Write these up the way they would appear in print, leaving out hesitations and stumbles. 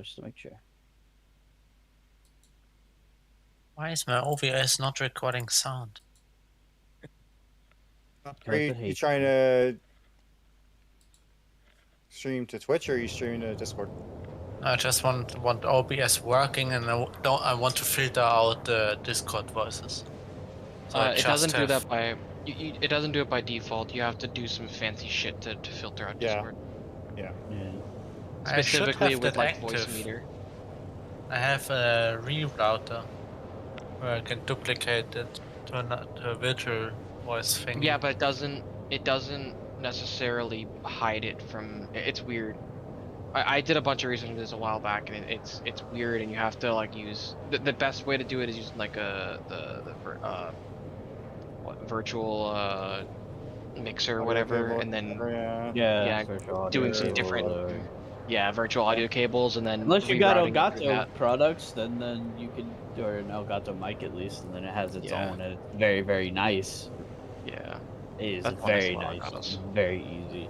just to make sure. Why is my OBS not recording sound? Are you trying to stream to Twitch or are you streaming to Discord? I just want OBS working, and I want to filter out the Discord voices. So It doesn't do that by it doesn't do it by default. You have to do some fancy shit to filter out Discord. Yeah. Specifically with like active. voice meter. I have a rerouter where I can duplicate it to a virtual voice thing. Yeah, but it doesn't necessarily hide it from. It's weird. I did a bunch of research on this a while back, and it's weird, and you have to like use the best way to do it is using like virtual mixer or whatever, and then doing some different virtual audio cables, and then unless you got rerouting Elgato products, then you can, or an Elgato mic at least, and then it has its own, and it's very, very nice. Yeah, it is very nice. It's very easy.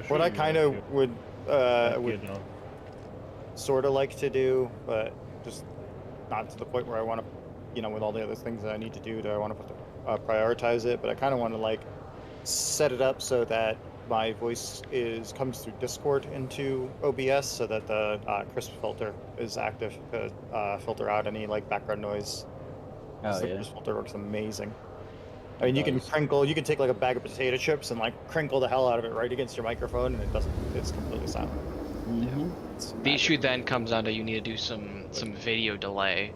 What I kind of would sort of like to do, but just not to the point where I want to, with all the other things that I need to do, I want to prioritize it, but I kind of want to like set it up so that my voice comes through Discord into OBS, so that the crisp filter is active to filter out any like background noise. The crisp filter works amazing. I mean, you can take like a bag of potato chips and like crinkle the hell out of it right against your microphone, and it's completely silent. The issue then comes down to you need to do some video delay.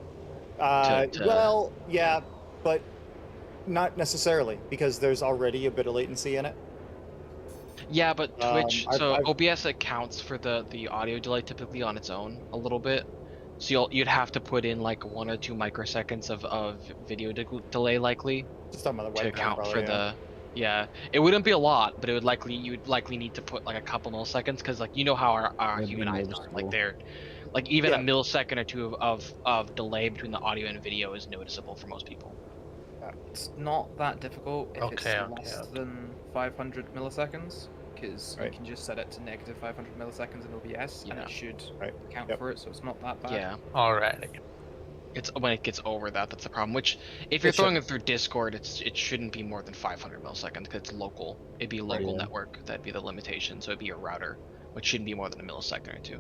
Well, yeah, but not necessarily, because there's already a bit of latency in it. Yeah, but Twitch, OBS accounts for the audio delay typically on its own a little bit. So you'd have to put in like 1 or 2 microseconds of video delay likely to account for the. Yeah, it wouldn't be a lot, but you'd likely need to put like a couple milliseconds, because like how our human eyes are, like they're like even a millisecond or two of delay between the audio and video is noticeable for most people. It's not that difficult if it's less than 500 milliseconds, because you can just set it to negative 500 milliseconds in OBS, and it should account for it, so it's not that bad. Yeah. Alrighty. It's when it gets over that's the problem. Which, if you're throwing it through Discord, it shouldn't be more than 500 milliseconds, because it's local. It'd be a local network. That'd be the limitation. So it'd be a router, which shouldn't be more than a millisecond or two.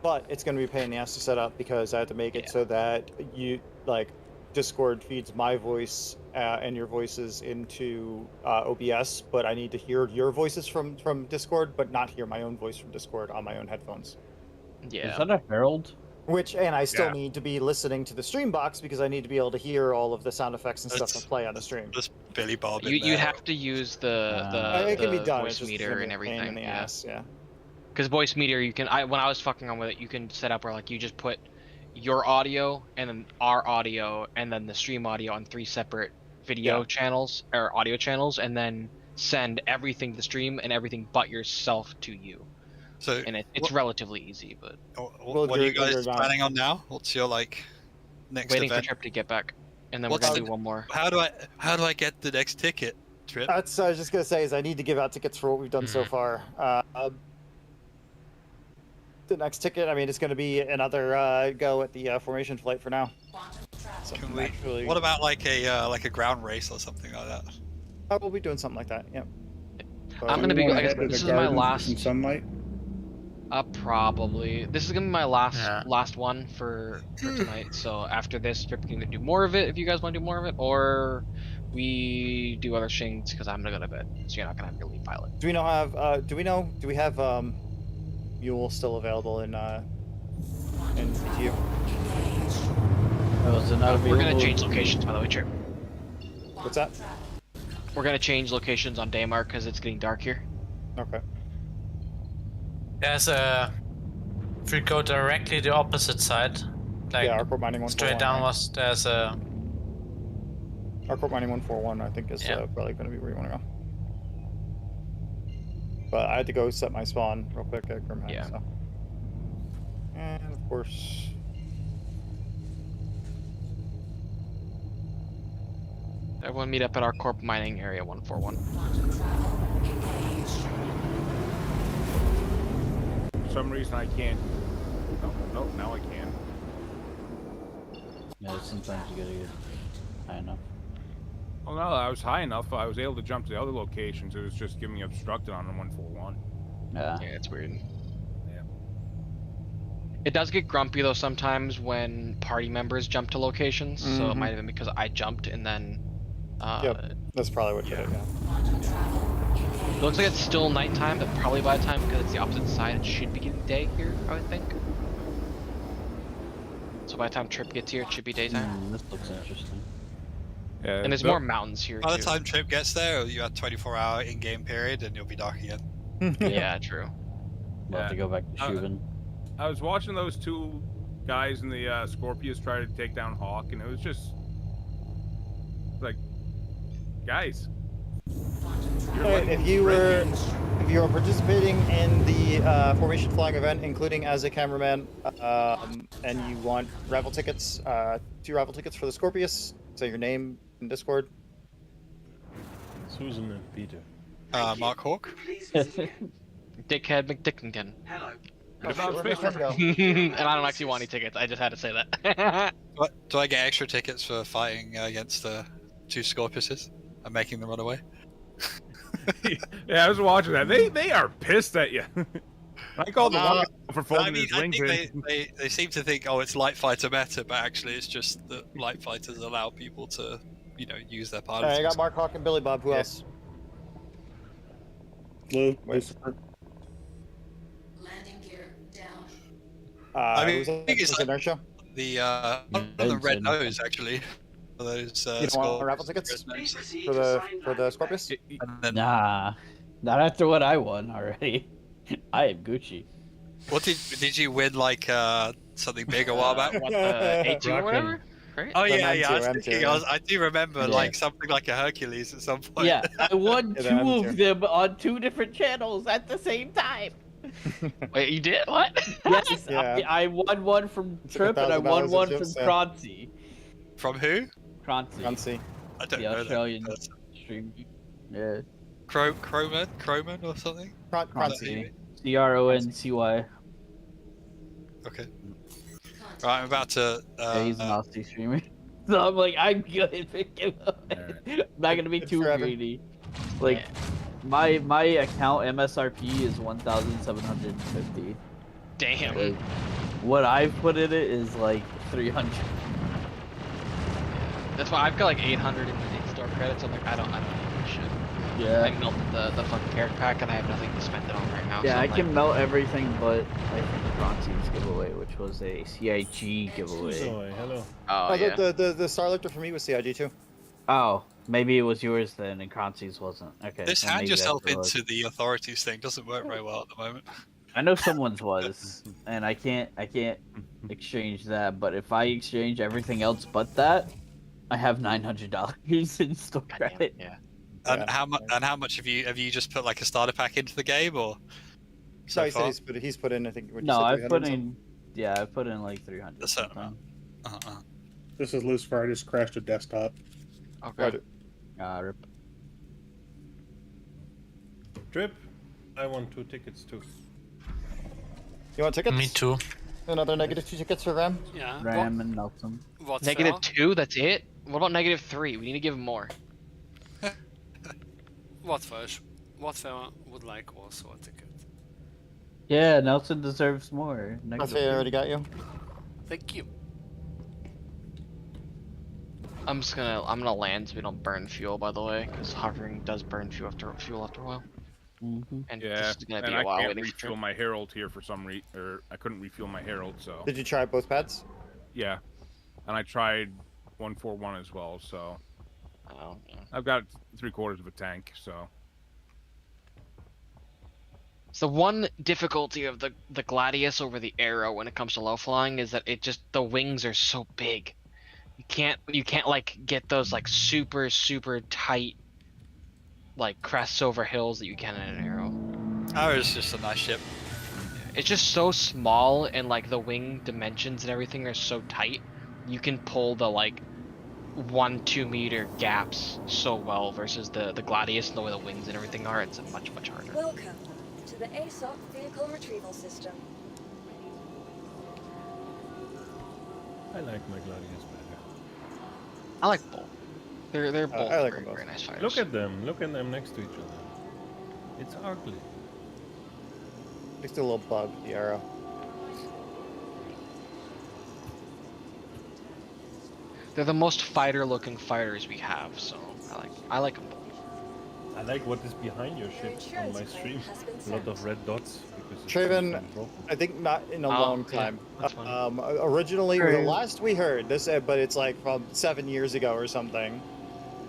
But it's going to be a pain in the ass to set up, because I have to make it so that Discord feeds my voice and your voices into OBS, but I need to hear your voices from Discord, but not hear my own voice from Discord on my own headphones. Yeah. Is that a herald? And I still need to be listening to the stream box, because I need to be able to hear all of the sound effects and stuff that play on the stream. Just Billy Bob. You'd have to use the voice meter and everything. In the ass, Because voice meter, when I was fucking on with it, you can set up where like you just put your audio and then our audio and then the stream audio on 3 separate video channels or audio channels, and then send everything to the stream and everything but yourself to you. So it's relatively easy, but what are you guys planning on now? What's your next waiting event? for Trip to get back, and then we're gonna do one more. How do I get the next ticket, Trip? That's I was just gonna say is I need to give out tickets for what we've done so far. The next ticket, I mean, it's going to be another go at the formation flight for now. So what about like a ground race or something like that? Oh, we'll be doing something like that. Yeah. I'm gonna be. I guess this is my last. Sunlight. Probably. This is gonna be my last one for tonight. So after this, Trip can do more of it if you guys want to do more of it, or we do other things, because I'm gonna go to bed, so you're not gonna have your lead pilot. Do we have Mule still available in BTU? We're gonna change locations, by the way, Trip. What's that? We're gonna change locations on Daymar because it's getting dark here. Okay. There's if we go directly the opposite side, like Airport Mining 141, straight downwards, there's a Airport Mining 141, I think is probably going to be where you want to go. But I had to go set my spawn real quick at Grimhead. So. And of course, everyone meet up at our Corp Mining Area 141. some reason I can't. No, now I can. Yeah, sometimes you gotta get high enough. Well, no, I was high enough. I was able to jump to the other locations. It was just giving me obstructed on the 141. Yeah. Yeah, it's weird. Yeah. It does get grumpy though sometimes when party members jump to locations. So it might have been because I jumped and then. Yep, that's probably what did it. Yeah. It looks like it's still nighttime, but probably by the time, because it's the opposite side, it should be getting day here, I would think. So by the time Trip gets here, it should be daytime. This looks interesting. Yeah, And there's more mountains here By too. the time Trip gets there, you have 24-hour in-game period, and you'll be dark again. Yeah, true. We'll have to go back to Shubin. I was watching those two guys in the Scorpius try to take down Hawk, and it was just like, guys. If you were participating in the formation flying event, including as a cameraman, and you want raffle tickets, 2 raffle tickets for the Scorpius, say your name in Discord. Susan and Peter. Mark Hawk. Dickhead McDickington. Hello. And I don't actually want any tickets. I just had to say that. Do I get extra tickets for fighting against the 2 Scorpiuses and making them run away? Yeah, I was watching that. They are pissed at you. I called the one for folding his wings in. They seem to think, oh, it's light fighter meta, but actually it's just that light fighters allow people to, use their pilots. Alright, I got Mark Hawk and Billy Bob. Who else? Blue. Landing gear down. I mean, who's I think it's inertia. The red nose actually. For those You don't want raffle tickets for the Scorpius? Nah, not after what I won already. I am Gucci. What did you win, like something big a while back? What, the A2 or whatever? Right? Oh yeah, M2, yeah. I was M2, thinking, yeah. I do remember like something like a Hercules at some point. Yeah, I won Yeah, 2 M2. of them on 2 different channels at the same time. Wait, you did? What? Yes, Yeah. I won one from Took Trip and I won $1,000 one of from chips, yeah. Croncy. From who? Croncy, Fancy. I don't the know Australian that person. stream. Yeah, Croman or something? Croncy. Croncy. Okay. Right, I'm about to. Yeah, he's an Aussie streamer. So I'm like, I'm good. Pick him up. I'm not gonna be Good too forever. greedy. Like, my account MSRP is 1,750. Damn. Like, what I've put in it is like 300. That's why I've got like 800 in store credits. I'm like, I don't need this shit. Yeah. I melted the fucking character pack and I have nothing to spend it on right now. Yeah, so I I'm can like, melt everything but I think Croncy's giveaway, which was a CIG giveaway. Zoe, hello. oh yeah. The Starlifter for me was CIG too. Oh, maybe it was yours then and Croncy's wasn't. Okay. This then hand maybe yourself that's what it was. into the authorities thing doesn't work very well at the moment. I know someone's was, and I can't exchange that. But if I exchange everything else but that, I have $900 in store Goddamn, credit. yeah. And how much have you just put like a starter pack into the game or? So So he far? said he's put in, I think. No, I've put in. Yeah, I put in like 300. A certain amount. This is Lucifer. I just crashed a desktop. Okay. Rip. Trip. I won 2 tickets too. You want tickets? Me too. Another negative 2 tickets for Ram? Yeah. Ram and Nelson. What's Negative 2, that's it? What about negative 3? We need to give him more. What fair would like also a ticket. Yeah, Nelson deserves more. That's why I already got you. Thank you. I'm gonna land so we don't burn fuel, by the way, because hovering does burn fuel after a while. And Yeah, this is gonna and be I a while can't waiting for refuel Trip. my Herald here for some reason, or I couldn't refuel my Herald, so Did you try both pads? yeah. And I tried 141 as well, so Oh, yeah. I've got 3/4 of a tank, so. So one difficulty of the Gladius over the Arrow when it comes to low flying is that the wings are so big. You can't like get those like super tight like crests over hills that you can in an Arrow. Oh, it's just a nice ship. It's just so small and like the wing dimensions and everything are so tight. You can pull the like 1-2 meter gaps so well versus the Gladius and the way the wings and everything are. It's much harder. Welcome to the ASOC vehicle retrieval system. I like my gladiators better. I like both. They're both I like very, them both. very nice fighters. Look at them. Look at them next to each other. It's ugly. Just a little bug, the arrow. They're the most fighter-looking fighters we have, so I like them both. I like what is behind your ship on my stream. A lot of red dots because it's Traven, broken. I think not in a long yeah, time. that's fine. Originally, the last we heard this, but it's like from 7 years ago or something.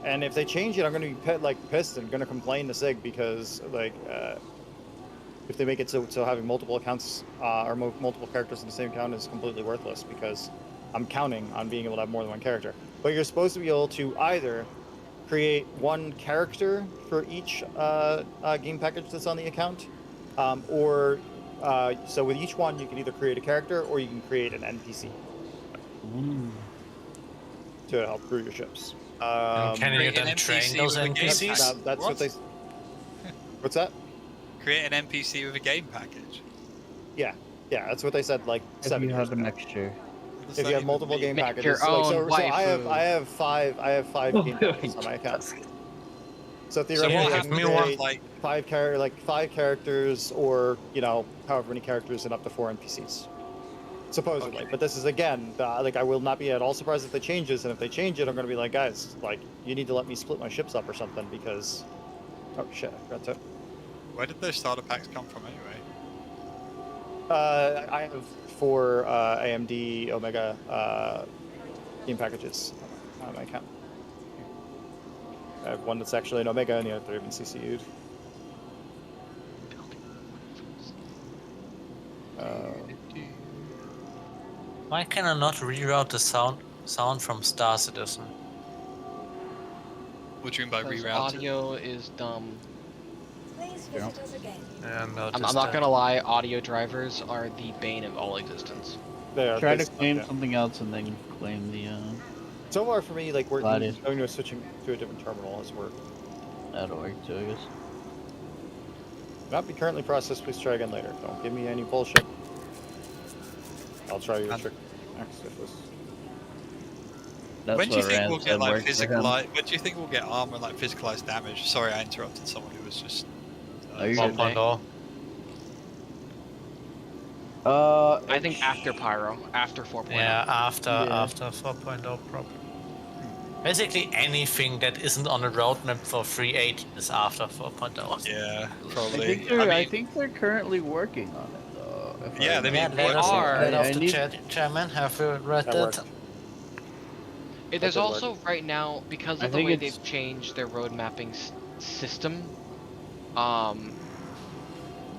And if they change it, I'm going to be pissed and going to complain to Sig because if they make it so having multiple accounts or multiple characters in the same account is completely worthless because I'm counting on being able to have more than one character. But you're supposed to be able to either create one character for each game package that's on the account, so with each one you can either create a character or you can create an NPC to help crew your ships. Can you then train those NPCs? That's what they. What's that? Create an NPC with a game package. Yeah, that's what they said. Like If 7 you years have a ago. mixture. If you have multiple game Make packages, your own so I have five Oh, game packages on my account. So So theoretically, we'll I have can me one create like five characters, or however many characters, and up to 4 NPCs. Supposedly, Okay. but this is again, I will not be at all surprised if they change this, and if they change it, I'm going to be like, guys, you need to let me split my ships up or something because, oh shit, I forgot to. Where did those starter packs come from anyway? I have 4 AMD Omega game packages on my account. I have one that's actually an Omega, and the other 3 have been CCU'd. Why can I not reroute the sound from Star Citizen? What do you mean by Because rerouted? audio is dumb. Please visit us again. Yeah, no, I'm not gonna lie, audio drivers are the bane of all existence. They are Try to basically, claim yeah. something else and then claim the. So far for me, we're Gladiator. going to switching to a different terminal as we're That'll work too, I guess. not be currently processed. Please try again later. Don't give me any bullshit. I'll try your trick next if this. That's When do you what think Rand we'll said get like works for him. when do you think we'll get armor like physicalized damage? Sorry, I interrupted someone who was just. Oh, you're good. 1.0. I think after Pyro, after 4.0. Yeah, after Yeah. 4.0 probably. Basically anything that isn't on the roadmap for 3.8 is after 4.0. Yeah, I probably. think, I think they're currently working on it though. if I Yeah, they remember. mean, let us are. head off I the need- chairman. Have you read That that? worked. There's That did also right now, because I of the think way it's- they've changed their road mapping system,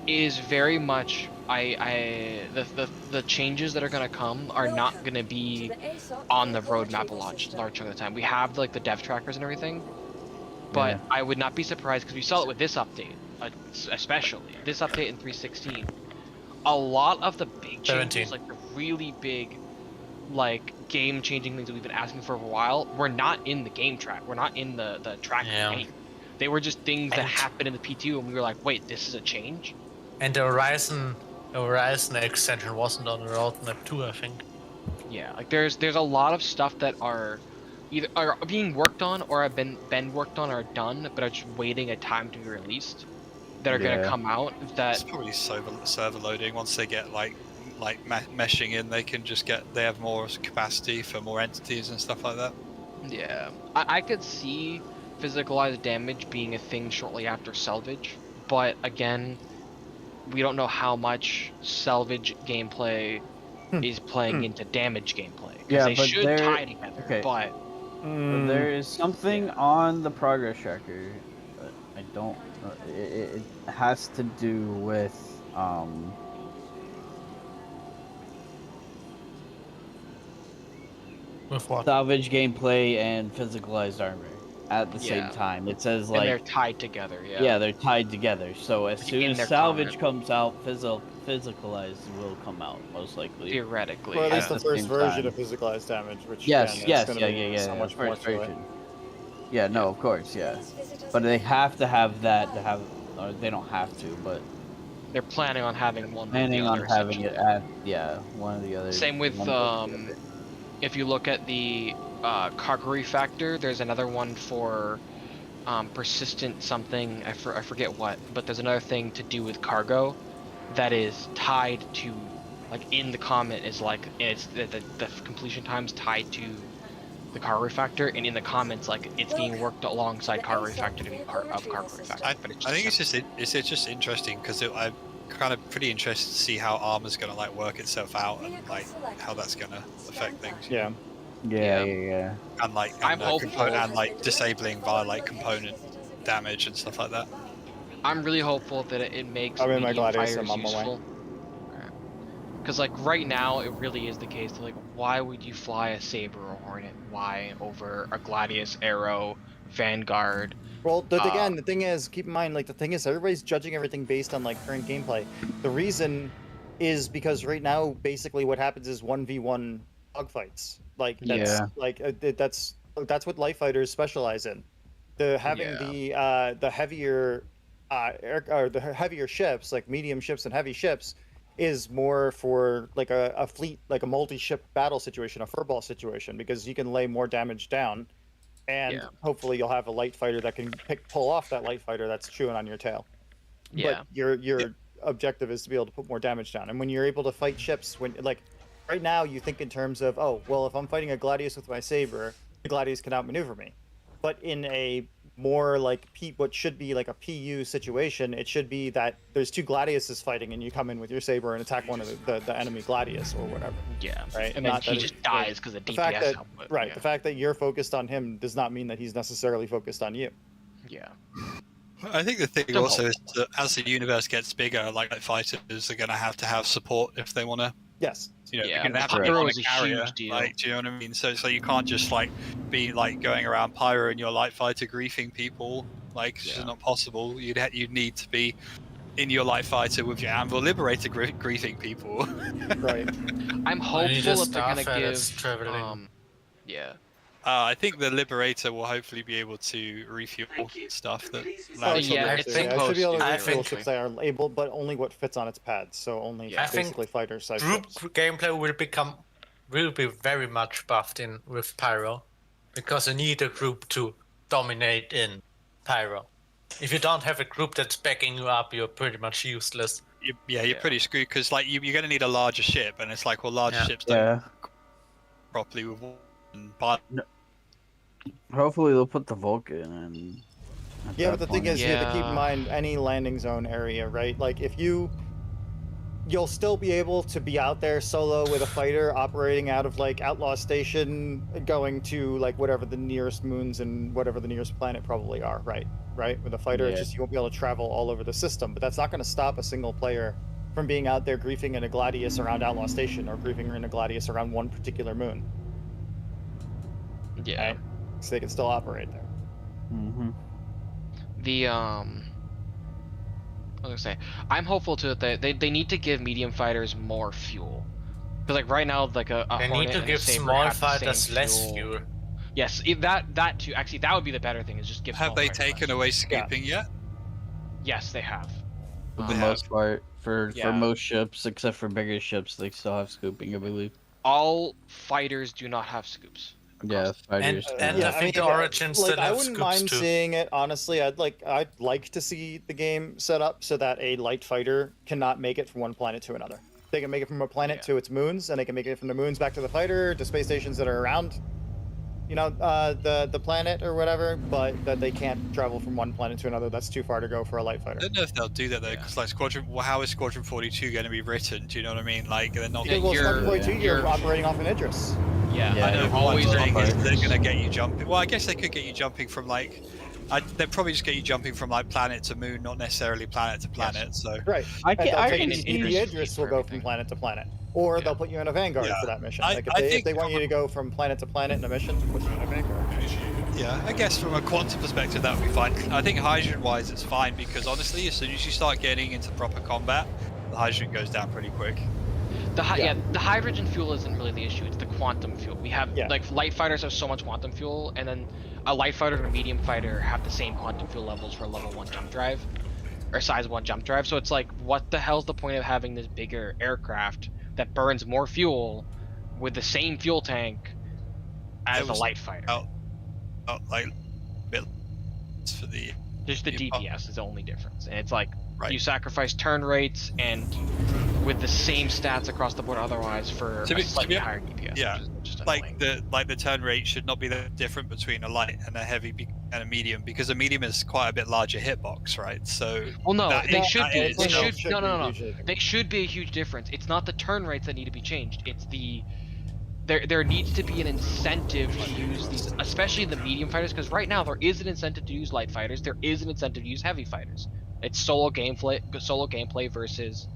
is very much the changes that are gonna come are not gonna be on the roadmap a large chunk of the time. We have the dev trackers and everything, but Yeah. I would not be surprised because we saw it with this update, especially this update in 3.16. A lot of the big changes, 17. like the really big, game-changing things that we've been asking for a while, were not in the game track. We're not in the track. Yeah. They were just things that And- happened in the P2, and we were like, wait, this is a change? And the Horizon extension wasn't on the roadmap too, I think. Yeah, there's a lot of stuff that are either are being worked on or have been worked on or done, but are just waiting a time to be released, that are gonna Yeah. come out. That It's probably server loading. Once they get meshing in, they can just they have more capacity for more entities and stuff like that. yeah, I could see physicalized damage being a thing shortly after salvage, but again, we don't know how much salvage gameplay is playing into damage gameplay. 'Cause Yeah, they but should they're- tie together. okay. But There is something on the progress tracker, but I don't. It has to do with With what? salvage gameplay and physicalized armor at the same Yeah. time. It says and they're like tied together. Yeah. yeah, they're tied together. So as In soon as their salvage comment. comes out, physicalized will come out most likely. Theoretically. Or at yeah. least the At the first same version time. of physicalized damage, which Yes, again, yes, is yeah, gonna be yeah, so yeah. much more First to it. version. Yeah, no, of course, yeah. But they have to have that to have, or they don't have to, but They're planning on having one. or the planning on other, having it essentially. at one of the other. Same with one or the other. if you look at the cargo refactor, there's another one for persistent something. I forget what, but there's another thing to do with cargo that is tied to, like, in the comment is like it's the completion time's tied to the cargo refactor, and in the comments like it's being worked alongside cargo refactor to be part of cargo refactor. I think it's just interesting because I'm kind of pretty interested to see how armor's gonna like work itself out and like how that's gonna affect things. Yeah. And like I'm hopeful and like disabling via like component damage and stuff like that. I'm really hopeful that it makes I'm in my medium Gladius, fighters I'm on my way. useful. Because like right now, it really is the case that like, why would you fly a Saber or Hornet? Why over a Gladius, Arrow, Vanguard? Well, again, the thing is, keep in mind, like the thing is, everybody's judging everything based on like current gameplay. The reason is because right now, basically, what happens is 1v1 dogfights. Like that's that's what light fighters specialize in. The heavier the heavier ships, like medium ships and heavy ships, is more for like a fleet, like a multi-ship battle situation, a furball situation, because you can lay more damage down, and hopefully you'll have a light fighter that can pull off that light fighter that's chewing on your tail. But your objective is to be able to put more damage down, and when you're able to fight ships, when like right now you think in terms of, oh well, if I'm fighting a Gladius with my Saber, the Gladius can outmaneuver me. But in a more like what should be like a PU situation, it should be that there's two Gladiuses fighting and you come in with your Saber and attack one of the enemy Gladius or whatever. Yeah. Right. And then he just dies because of DPS output. Right. The fact that you're focused on him does not mean that he's necessarily focused on you. Yeah. I think the thing also is that as the universe gets bigger, like fighters are going to have support if they want to. Yes. You know, you're going to have to be on a carrier. Like, do you know what I mean? So you can't just like be like going around pyro and your light fighter griefing people. Like, it's just not possible. You'd need to be in your light fighter with your Anvil Liberator griefing people. Right. I'm hopeful that they're going to give. Yeah. Uh, I think the Liberator will hopefully be able to refuel stuff that. I should be able to refuel ships that are able, but only what fits on its pads. So only basically fighter size group ships. gameplay will be very much buffed in with Pyro, because you need a group to dominate in Pyro. If you don't have a group that's backing you up, you're pretty much useless. You're pretty screwed because like you're going to need a larger ship, and it's like, well, larger ships don't properly with one. But hopefully they'll put the Vulcan in. Yeah, but the thing is, you have to keep in mind any landing zone area, right? Like if you'll still be able to be out there solo with a fighter operating out of like Outlaw Station, going to like whatever the nearest moons and whatever the nearest planet probably are, right? With a fighter, it's just you won't be able to travel all over the system, but that's not going to stop a single player from being out there griefing in a Gladius around Outlaw Station or griefing in a Gladius around one particular moon. Yeah. Right? So they can still operate there. Mm-hmm. I was gonna say, I'm hopeful too that they need to give medium fighters more fuel, because like right now, like a they Hornet need to and give a Saber small have the fighters same less fuel. Yes, that too. Actually, that would be the better thing. Is just give. Have they taken away scooping yet? Yes, they have. For the most part, for most ships except for bigger ships, they still have scooping, I believe. All fighters do not have scoops. Yeah, fighters. And I think the Origins still have I wouldn't mind seeing it, honestly. I'd like to see the game set up so that a light fighter cannot make it from one planet to another. They can make it from a planet to its moons, and they can make it from the moons back to the fighter, to space stations that are around, you know, the planet or whatever, but that they can't travel from one planet to another. That's too far to go for a light fighter. I don't know if they'll do that though, because like how is Squadron 42 going to be written? Do you know what I mean? Like they're not. Well, Squadron 42, you're operating off an Idris. Yeah, I know. Always they're going to get you jumping. Well, I guess they could get you jumping from like. They'd probably just get you jumping from like planet to moon, not necessarily planet to planet. So right. I the Idris will go from planet to planet, or they'll put you in a Vanguard for that mission. Like if they want you to go from planet to planet in a mission, put you in a Vanguard. Yeah, I guess from a quantum perspective that would be fine. I think hydrogen-wise it's fine because honestly, as soon as you start getting into proper combat, the hydrogen goes down pretty quick. The hydrogen fuel isn't really the issue. It's the quantum fuel. We have like light fighters have so much quantum fuel, and then a light fighter and a medium fighter have the same quantum fuel levels for a level 1 jump drive, or size 1 jump drive. So it's like, what the hell's the point of having this bigger aircraft that burns more fuel, with the same fuel tank as a light fighter. Like bit for the. Just the DPS is the only difference, and it's like you sacrifice turn rates and with the same stats across the board otherwise for a slightly higher DPS. Yeah, which is just like the turn rate should not be that different between a light and a heavy and a medium, because a medium is quite a bit larger hitbox, right? So well, no, they should be. They should No. They should be a huge difference. It's not the turn rates that need to be changed. It's the there needs to be an incentive to use these, especially the medium fighters, because right now there is an incentive to use light fighters. There is an incentive to use heavy fighters. It's solo gameplay versus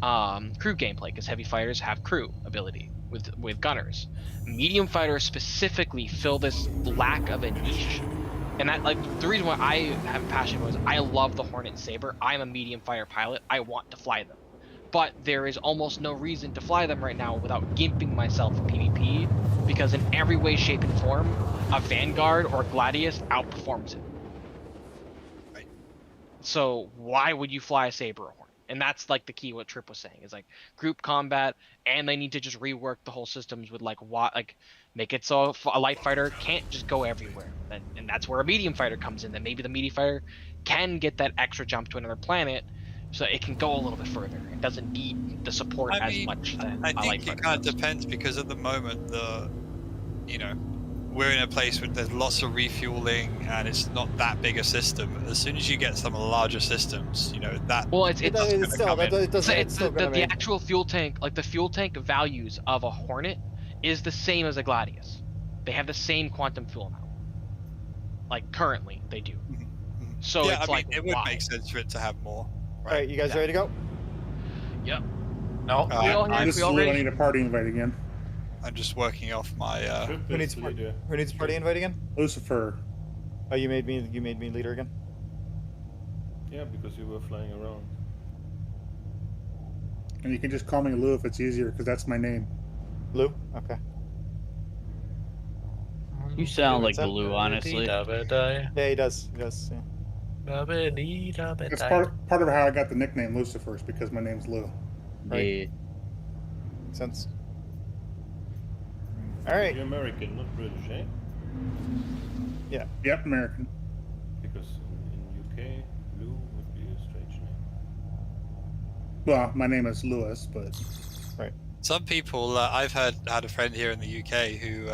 crew gameplay, because heavy fighters have crew ability with gunners. Medium fighters specifically fill this lack of a niche, and that the reason why I have passion was I love the Hornet and Saber. I'm a medium fighter pilot. I want to fly them. But there is almost no reason to fly them right now without gimping myself in PvP, because in every way, shape, and form, a Vanguard or Gladius outperforms it. Right. So why would you fly a Saber or Hornet? And that's like the key what Trip was saying, is like group combat, and they need to just rework the whole systems with make it so a light fighter can't just go everywhere. And that's where a medium fighter comes in. Then maybe the medium fighter can get that extra jump to another planet, so it can go a little bit further. It doesn't need the support as much. I think it kind of depends, because at the moment we're in a place where there's lots of refueling and it's not that big a system. As soon as you get some larger systems, that. Well, the actual fuel tank, like the fuel tank values of a Hornet, is the same as a Gladius. They have the same quantum fuel amount. Like currently, they do. So yeah, it's it would make sense for it to have more. All right, you guys ready to go? Yep. No. I need a party invite again. I'm just working off my. Who needs a party invite again? Lucifer. Oh, you made me leader again. Yeah, because you were flying around. And you can just call me Lou if it's easier, because that's my name. Lou? Okay. You sound like Lou, honestly. Yeah, he does. Yeah. It's part of how I got the nickname Lucifer, is because my name's Lou. Right. Yeah. Makes sense. All right. You're American, not British, eh? Yeah. Yep, American. Because in UK, Lou would be a strange name. Well, my name is Lewis, but right. Some people I've had a friend here in the UK who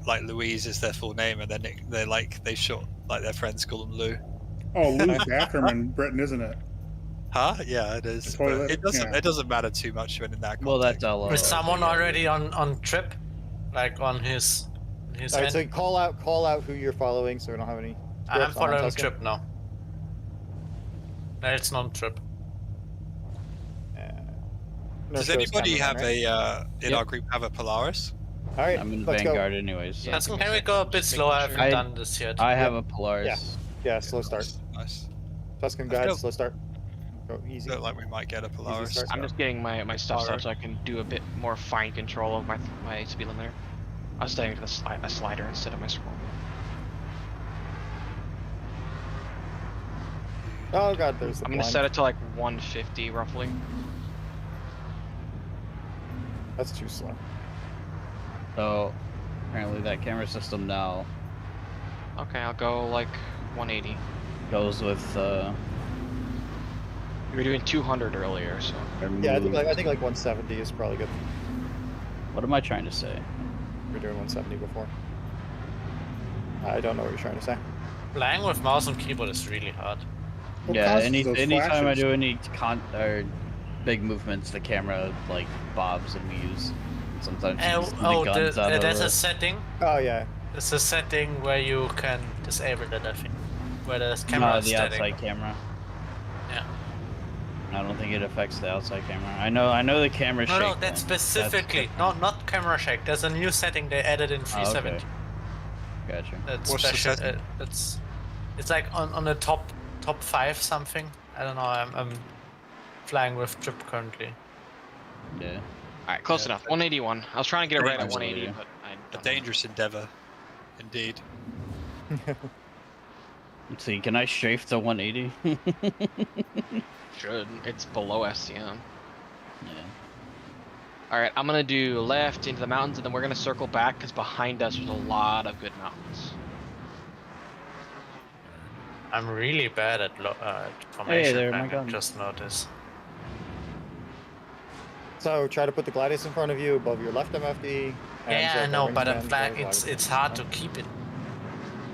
like Louise is their full name, and they short, like their friends call them Lou. Oh, Lou's the acronym in Britain, isn't it? Huh? Yeah, it is. But it doesn't matter too much when in that context. Well, that's all. Is someone already on Trip, like on his All right, so call out who you're following, so we don't have any. I'm following Trip now. No, it's not Trip. Does anybody have in our group have a Polaris? All right, I'm in Vanguard anyways. So. Can we go a bit slower? I haven't done this yet. I have a Polaris. Yeah, slow start. Nice. Tuscan, go ahead, slow start. Go easy. Feel like we might get a Polaris. I'm just getting my stuff set so I can do a bit more fine control of my speed limiter. I was setting it to a slider instead of my scroll. Oh god, there's the I'm gonna set it to like 150 roughly. That's too slow. So, apparently that camera system now. Okay, I'll go like 180. Goes with. You were doing 200 earlier, so. Yeah, I think like 170 is probably good. What am I trying to say? We were doing 170 before. I don't know what you're trying to say. Playing with mouse and keyboard is really hard. Yeah, anytime I do any big movements, the camera like bobs and weaves. Sometimes there's a setting. Oh yeah. There's a setting where you can disable it, I think. Where there's camera the outside camera. Yeah. I don't think it affects the outside camera. I know the camera shake. No, that's specifically not camera shake. There's a new setting they added in 370. Okay. Gotcha. That's What's special. the setting? It's like on the top 5 something. I don't know. I'm flying with Trip currently. Yeah. Alright, close enough. 181. I was trying to get it right at 180, but A dangerous endeavor, indeed. Let's see, can I strafe to 180? Should. It's below SCM. Yeah. All right, I'm gonna do left into the mountains, and then we're gonna circle back because behind us there's a lot of good mountains. I'm really bad at formation there, planning, my gun. just notice. So try to put the Gladius in front of you above your left MFD. Yeah, I know, but I'm flying. it's hard to keep it.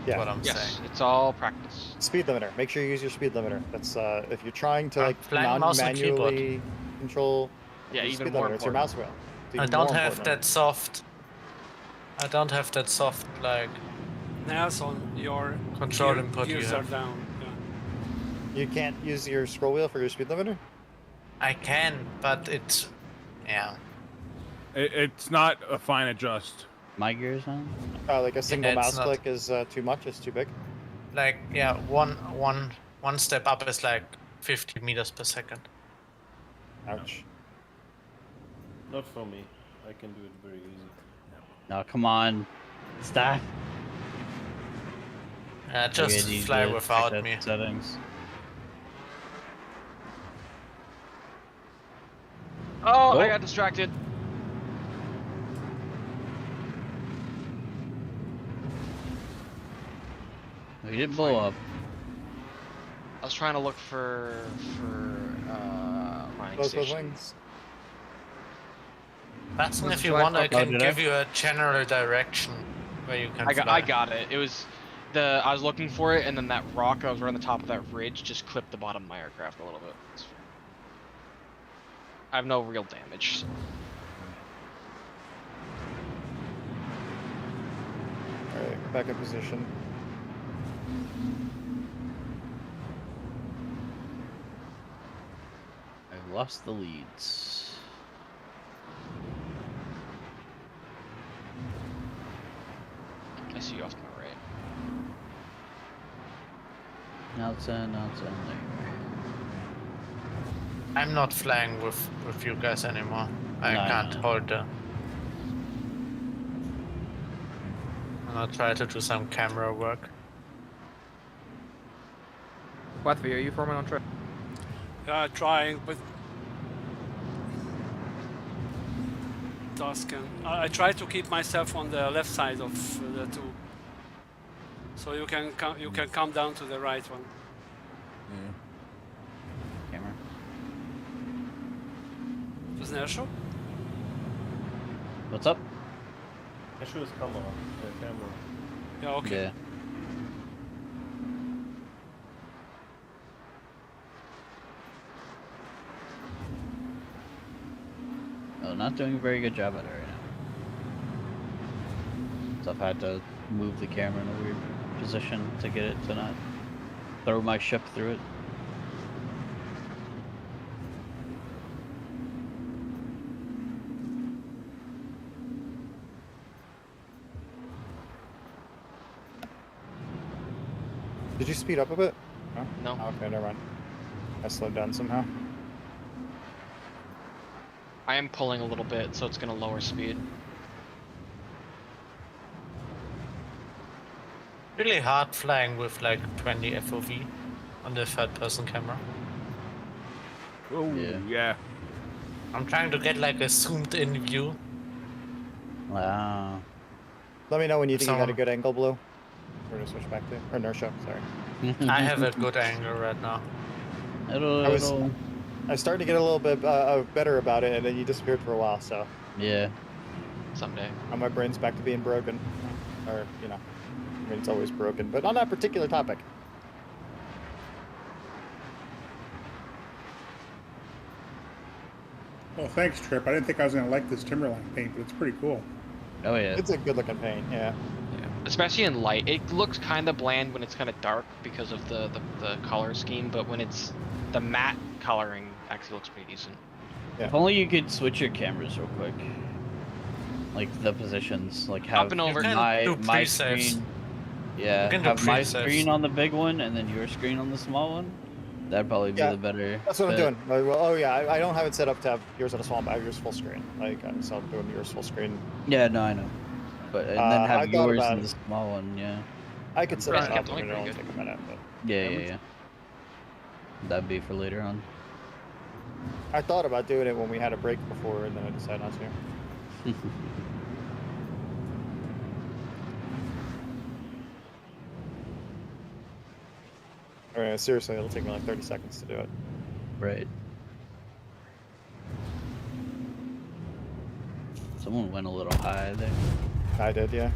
Yeah. What I'm Yes, saying. it's all practice. Speed limiter. Make sure you use your speed limiter. That's if you're trying to like flying mouse and manually control. Yeah, your even speed more limiter. It's your mouse wheel. It's I even don't more have important. that soft. I don't have that soft like. Nelson, your control input gears you are have. down. Yeah. You can't use your scroll wheel for your speed limiter? I can, but it's. Yeah. It's not a fine adjust. My gears on? Like a single it's mouse not- click is too much. It's too big. Like yeah, one step up is like 50 meters per second. Ouch. Not for me. I can do it very easy. No, come on. Stop. Just Okay, fly need to without check me. that Settings. Oh, I got distracted. We didn't blow up. I was trying to look for mining Close those stations. wings. That's Was if it you fly want, I park? can give you a general direction where you can I fly. got it. It was I was looking for it, and then that rock that was right on the top of that ridge just clipped the bottom of my aircraft a little bit. It's fine. I have no real damage. So. Alright, back in position. I've lost the leads. I see you off to my right. Now it's in, now it's in. There you I'm not flying with you guys anymore. I No, can't no. hold the. I'll try to do some camera work. Latvia, are you forming on track? Trying with task, and I try to keep myself on the left side of the two, so you can come down to the right one. Camera. Is there a show? What's up? Issue is camera. Camera. Yeah. Okay. Yeah. Oh, not doing a very good job at it right now. So I've had to move the camera in a weird position to get it to not throw my ship through it. Did you speed up a bit? No. Oh, okay, never mind. I slowed down somehow. I am pulling a little bit, so it's gonna lower speed. Really hard flying with like 20 FOV on the third-person camera. Oh, yeah. I'm trying to get like a zoomed-in view. Wow. Let me know when you think you got a Someone- good angle, Blue. We're gonna switch back to or inertia. Sorry. I have a good angle right now. I started to get a little bit better about it, and then you disappeared for a while. So Yeah. Someday. now my brain's back to being broken, or you know, I mean it's always broken, but on that particular topic. Well, thanks, Trip. I didn't think I was going to like this Timberline paint, but it's pretty cool. Oh yeah. It's a good looking paint, yeah. Especially in light. It looks kind of bland when it's kind of dark because of the color scheme, but when it's the matte coloring actually looks pretty decent. If only you could switch your cameras real quick. Like the positions, like have Up and over. my screen. Yeah, You can do have my pre-saves. screen on the big one and then your screen on the small one. That'd probably be Yeah, the better. That's what fit. I'm doing. Well, oh yeah, I don't have it set up to have yours on a small, but I have yours full screen. Like so I'm doing yours full screen. Yeah, no, I know. But and then I have thought yours about in it. the small one, yeah. I could set Right, it up, kept but going it'll pretty only take a minute. But Yeah. That'd be for later on. I thought about doing it when we had a break before, and then I decided not to. Alright, seriously, it'll take me like 30 seconds to do it. Right. Someone went a little high there. I did, yeah.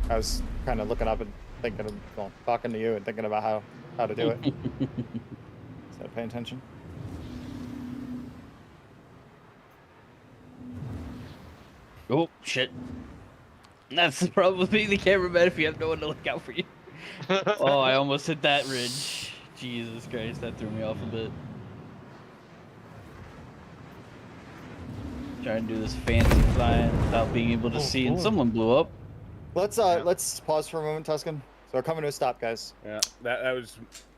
I was kind of looking up and thinking of, well, talking to you and thinking about how to do it. So pay attention. Oh, shit. That's the problem with being the cameraman if you have no one to look out for you. Oh, I almost hit that ridge. Jesus Christ, that threw me off a bit. Trying to do this fancy flying without being able to see, and someone blew up. Let's pause for a moment, Tuscan. So we're coming to a stop, guys. Yeah, that was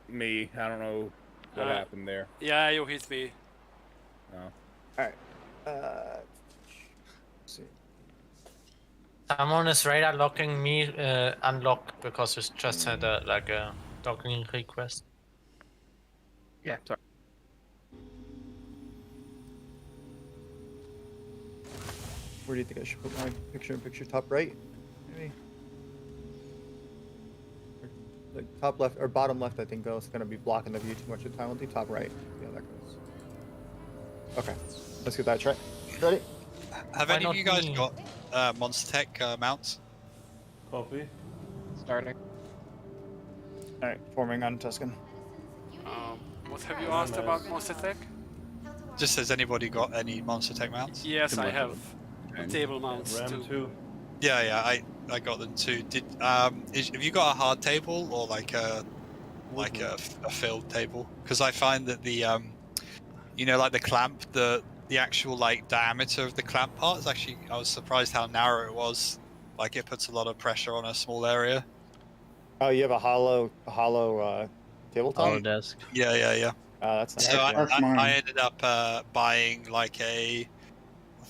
me. I don't know what happened there. Yeah, you hit me. Oh. All right. Let's see. Someone is radar locking me unlocked because we just had a docking request. Yeah, sorry. Where do you think I should put my picture in picture? Top right? Maybe? Like top left or bottom left, I think it's gonna be blocking the view too much of the time. We'll do top right. Yeah, that goes. Okay. Let's get that try. Ready? Have any of you guys got Monster Tech mounts? Copy. Starting. Alright, forming on Tuscan. What have you asked about Monster Tech? Just has anybody got any Monster Tech mounts? Yes, I have. Table mounts too. Yeah, I got them too. Have you got a hard table or like a filled table? Because I find that the you know, like the clamp, the actual like diameter of the clamp part is actually, I was surprised how narrow it was. Like it puts a lot of pressure on a small area. Oh, you have a hollow tabletop? Hollow desk. Yeah. That's nice. So Yeah. I ended up buying like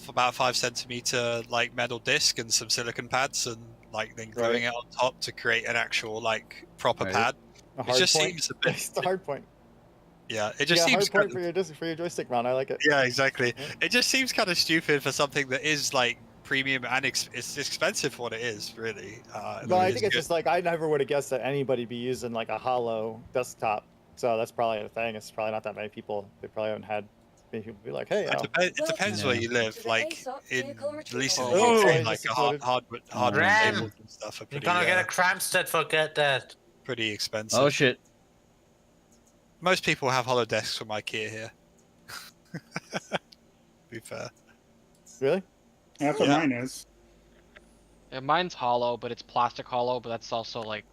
about 5 centimeter like metal disc and some silicon pads, and like then gluing it on top to create an actual like proper pad. It just seems a bit. It's the hard point. Yeah, it just seems hard point for your joystick mount. I like it. Yeah, exactly. It just seems kind of stupid for something that is like premium and it's expensive for what it is, really. No, I think it's just like I never would have guessed that anybody'd be using like a hollow desktop. So that's probably the thing. It's probably not that many people. They probably haven't had many people be like, "Hey." It depends where you live. Like at least in the Oh, UK, like hardwood tables and stuff are You're pretty. gonna get a Cramstead, forget that. Pretty expensive. Oh shit. Most people have hollow desks from IKEA here. To be fair. Really? That's what mine is. Yeah, mine's hollow, but it's plastic hollow. But that's also like,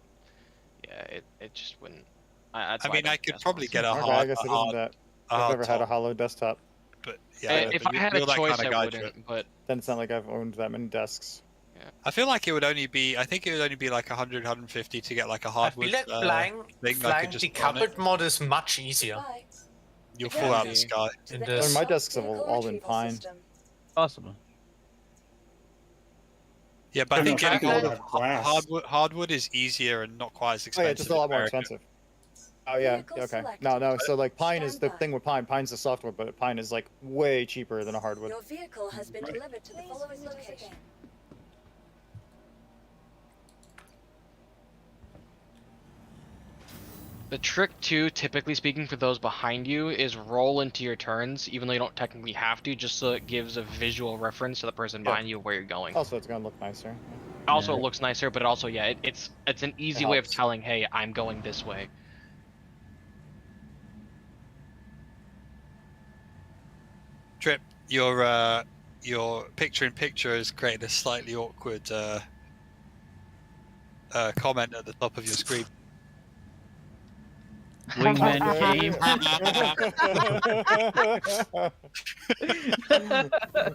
yeah, it just wouldn't. I mean, I could probably get a I hard. guess it isn't that. I've never had a hollow desktop. But yeah, if I had a choice, I wouldn't. But then it's not like I've owned that many desks. Yeah. I feel like it would only be. I think it would only be like 100, 150 to get like a hardwood. I feel like flying the cupboard mod is much easier. You'll fall out of the sky. My desks have all been fine. Possible. Yeah, but I think hardwood is easier and not quite as expensive. Oh yeah, just a lot more expensive. Oh yeah, okay. No. So like pine is the thing with pine. Pine's the softwood, but pine is like way cheaper than a hardwood. Your vehicle has been delivered to the following location. the trick too, typically speaking, for those behind you, is roll into your turns, even though you don't technically have to, just so it gives a visual reference to the person behind you where you're going. Also, it's gonna look nicer. Also, it looks nicer, but also, yeah, it's an easy way of telling, hey, I'm going this way. Trip, your picture-in-picture has created a slightly awkward comment at the top of your screen. Wingman came.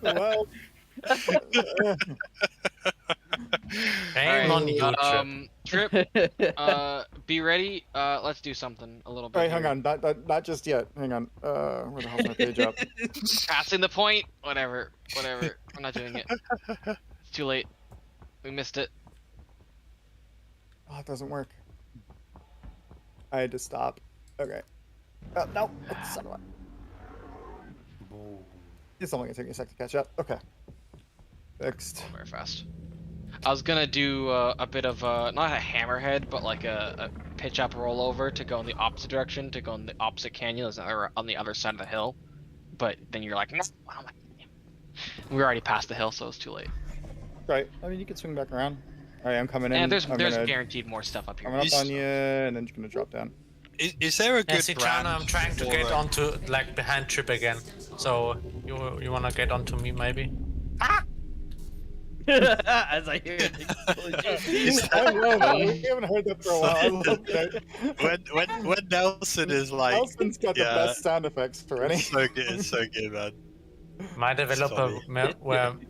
Well. Hang on, Trip, be ready. Let's do something a little bit. Wait, hang on. Not just yet. Hang on. Where the hell's my page up? Passing the point. Whatever. We're not doing it. It's too late. We missed it. Oh, it doesn't work. I had to stop. Okay. No. Son of a... It's only gonna take me a sec to catch up. Okay. Next. Very fast. I was gonna do a bit of a, not a hammerhead, but like a pitch up rollover to go in the opposite direction, to go in the opposite canyon on the other side of the hill. But then you're like, no. I'm like, we were already past the hill, so it's too late. Right. I mean, you can swing back around. All right, I'm coming in. And there's gonna, guaranteed more stuff up here. I'm up on you, and then you're gonna drop down. Is there a good brand? I'm trying to get onto like behind Trip again. So you wanna get onto me maybe? Ah! As I hear it. I love that. We haven't heard that for a while. I love that. When Nelson is like, Nelson's got the best sound effects for any. So good, it's so good, man. My developer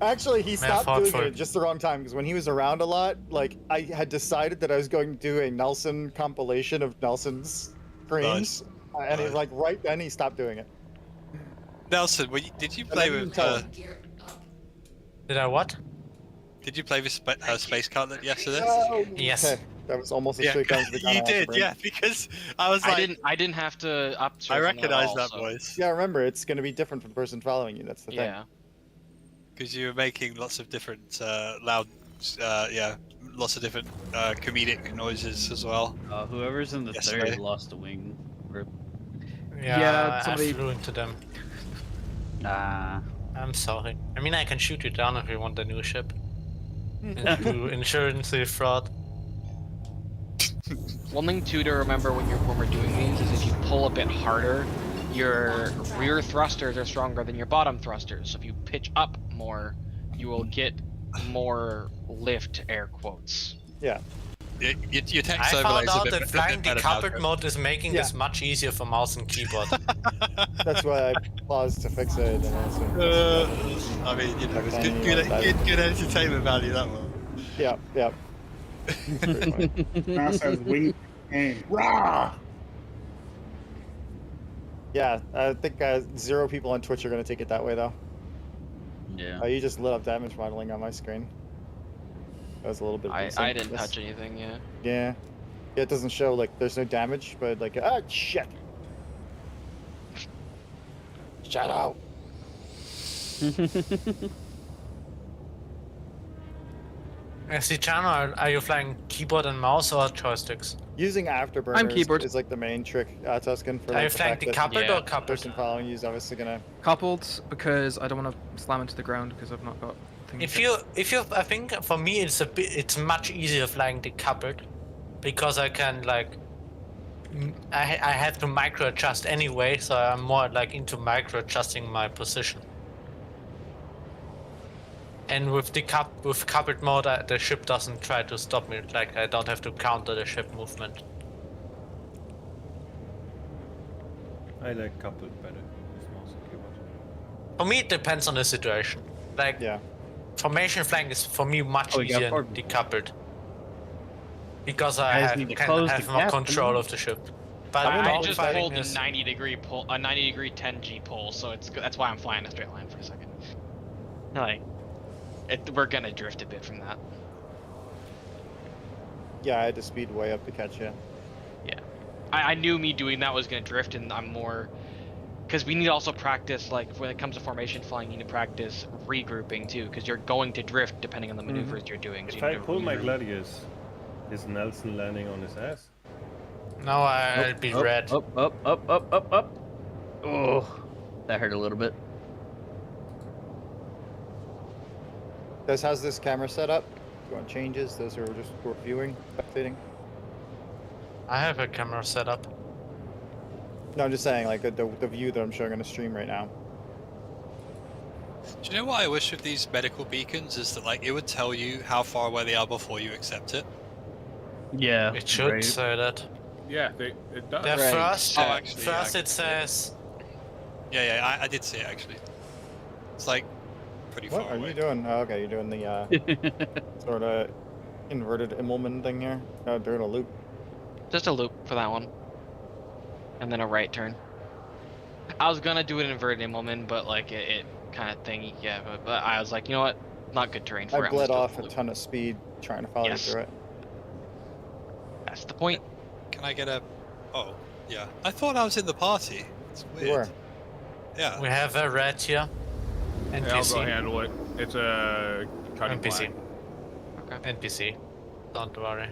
Actually, he stopped doing it at just the wrong time, because when he was around a lot, like I had decided that I was going to do a Nelson compilation of Nelson's screams, and he's like, right then he stopped doing it. Nelson, did you play with? Did I what? Did you play with Space Cutlet yesterday? Yes. Okay. That was almost a straight down to the gun. You did, yeah, because I was like... I didn't have to up. I recognize that voice. Yeah, remember, it's going to be different for the person following you, that's the thing. Yeah. Because you were making lots of different loud, lots of different comedic noises as well. Whoever's in the third lost a wing. Yeah, somebody flew into them. Ah. I'm sorry. I mean, I can shoot you down if you want the new ship. And do insurance fraud. One thing too to remember when we're doing these is if you pull a bit harder, your rear thrusters are stronger than your bottom thrusters. So if you pitch up more, you will get more lift, air quotes. Yeah. Your text I found out that flying the decoupled mode is making this much easier for mouse and keyboard. That's why I paused to fix it. I mean, you know, it's good entertainment value, that one. Yeah, yeah. Mouse has wing aim. Rah! Yeah, I think 0 people on Twitch are going to take it that way, though. Yeah. You just lit up damage modeling on my screen. That was a little bit. I didn't touch anything, yeah. Yeah. It doesn't show, like, there's no damage, but, like, ah, shit! Shut up! Channel, are you flying keyboard and mouse or joysticks? Using afterburners is like the main trick, Tuscan. For are you flying decoupled or coupled? The person following you is obviously gonna coupled, because I don't want to slam into the ground because I've not got things. I think for me it's much easier flying decoupled, because I can like I have to micro adjust anyway, so I'm more like into micro adjusting my position. And with coupled mode, the ship doesn't try to stop me. Like, I don't have to counter the ship movement. I like coupled better with mouse and keyboard. For me, it depends on the situation. Like, formation flying is for me much easier than decoupled. Because I can have more control of the ship. But I just pulled a 90-degree pull, a 90-degree 10G pull, so that's why I'm flying a straight line for a second. Like. We're gonna drift a bit from that. Yeah, I had to speed way up to catch you. Yeah. I knew me doing that was gonna drift, and I'm more... Because we need to also practice, like, when it comes to formation flying, you need to practice regrouping, too, because you're going to drift depending on the maneuvers you're doing. So if I pull my gladius, is Nelson landing on his ass? No, I'll be red. Up. Oh, that hurt a little bit. How's this camera set up? Do you want changes? Those are just for viewing, spectating. I have a camera set up. No, I'm just saying, like, the view that I'm showing on the stream right now. Do you know what I wish with these medical beacons is that, like, it would tell you how far away they are before you accept it? Yeah. It should say that. Yeah, it does. First it says... Yeah, I did see it, actually. It's, like, pretty far away. What are you doing? Oh, okay, you're doing the, sort of inverted Immelman thing here? No, doing a loop. Just a loop for that one. And then a right turn. I was gonna do an inverted Immelman, but, like, it kind of thingy, yeah, but I was like, you know what? Not good terrain for it. I bled off a ton of speed trying to follow you through it. That's the point. Can I get a... Oh, yeah. I thought I was in the party. It's weird. You were. Yeah. We have a red here. NPC. Yeah, I'll go handle it. It's a cutting NPC. flag. Okay. NPC. Don't worry.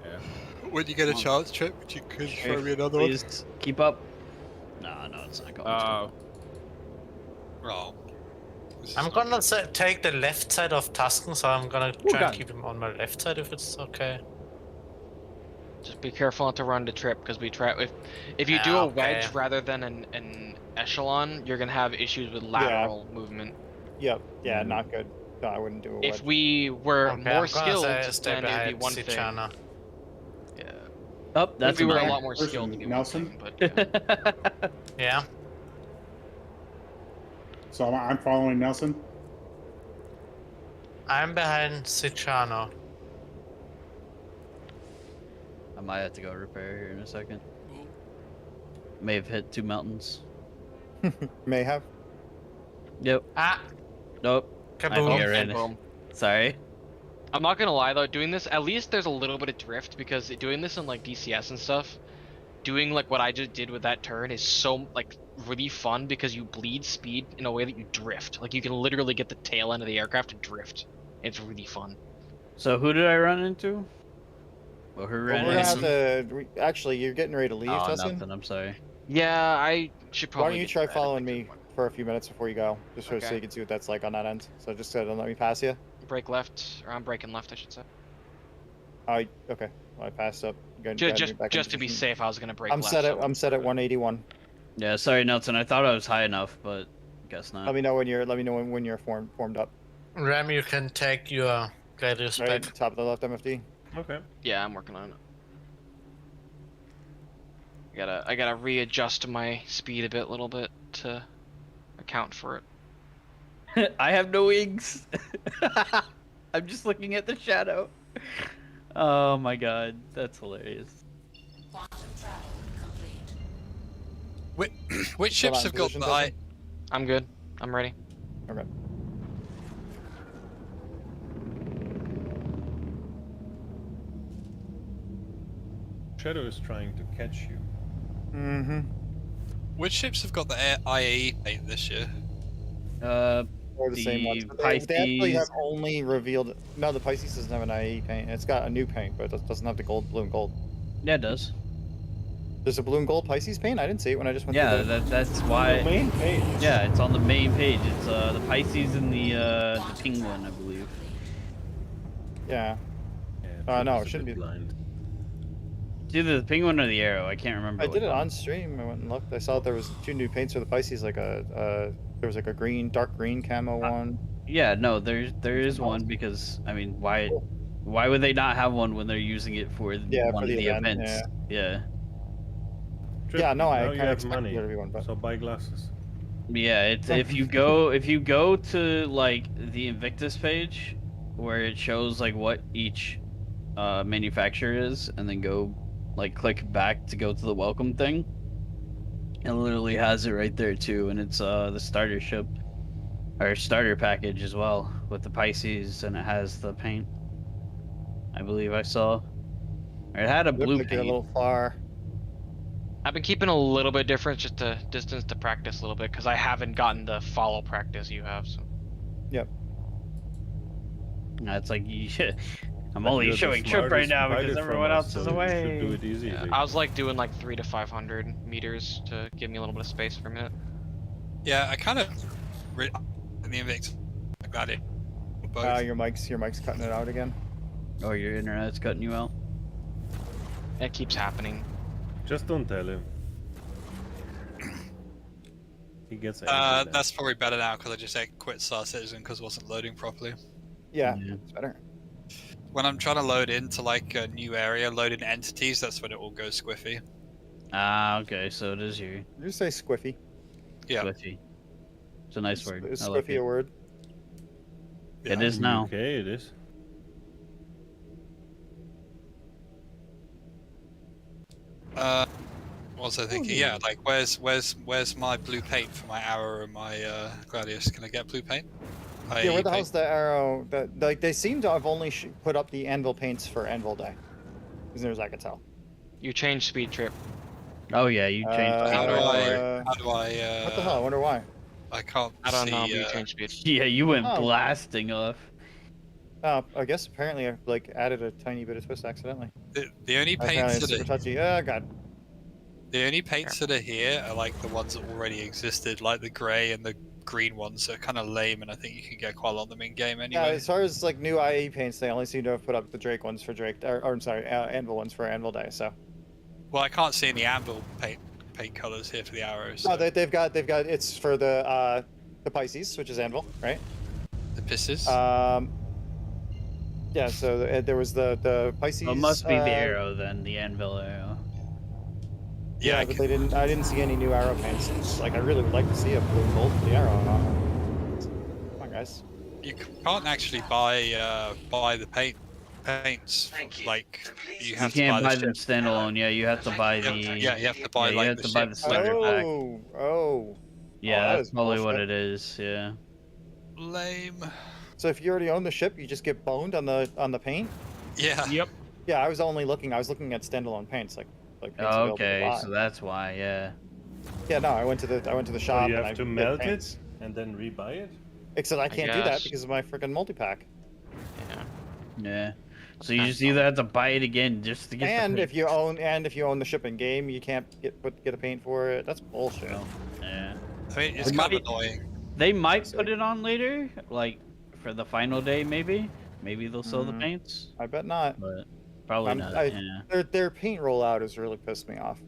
Yeah. When you get a chance, Trip, you could throw me another one. Please keep up. No, it's not going. Oh. I'm gonna take the left side of Tuscan, so I'm gonna try and keep him on my left side if it's okay. Just be careful not to run the trip, because we try if you do a wedge rather than an echelon, you're gonna have issues with lateral movement. Yep. Yeah, not good. No, I wouldn't do a wedge. If we were more skilled, then it'd be one Sichana. thing. Yeah. Oh, that's if we were a a lot more skilled, it'd be Nelson. one thing, but Yeah. So I'm following Nelson. I'm behind Sichano. I might have to go repair here in a second. May have hit 2 mountains. May have. Yep. Ah. Nope. Kaboom. Sorry. I'm not gonna lie though, doing this, at least there's a little bit of drift, because doing this in like DCS and stuff, doing like what I just did with that turn is so like really fun, because you bleed speed in a way that you drift. Like you can literally get the tail end of the aircraft to drift. It's really fun. So who did I run into? Well, who ran we're into? gonna have to. Actually, you're getting ready to leave, Tuscan? Nothing. I'm sorry. Yeah, I should probably. Why don't you try following me for a few minutes before you go, just so you can see what that's like on that end. So just let me pass you. Brake left, or I'm braking left, I should say. Oh, okay. Well, I passed up. Just to be safe, I was gonna brake left. I'm set at 181. Yeah, sorry, Nelson. I thought I was high enough, but guess not. Let me know when you're formed up. Ram, you can take your gladius Right, back. top of the left, MFD. Okay. Yeah, I'm working on it. I gotta readjust my speed a little bit to account for it. I have no wings. I'm just looking at the shadow. Oh my god, that's hilarious. Which ships have got the I'm good. I'm ready. Okay. Shadow is trying to catch you. Mm-hmm. Which ships have got the IAE paint this year? Or the same ones. But they actually have only revealed. No, the Pisces doesn't have an IE paint. It's got a new paint, but it doesn't have the blue and gold. Yeah, it does. There's a blue and gold Pisces paint. I didn't see it when I just went. Yeah, that's why. The main page. Yeah, it's on the main page. It's the Pisces and the penguin, I believe. Yeah. No, it shouldn't be. Blind. It's either the penguin or the arrow. I can't remember. I did it on stream. I went and looked. I saw there was 2 new paints for the Pisces. Like there was like a dark green camo one. Yeah, no, there is one, because I mean, why would they not have one when they're using it for one of the events? Yeah. Trip, no, I now kind you of have expected money, there to be one, but so buy glasses. Yeah, it's if you go to like the Invictus page where it shows like what each manufacturer is, and then go like click back to go to the welcome thing. It literally has it right there too, and it's the starter ship or starter package as well with the Pisces, and it has the paint. I believe I saw. Or it had a blue like paint. a little far. I've been keeping a little bit different, just to distance to practice a little bit, because I haven't gotten the follow practice you have. So. Yep. It's like I'm only showing Trip right now because everyone else is away. Do it easy. Yeah, I was like doing like 300 to 500 meters to give me a little bit of space for a minute. Yeah, I kind of in the Invictus. I got it. Your mic's cutting it out again. Oh, your internet's cutting you out. It keeps happening. Just don't tell him. He gets angry. That's probably better now, because I just quit Star Citizen because it wasn't loading properly. Yeah, it's better. When I'm trying to load into like a new area, load in entities, that's when it all goes squiffy. Ah, okay, so it is you. You say squiffy. Yeah. Squiffy. It's a nice word. Is I squiffy like it. a word? It is now. Okay, it is. What was I thinking? Yeah, like where's my blue paint for my arrow and my gladius? Can I get blue paint? Yeah, where the hell's the arrow? Like they seem to have only put up the anvil paints for Anvil Day, as near as I could tell. You changed speed trip. Oh yeah, you changed. How do I? What the hell? I wonder why. I can't I don't know see, butane speed. Yeah, you went blasting off. Oh, I guess apparently I like added a tiny bit of twist accidentally. the only paints that super touchy. Oh god. The only paints that are here are like the ones that already existed, like the grey and the green ones are kind of lame, and I think you can get quite a lot of them in game anyway. Yeah, as far as like new IE paints, they only seem to have put up the Drake ones for Drake, or I'm sorry, Anvil ones for Anvil Day. So. Well, I can't see any Anvil paint colors here for the arrows. So. No, they've got it's for the Pisces, which is Anvil, right? The Pisces. Yeah. So there was the Pisces. Well, it must be the arrow then, the Anvil arrow. Yeah, but I didn't see any new arrow paints. Like I really would like to see a blue and gold for the arrow. Come on, guys. You can't actually buy the paints. Like you have can't to buy them standalone. Yeah, you have to buy the. Yeah, you have to buy you like have to buy the slender pack. Yeah, that's probably what it is. Yeah. Lame. So if you already own the ship, you just get boned on the paint. Yeah. Yep. Yeah, I was looking at standalone paints like. Oh, okay, so that's why. Yeah. Yeah, no, I went to the shop. So you and have to melt it and then rebuy it. Except I can't do that because of my freaking multi-pack. Yeah. Yeah. So you just either have to buy it again just to get. And if you own the ship in game, you can't get a paint for it. That's bullshit. Yeah. I mean, it's kind of annoying. They might put it on later, like for the final day, maybe. Maybe they'll sell the paints. I bet not. But probably not. Yeah. Their paint rollout has really pissed me off.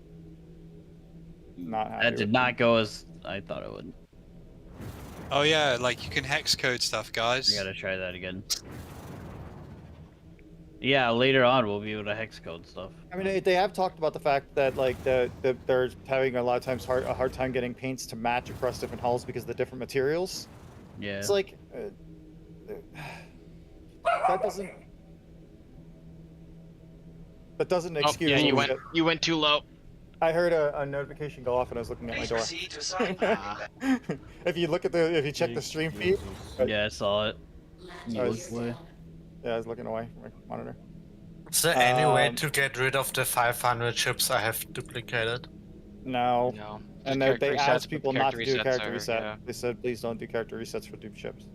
Not happy. That did not go as I thought it would. Oh yeah, like you can hex code stuff, guys. I gotta try that again. Yeah, later on we'll be able to hex code stuff. I mean, they have talked about the fact that like they're having a lot of times a hard time getting paints to match across different hulls because of the different materials. Yeah. It's like that doesn't excuse. Oh, yeah, you went too low. I heard a notification go off and I was looking at my door. If you check the stream feed. Yeah, I saw it. Yeah, I was looking away from my monitor. Is there any way to get rid of the 500 chips I have duplicated? No. No. And they asked people not to do a character reset. Yeah. They said please don't do character resets for duped chips.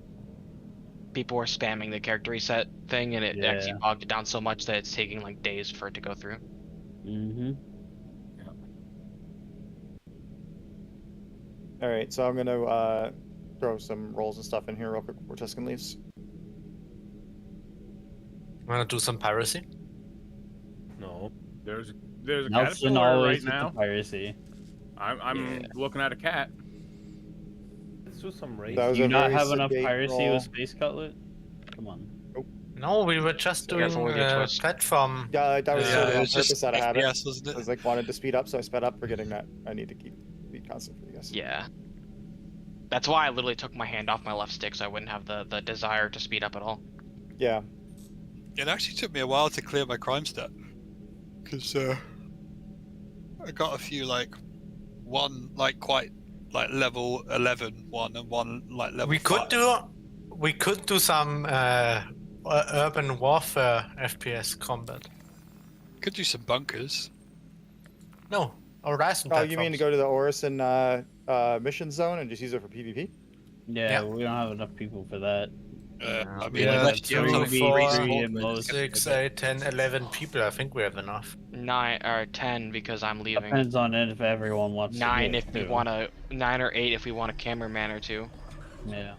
People were spamming the character reset thing, and it actually bogged it down so much that it's taking like days for it to go through. Mm-hmm. All right, so I'm gonna throw some rolls and stuff in here real quick before Tuscan leaves. Wanna do some piracy? No. There's a Nelson caterpillar right now. Piracy. I'm looking at a cat. Let's do some raids. Do you not have enough piracy with Space Cutlet? Come on. No, we were just doing platform. Yeah, that was sort of on was just purpose out of habit. FPS, wasn't it? I was like wanted to speed up, so I sped up, forgetting that I need to keep speed constant for you guys. Yeah. That's why I literally took my hand off my left stick so I wouldn't have the desire to speed up at all. Yeah. It actually took me a while to clear my crime stat. Because I got a few one quite level 11 one and one level We 5. could do some urban warfare FPS combat. Could do some bunkers. No, Horizon. Oh, you mean to go to the Orison mission zone and just use it for PvP? Yeah, we don't have enough people for that. I mean, Yeah, let's 2, do 4, 6, 8, 10, 11 people. I think we have enough. 9 or 10 because I'm leaving. Depends on if everyone wants 9 to. if we want to. 9 or 8 if we want a cameraman or two. Yeah.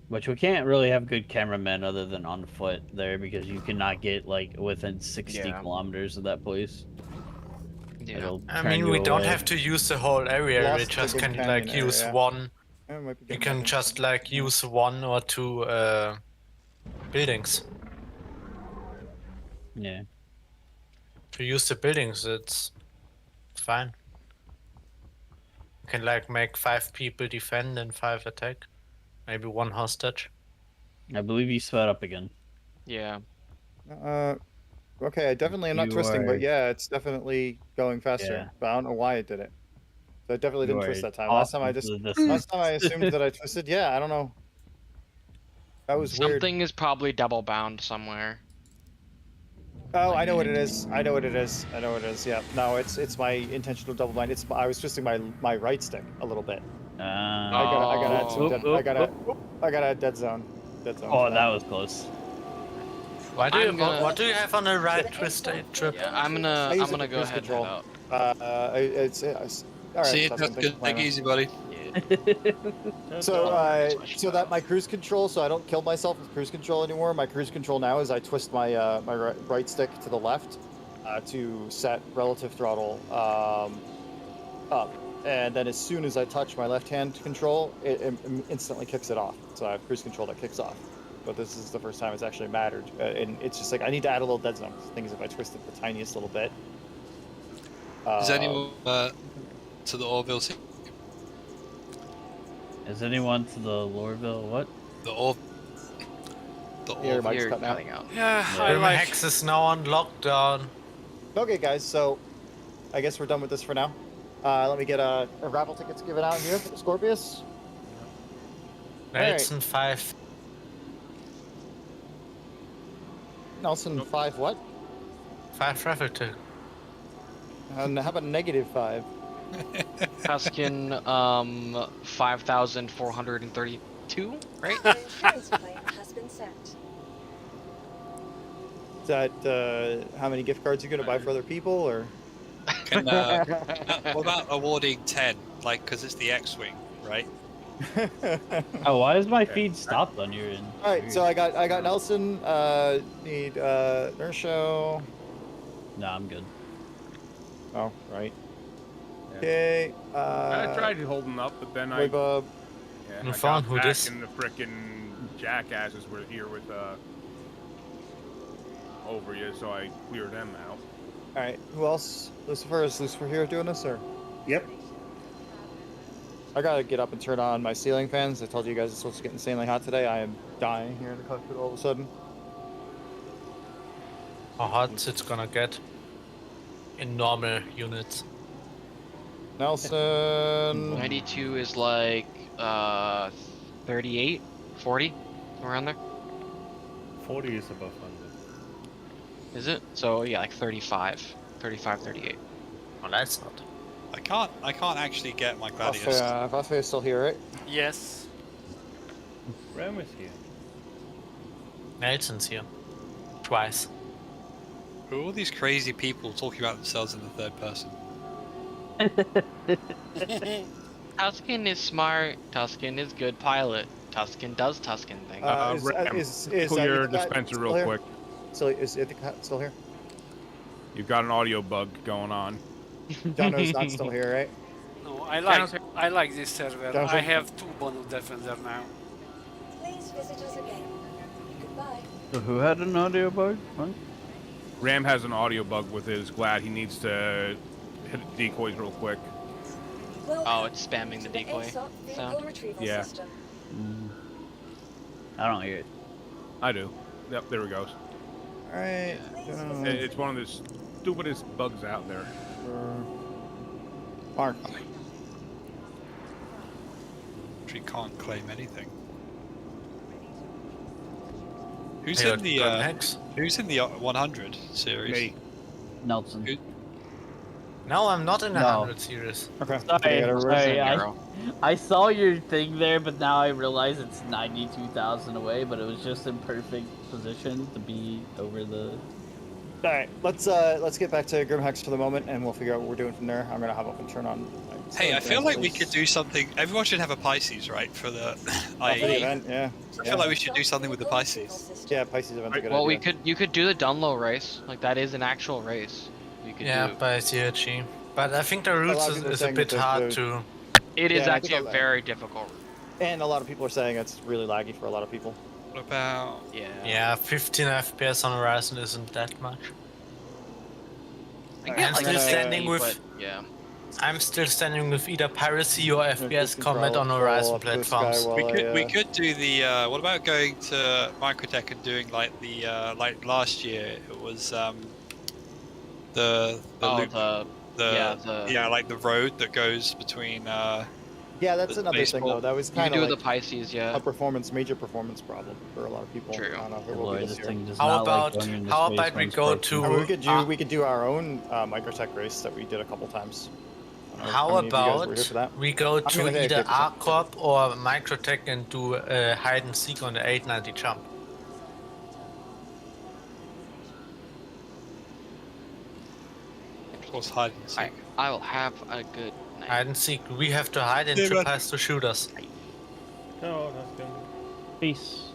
Which we can't really have good cameramen other than on foot there because you cannot get within 60 kilometers of that place. Yeah. I mean, we don't have to use the whole area. We just can use one. You can just use 1 or 2 buildings. Yeah. To use the buildings, it's fine. You can make 5 people defend and 5 attack. Maybe 1 hostage. I believe you sped up again. Yeah. Okay, I definitely am not twisting, but yeah, it's definitely going faster. Yeah. But I don't know why it did it. So I definitely didn't twist that time. Last time I assumed that I twisted. Yeah, I don't know. That was weird. Something is probably double bound somewhere. Oh, I know what it is. I know what it is. Yeah. No, it's my intentional double blind. I was twisting my right stick a little bit. I got a dead zone. Oh, that was close. What do you have on the right twist trip? Yeah, I'm gonna go ahead control. and head out. It's all right. See you, Tuscan. Take it easy, buddy. So that my cruise control, so I don't kill myself with cruise control anymore. My cruise control now is I twist my my right stick to the left to set relative throttle up, and then as soon as I touch my left hand control, it instantly kicks it off. So I have cruise control that kicks off. But this is the first time it's actually mattered, and it's just like I need to add a little dead zone. The thing is, if I twist it the tiniest little bit. Is anyone to the Orville? Is anyone to the Lorville? What? The Orville. Mike's cutting out. Yeah, I like. Hex is now on lockdown. Okay, guys. So, I guess we're done with this for now. Let me get a raffle tickets given out here for the Scorpius. Nelson 5. Nelson 5 what? 5 raffle tickets. And how about -5? Tuscan 5,432, right? Insurance claim has been sent. Is that how many gift cards you're gonna buy for other people, or? Can, what about awarding 10? Like, because it's the X-wing, right? Oh, why is my feed stopped on your end? All right, so I got Nelson. Need Nershow. No, I'm good. Oh, right. Okay. I tried holding up, but then I got back and the frickin' jackasses were here with over you, so I cleared them out. All right. Who else? Lucifer? Is Lucifer here doing this, or? Yep. I gotta get up and turn on my ceiling fans. I told you guys it's supposed to get insanely hot today. I am dying here in the cockpit all of a sudden. How hot it's gonna get in normal units? Nelson. 92 is like 38, 40, around there. 40 is above 100. Is it? So yeah, like 35, 38. Well, that's not. I can't actually get my gladius. Vafe is still here, right? Yes. Ram is here. Nelson's here. Twice. Who are all these crazy people talking about themselves in the third person? Tuscan is smart. Tuscan is good pilot. Tuscan does Tuscan things. Clear your dispenser real quick. So is it still here? You've got an audio bug going on. Jono's not still here, right? No, I like this server. I have 2 bonus defender now. Please visit us again. Goodbye. So who had an audio bug? What? Ram has an audio bug with his glad. He needs to hit decoys real quick. Oh, it's spamming the decoy sound. Yeah. I don't hear it. I do. Yep, there it goes. All right. It's one of the stupidest bugs out there. Mark. She can't claim anything. Who's in the 100 series? Me. Nelson. No, I'm not in the 100 series. Okay. Sorry. I saw your thing there, but now I realize it's 92,000 away, but it was just in perfect position to be over the... All right, let's get back to Grimhex for the moment, and we'll figure out what we're doing from there. I'm gonna hop up and turn on. Hey, I feel like we could do something. Everyone should have a Pisces, right, for the IE. For the event, yeah. I feel like we should do something with the Pisces. Yeah, Pisces event's a good Well, idea. you could do the Dunlow race. Like that is an actual race. You could do. By CRG. But I think the routes is a bit hard to. It is actually a very difficult route. And a lot of people are saying it's really laggy for a lot of people. What about? Yeah, 15 FPS on Horizon isn't that much. I'm still standing with. But, yeah. I'm still standing with either piracy or FPS combat on Horizon platforms. We could do the. What about going to Microtech and doing like the like last year? It was the loop. Like the road that goes between. Yeah, Yeah, that's another thing though. That was kind of do like the Pisces, yeah. a major performance problem for a lot of people. True. I don't know if it Good will Lord, be this this thing year. does How not about like going into how space about when we it's go broken. to? I mean, we could do our own microtech race that we did a couple times. I don't know How many of you guys were here about for that? we go to gonna say either 50%. ARCOP or Microtech and do hide and seek on the 890 jump? What's hide and seek? I'll have a good night. Hide and seek. We have to hide and Trip has to shoot us. No, that's good. Peace.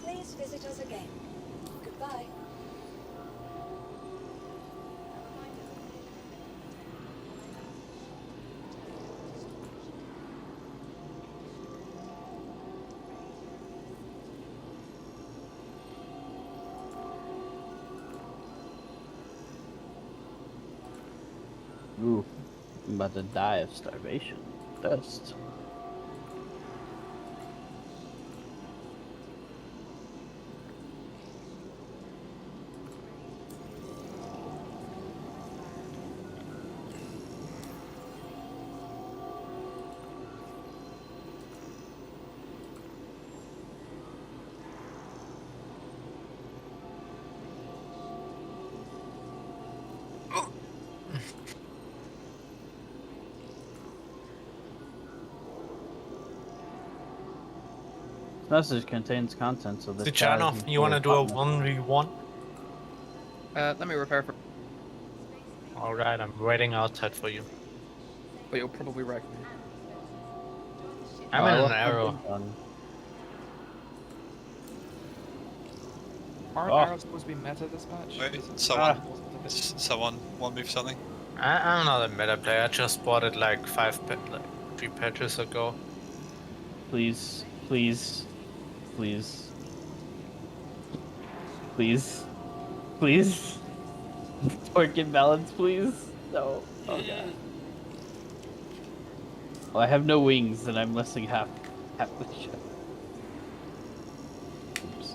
Please visit us again. Goodbye. Ooh, I'm about to die of starvation. Thirst. This message contains contents of this. Luciano, you want to do a 1v1? Let me repair for. Alright, I'm waiting outside for you. But you'll probably wreck me. I'm in an arrow. Aren't arrows supposed to be meta this match? Wait, someone want me for something? I'm not a meta player. I just bought it like 3 patches ago. Please, please, please, please, please. Torque and balance, please. No. Oh god. Well, I have no wings, and I'm missing half the ship. Oops.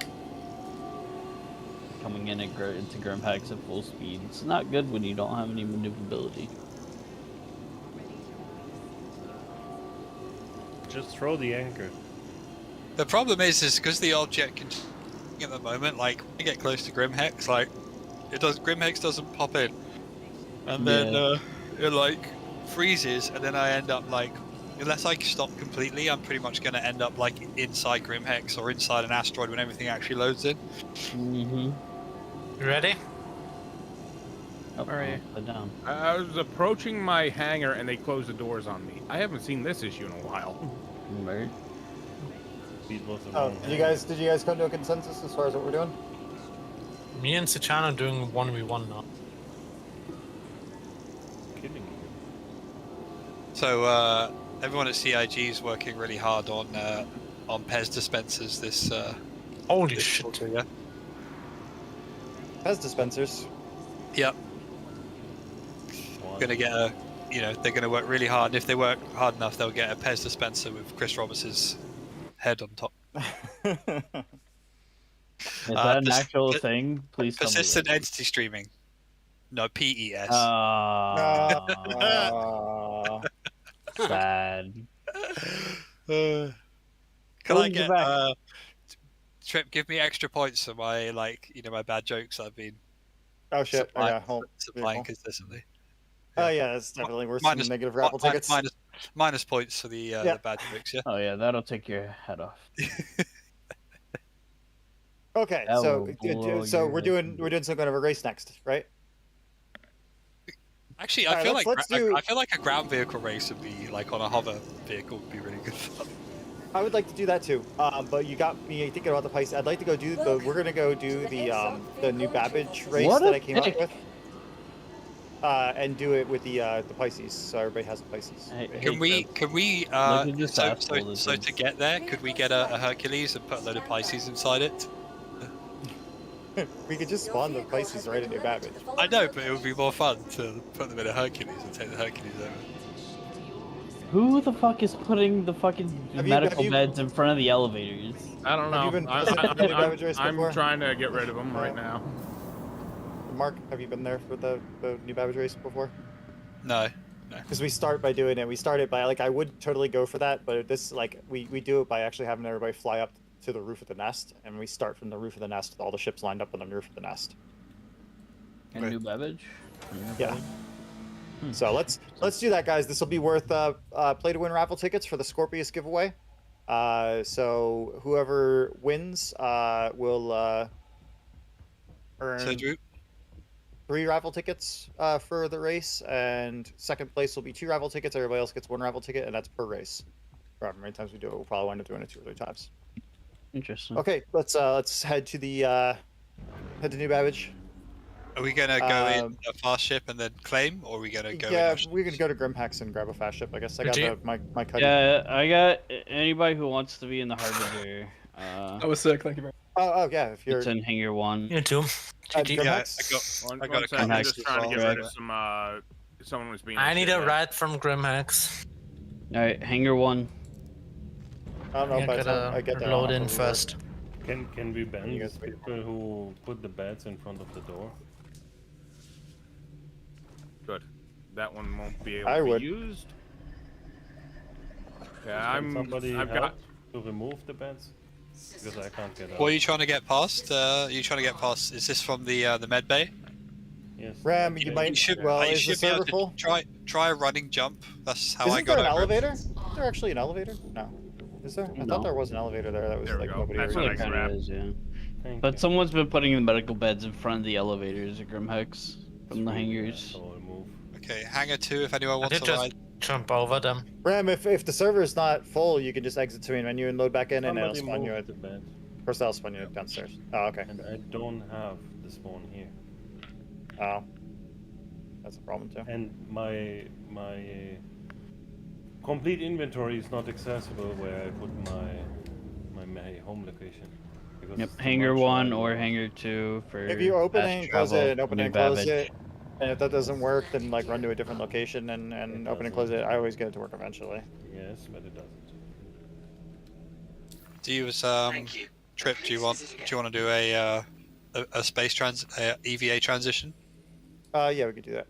Coming in into Grimhex at full speed. It's not good when you don't have any maneuverability. Just throw the anchor. The problem is because the object can at the moment, like when you get close to Grimhex, like Grimhex doesn't pop in, and then it like freezes, and then I end up like, unless I stop completely, I'm pretty much going to end up like inside Grimhex or inside an asteroid when everything actually loads in. Mm-hmm. You ready? Oh, Where are you? Down. I was approaching my hangar and they closed the doors on me. I haven't seen this issue in a while. Right. Oh, did you guys come to a consensus as far as what we're doing? Me and Sichano doing 1v1 now. Kidding you. So everyone at CIG is working really hard on Pez dispensers this. Holy this shit! quarter, yeah. Pez dispensers. Yep. Gonna get a, they're gonna work really hard. If they work hard enough, they'll get a Pez dispenser with Chris Roberts' head on top. Is that an actual thing? Please tell me. Persistent entity streaming. No, PES. Sad. Can I get Trip? Give me extra points for my my bad jokes I've been. Oh shit! Supplying consistently. Oh yeah, that's definitely worse than negative raffle tickets. Minus points for the bad jokes. Yeah. Oh yeah, that'll take your head off. Okay, so we're doing some kind of a race next, right? Actually, I feel like a ground vehicle race would be like on a hover vehicle would be really good fun. I would like to do that too, but you got me thinking about the Pisces. I'd like to go do we're gonna go do the new Babbage race that I came up with, and do it with the Pisces, so everybody has a Pisces. Can we so to get there, could we get a Hercules and put a load of Pisces inside it? We could just spawn the Pisces right in your Babbage. I know, but it would be more fun to put them in a Hercules and take the Hercules over. Who the fuck is putting the fucking medical beds in front of the elevators? I don't know. I'm trying to get rid of them right now. Mark, have you been there for the new Babbage race before? No. Because we start by doing it. We started by like I would totally go for that, but this like we do it by actually having everybody fly up to the roof of the nest, and we start from the roof of the nest with all the ships lined up on the roof of the nest. And New Babbage. Yeah. So let's do that, guys. This will be worth play to win raffle tickets for the Scorpius giveaway. So whoever wins will earn 3 raffle tickets for the race, and second place will be 2 raffle tickets. Everybody else gets 1 raffle ticket, and that's per race. However many times we do it, we'll probably wind up doing it 2 or 3 times. Interesting. Okay, let's head to the head to New Babbage. Are we gonna go in a fast ship and then claim, or are we gonna go? Yeah, we're gonna go to Grimhex and grab a fast ship. I guess I got my cuddy. Yeah, I got anybody who wants to be in the Harbinger. That was sick. Thank you very much. Oh yeah, if you're. It's in Hangar 1. You too. I got I'm just trying to get rid of some. Someone was being. I need a ride from Grimhex. All right, Hangar 1. I don't know if I get that. Load in first. Can we ban these people who put the beds in front of the door? Good. That one won't be able to be used. Yeah, I've got to remove the beds because I can't get out. What are you trying to get past? You trying to get past? Is this from the med bay? Yes. Ram, you might. Well, is the server full? Try a running jump. That's how Isn't I got there an over elevator? Is there actually an elevator? No. Is there? I thought there was an elevator there. That was like nobody. That's what it kind of is, yeah. But someone's been putting the medical beds in front of the elevators at Grimhex from the hangars. Okay, Hangar 2 if anyone wants to ride. Jump over them. Ram, if the server is not full, you can just exit to main menu and load back in, and it'll spawn you at the bed. First, I'll spawn you downstairs. Oh, okay. And I don't have the spawn here. Oh, that's a problem too. And my complete inventory is not accessible where I put my home location. Yep, Hangar 1 or Hangar 2 for. If you open it and close it, and open New and close Babbage. it, and if that doesn't work, then like run to a different location and open and close it. I always get it to work eventually. Yes, but it doesn't. Do you Trip? Do you want to do a space EVA transition? Yeah, we could do that.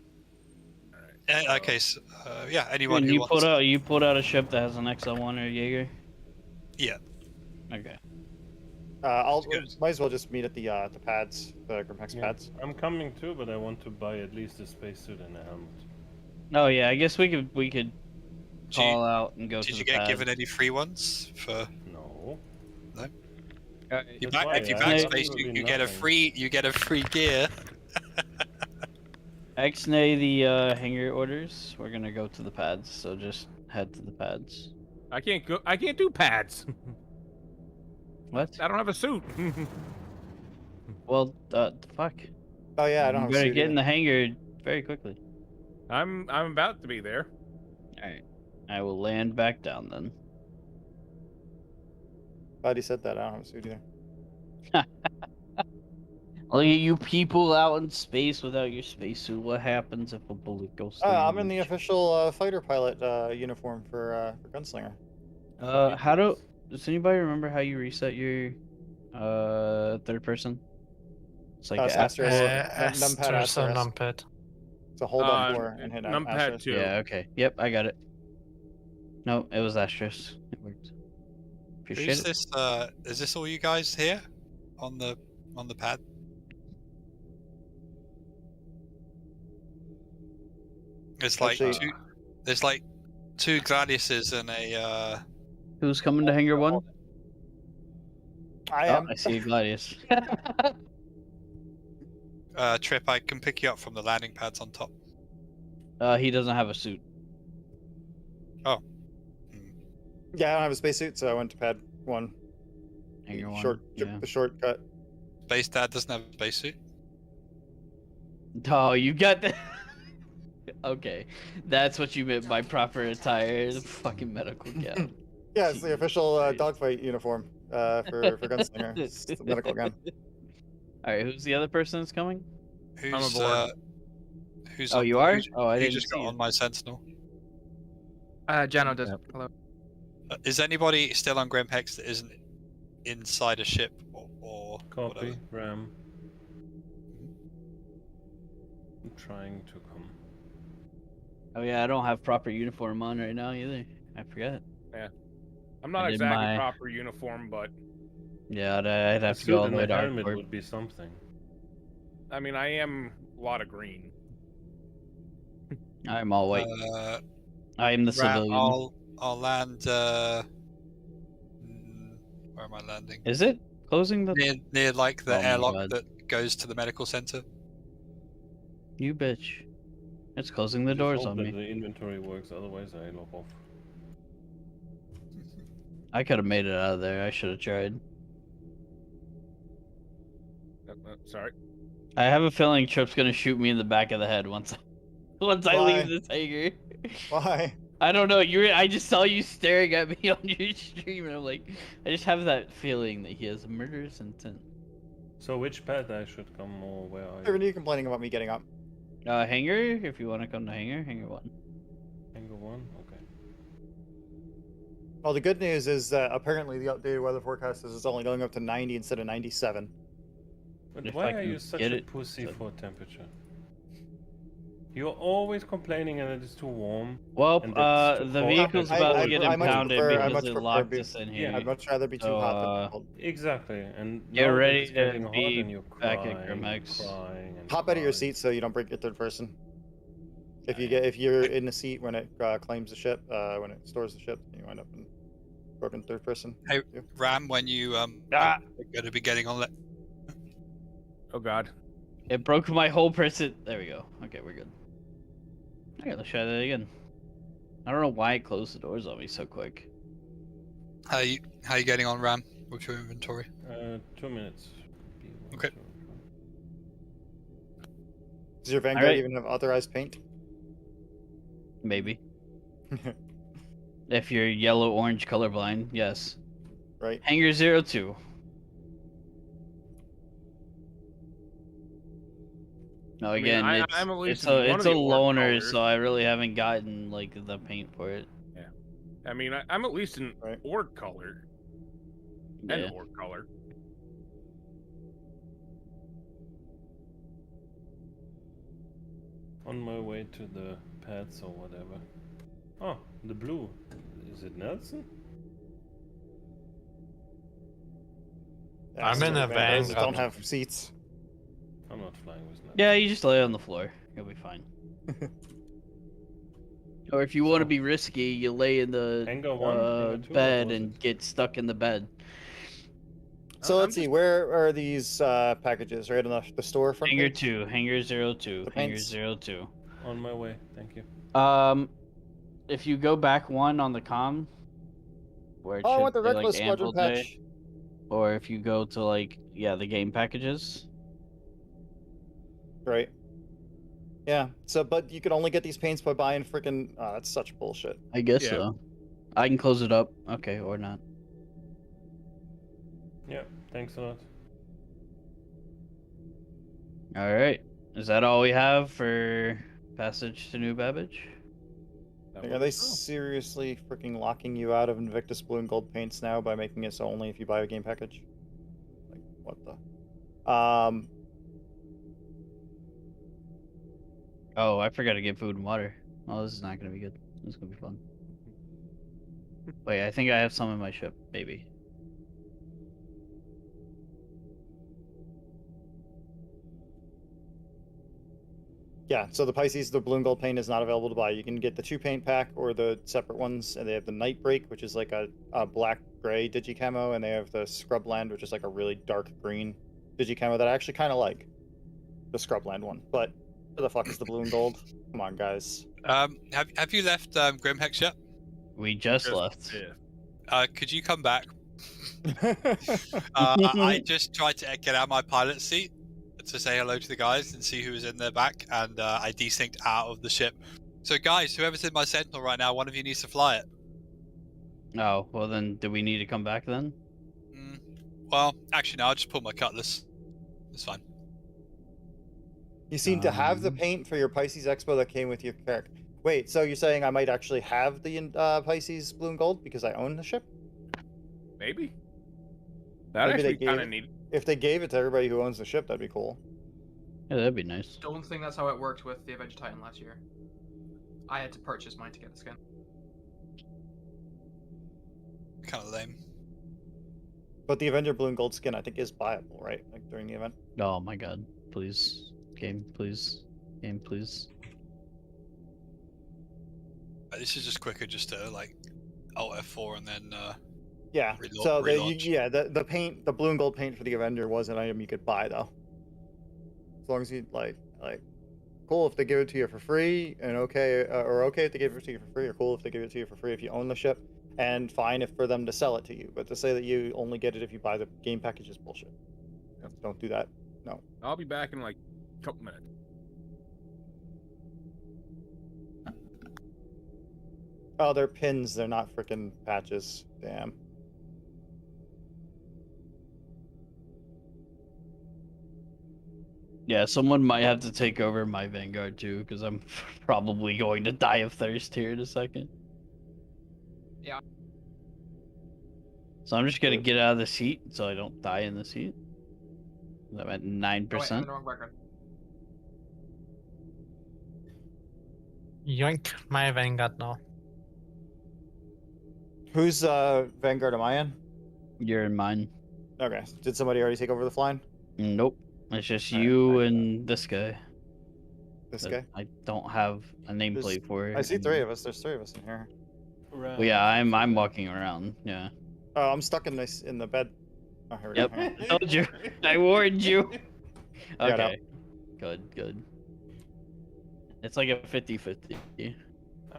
Okay, so, yeah. Anyone who you wants. You pulled out a ship that has an XL1 or a Jaeger. Yeah. Okay. Might as well just meet at the pads, the Grimhex pads. I'm coming too, but I want to buy at least a spacesuit and a helmet. Oh yeah, I guess we could call out and go to the Did you get pads. given any free ones for? No. No. If you backspace, you get a free gear. X-nay the hangar orders. We're gonna go to the pads, so just head to the pads. I can't go. I can't do pads. What? I don't have a suit. Well, fuck. Oh yeah, I don't have a suit. You better suit get in either. the hangar very quickly. I'm about to be there. All right, I will land back down then. Glad he said that. I don't have a suit either. Look at you people out in space without your spacesuit. What happens if a bullet goes through? I'm in the official fighter pilot uniform for Gunslinger. Does anybody remember how you reset your third person? It's like numpad. So hold on for and hit numpad 2. Yeah. Okay. Yep. I got it. No, it was asterisk. It worked. Is this all you guys here on the pad? It's like there's like 2 Gladiuses and a. Who's coming to Hangar 1? I am. I see a Gladius. Trip, I can pick you up from the landing pads on top. He doesn't have a suit. Oh. Yeah, I don't have a spacesuit, so I went to pad 1. Hangar 1. The shortcut. Space Dad doesn't have a spacesuit. Oh, you got that. Okay, that's what you meant by proper attire. The fucking medical gown. Yeah, it's the official dogfight uniform for Gunslinger. It's the medical gun. All right, who's the other person that's coming? Who's I'm aboard. Who's? Oh, you are? Oh, I who didn't just see got you. on my Sentinel? Jano does. Hello. Is anybody still on Grimhex that isn't inside a ship or Copy, whatever? Ram. I'm trying to come. Oh yeah, I don't have proper uniform on right now either. I forget. Yeah. I'm not exactly proper uniform, but... Yeah, I'd have to suit go all and the way a to helmet hardcore. would be something. I mean, I am a lot of green. I'm all white. I am the civilian. I'll land. Where am I landing? Is it closing the near like the Oh my airlock God. that goes to the medical center? You bitch! It's closing the Just doors hope on that me. the inventory works, otherwise I log off. I could have made it out of there. I should have tried. Sorry. I have a feeling Trip's gonna shoot me in the back of the head once I leave this hangar. Why? I don't know. I just saw you staring at me on your stream, and I'm like, I just have that feeling that he has a murderous intent. So which pad I should come, or where are Are you complaining about me getting up? Hangar, if you want to come to hangar 1. Hangar 1? Okay. Well, the good news is that apparently the updated weather forecast is it's only going up to 90 instead of 97. But why are you such a pussy for temperature? You're always complaining and it is too warm. Well, the vehicle's about to get impounded because it locked us in here. Yeah, I'd much rather be too hot than cold. Exactly, and get ready it's getting to hot be and you're back crying, at Grimhex. Hop out of your seat so you don't break your third person. If you're in the seat when it claims the ship, when it stores the ship, you wind up in broken third person. Hey, Ram, when you are going to be getting on that. Oh God. It broke my whole person. There we go. Okay, we're good. Okay, let's try that again. I don't know why it closed the doors on me so quick. How you getting on, Ram, with your inventory? 2 minutes. Okay. Does your Vanguard even have authorized paint? Maybe. If you're yellow-orange colorblind, yes. Right. Hangar 02. No, again, it's a loner, so I really haven't gotten like the paint for it. Yeah, I mean, I'm at least an orc color. Yeah. An orc color. On my way to the pads or whatever. Oh, the blue. Is it Nelson? I'm in a van. Don't have seats. I'm not flying with Nelson. Yeah, you just lay on the floor. You'll be fine. Or if you want to be risky, you lay in the bed and get stuck in the bed. So let's see, where are these packages? Right on the store front? Hangar 2, Hangar 02, Hangar 02. On my way, thank you. If you go back one on the comm, where it I want the should say, Reckless like, Squadron patch. Or if you go to like the game packages. Right. Yeah. So, but you can only get these paints by buying freaking. That's such bullshit. I guess so. I can close it up. Okay, or not. Yeah. Thanks a lot. All right. Is that all we have for passage to New Babbage? Are they seriously freaking locking you out of Invictus Blue and Gold paints now by making it so only if you buy a game package? Like, what the? Oh, I forgot to get food and water. Oh, this is not gonna be good. This is gonna be fun. Wait, I think I have some in my ship, maybe. Yeah, so the Pisces, the blue and gold paint is not available to buy. You can get the 2 paint pack or the separate ones, and they have the Night Break, which is like a black-gray digicamo, and they have the Scrubland, which is like a really dark green digicamo that I actually kind of like. The Scrubland one, but where the fuck is the blue and gold? Come on, guys. Have you left Grimhex yet? We just left. Yeah. Could you come back? I just tried to get out of my pilot seat to say hello to the guys and see who was in their back, and I desynced out of the ship. So guys, whoever's in my Sentinel right now, one of you needs to fly it. Oh, well then, do we need to come back then? Well, actually no, I'll just pull my Cutlass. It's fine. You seem to have the paint for your Pisces Expo that came with your character. Wait, so you're saying I might actually have the Pisces blue and gold because I own the ship? Maybe. That Maybe actually kind of neat. If they gave it to everybody who owns the ship, that'd be cool. Yeah, that'd be nice. Don't think that's how it worked with the Avenger Titan last year. I had to purchase mine to get the skin. Kind of lame. But the Avenger blue and gold skin, I think, is buyable, right? Like during the event. Oh my god! Please, game, please, game, please. This is just quicker, just to like Alt F4 and then. Yeah. So the paint, the blue and gold paint for the Avenger was an item you could buy though. As long as you like cool if they give it to you for free, and okay if they give it to you for free, or cool if they give it to you for free if you own the ship, and fine if for them to sell it to you. But to say that you only get it if you buy the game package is bullshit. Yep. Don't do that. No. I'll be back in like a couple minutes. Oh, they're pins. They're not freaking patches. Damn. Yeah, someone might have to take over my Vanguard too, because I'm probably going to die of thirst here in a second. Yeah. So I'm just gonna get out of the seat so I don't die in the seat. I'm at 9%. Oh, wait, I'm in the wrong record. Yoink, my Vanguard now. Whose Vanguard am I in? You're in mine. Okay. Did somebody already take over the flying? Nope. It's just you and this guy. This guy? I don't have a nameplate for it. I see 3 of us. There's 3 of us in here. Well, yeah, I'm walking around. Yeah. Oh, I'm stuck in the bed. Oh, here we Yep. go. I told you. I warned you. Got Okay. out. Good. It's like a 50-50.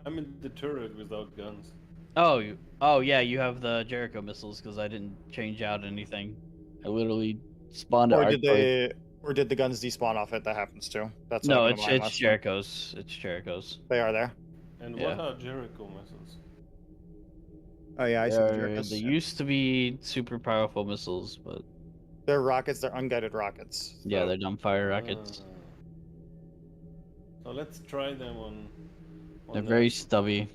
I'm in the turret without guns. Oh yeah, you have the Jericho missiles because I didn't change out anything. I literally spawned. Or did the guns despawn off it? That happens too. That's no, it's Jericho's. It's Jericho's. They are there. And what are Jericho missiles? Oh yeah, I see the Jerichos. They used to be super powerful missiles, but they're rockets. They're unguided rockets. So. Yeah, they're dumbfire rockets. So let's try them on they're very stubby.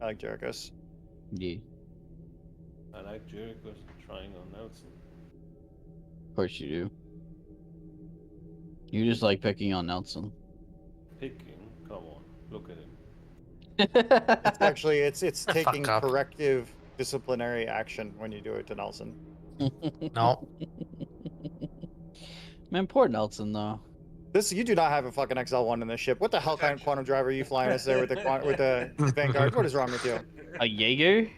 I like Jerichos. Yeah. I like Jericho's trying on Nelson. Of course you do. You just like picking on Nelson. Picking? Come on, look at him. It's actually it's taking corrective disciplinary action when you do it to Nelson. No. Man, poor Nelson though. You do not have a fucking XL1 in this ship. What the hell kind of quantum driver are you flying us there with the Vanguard? What is wrong with you? A Jaeger?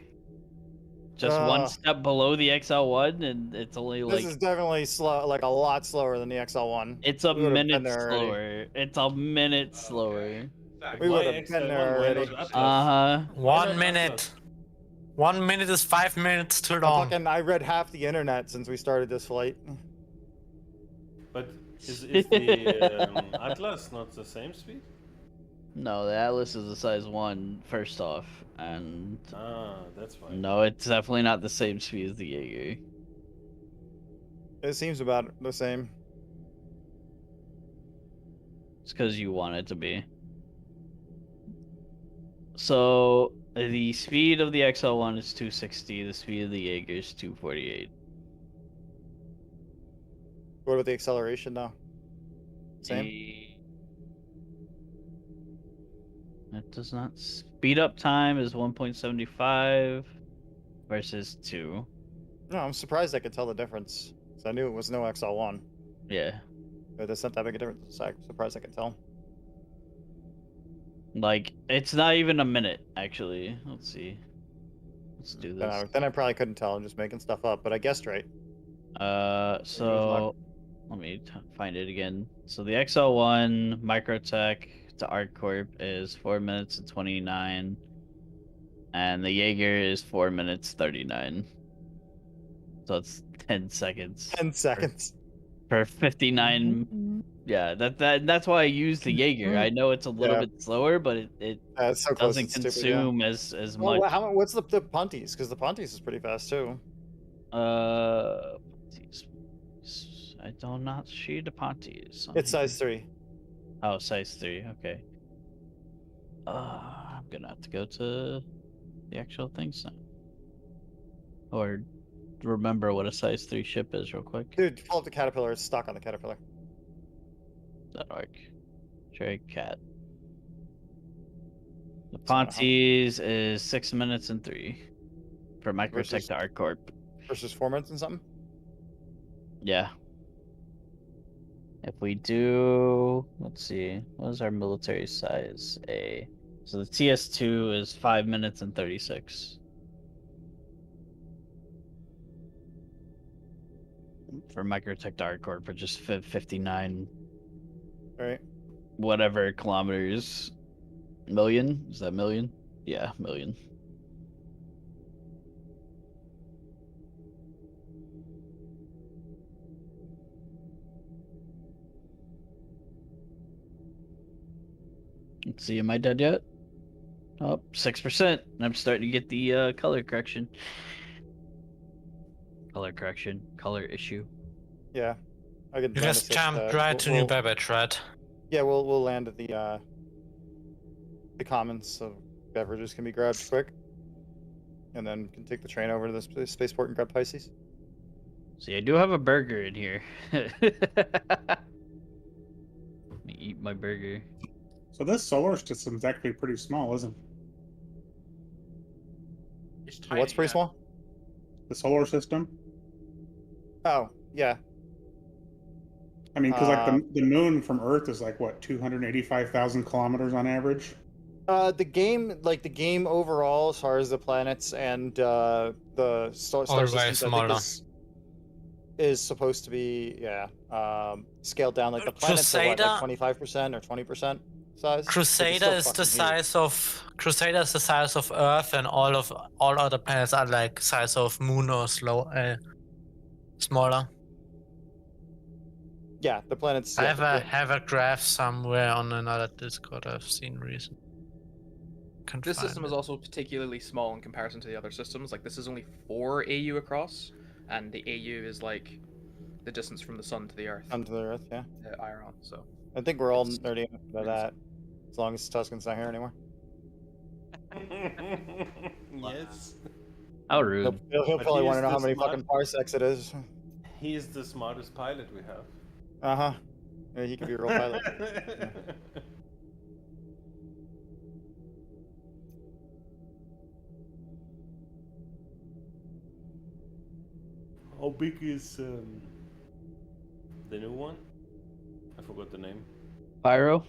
Just one step below the XL1, and it's only like. This is definitely slow, like a lot slower than the XL1. It's a minute slower. It's a minute slower. We would have been there already. 1 minute. 1 minute is 5 minutes too long. I read half the internet since we started this flight. But is the Atlas not the same speed? No, the Atlas is a size 1 first off, and that's fine. No, it's definitely not the same speed as the Jaeger. It seems about the same. It's because you want it to be. So the speed of the XL1 is 260. The speed of the Jaeger is 248. What about the acceleration now? Same? That does not. Speed up time is 1.75 versus 2. No, I'm surprised I could tell the difference. So I knew it was no XL1. Yeah. But that's not that big a difference. So I'm surprised I could tell. Like, it's not even a minute, actually. Let's see. Let's do this. Then I probably couldn't tell. I'm just making stuff up, but I guessed right. So let me find it again. So the XL1 Microtech to ArcCorp is 4 minutes and 29, and the Jaeger is 4 minutes 39. So it's 10 seconds. 10 seconds. For 59. Yeah, that's why I use the Jaeger. I know it's a little bit slower, but it so doesn't consume as much. Well, what's the Pontes? Because the Pontes is pretty fast too. I do not see the Pontes. It's size 3. Oh, size 3. Okay. I'm gonna have to go to the actual things now. Or remember what a size 3 ship is real quick. Dude, pull up the Caterpillar. It's stuck on the Caterpillar. .arc. Cherry Cat. Ponzi's is 6 minutes and 3 for Microtech to ArcCorp. Versus 4 minutes and something? Yeah. If we do, let's see, what is our military size? A. So the TS2 is 5 minutes and 36. For Microtech to ArcCorp, for just 59. Right. Whatever kilometers. Million? Is that million? Yeah, million. Let's see, am I dead yet? Oh, 6%. I'm starting to get the color correction. Color issue. Yeah. I could You just jumped right to New Beverage, right? Yeah, we'll land at the commons so beverages can be grabbed quick. And then can take the train over to the spaceport and grab Pisces. See, I do have a burger in here. Let me eat my burger. So this solar system's actually pretty small, isn't it? What's pretty small? The solar system. Oh, yeah. I mean, because like the moon from Earth is like what 285,000 kilometers on average. The game overall, as far as the planets and the star systems, I think is supposed to be scaled down. Like the planets are what, like 25% or 20% size. Crusader is the size of Earth, and all other planets are like size of Moon or smaller. Yeah, the planets. I have a graph somewhere on another Discord I've seen recently. This system is also particularly small in comparison to the other systems. Like this is only 4 AU across, and the AU is like the distance from the sun to the Earth. Sun to the Earth, yeah. Iron, so. I think we're all nerdy about that, as long as Tuscan's not here anymore. Yes. How rude. He'll probably want to know how many fucking parsecs it is. He is the smartest pilot we have. Uh-huh. Yeah, he could be a real pilot. Yeah. How big is the new one? I forgot the name. Pyro?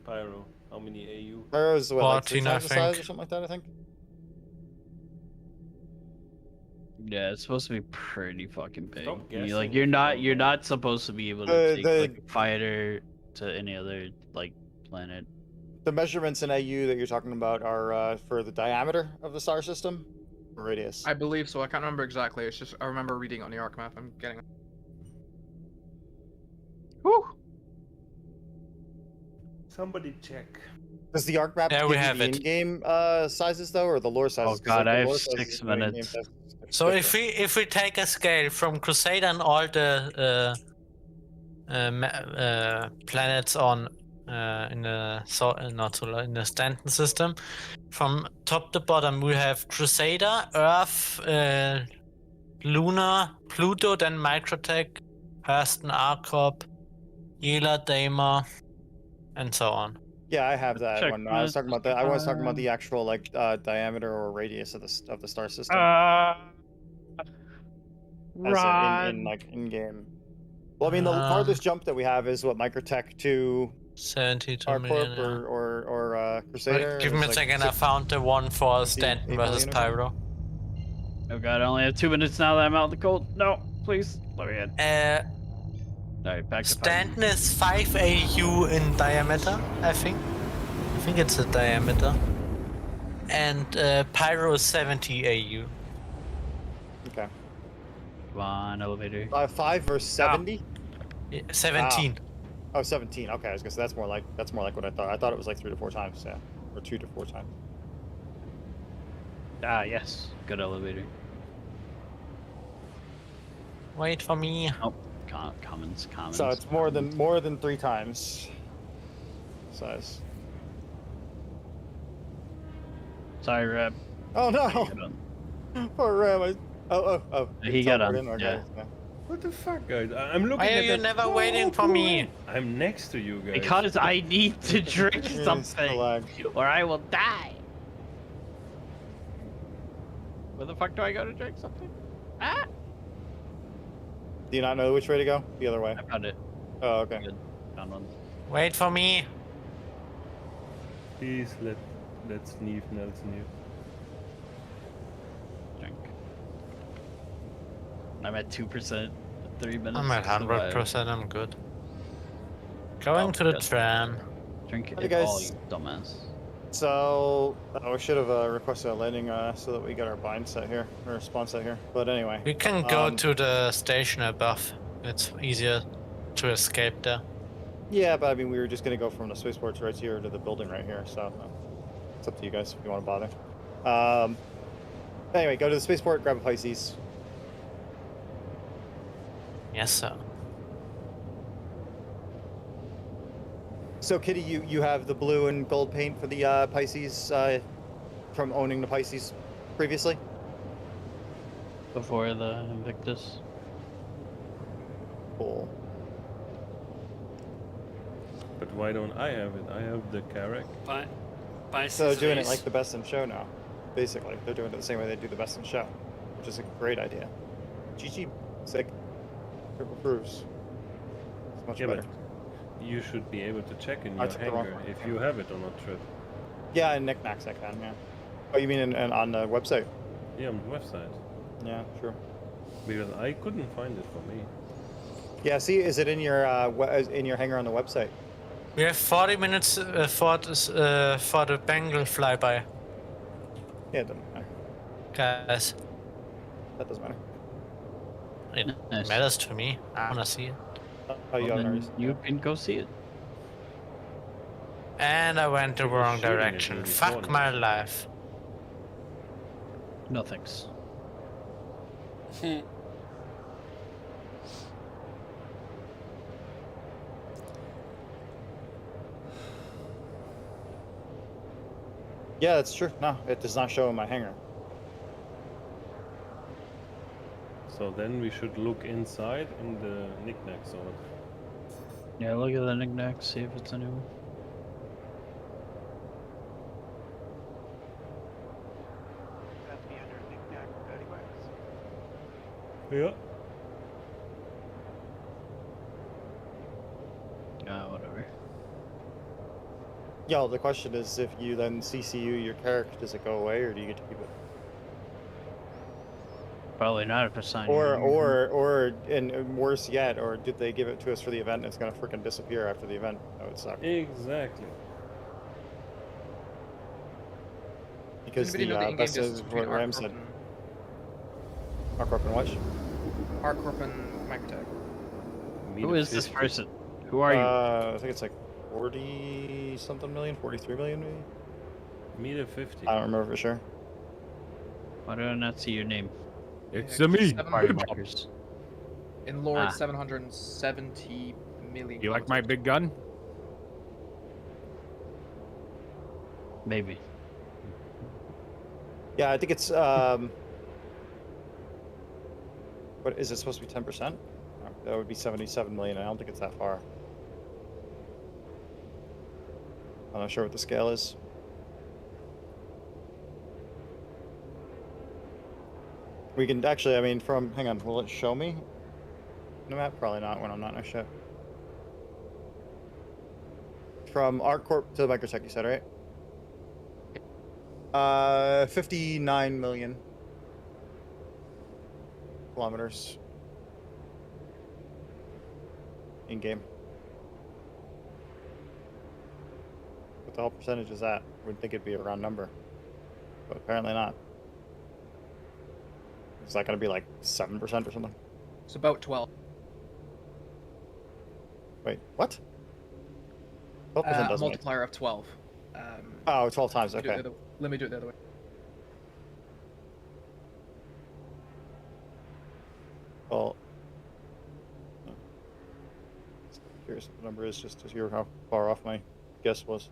Pyro. How many AU? Pyro is what, like 14, 3 times the I size think. or something like that, I think? Yeah, it's supposed to be pretty fucking big. Stop guessing Like if you're you not don't know. supposed to be able to take like a fighter to any other like planet. The measurements in AU that you're talking about are for the diameter of the star system or radius? I believe so. I can't remember exactly. It's just I remember reading on the arc map. I'm getting. Whew. Somebody check. Does the arc map Yeah, give we you have the it. in-game sizes though, or the lore sizes? Oh god, I have lore sizes 6 and the in-game minutes. sizes are So different. if we take a scale from Crusader and all the planets on in the in the Stanton system, from top to bottom we have Crusader, Earth, Luna, Pluto, then Microtech, Hurston, ArcCorp, Yela, Damer, and so on. Yeah, I have that Check one. I was talking about that. I was talking about the actual like diameter or radius of the star system. Right. In like in-game. Well, I mean, the farthest jump that we have is what Microtech to 72 million. ArcCorp or Crusader. Give me a second. I found the one for Stanton versus Pyro. Oh god, I only have 2 minutes now that I'm out in the cold. No, please, let me in. Alright, back to Stanton is 5 AU in diameter, I think. I think it's a diameter. And Pyro is 70 AU. Okay. Come on, elevator. 5 versus 70. 17. Wow. Oh, 17. Okay, I was gonna say that's more like what I thought. I thought it was like 3 to 4 times, yeah, or 2 to 4 times. Ah, yes, good elevator. Wait for me. Oh, commons. So it's more than 3 times size. Sorry, Reb. Oh no! Poor Reb. Oh. He got on. Okay. Yeah. What the fuck, guys? I'm looking Why at are you that never waiting for me? I'm next to you guys. Because I need to drink something, or I will die. Where the fuck do I go to drink something? Ah! Do you not know which way to go? The other way. I found it. Oh, okay. Good. Found one. Wait for me. Please let's leave Nelson here. Drink. I'm at 2%. 3 minutes. I'm at 100%. I'm good. Going to the tram. Drink Hey it guys. all, you dumbass. So we should have requested a landing so that we get our bind set here, or spawn set here. But anyway, We can go to the station above. It's easier to escape there. Yeah, but I mean, we were just gonna go from the spaceports right here to the building right here. So it's up to you guys if you want to bother. Anyway, go to the spaceport, grab a Pisces. Yes, sir. So, Kitty, you have the blue and gold paint for the Pisces from owning the Pisces previously? Before the Invictus. Cool. But why don't I have it? I have the Carrack. So they're doing it like the best in show now. Basically, they're doing it the same way they do the best in show, which is a great idea. GG, sick. Triple proves. It's much better. You should be able to check in I your took the wrong hangar one. if you have it or not, Trip. Yeah, and knickknacks I can, yeah. Oh, you mean on the website? Yeah, on the website. Yeah, true. Because I couldn't find it for me. Yeah, see, is it in your hangar on the website? We have 40 minutes for the Bengal flyby. Yeah, it doesn't matter. Guys, That doesn't matter. it Nice. matters to me. I wanna see it. Oh, you Well, have no then reason. you can go see it. And I went the You're wrong shooting it direction. really Fuck poorly. my life. No thanks. Yeah, that's true. No, it does not show in my hangar. So then we should look inside in the knickknack sword. Yeah, look at the knickknacks, see if it's a new one. Yeah. Whatever. Yo, the question is, if you then CCU your character, does it go away, or do you get to keep it? Probably not if it's signed. And worse yet, or did they give it to us for the event and it's gonna freaking disappear after the event? That would suck. Exactly. Because Does anybody know the in-game best distance is between what Ram said. Arcorp and what? Arcorp and Magtech. Who is this person? Who are you? I think it's like 40 something million, 43 million maybe. Meter 50. I don't remember for sure. Why do I not see your name? It's me. Party markers. In lore, it's 770 million. You like my big gun? Maybe. Yeah, I think it's what is it supposed to be 10%? That would be 77 million. I don't think it's that far. I'm not sure what the scale is. We can actually, I mean, hang on, will it show me the map? Probably not when I'm not in a ship. From ArcCorp to Microtech, you said, right? 59 million kilometers in game. What the hell percentage is that? We'd think it'd be a round number, but apparently not. Is that going to be like 7% or something? It's about 12. Wait, what? 12% doesn't multiplier of 12. Oh, 12 times, okay. Let me do it the other way. Well, curious what the number is, just to hear how far off my guess was.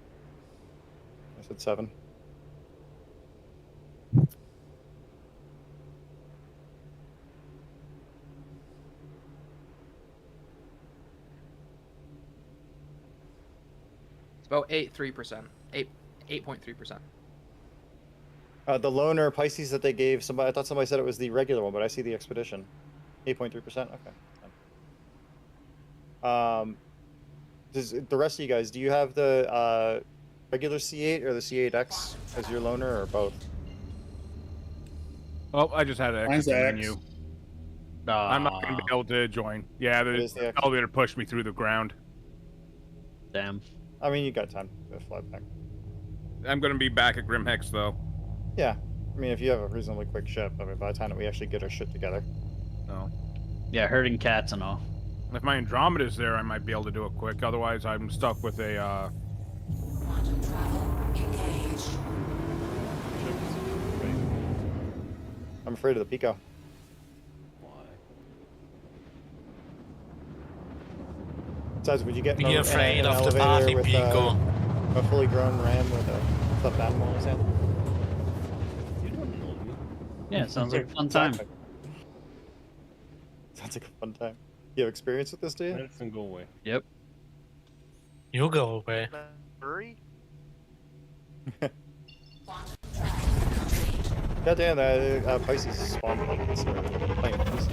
I said 7. It's about 8.3%. 8.3%. The loner Pisces that they gave somebody, I thought somebody said it was the regular one, but I see the expedition. 8.3%. Okay. Does the rest of you guys, do you have the regular C8 or the C8X as your loner, or both? Oh, I just had an Mine's exit X. menu. I'm not gonna be able to join. Yeah, the elevator pushed me through the ground. Damn. I mean, you got time to fly back. I'm gonna be back at Grimhex though. Yeah. I mean, if you have a reasonably quick ship, I mean, by the time that we actually get our shit together. No. Yeah, herding cats and all. If my Andromeda's there, I might be able to do it quick. Otherwise, I'm stuck with a. Quantum travel engaged. I'm afraid of the Pico. Besides, would you get Be afraid of the party with Pico. a fully grown ram with a stuffed animal in his hand? You don't know me. Yeah, sounds like a fun time. Exactly. Sounds like a fun time. You have experience with this, do you? Let's go away. Yep. You go away. Hurry. Goddamn, that Pisces spawned playing Pisces.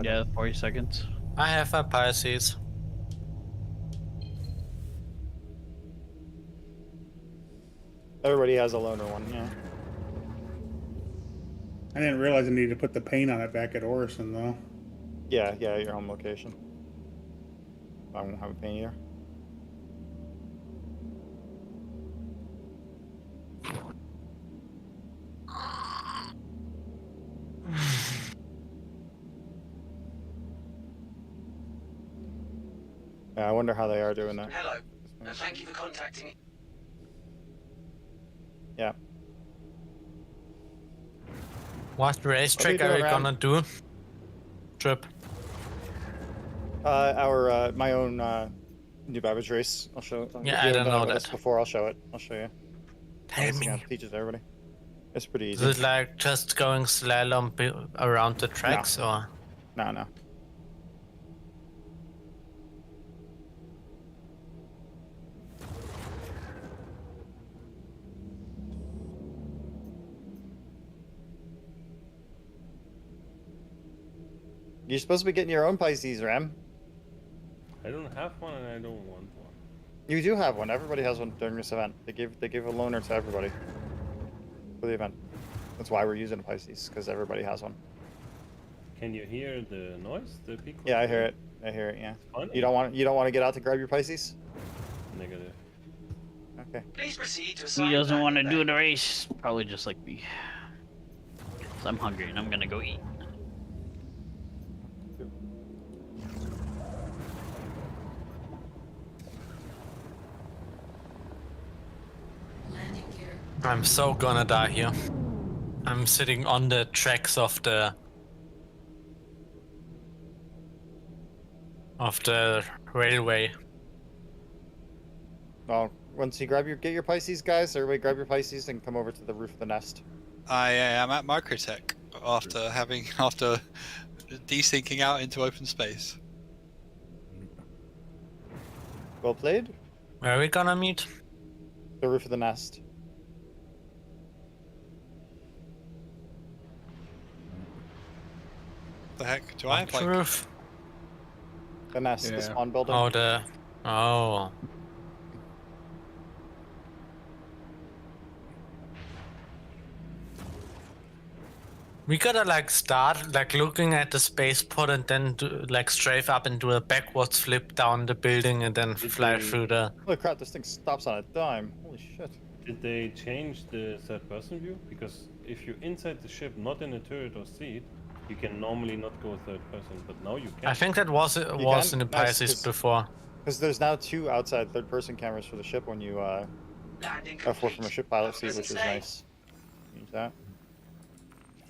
Yeah, 40 seconds. I have a Pisces. Everybody has a loner one, yeah. I didn't realize I needed to put the paint on it back at Orison, though. Yeah, your home location. I won't have a paint either. Yeah, I wonder how they are doing that. Hello, and thank you for contacting me. Yeah. What racetrack are you gonna do? Trip. My own New Babbage race. I'll show it. Yeah, I don't know that. Before I'll show it. I'll show you. Tell me. Teaches everybody. It's pretty easy. Is it like just going slalom around the tracks, or? No. You're supposed to be getting your own Pisces, Ram. I don't have one and I don't want one. You do have one. Everybody has one during this event. They give a loaner to everybody for the event. That's why we're using a Pisces, because everybody has one. Can you hear the noise? The peak? Yeah, I hear it. Yeah. Funny. You don't want to get out to grab your Pisces? Negative. Okay. Please proceed to assign He doesn't back want to the do the race. Probably just like me. 'Cause I'm hungry and I'm gonna go eat. I'm so gonna die here. I'm sitting on the tracks of the railway. Well, once you get your Pisces, guys, everybody grab your Pisces and come over to the roof of the nest. I am at Microtech after desyncing out into open space. Well played. Where are we gonna meet? The roof of the nest. The heck? Do I have like... roof? The nest, the spawn building. Oh. We gotta like start like looking at the spaceport and then do, like strafe up and do a backwards flip down the building and then fly through the... Holy crap, this thing stops on a dime. Holy shit. Did they change the third person view? Because if you're inside the ship, not in a turret or seat, you can normally not go third person, but now you can. I think that was in the Pisces before. Because there's now 2 outside third person cameras for the ship when you F4 from a ship pilot seat, which is nice. Use that.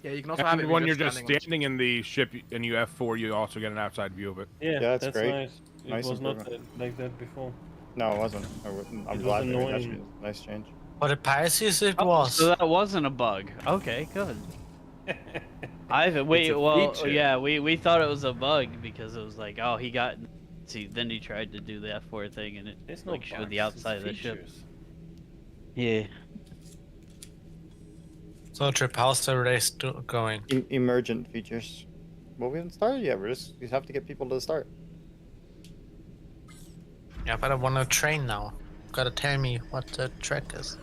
Yeah, you can also And have it when you're just standing in the ship and you F4, you also get an outside view of it. Yeah, that's great. Nice. It was not like that before. No, it wasn't. I'm glad that's a nice change. For the Pisces, it was. So that wasn't a bug. Okay, good. We thought it was a bug because it was like, oh, he got. See, then he tried to do the F4 thing and it showed the outside of the ship. Yeah. So Trip, how's the race going? Emergent features. Well, we haven't started yet. We have to get people to start. Yeah, but I want to train now. Gotta tell me what the track is.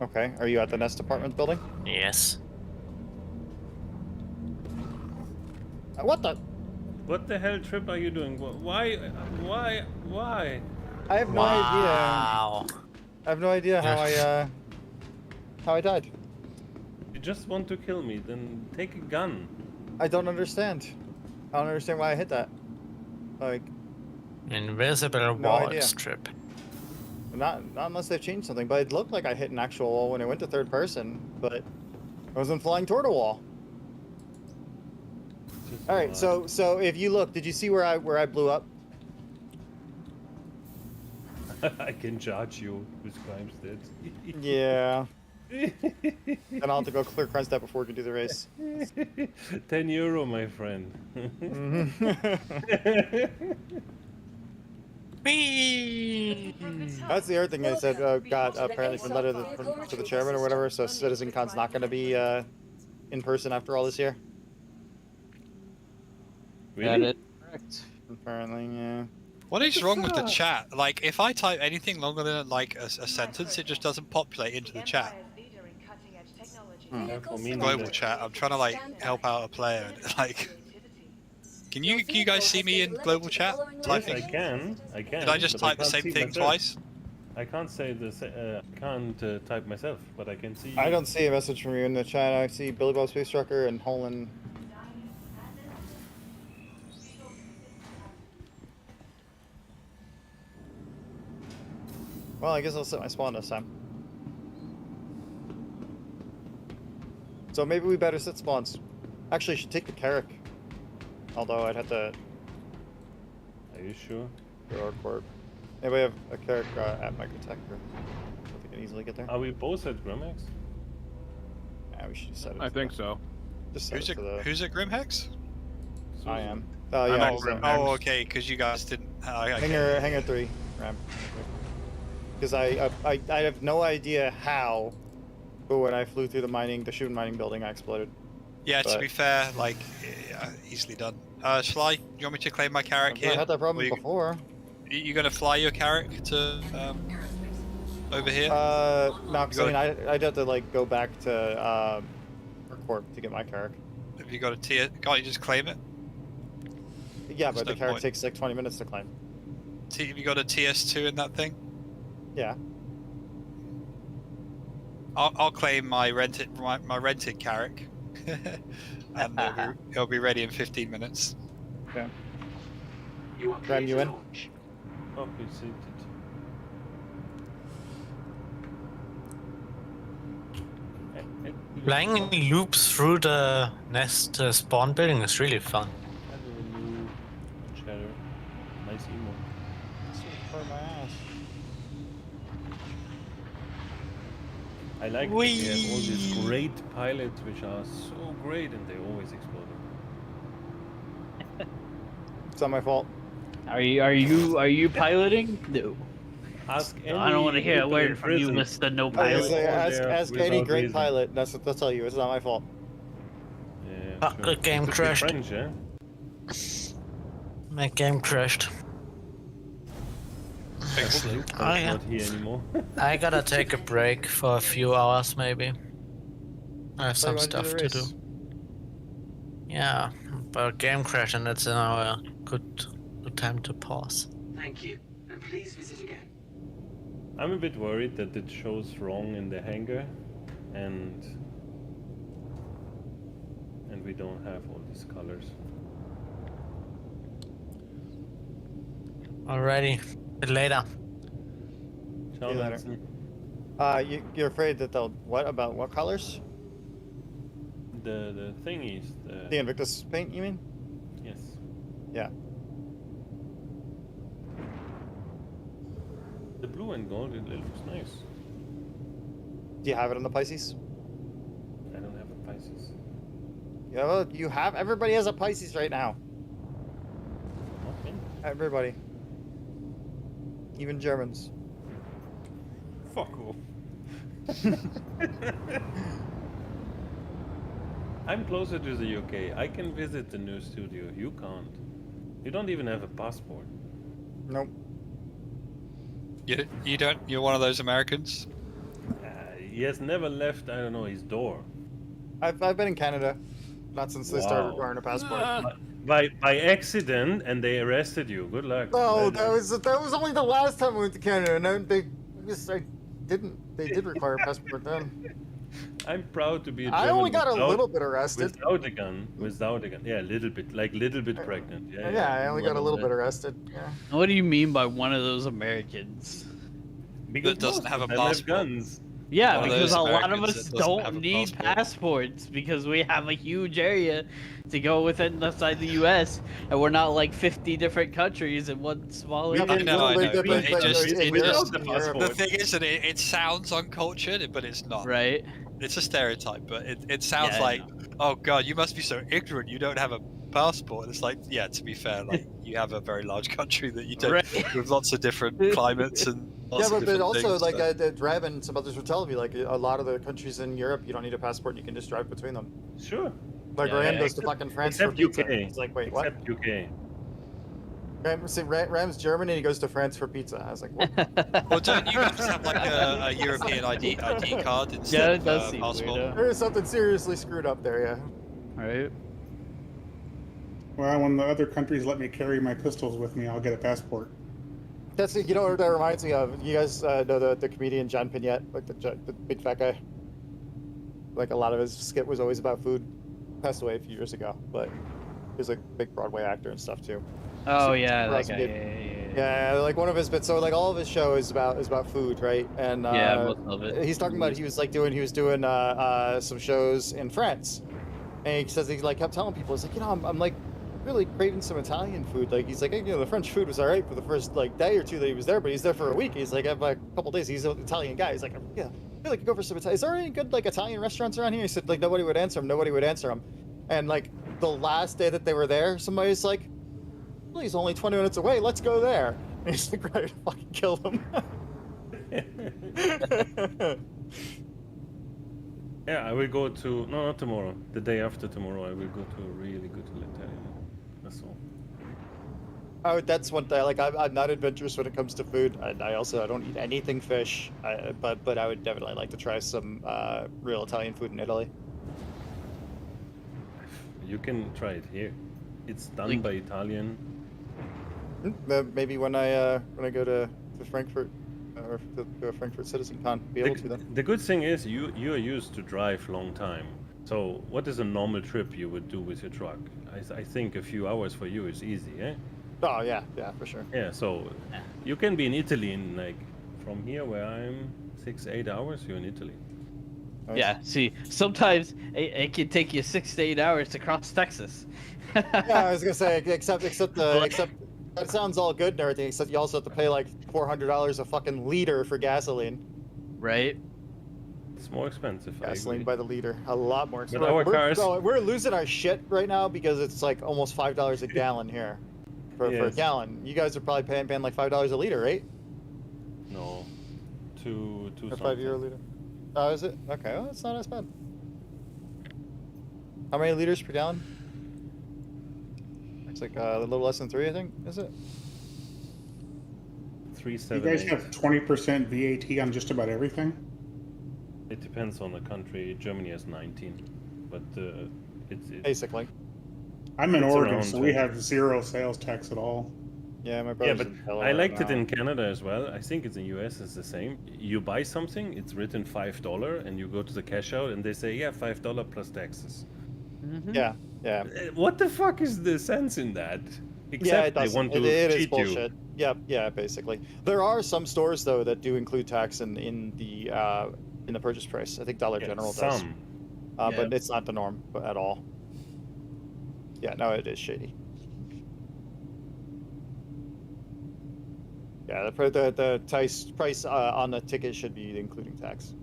Okay. Are you at the Nest Apartments building? Yes. What the? What the hell, Trip, are you doing? Why? I have no idea. I have no idea how I died. You just want to kill me, then take a gun. I don't understand. I don't understand why I hit that. Like, invisible walls, Trip. Not unless they've changed something, but it looked like I hit an actual wall when I went to third person, but I wasn't flying toward a wall. All right, so if you look, did you see where I blew up? I can charge you with crimes, dead. Yeah. Then I'll have to go clear Kronstadt before we can do the race. €10, my friend. That's the other thing I said. Got apparently from letter to the chairman or whatever. So CitizenCon's not going to be in person after all this year. Really? That is correct. Apparently, yeah. What is wrong with the chat? Like, if I type anything longer than like a sentence, it just doesn't populate into the chat. Global chat. I'm trying to like help out a player. Like, can you guys see me in global chat? Typing? Yes, I can. Did I just type the same thing twice? I can't say this. I can't type myself, but I can see. I don't see a message from you in the chat. I see Billy Bob Space Trucker and Holland. Well, I guess I'll set my spawn this time. So maybe we better set spawns. Actually, I should take the Carrack. Although I'd have to... Are you sure? Or Corp. Anybody have a Carrack at Microtech? Or I think I can easily get there. Are we both at Grimhex? Yeah, we should just set it. I think so. Just set Who's at Grimhex? I am. Oh, yeah. Oh, okay, because you guys didn't... Hangar 3, Ram. Because I have no idea how, but when I flew through the shooting mining building, I exploded. Yeah, to be fair, like, easily done. Shall I? You want me to claim my Carrack here? I had that problem before. You gonna fly your Carrack to over here? No, because I'd have to like go back to Corp to get my Carrack. Have you got a tier? Can't you just claim it? Yeah, but the Carrack takes like 20 minutes to claim. Have you got a TS2 in that thing? Yeah. I'll claim my rented Carrack, and it'll be ready in 15 minutes. Okay. Ram, you in? Copy seated. Flying in loops through the nest spawn building is really fun. Shadow. Nice emo. For my ass. I like that they have all these great pilots which are so great and they always explode. It's not my fault. Are you piloting? No. Ask I don't want to hear a word from you, Mr. No Pilot. Ask any great pilot. That's what they'll tell you. It's not my fault. Yeah. Sure. The game crashed. French, yeah? My game crashed. Not here anymore. I gotta take a break for a few hours, maybe. I have some stuff to do. Yeah, but game crash, and that's a good time to pause. Thank you, and please visit again. I'm a bit worried that it shows wrong in the hangar, and we don't have all these colors. Alrighty. Later. See you later. You're afraid that they'll about what colors? The thingies. The Invictus paint, you mean? Yes. Yeah. The blue and gold, it looks nice. Do you have it on the Pisces? I don't have a Pisces. You have? Everybody has a Pisces right now. Not me. Everybody. Even Germans. Fuck off. I'm closer to the UK. I can visit the new studio. You can't. You don't even have a passport. Nope. You don't? You're one of those Americans? He has never left, I don't know, his door. I've been in Canada. Not since they started requiring a passport. By accident, and they arrested you. Good luck. No, that was only the last time I went to Canada, and they did require a passport then. I'm proud to be a German. I only got a little bit arrested. Without a gun. Yeah, a little bit. Like little bit pregnant. Yeah, I only got a little bit arrested. Yeah. What do you mean by one of those Americans? Because that doesn't have a passport. Guns. Yeah, because a lot of us don't need passports because we have a huge area to go within inside the U.S. and we're not like 50 different countries in one smaller. I know. The thing is that it sounds uncultured, but it's not. Right. It's a stereotype, but it sounds like, oh god, you must be so ignorant. You don't have a passport. It's like, yeah, to be fair, like you have a very large country that you don't with lots of different climates and. Yeah, but also like Dreb and some others were telling me, like a lot of the countries in Europe, you don't need a passport. You can just drive between them. Sure. Like Ram goes to fucking France for pizza. He's like, wait, what? Except UK. Ram's German and he goes to France for pizza. I was like, what? Well, don't you have to have like a European ID card instead of a passport? There is something seriously screwed up there, yeah. Right. Well, when the other countries let me carry my pistols with me, I'll get a passport. That's you know what that reminds me of. You guys know the comedian John Pignette, like the big fat guy. Like a lot of his skit was always about food. Passed away a few years ago, but he was a big Broadway actor and stuff too. Oh so, yeah, that guy. Yeah, like one of his bits. So like all of his show is about food, right? And most of it. He's talking about he was doing some shows in France, and he says he like kept telling people, he's like, you know, I'm like really craving some Italian food. Like he's like, you know, the French food was all right for the first like day or two that he was there, but he's there for a week. He's like, after a couple days, he's an Italian guy. He's like, yeah, I feel like I go for some Italian. Is there any good like Italian restaurants around here? He said like nobody would answer him. And like the last day that they were there, somebody's like, well, he's only 20 minutes away. Let's go there. And he's like ready to fucking kill him. Yeah, I will go to not tomorrow. The day after tomorrow, I will go to a really good Italian. That's all. Oh, that's one thing. Like I'm not adventurous when it comes to food. I don't eat anything fish. But I would definitely like to try some real Italian food in Italy. You can try it here. It's done by Italian. Maybe when I go to Frankfurt or to a Frankfurt Citizen Con, be able to then. The good thing is you are used to drive long time. So what is a normal trip you would do with your truck? I think a few hours for you is easy, eh? Oh yeah, for sure. Yeah, so you can be in Italy in like from here where I'm 6-8 hours. You're in Italy. Nice. Yeah, see, sometimes it can take you 6 to 8 hours to cross Texas. Yeah, I was gonna say except that sounds all good and everything. Except you also have to pay like $400 a fucking liter for gasoline. Right. It's more expensive. Gasoline by the liter, a lot more expensive. But our cars... we're losing our shit right now because it's like almost $5 a gallon here for a gallon. You guys are probably paying like $5 a liter, right? No, two. Or €5 a liter. Oh, is it? Okay, well, it's not as bad. How many liters per gallon? It's like a little less than 3, I think. Is it? 3.78. You guys have 20% VAT on just about everything. It depends on the country. Germany has 19, but it's basically. I'm in Oregon, so we have 0 sales tax at all. Yeah, my brother's but I liked it in Canada as well. I think it's in US it's the same. You buy something, it's written $5, and you go to the cash out, and they say, yeah, $5 plus taxes. Mm-hmm. Yeah. What the fuck is the sense in that? Except they want to cheat bullshit. You. Yeah, basically. There are some stores though that do include tax in the purchase price. I think Dollar General does. Some. But it's not the norm at all. Yeah, no, it is shady. Yeah, the price on the ticket should be including tax.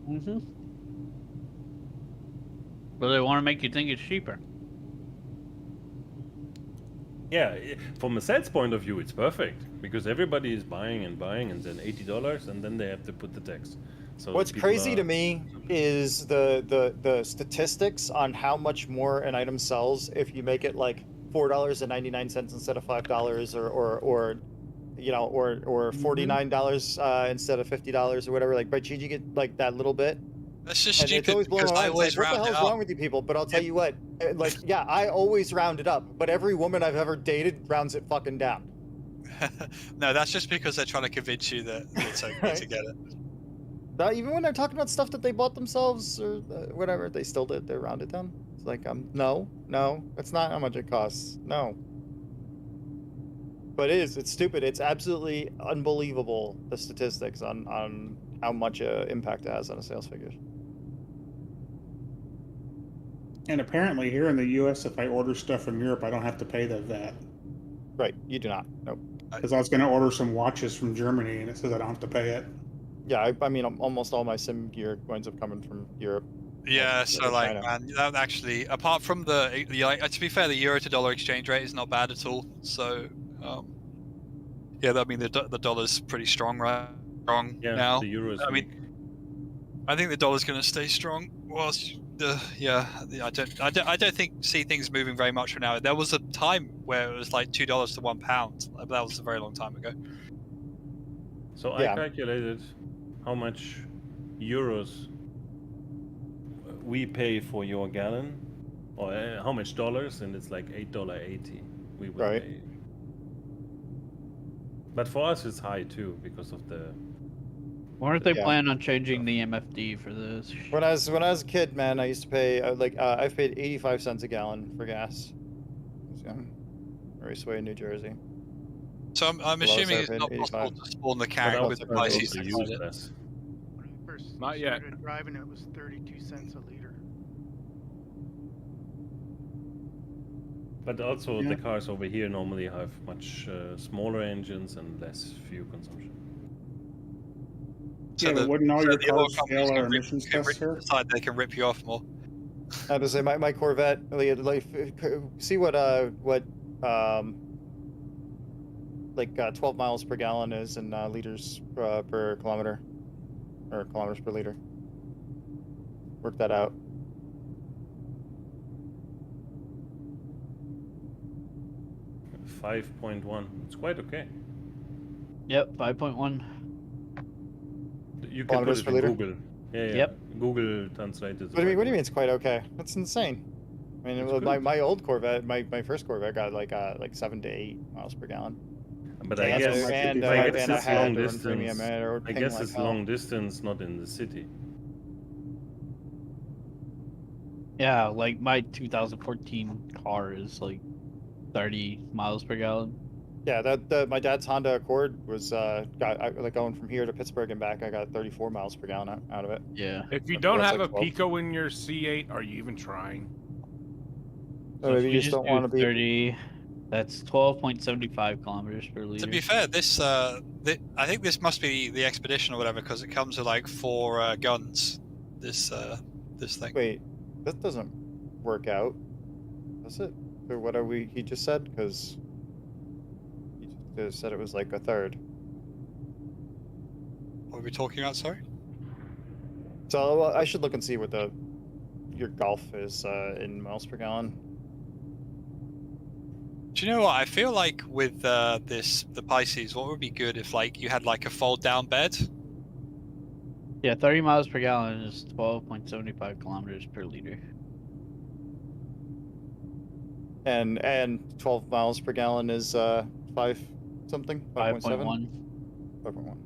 Mm-hmm. But they want to make you think it's cheaper. Yeah, from a sales point of view, it's perfect because everybody is buying and buying, and then $80, and then they have to put the tax. So what's crazy to me is the statistics on how much more an item sells if you make it like $4.99 instead of $5, or you know, or $49 instead of $50 or whatever. Like by changing it like that little bit. That's just and stupid. It's always blowing my mind. It's like, what the hell is up. wrong with you people? But I'll tell you what, like, yeah, I always round it up, but every woman I've ever dated rounds it fucking down. No, that's just because they're trying to convince you that it's okay Right. to get it. Even when they're talking about stuff that they bought themselves or whatever, they still did. They round it down. It's like, no, that's not how much it costs. No. But it's stupid. It's absolutely unbelievable, the statistics on how much impact it has on a sales figure. And apparently here in the U.S., if I order stuff from Europe, I don't have to pay the VAT. Right, you do not. Nope. Because I was going to order some watches from Germany, and it says I don't have to pay it. Yeah, I mean, almost all my sim gear winds up coming from Europe. Yeah, so like, man, that actually, apart from the to be fair, the euro to dollar exchange rate is not bad at all. So, yeah, I mean the dollar's pretty strong now. The euro is weak. I think the dollar's going to stay strong. Whilst I don't see things moving very much from now. There was a time where it was like $2 to £1, but that was a very long time ago. So I calculated how much euros we pay for your gallon, or how much dollars, and it's like $8.80 we would pay. But for us, it's high too because of the. I wonder if they plan on changing the MFD for this. When I was a kid, man, I used to pay I've paid 85 cents a gallon for gas. Raceway in New Jersey. So I'm assuming it's not possible to spawn the carrot with the prices. Not yet. Started driving, it was 32 cents a liter. But also the cars over here normally have much smaller engines and less fuel consumption. So but wouldn't all your cars fail our emissions tests here? Decide they can rip you off more. I have to say, my Corvette, see what 12 miles per gallon is in liters per kilometer, or kilometers per liter. Work that out. $5.1. It's quite okay. Yep, 5.1. You can put it in Google. Yeah. Yep. Google translated. What do you mean it's quite okay? That's insane. I mean, my old Corvette, my first Corvette got like 7 to 8 miles per gallon. But I guess it's long distance. I guess it's long distance, not in the city. Yeah, like my 2014 car is like 30 miles per gallon. Yeah, my dad's Honda Accord was like going from here to Pittsburgh and back. I got 34 miles per gallon out of it. Yeah. If you don't have a Pico in your C8, are you even trying? So maybe you just don't want to be 30. That's 12.75 kilometers per liter. To be fair, this I think this must be the Expedition or whatever, because it comes with like 4 guns. This thing. Wait, that doesn't work out, does it? Or what he just said? Because he just said it was like a third. What are we talking about? Sorry. So I should look and see what your Golf is in miles per gallon. Do you know what? I feel like with the Pisces, what would be good if like you had like a fold down bed? Yeah, 30 miles per gallon is 12.75 kilometers per liter. And 12 miles per gallon is 5 something? 5.7? 5.1.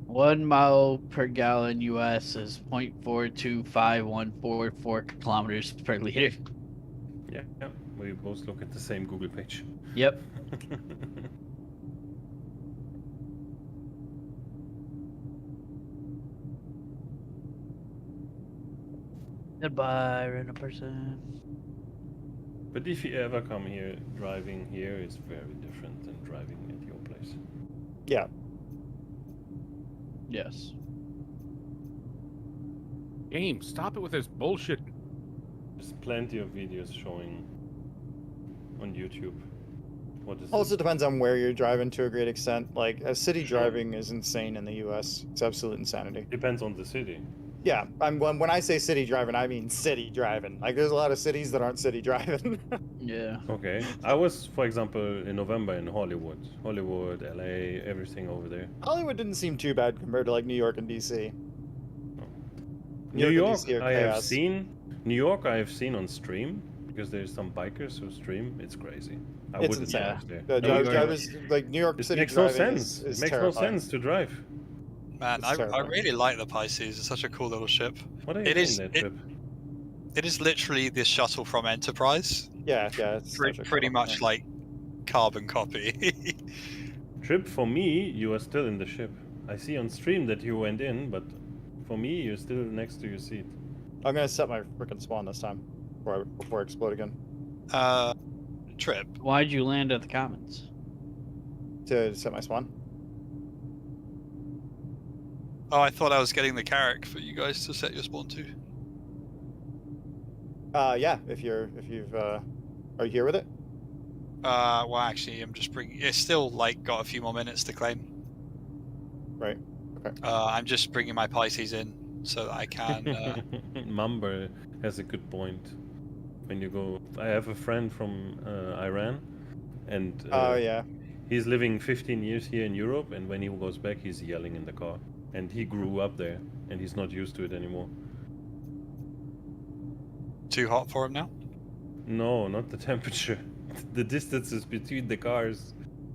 1 mile per gallon US is 0.425144 kilometers per liter. Yeah. We both look at the same Google page. Yep. Goodbye, random person. But if you ever come here, driving here is very different than driving at your place. Yeah. Yes. Game, stop it with this bullshit. There's plenty of videos showing on YouTube What is Also it? depends on where you're driving to a great extent. Like, city driving is insane in the U.S. It's absolute insanity. Depends on the city. Yeah, when I say city driving, I mean city driving. Like, there's a lot of cities that aren't city driving. Yeah. Okay. I was, for example, in November in Hollywood, LA, everything over there. Hollywood didn't seem too bad compared to like New York and D.C. New York, and DC are I have chaos. seen. New York, I have seen on stream because there's some bikers who stream. It's crazy. I wouldn't insane. drive there. The drivers, like New York It City makes no driving sense. is It makes no terrifying. sense to drive. Man, I really like the Pisces. It's such a cool little ship. What are you doing there, Trip? It is literally this shuttle from Enterprise. Yeah, it's pretty much like carbon copy. Trip, for me, you are still in the ship. I see on stream that you went in, but for me, you're still next to your seat. I'm gonna set my freaking spawn this time before I explode again. Trip. Why'd you land at the Commons? To set my spawn. Oh, I thought I was getting the carrack for you guys to set your spawn to. Yeah. If you've are you here with it? Well, actually, I'm just bringing. It's still like got a few more minutes to claim. Right. Okay. I'm just bringing my Pisces in so that I can. Mumber has a good point. When you go, I have a friend from Iran, and yeah, he's living 15 years here in Europe, and when he goes back, he's yelling in the car, and he grew up there, and he's not used to it anymore. Too hot for him now? No, not the temperature. The distances between the cars.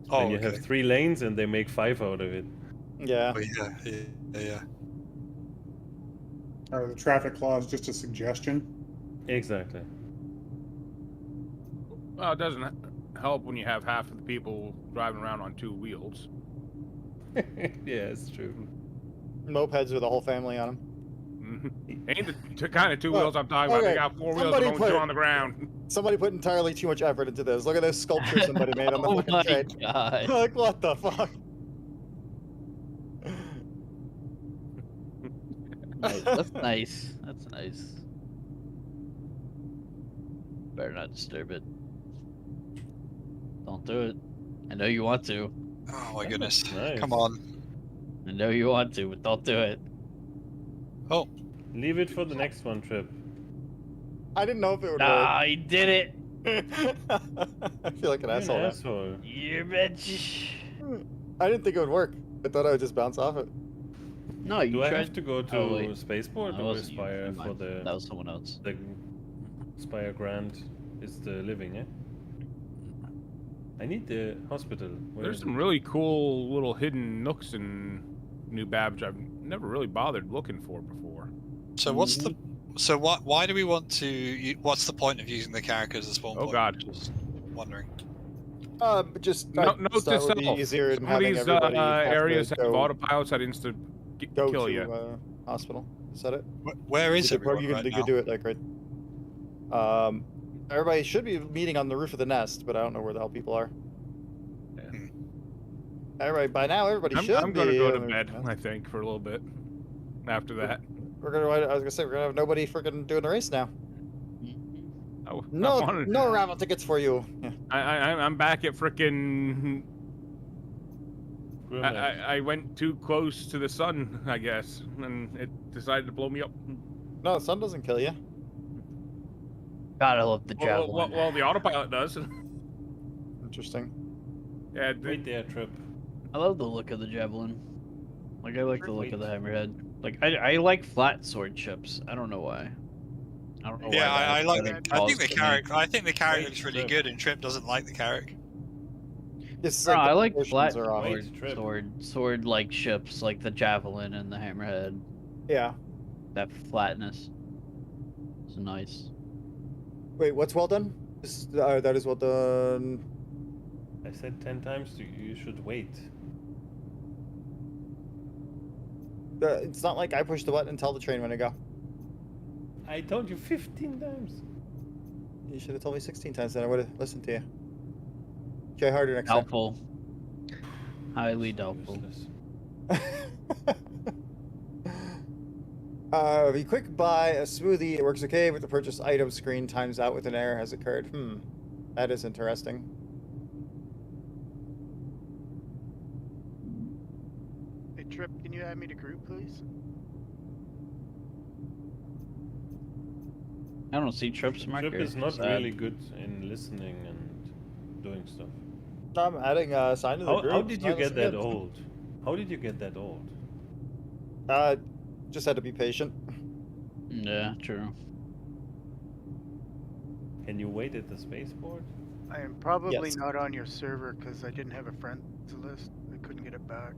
Oh, and you have 3 lanes, and they make 5 out of it. Yeah. Oh, yeah. The traffic law is just a suggestion. Exactly. Well, it doesn't help when you have half of the people driving around on 2 wheels. Yeah, it's true. Mopeds with a whole family on them. Ain't the kind of 2 wheels I'm talking about. They got 4 wheels and only 2 on the ground. Somebody put entirely too much effort into this. Look at this sculpture somebody made on the fucking train. God. Like, what the fuck? That's nice. That's nice. Better not disturb it. Don't do it. I know you want to. Oh my goodness. Nice. Come on. I know you want to, but don't do it. Oh. Leave it for the next one, Trip. I didn't know if it would work. I did it. I feel like an asshole. An asshole. You bitch. I didn't think it would work. I thought I would just bounce off it. No, you Do I tried... have to go to Spaceport or wasn't you. Spire Never for mind. the... That was someone else. The Spire Grand is the living, eh? I need the hospital. Where There's is some it? really cool little hidden nooks in New Babbage I've never really bothered looking for before. So what's the... So why do we want to... What's the point of using the carrack as a spawn point? Oh god. Just wondering. Just note to would be self. easier than Some of having these everybody have areas to have go, autopilots that insta go kill to you. Hospital. Is that it? Where is everyone you could, right you now? could do it like right. Everybody should be meeting on the roof of the nest, but I don't know where the hell people are. Everybody, by now, everybody should be. I'm gonna go to bed, I think, for a little bit. After that, I was gonna say we're gonna have nobody freaking doing the race now. Oh, No raffle tickets for you. Yeah. I'm back at frickin'. I went too close to the sun, I guess, and it decided to blow me up. No, the sun doesn't kill you. God, I love the javelin. Well, the autopilot does. Interesting. Yeah, Right there, Trip. I love the look of the javelin. Like, I like the look of the hammerhead. Like, I like flat sword ships. I don't know why. I don't know why. Yeah, I like the... I think the carrack. carrack... I think the carrack looks really good, and Trip doesn't like the carrack. It's No, like I like flat are off. sword like ships, like the javelin and the hammerhead. Yeah. That flatness. It's nice. Wait, what's well done? That is well done. I said 10 times to you, you should wait. It's not like I push the button and tell the train when to go. I told you 15 times. You should have told me 16 times, then I would have listened to you. Try harder next time. Doubtful. Highly doubtful. If you quick buy a smoothie, it works okay, but the purchase item screen times out with an error has occurred. That is interesting. Trip, can you add me to group, please? I don't see Trip's marker. Trip is not really good in listening and doing stuff. I'm adding sign to the group. How did you get that old? How did you get that old? Just had to be patient. Yeah, true. Can you wait at the spaceport? I am probably not on your server because I didn't have a friends list. I couldn't get it back.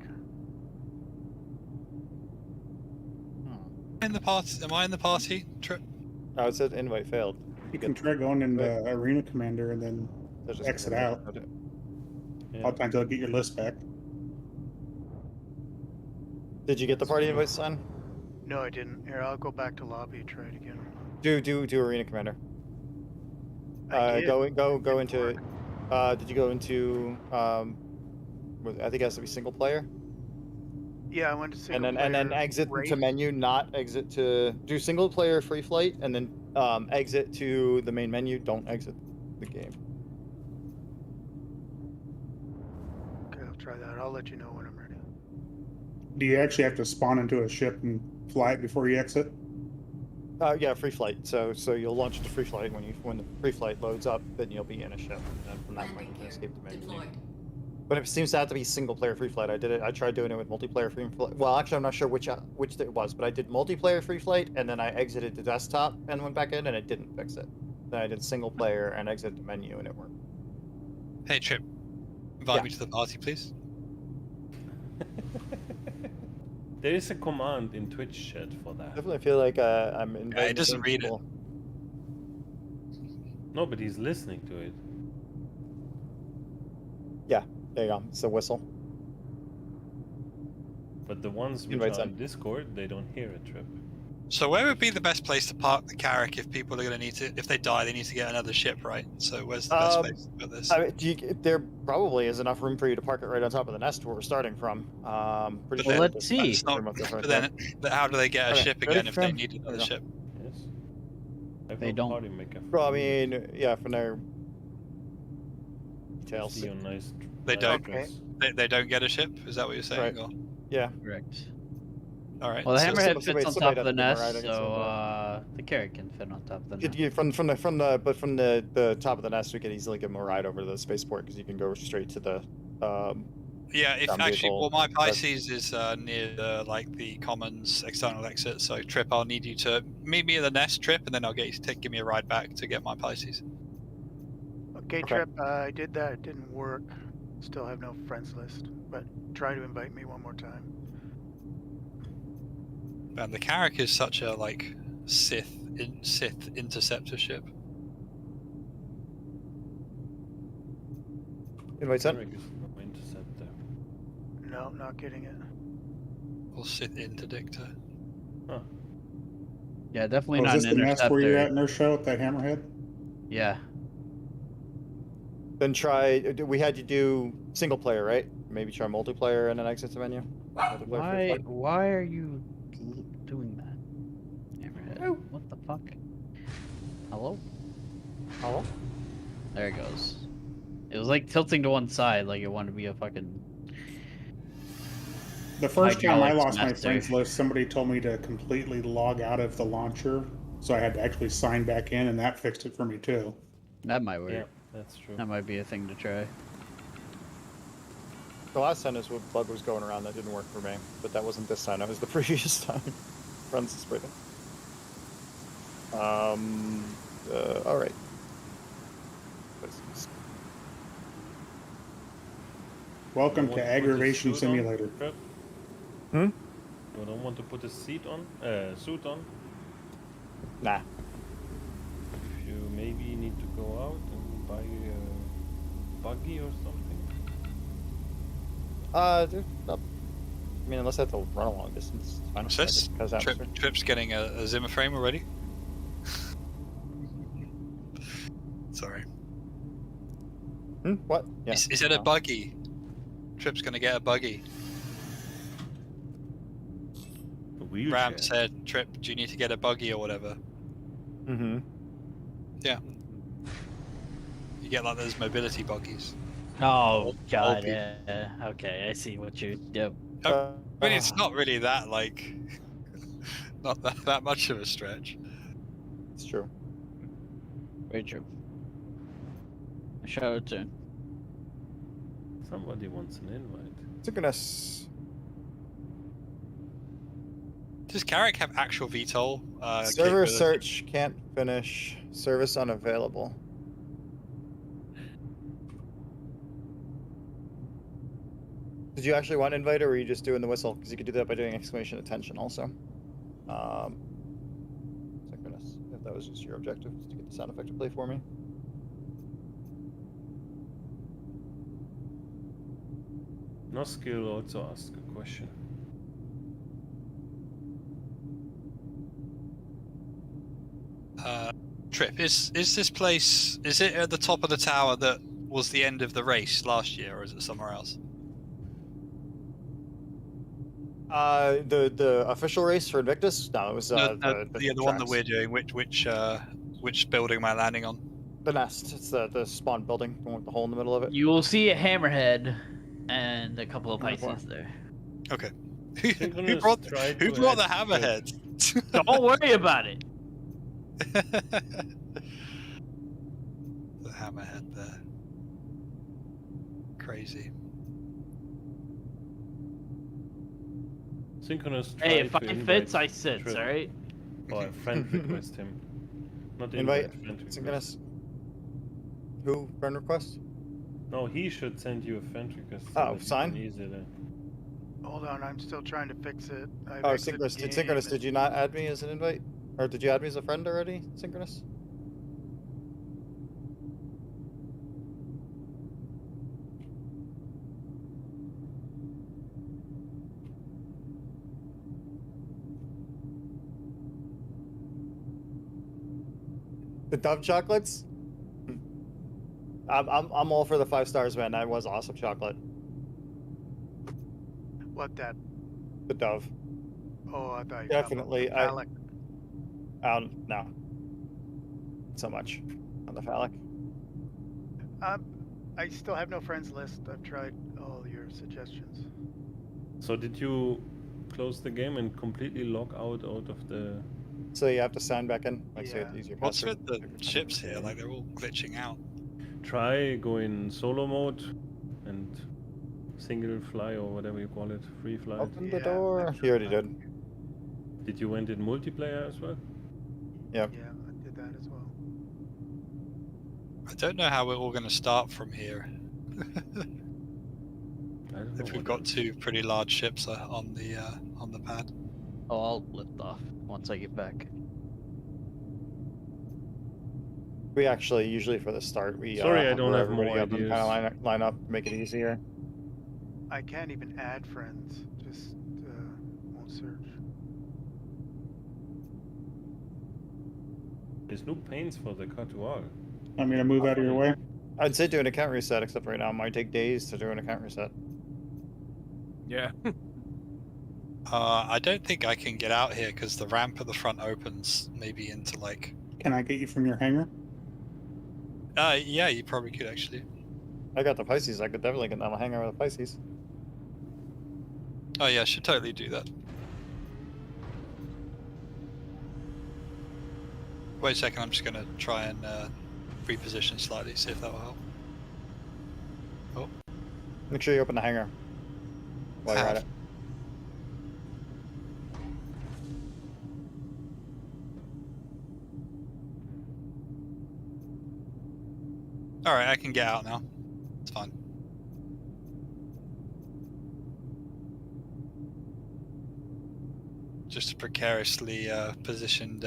In the party? Am I in the party? Trip? Oh, it said invite failed. You can try going into Arena Commander and then exit out. A lot of times they'll get your list back. Did you get the party invite, son? No, I didn't. Here, I'll go back to lobby and try it again. Do Arena Commander. Go into. Did you go into? I think it has to be single player. Yeah, I went to single player. And then exit to menu, not exit to do single player free flight, and then exit to the main menu. Don't exit the game. Okay, I'll try that. I'll let you know when I'm ready. Do you actually have to spawn into a ship and fly it before you exit? Yeah, free flight. So you'll launch into free flight when the free flight loads up, then you'll be in a ship, and then from that point you can escape the menu. But it seems to have to be single player free flight. I tried doing it with multiplayer free flight. Well, actually, I'm not sure which it was, but I did multiplayer free flight, and then I exited the desktop and went back in, and it didn't fix it. Then I did single player and exited the menu, and it worked. Hey, Trip, invite me to the party, please. There is a command in Twitch chat for that. Definitely feel like I'm in. It doesn't read it. No, but he's listening to it. Yeah, there you go. It's a whistle. But the ones which are on Discord, they don't hear a Trip. So where would be the best place to park the Carrack if people are going to need to, if they die, they need to get another ship, right? So where's the best place for this? There probably is enough room for you to park it right on top of the nest where we're starting from. Pretty sure. Let's see. But then, how do they get a ship again if they need another ship? Yes. They don't. Well, I mean, yeah, from their details. They don't. Okay. They don't get a ship. Is that what you're saying? Right. Or? Yeah. Correct. All right. Well, the hammerhead fits on top of the nest, so the carrot can fit on top of the nest. From the top of the nest, we could easily give them a ride over to the spaceport because you can go straight to the. Yeah, if actually, well, my Pisces is near the Commons external exit. So Trip, I'll need you to meet me at the nest, Trip, and then I'll get you to give me a ride back to get my Pisces. Okay, Trip. I did that. It didn't work. Still have no friends list, but try to invite me one more time. Man, the Carrack is such a Sith interceptor ship. Invite sent. Interceptor. No, not getting it. Or Sith interdictor. Huh. Yeah, definitely not an interceptor. Is this the nest where you're at in their show with that hammerhead? Yeah. Then try. We had you do single player, right? Maybe try multiplayer and then exit the menu. Why are you doing that? Hammerhead. What the fuck? Hello? Hello? There it goes. It was like tilting to one side, like it wanted to be a fucking. The first time I lost my friends list, somebody told me to completely log out of the launcher, so I had to actually sign back in, and that fixed it for me too. That might work. Yeah, that's true. That might be a thing to try. The last time this bug was going around, that didn't work for me, but that wasn't this time. That was the previous time. Runs this way. All right. Welcome to Aggravation Simulator. You don't want to put a suit on? Nah. If you maybe need to go out and buy a buggy or something. I mean, unless I have to run a long distance. What's this? Trip's getting a Zimmer frame already. Sorry. What? Yeah. Is it a buggy? Trip's gonna get a buggy. Ram said, Trip, do you need to get a buggy or whatever? Mm-hmm. Yeah. You get those mobility buggies. Oh god, yeah. Okay, I see what you. Yep. I mean, it's not really that not that much of a stretch. It's true. Very true. Show it to. Somebody wants an invite. Synchronous. Does Carrick have actual VTOL? Server search can't finish. Service unavailable. Did you actually want invite, or were you just doing the whistle? Because you could do that by doing exclamation attention also. Synchronous. If that was just your objective, is to get the sound effect to play for me. No skill also ask a question. Trip, is this place, is it at the top of the tower that was the end of the race last year, or is it somewhere else? The official race for Invictus? No, it was the one that we're doing. Which building am I landing on? The nest. It's the spawn building, the one with the hole in the middle of it. You will see a hammerhead and a couple of Pisces there. Okay. Who brought the hammerhead? Don't worry about it. The hammerhead there. Crazy. Synchronous. Hey, if I fits, I sits, alright? Oh, a friend request him. Not invite. Friend Synchronous. Who? Friend request? No, he should send you a friend request. Oh, sign? Hold on, I'm still trying to fix it. Synchronous. Did you not add me as an invite? Or did you add me as a friend already, Synchronous? The Dove chocolates? I'm all for the 5 stars, man. That was awesome chocolate. What that? The Dove. Oh, I thought you definitely. Phallic. No. So much on the phallic. I still have no friends list. I've tried all your suggestions. So did you close the game and completely log out of the? So you have to sign back in. Like, yeah. Use your What's with the ships here? Like they're all glitching out. Try go in solo mode and single fly or whatever you call it, free flight. Open the door. You already did. Did you went in multiplayer as well? Yep. Yeah, I did that as well. I don't know how we're all going to start from here. If we've got 2 pretty large ships on the pad. Oh, I'll lift off once I get back. We actually usually for the start we. Sorry, I don't have more ideas. ideas. Kind of line up, make it easier. I can't even add friends. Just won't search. There's no pains for the Catual. I'm gonna move out of your way. I'd say do an account reset, except right now it might take days to do an account reset. Yeah. I don't think I can get out here because the ramp at the front opens maybe into like. Can I get you from your hangar? Yeah, you probably could actually. I got the Pisces. I could definitely get on a hangar with the Pisces. Oh yeah, I should totally do that. Wait a second, I'm just gonna try and reposition slightly, see if that will help. Oh. Make sure you open the hangar while you're at it. Alright, I can get out now. It's fine. Just a precariously positioned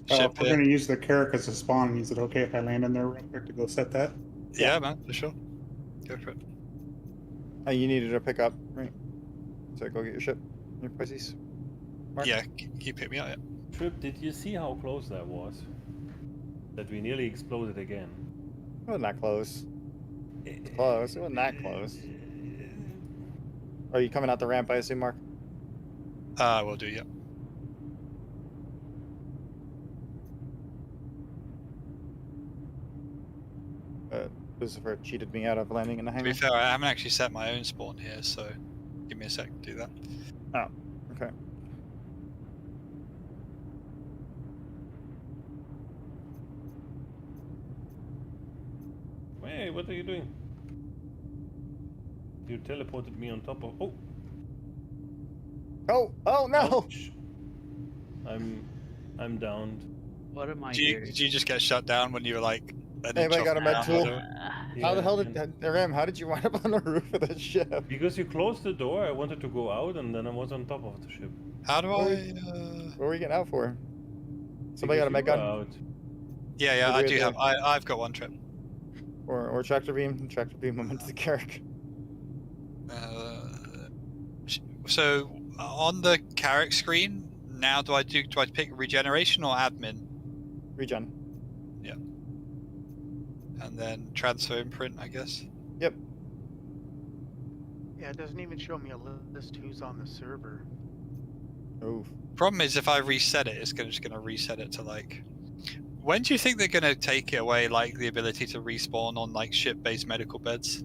If we're going to use the Carrick as a spawn, is it okay if I land in there real quick to go set that? Yeah, man, for sure. Go for it. You needed a pickup, right? So go get your ship, your Pisces. Mark? Yeah, you pick me up, yeah. Trip, did you see how close that was? That we nearly exploded again. It wasn't that close. It's close. It wasn't that close. Are you coming out the ramp, I assume, Mark? Will do, yeah. Lucifer cheated me out of landing in the hangar. To be fair, I haven't actually set my own spawn here, so give me a sec to do that. Oh, okay. Hey, what are you doing? You teleported me on top of. Oh. Oh no! Ouch. I'm downed. What am I doing? Did you just get shut down when you were like? Anybody got a med tool? Yeah, How the hell did Ram? How did you wind up on the roof of the ship? Because you closed the door, I wanted to go out, and then I was on top of the ship. How do I? What were you getting out for? Somebody got a med gun? Out. Yeah, I do have. I've got one trip. Or tractor beam. Tractor beam went into the Carrack. So on the Carrack screen now, do I pick regeneration or admin? Regen. Yeah. And then transfer imprint, I guess. Yep. Yeah, it doesn't even show me a list who's on the server. Oof. Problem is, if I reset it, it's just gonna reset it to like. When do you think they're gonna take it away, like the ability to respawn on like ship-based medical beds?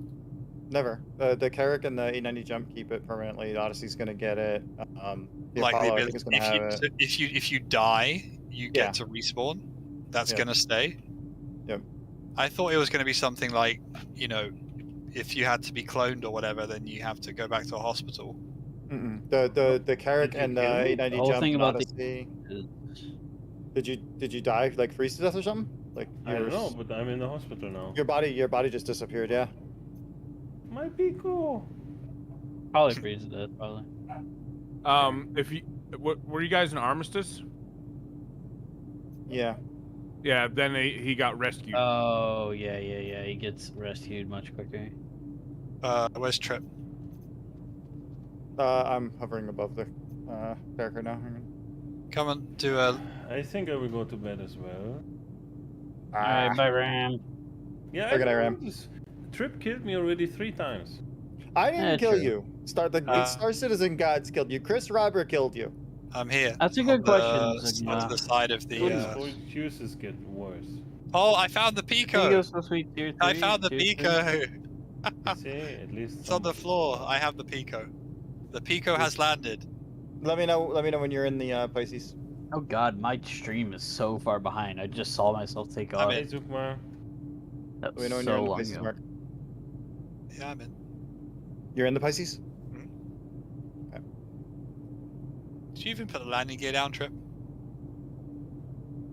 Never. The Carrack and the 890 jump keep it permanently. Odyssey's gonna get it. The Like Apollo, the I think, is gonna have it. if you die, you get to respawn. That's gonna stay. Yep. I thought it was gonna be something like, you know, if you had to be cloned or whatever, then you have to go back to a hospital. The Carrack and the 890 The whole jump thing in about Odyssey. Did you die like freeze to death or something? Like I don't know, but I'm in the hospital now. Your body just disappeared. Yeah. My Pico. Probably freeze to death. Probably. If you were you guys in Armistice? Yeah. Yeah. Then he got rescued. Oh yeah. He gets rescued much quicker. Where's Trip? I'm hovering above the Carrack now. Hang on. Come on, do a. I think I will go to bed as well. Alright, bye, Ram. Yeah, Okay, Ram. Trip killed me already 3 times. I didn't kill you. Star Citizen Gods killed you. Chris Robert killed you. I'm here. That's a good question. On the side of the. Excuses get worse. Oh, I found the Pico. Pico's so sweet. Tier 3, I found the Pico. See, at least it's on the floor. I have the Pico. The Pico has landed. Let me know when you're in the Pisces. Oh god, my stream is so far behind. I just saw myself take off. Hey, Zukmar. That was Let me know when so you're in the long Pisces, ago. Mark. Yeah, I'm in. You're in the Pisces? Okay. Did you even put the landing gear down, Trip?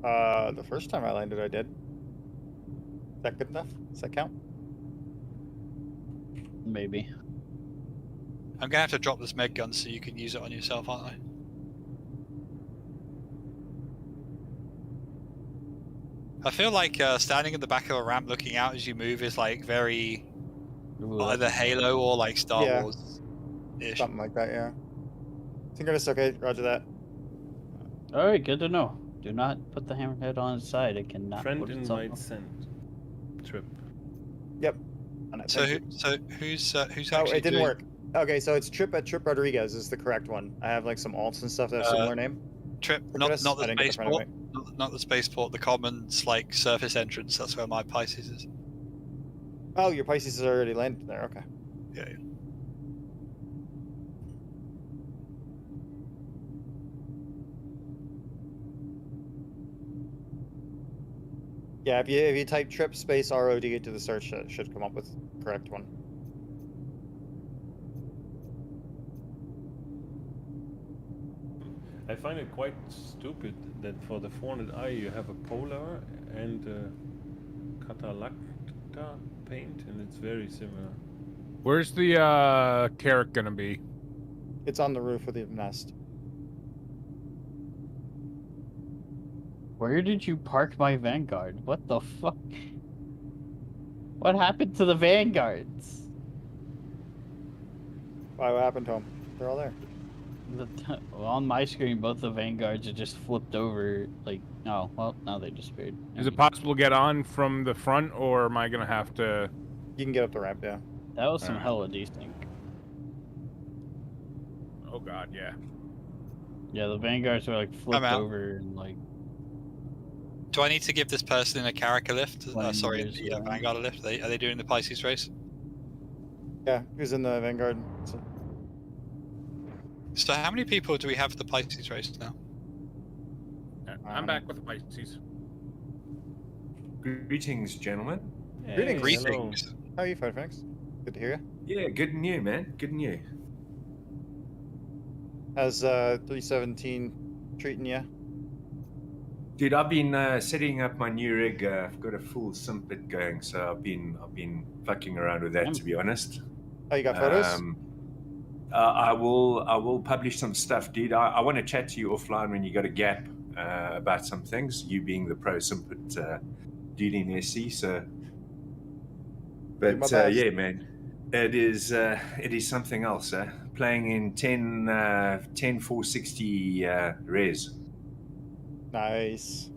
The first time I landed, I did. Is that good enough? Does that count? Maybe. I'm gonna have to drop this med gun so you can use it on yourself, aren't I? I feel like standing at the back of a ramp looking out as you move is like very either Halo or like Star Wars. Something like that, yeah. Synchronous, okay, roger that. Alright, good to know. Do not put the hammerhead on its side. It cannot Friend put itself invite on. sent. Trip. Yep. So who's actually it didn't work. Okay, so it's Trip Rodriguez is the correct one. I have like some alts and stuff that have similar name. Trip, not the spaceport, not the spaceport, the commons like surface entrance. That's where my Pisces is. Oh, your Pisces is already landed there. Okay. Yeah. Yeah, if you type Trip space ROD into the search, it should come up with the correct one. I find it quite stupid that for the 400i you have a polar and a Catalacta paint, and it's very similar. Where's the Carrack gonna be? It's on the roof of the nest. Where did you park my Vanguard? What the fuck? What happened to the Vanguards? Why? What happened to them? They're all there. Well, on my screen, both the Vanguards are just flipped over. Like, oh, well, now they disappeared. Is it possible to get on from the front, or am I gonna have to? You can get up the ramp, yeah. That was some hella desync. Oh god, yeah. Yeah, the Vanguards are like flipped over and like. Do I need to give this person in a character lift? Sorry, the Vanguard a lift. Are they doing the Pisces race? Yeah, who's in the Vanguard? So how many people do we have for the Pisces race now? I'm back with the Pisces. Greetings, gentlemen. Greetings. Greetings. How are you, Firefax? Good to hear you. Yeah, good and you, man. Good and you. How's 317 treating you? Dude, I've been setting up my new rig. I've got a full simpit going, so I've been fucking around with that, to be honest. Oh, you got photos? I will publish some stuff, dude. I want to chat to you offline when you got a gap about some things. You being the pro simpit dude in SC, so. But yeah, man, it is something else. Playing in 10 460 res. Nice.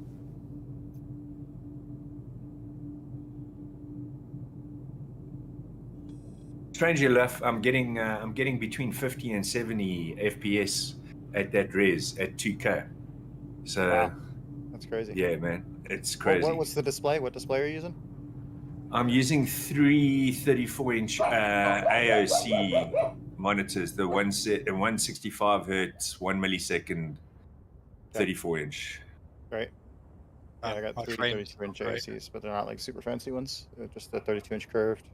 Strangely enough, I'm getting between 50 and 70 FPS at that res at 2K. So wow. That's crazy. Yeah, man, it's crazy. What's the display? What display are you using? I'm using 3 34-inch AOC monitors. The 165 hertz, 1 millisecond, 34-inch. Right. Yeah, I got 3 32-inch AOCs, but they're not like super fancy ones. They're just the 32-inch curved.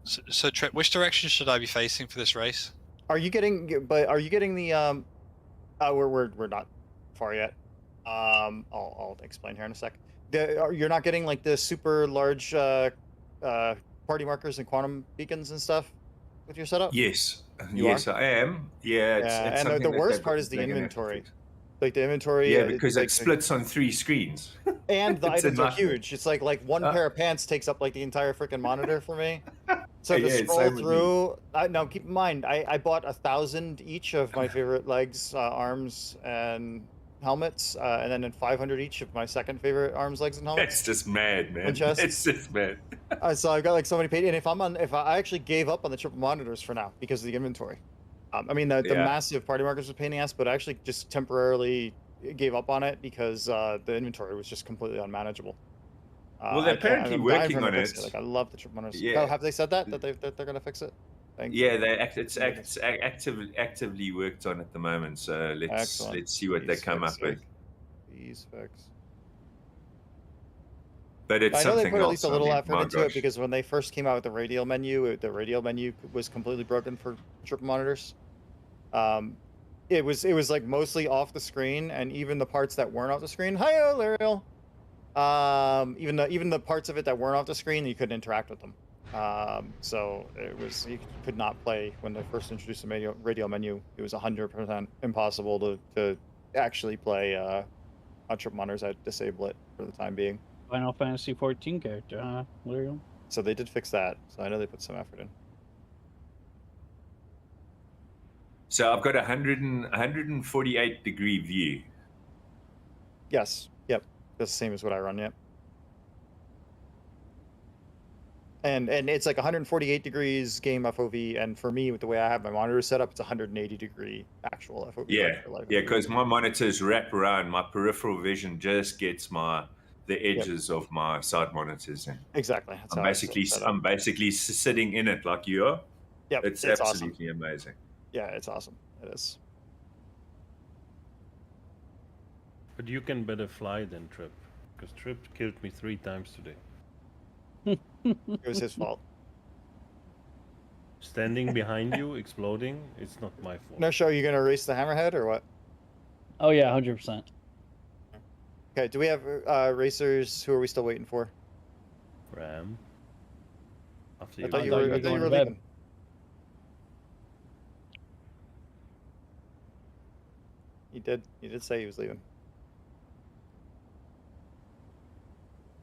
So Trip, which direction should I be facing for this race? Are you getting the we're not far yet. I'll explain here in a sec. You're not getting like the super large party markers and quantum beacons and stuff with your setup? Yes. You yes, are? I am. Yeah, it's and the worst part is the inventory. Like the inventory. Yeah, because it splits on 3 screens. And the items are huge. It's like one pair of pants takes up like the entire freaking monitor for me. So to scroll through, now keep in mind, I bought 1,000 each of my favorite legs, arms, and helmets, and then 500 each of my second favorite arms, legs, and helmets. It's just mad, man. It's just mad. So I've got like so many paid, and if I actually gave up on the triple monitors for now because of the inventory. I mean the massive party markers was a pain in the ass, but I actually just temporarily gave up on it because the inventory was just completely unmanageable. Well, they're apparently working on it. Like I love the triple monitors. Yeah. Oh, have they said that they're going to fix it? Yeah, it's actively worked on at the moment. So let's see what they come up with. Please fix. But it's I know something they put at least a little else. effort into it because when they first came out with the radial menu, the radial menu was completely broken for triple monitors. It was like mostly off the screen, and even the parts that weren't off the screen. Hiya, Lariel. Even the parts of it that weren't off the screen, you couldn't interact with them. So you could not play when they first introduced the radial menu. It was 100% impossible to actually play on triple monitors. I'd disable it for the time being. Final Fantasy 14 character, huh? Lariel? So they did fix that. So I know they put some effort in. So I've got 148 degree view. Yes. Yep. That's the same as what I run. Yep. And it's like 148 degrees game FOV, and for me, with the way I have my monitor set up, it's 180 degree actual FOV. Yeah, because my monitors wrap around. My peripheral vision just gets the edges of my side monitors in. Exactly. I'm basically sitting in it like you are. Yep. It's absolutely awesome. Amazing. Yeah, it's awesome. It is. But you can better fly than Trip, because Trip killed me 3 times today. It was his fault. Standing behind you, exploding, it's not my fault. No, show, you gonna race the Hammerhead or what? Oh yeah, 100%. Okay, do we have racers? Who are we still waiting for? Ram. I thought you were leaving. He did say he was leaving.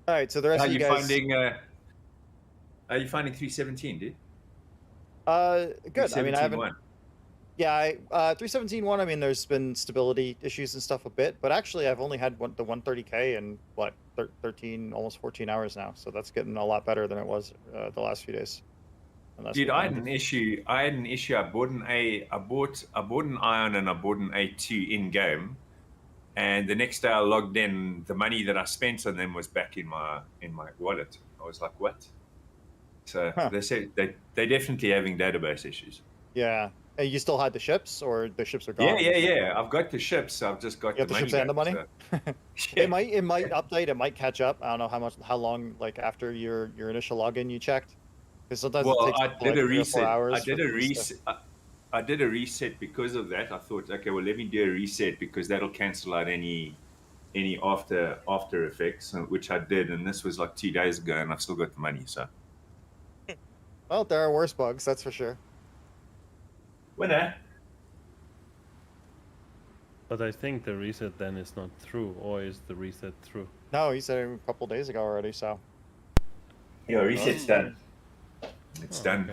All right, so the rest of you guys. Are you finding 317, dude? Good. I mean, I haven't. Yeah, 317.1. I mean, there's been stability issues and stuff a bit, but actually, I've only had the 130K in what 13, almost 14 hours now. So that's getting a lot better than it was the last few days. Dude, I had an issue. I bought an Ion and I bought an A2 in game, And the next day I logged in, the money that I spent on them was back in my wallet. I was like, what? So they said they're definitely having database issues. Yeah. And you still had the ships, or the ships are gone? Yeah. I've got the ships. I've just got the money ships and the money. So. It might update. It might catch up. I don't know how long like after your initial login you checked. Because sometimes it takes I did a 3 or 4 reset. hours. I did a reset. I did a reset because of that. I thought, okay, well, let me do a reset because that'll cancel out any after effects, which I did, and this was like 2 days ago, and I've still got the money. So, well, there are worse bugs, that's for sure. Winner. But I think the reset then is not through, or is the reset through? No, he said it a couple days ago already. So. Yeah, reset's done. It's done.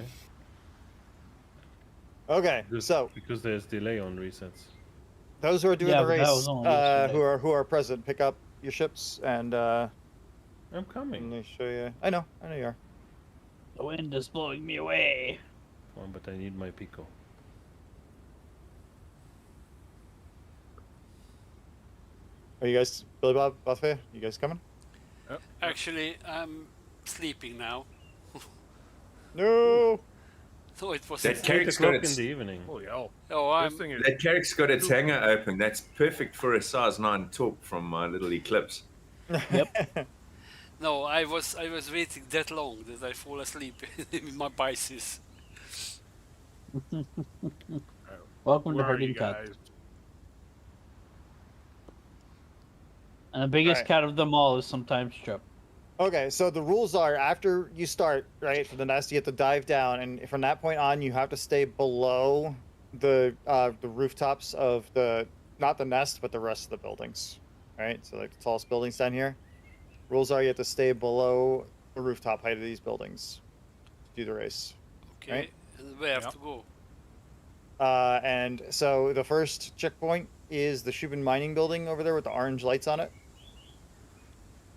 Okay, because there's delay on resets. Those who are doing the race, who are present, pick up your ships and. I'm coming. Let me show you. I know you are. The wind is blowing me away. Oh, but I need my Pico. Are you guys, Billy Bob, Buffet? You guys coming? Actually, I'm sleeping now. No. So it was that carrick's got in the evening. That carrick's got its hangar open. That's perfect for a size 9 talk from my little Eclipse. Yep. No, I was waiting that long that I fall asleep in my bicycle. Welcome to Herding Cat. And the biggest cat of them all is sometimes Trip. Okay, so the rules are after you start, right, for the nest, you have to dive down, and from that point on, you have to stay below the rooftops of not the nest, but the rest of the buildings, right? So like the tallest buildings down here. Rules are you have to stay below the rooftop height of these buildings to do the race. Okay, right? And where have to go? And so the first checkpoint is the Shubin mining building over there with the orange lights on it.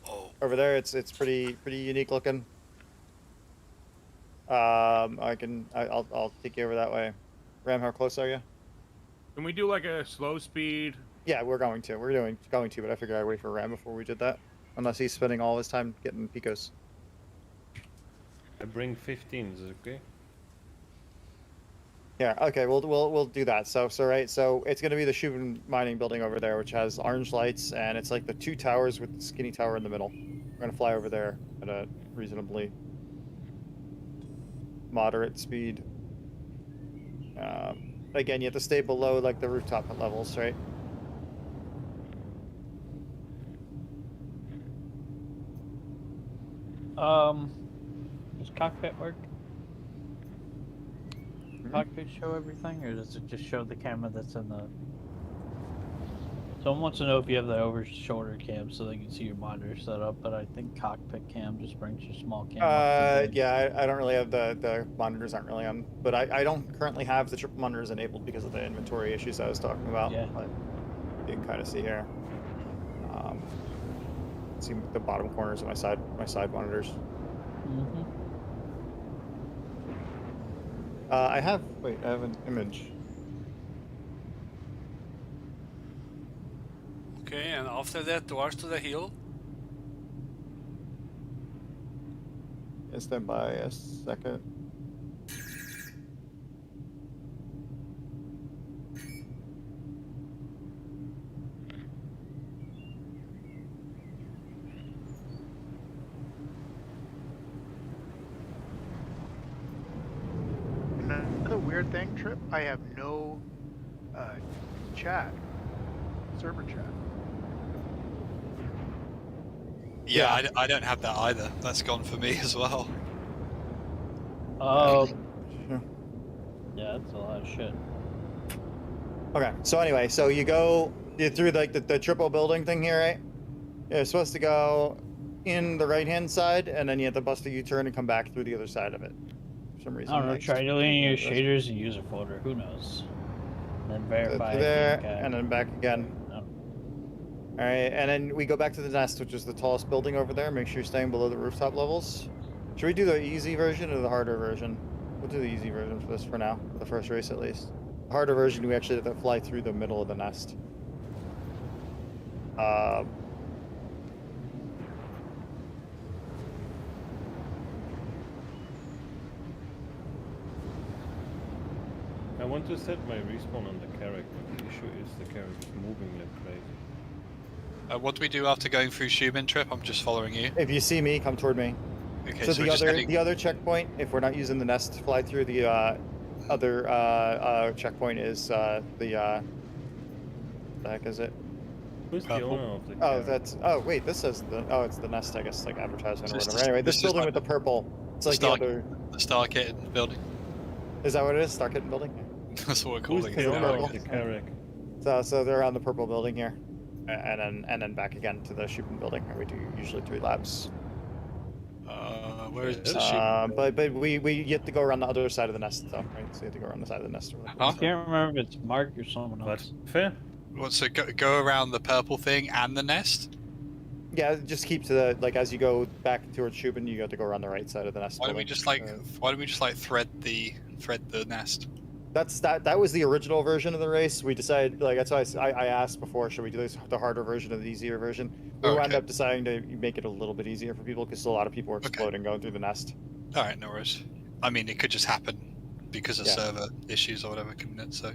Oh. Over there, it's pretty unique looking. I'll take you over that way. Ram, how close are you? Can we do like a slow speed? Yeah, we're going to. But I figured I'd wait for Ram before we did that. Unless he's spending all his time getting picos. I bring 15. Is it okay? Yeah. Okay. We'll do that. So it's gonna be the Shubin mining building over there, which has orange lights, and it's like the 2 towers with the skinny tower in the middle. We're gonna fly over there at a reasonably moderate speed. Again, you have to stay below like the rooftop levels, right? Does cockpit work? Cockpit show everything, or does it just show the camera that's in the... Someone wants to know if you have the over-shoulder cam so they can see your monitor set up, but I think cockpit cam just brings your small camera. Yeah, I don't really have the monitors aren't really on, but I don't currently have the triple monitors enabled because of the inventory issues I was talking about. Yeah. But you can kind of see here. See the bottom corners of my side monitors. Mm-hmm. I have an image. Okay, and after that, towards to the hill. Stand by a second. Another weird thing, Trip, I have no server chat. Yeah, I don't have that either. That's gone for me as well. Yeah, that's a lot of shit. Okay, so anyway, so you're through like the triple building thing here, right? You're supposed to go in the right-hand side, and then you have to bust a U-turn and come back through the other side of it. For some reason. I don't know, try deleting your shaders and user folder, who knows? And then verify there, and then back again. Oh. Alright, and then we go back to the nest, which is the tallest building over there. Make sure you're staying below the rooftop levels. Should we do the easy version or the harder version? We'll do the easy version for this for now, for the first race at least. The harder version, we actually have to fly through the middle of the nest. I want to set my respawn on the character. The issue is the character is moving like crazy. What do we do after going through Shubin Trip? I'm just following you. If you see me, come toward me. Okay, so the other checkpoint, if we're not using the nest to fly through, the other checkpoint is the heck is it? Who's the owner of the character? Wait, this is it's the nest, I guess, like advertisement or whatever. Anyway, this building with the purple. It's like the other. The Star Kitten building. Is that what it is? Star Kitten building? That's what we're calling it. Who's the owner of the character? So they're on the purple building here, and then back again to the Shubin building, and we do usually 3 laps. Where is the Shubin? But we get to go around the other side of the nest though, right? So you have to go around the side of the nest. I can't remember if it's Mark or someone else. Fair. What? So go around the purple thing and the nest? Yeah, just keep to the as you go back towards Shubin, you have to go around the right side of the nest. Why don't we just thread the nest? That was the original version of the race. We decided that's why I asked before, should we do the harder version or the easier version? We wound up deciding to make it a little bit easier for people because a lot of people were exploding going through the nest. All right, no worries. I mean, it could just happen because of server issues or whatever, couldn't it? So.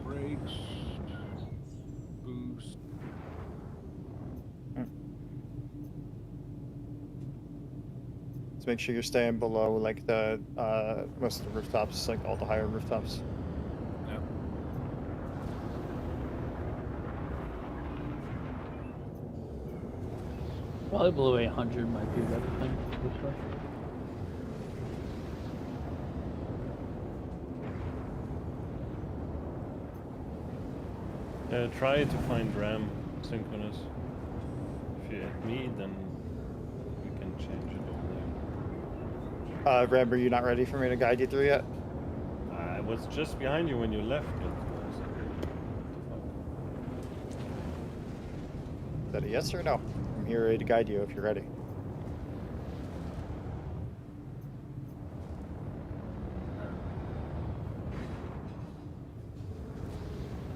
Brakes. Boost. So make sure you're staying below the most of the rooftops, all the higher rooftops. Yeah. Probably below 800 might be a better thing. Try to find RAM synchronous. If you hit me, then we can change it over there. Ram, are you not ready for me to guide you through yet? I was just behind you when you left. Is that a yes or no? I'm here ready to guide you if you're ready.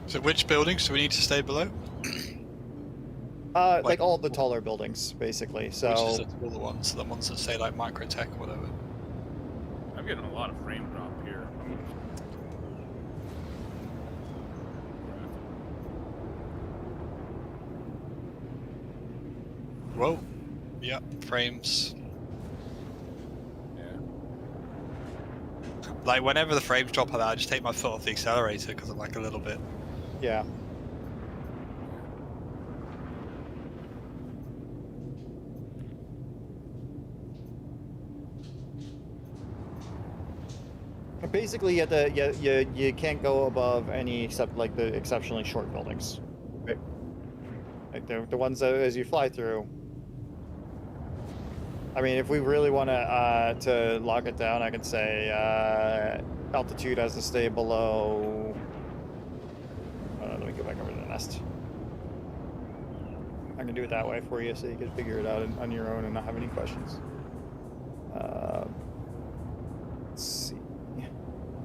So which buildings do we need to stay below? All the taller buildings, basically. So. Which is the taller ones? The ones that say Microtech or whatever. I'm getting a lot of frame drop here. Whoa. Yeah, frames. Yeah. Whenever the frames drop like that, I just take my foot off the accelerator because I'm a little bit. Yeah. Basically, you can't go above any except the exceptionally short buildings. Right? The ones that as you fly through. I mean, if we really want to lock it down, I can say altitude has to stay below. Let me go back over to the nest. I can do it that way for you so you can figure it out on your own and not have any questions. Let's see.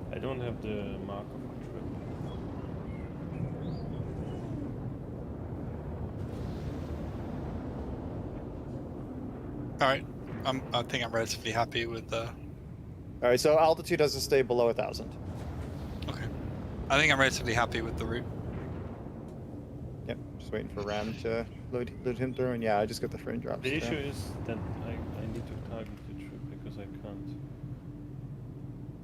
I don't have the marker for trip. All right. I think I'm relatively happy with the. All right, so altitude has to stay below 1,000. Okay. I think I'm relatively happy with the route. Yep, just waiting for Ram to load him through, and yeah, I just got the frame drops. The issue is that I need to target the trip because I can't.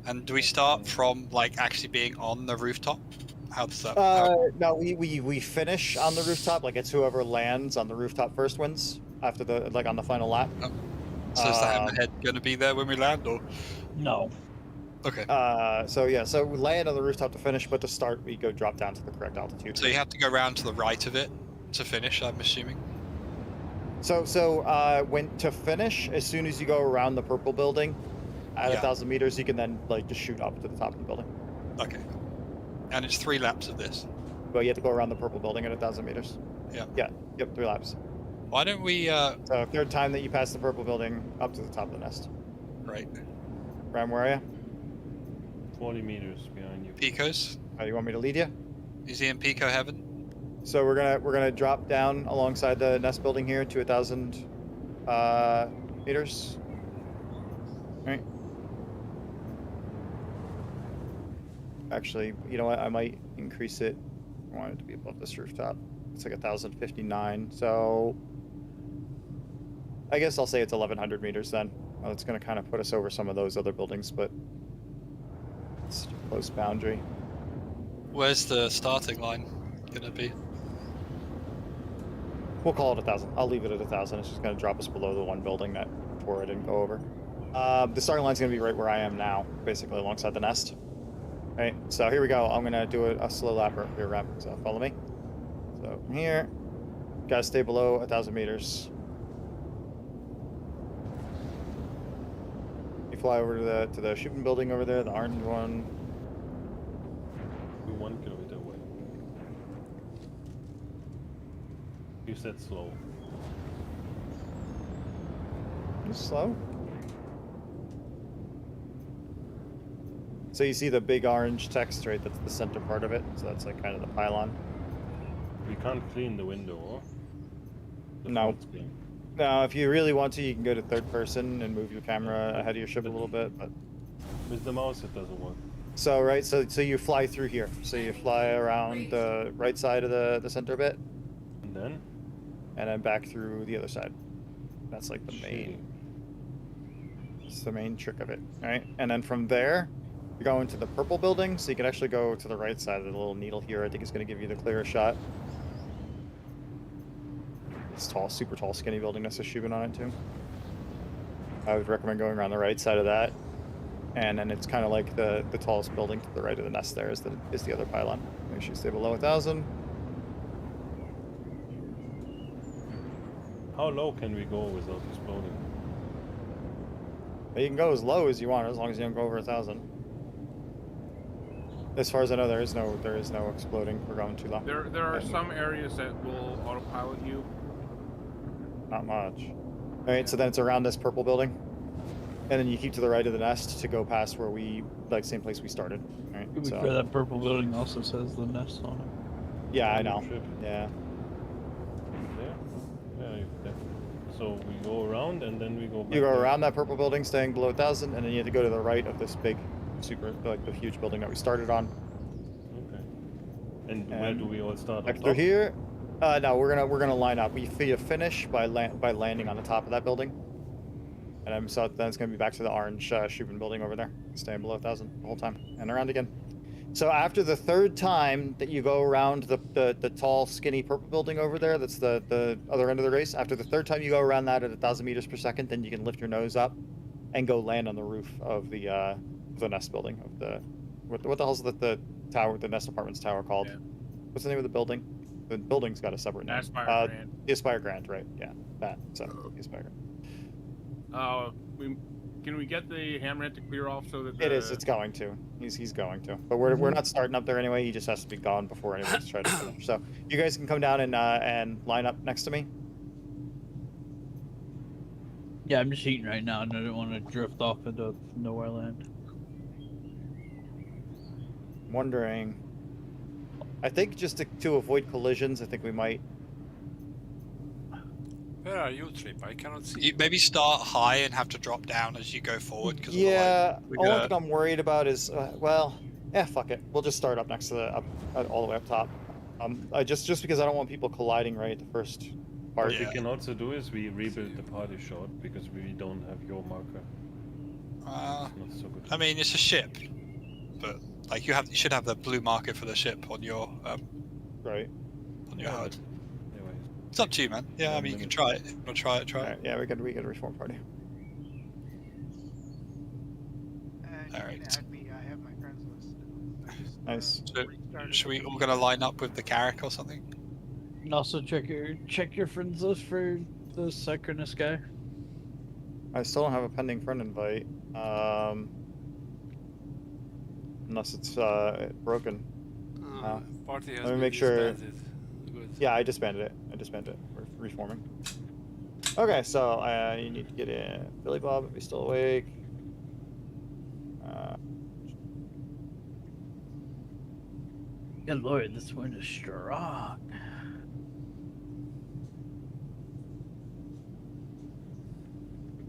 And do we start from actually being on the rooftop? How does that? No, we finish on the rooftop. It's whoever lands on the rooftop first wins after the on the final lap. Oh. So is the hammerhead going to be there when we land, or? No. Okay. So we land on the rooftop to finish, but to start we go drop down to the correct altitude. So you have to go around to the right of it to finish, I'm assuming. So when to finish, as soon as you go around the purple building, at 1,000 meters, you can then just shoot up to the top of the building. Okay. And it's 3 laps of this. Well, you have to go around the purple building at 1,000 meters. Yeah. Yeah. Yep. 3 laps. Why don't we? So third time that you pass the purple building up to the top of the nest. Right. Ram, where are you? 40 meters behind you. Picos. You want me to lead you? Is he in Pico heaven? So we're gonna drop down alongside the nest building here to 1,000 meters. All right. Actually, you know what? I might increase it. I want it to be above this rooftop. It's like 1,059. So I guess I'll say it's 1,100 meters then. Well, it's gonna kind of put us over some of those other buildings, but it's a close boundary. Where's the starting line gonna be? We'll call it 1,000. I'll leave it at 1,000. It's just going to drop us below the one building that before I didn't go over. The starting line's going to be right where I am now, basically alongside the nest. Right. So here we go. I'm going to do a slow lapper here, Ram. So follow me. So from here, gotta stay below 1,000 meters. You fly over to the shipping building over there, the orange one. 1 kilometer away. You said slow. Just slow. So you see the big orange text, right? That's the center part of it. So that's like kind of the pylon. We can't clean the window, or? No. No, if you really want to, you can go to third person and move your camera ahead of your ship a little bit, but with the mouse it doesn't work. So right, so you fly through here. So you fly around the right side of the center bit. And then back through the other side. That's like the main. It's the main trick of it, right? And then from there, you go into the purple building, so you can actually go to the right side of the little needle here. I think it's going to give you the clearest shot. This tall, super tall, skinny building that's a Shubin on it too. I would recommend going around the right side of that. And then it's kind of like the tallest building to the right of the nest there is the other pylon. Make sure you stay below 1,000. How low can we go without exploding? You can go as low as you want, as long as you don't go over 1,000. As far as I know, there is no exploding for going too low. There are some areas that will autopilot you. Not much. All right, so then it's around this purple building. And then you keep to the right of the nest to go past where we, like, same place we started. Right. To be fair, that purple building also says the nest on it. Yeah, I know. Yeah. Yeah. So we go around and then we go back. You go around that purple building, staying below 1,000, and then you have to go to the right of this big, the huge building that we started on. Okay. And where do we all start? Back through here? No, we're gonna line up. We finish by landing on the top of that building. And then it's going to be back to the orange Shubin building over there. Staying below 1,000 the whole time. And around again. So after the third time that you go around the tall, skinny purple building over there, that's the other end of the race. After the third time you go around that at 1,000 meters per second, then you can lift your nose up and go land on the roof of the nest building. Of the what the hell's the tower, the nest apartments tower called? Yeah. What's the name of the building? The building's got a separate name. Aspire Grand. The Aspire Grand, right? Yeah, that. So the Aspire Grand. Can we get the hammerhead to clear off so that it's going to. He's going to. But we're not starting up there anyway. He just has to be gone before anyone's trying to finish. So you guys can come down and line up next to me. Yeah, I'm just eating right now, and I don't want to drift off into nowhere land. I'm wondering. I think just to avoid collisions, I think we might. Where are you, Trip? I cannot see. You maybe start high and have to drop down as you go forward. Cause yeah, all thing I'm worried about is, fuck it. We'll just start up next to all the way up top. Just because I don't want people colliding right at the first part. What we can also do is we rebuild the party shot because we don't have your marker. Not so good. I mean, it's a ship, but like you should have the blue marker for the ship on your right on your HUD. It's up to you, man. Yeah, I mean, you can try it. We'll try it. Right, yeah, we got a reform party. All right. I have my friends list. Nice. So, should we all gonna line up with the Carrack or something? And also check your friends list for the synchronous guy. I still don't have a pending friend invite. Unless it's broken. Party has let me been make sure. disbanded. Good. Yeah, I disbanded it. We're reforming. Okay, so you need to get in Billy Bob if he's still awake. Good lord, this wind is strong.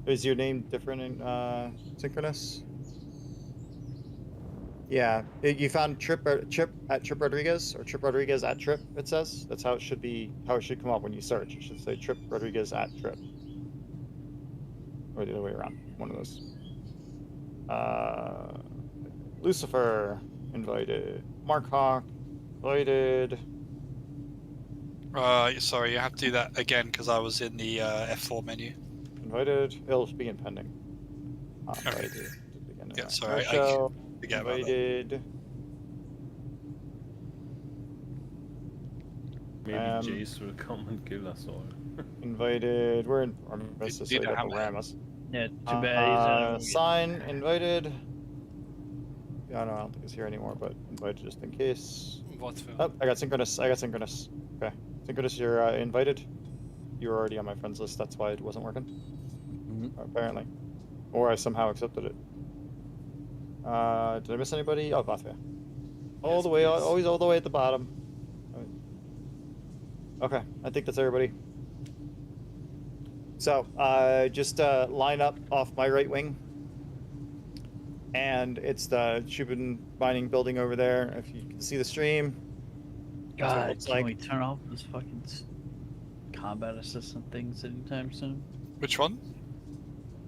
Is your name different in Synchronous? Yeah, you found Trip at Trip Rodriguez, or Trip Rodriguez at Trip. It says that's how it should be. How it should come up when you search. It should say Trip Rodriguez at Trip, or the other way around. One of those. Lucifer invited. Mark Hawk invited. Sorry, you have to do that again because I was in the F4 menu. Invited. It'll be in pending. Okay. Yeah, sorry. I forget invited. About that. Maybe Jace will come and kill us all. Invited. We're in Armistice, so he doesn't ram us. Yeah, too bad. Sign invited. Yeah, no, I don't think he's here anymore, but invited just in case. What? Oh, I got Synchronous. Okay. Synchronous, you're invited. You were already on my friends list. That's why it wasn't working. Apparently. Or I somehow accepted it. Did I miss anybody? Oh, Bathia. All the way, always all the way at the bottom. Okay, I think that's everybody. So, just line up off my right wing. And it's the Shubin mining building over there. If you can see the stream. God, can we turn off those fucking combat assistant things anytime soon? Which one?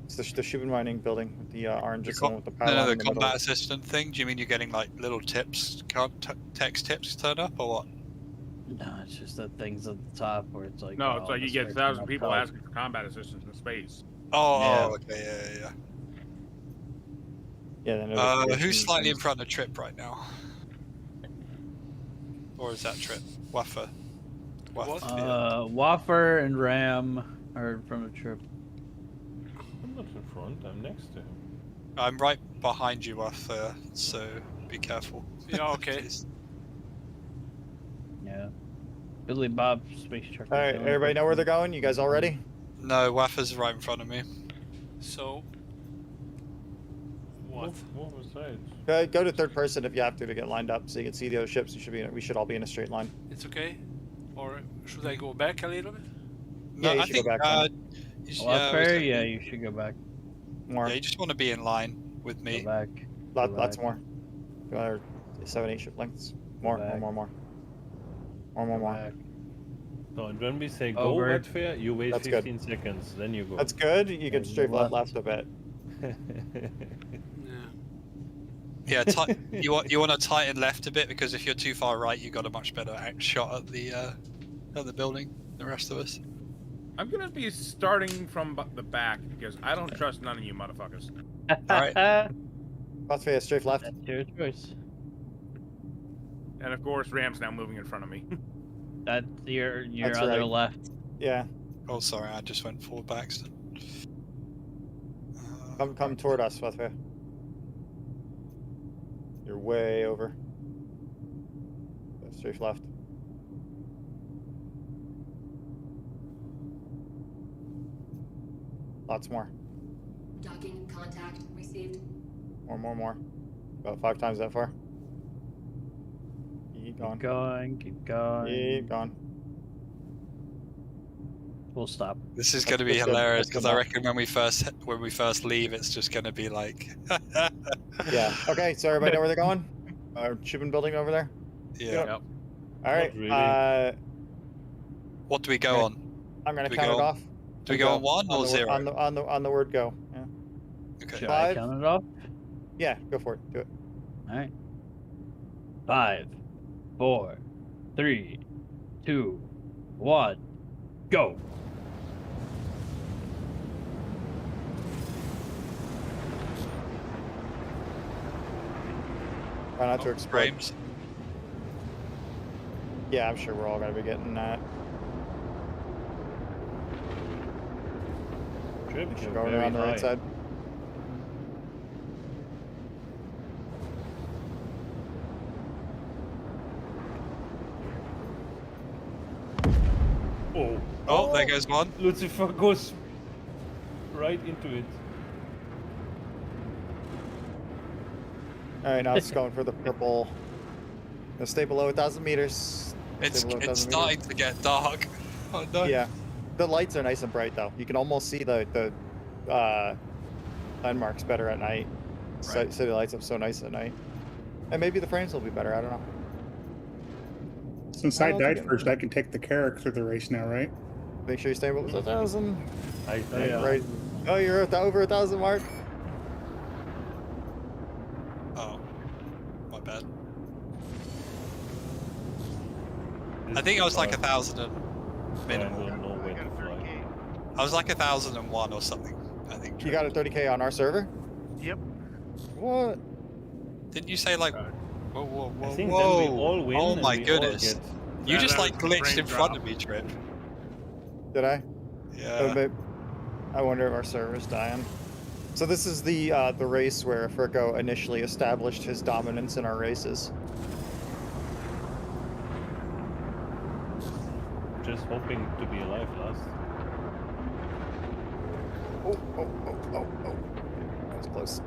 It's the Shubin mining building with the orange with the power. No, the combat assistant thing. Do you mean you're getting like little tips, text tips turn up, or what? No, it's just the things at the top where it's like. No, it's like you get 1,000 people asking for combat assistance in space. Okay, yeah. Yeah. Who's slightly in front of Trip right now? Or is that Trip? Waffer. Waffer and Ram are in front of Trip. I'm not in front, I'm next to him. I'm right behind you, Waffer, so be careful. Yeah, okay. Yeah. Billy Bob space truck. Alright, everybody know where they're going? You guys all ready? No, Waffer's right in front of me. So... What? What was that? Go to third person if you have to get lined up so you can see the other ships. We should all be in a straight line. It's okay? Or should I go back a little bit? No, yeah, I think, go back. Yeah, you should go back. More. Yeah, you just want to be in line with me. Go back. Lots more. 7-8 ship lengths. More. So, and when we say go Redfair, you wait 15 seconds, then you go. That's good. You can strafe left a bit. Yeah, you want to tighten left a bit because if you're too far right, you got a much better shot at the building. The rest of us. I'm gonna be starting from the back because I don't trust none of you motherfuckers. All right. Bathia, strafe left. That's your choice. And of course, Ram's now moving in front of me. That's your That's other right. left. Yeah. Oh, sorry, I just went forward by accident. Come toward us, Bathia. You're way over. Strafe left. Lots more. Docking contact received. More. About 5 times that far. Keep going. Keep going. We'll stop. This is going to be hilarious because I reckon when we first leave, it's just going to be like. Yeah. Okay. So everybody know where they're going? Shipping building over there. Yeah. Yep. All right. Really. What do we go on? I'm gonna count it off. Do we go on 1 or 0? On the word go. Yeah. Okay. Should I count it off? Yeah. Go for it. Do it. All right. 5, 4, 3, 2, 1, go. Try not to explode. Frames. Yeah, I'm sure we're all gonna be getting that. Trip, Going around the right side. Oh. Oh, there goes one. Lucifer goes right into it. All right, now it's going for the purple. Let's stay below 1,000 meters. It's starting to get dark. Oh no. Yeah, the lights are nice and bright though. You can almost see the landmarks better at night. Right. City lights up so nice at night. And maybe the frames will be better. I don't know. Since I died first, I can take the Carrack through the race now, right? Make sure you stay below 1,000. Right. Oh, you're at the over 1,000 mark. Oh, my bad. I think I was like 1,000 and minimal. I was like 1,001 or something. I think. You got a 30K on our server? Yep. What? Didn't you say like? Whoa! I think then we all win. Oh my goodness! You just like glitched in front of me, Trip. Did I? Yeah. I wonder if our server's dying. So this is the race where Fricko initially established his dominance in our races. Just hoping to be alive last. Oh. That was close.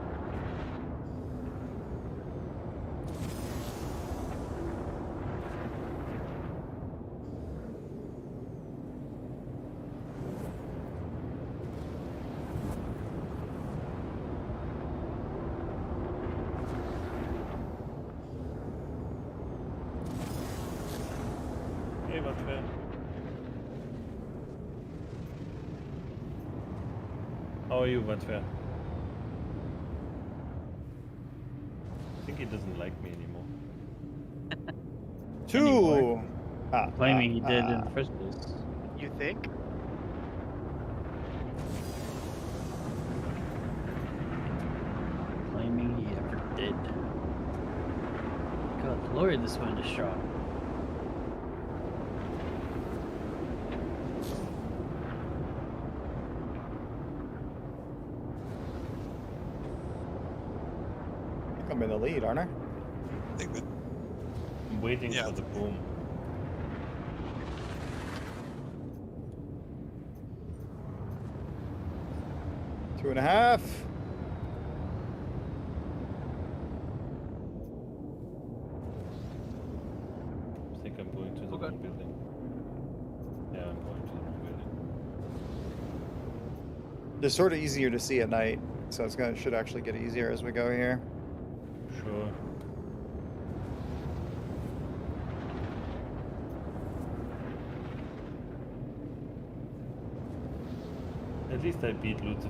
Hey, what's fair? How are you, Vatfair? I think he doesn't like me anymore. Two! Claiming he did in the first place. You think? Claiming he ever did. God, Lord, this wind is strong. I'm in the lead, aren't I? I think that. I'm waiting for the boom. Two and a half. I think I'm going to the wrong building. Yeah, I'm going to the wrong building. They're sort of easier to see at night, so should actually get easier as we go here. Sure. At least I beat Lucifer.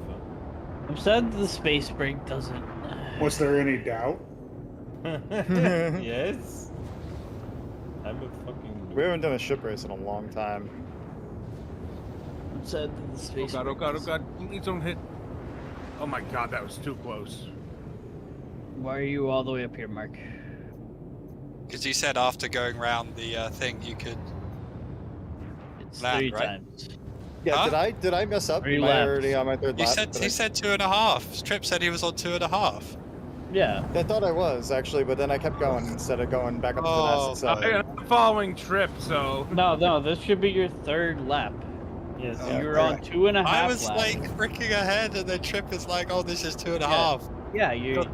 I'm sad the space break doesn't. Was there any doubt? Yes. I'm a fucking. We haven't done a ship race in a long time. I'm sad that the space. Oh god! Please don't hit. Oh my god, that was too close. Why are you all the way up here, Mark? Because you said after going round the thing, you could. It's land, 3 right? times. Yeah, Huh? did I mess up? 3 Am I laps. already on my third lap? He said 2.5. Trip said he was on 2.5. Yeah. I thought I was actually, but then I kept going instead of going back up to the nest. So I'm following Trip, so. No, this should be your 3rd lap. Yes. So you're on 2.5 laps. I was like freaking ahead, and then Trip is like, "Oh, this is 2.5." Yeah, you're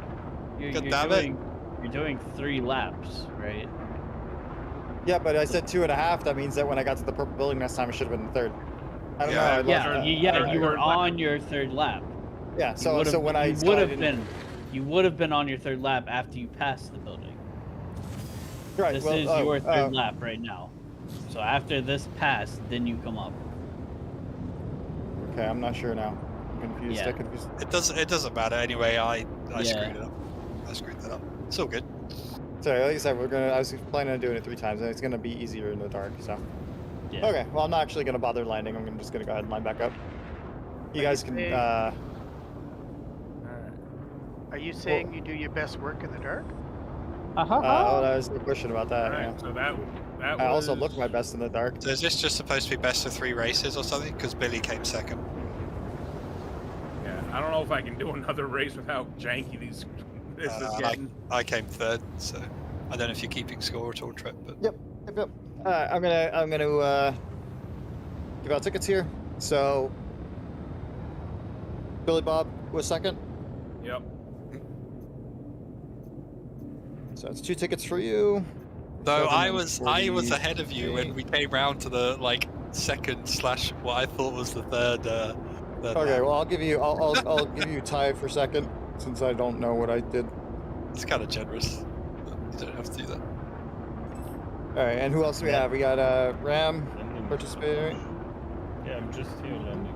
damn it. you're doing 3 laps, right? yeah, but I said 2.5. That means that when I got to the purple building next time, I should have been the 3rd. I don't know. I lost You were on your 3rd lap. Yeah, so when I you would have been on your 3rd lap after you passed the building. Right. This is your 3rd lap right now. So after this pass, then you come up. Okay, I'm not sure now. I'm confused. Yeah. It doesn't matter anyway. I screwed it up. I screwed that up. It's all good. Sorry, like I said, I was planning on doing it 3 times, and it's gonna be easier in the dark. So. Yeah. Okay. Well, I'm not actually gonna bother landing. I'm just gonna go ahead and line back up. You guys can. Are you saying you do your best work in the dark? Oh, that was the question about that. Alright, Yeah. so that I also look my best in the dark. So is this just supposed to be best of 3 races or something? Because Billy came 2nd. Yeah, I don't know if I can do another race with how janky this is getting. I came 3rd, so I don't know if you're keeping score at all, Trip. But Yep. I'm gonna give out tickets here. So, Billy Bob was second. Yep. So it's 2 tickets for you. Though I was ahead of you when we came round to the like second / what I thought was the third. Okay, well I'll give you tie for second since I don't know what I did. It's kind of generous. You don't have to do that. All right, and who else do we have? We got Ram participating. Yeah, I'm just here landing.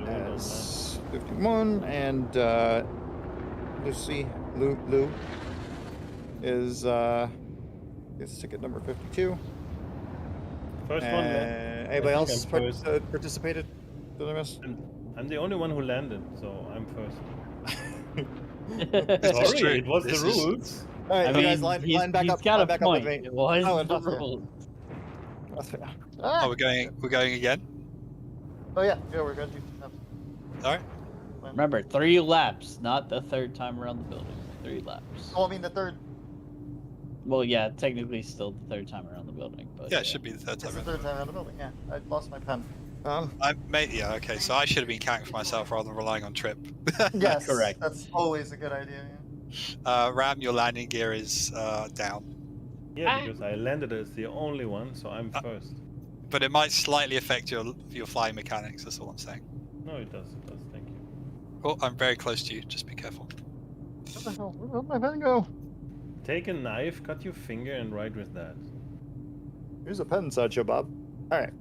As 51 and Lou is ticket number 52. First one. Anybody else participated? Did I miss? I'm the only one who landed, so I'm first. Sorry, it was the rules. All right, I you mean, guys line back he's up. got line a back point. Up with me. It was the fair. rules. That's fair. Oh, we're going again. Oh yeah, we're good. All right. Remember, 3 laps, not the 3rd time around the building. 3 laps. Well, I mean the third. Well, yeah, technically still the 3rd time around the building, but Yeah, it should be the third time. It's the 3rd time around the building. Yeah, I lost my pen. Yeah, okay. So I should have been counting for myself rather than relying on Trip. Yes, correct. That's always a good idea. Ram, your landing gear is down. Yeah, because I landed as the only one, so I'm first. But it might slightly affect your flying mechanics. That's all I'm saying. No, it does. It does. Thank you. Oh, I'm very close to you. Just be careful. What the hell? Where did my pen go? Take a knife, cut your finger, and write with that. Here's a pen, Sideshow Bob. All right.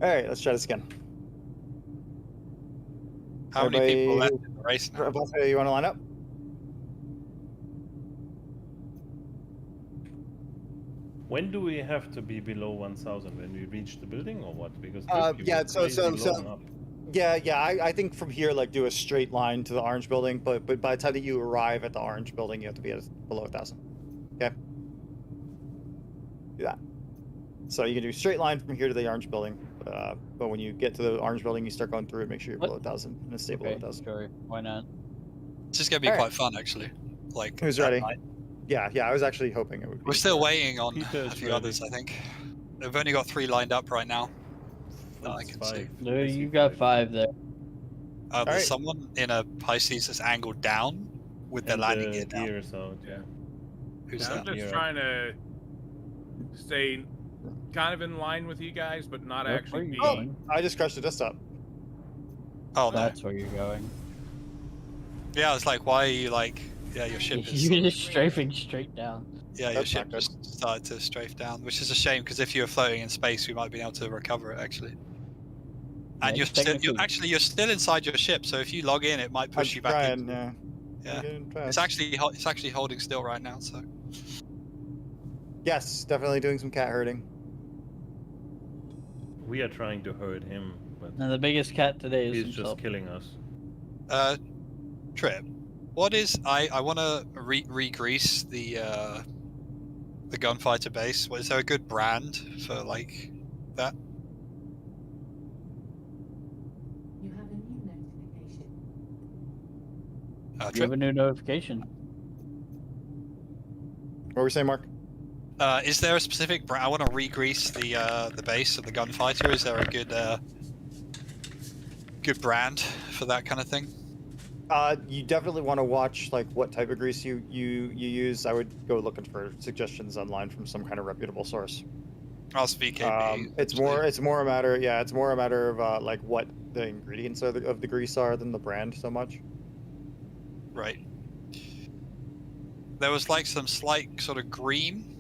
All right, let's try this again. How many people left in the race now? You want to line up? When do we have to be below 1,000? When we reach the building, or what? Because yeah. I think from here, like, do a straight line to the orange building. But by the time that you arrive at the orange building, you have to be below 1,000. Okay. Do that. So you can do a straight line from here to the orange building. But when you get to the orange building, you start going through it. Make sure you're below 1,000 and stay below 1,000. Sure. Why not? This is gonna be quite fun, actually. Like, who's ready? Yeah. I was actually hoping it would. We're still waiting on a few others, I think. We've only got 3 lined up right now. That I can see. No, you got 5 there. There's someone in a Pisces that's angled down with their landing gear down. Gear, so, yeah. Who's I'm that? just trying to stay kind of in line with you guys, but not actually be. Oh, I just crushed the desktop. Oh, that's where you're going. Yeah, I was like, why are you like? Yeah, your ship is. You're just strafing straight down. Yeah, your ship just started to strafe down, which is a shame because if you were floating in space, we might be able to recover it actually. And you're still inside your ship, so if you log in, it might push you back in. Yeah. It's actually holding still right now, so. Yes, definitely doing some cat herding. We are trying to herd him, but and the biggest cat today is he's just killing us. Trip. What is I want to re-grease the gunfighter base. Is there a good brand for like that? You have a new notification. You have a new notification. What were we saying, Mark? Is there a specific brand? I want to re-grease the base of the gunfighter. Is there a good brand for that kind of thing? You definitely want to watch like what type of grease you use. I would go looking for suggestions online from some kind of reputable source. I'll speak VKB. It's more a matter of like what the ingredients of the grease are than the brand so much. Right. There was like some slight sort of green,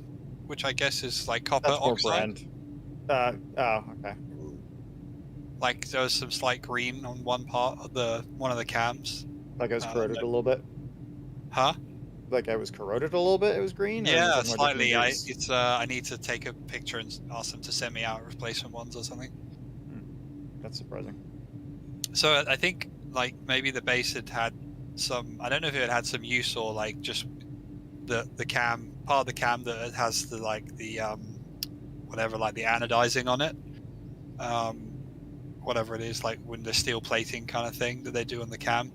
which I guess is like copper oxide. Okay. Like there was some slight green on one part of one of the cams. Like it was corroded a little bit. Huh? Like I was corroded a little bit. It was green. Yeah, slightly. I need to take a picture and ask them to send me out replacement ones or something. That's surprising. So I think like maybe the base had some. I don't know if it had some use or like just the cam part of the cam that has the whatever, like the anodizing on it. Whatever it is, like when the steel plating kind of thing that they do on the cam,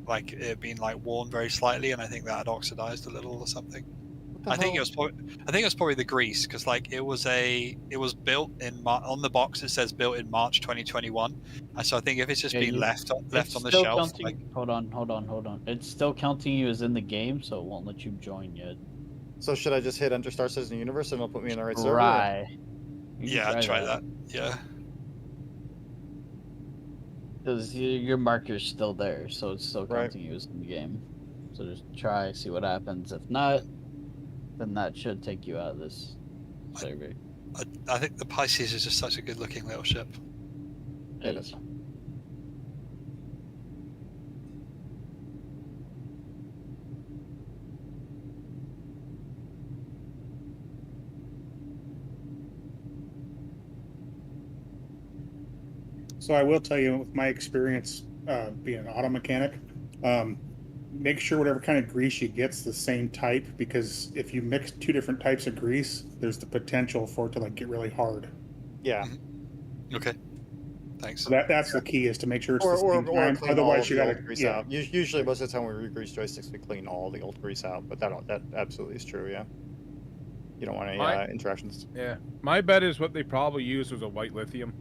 like it had been like worn very slightly, and I think that had oxidized a little or something. I think it was probably the grease, because like it was built in on the box. It says built in March 2021, and so I think if it's just been left on the shelf, counting, hold on. It's still counting you as in the game, so it won't let you join yet. So should I just hit Enter Star Citizen Universe and it'll put me in the right server? Right. Yeah, try that. Yeah. Because your marker's still there, so it's still counting you as in the game. So just try, see what happens. If not, then that should take you out of this server. I think the Pisces is just such a good-looking little ship. It is. So I will tell you, with my experience being an auto mechanic, make sure whatever kind of grease you get's the same type, because if you mix two different types of grease, there's the potential for it to like get really hard. Yeah. Okay. Thanks. So that's the key, is to make sure it's the same time. Otherwise, you got to grease out. Usually, most of the time when we re-grease joysticks, we clean all the old grease out. But that absolutely is true. Yeah. You don't want any interactions. Yeah. My bet is what they probably used was a white lithium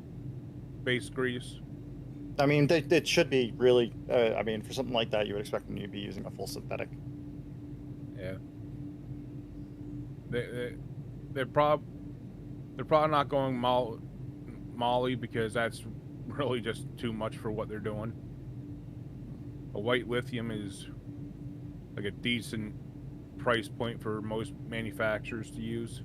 base grease. I mean, it should be really. I mean, for something like that, you would expect them to be using a full synthetic. Yeah. They're probably not going Molly, because that's really just too much for what they're doing. A white lithium is like a decent price point for most manufacturers to use.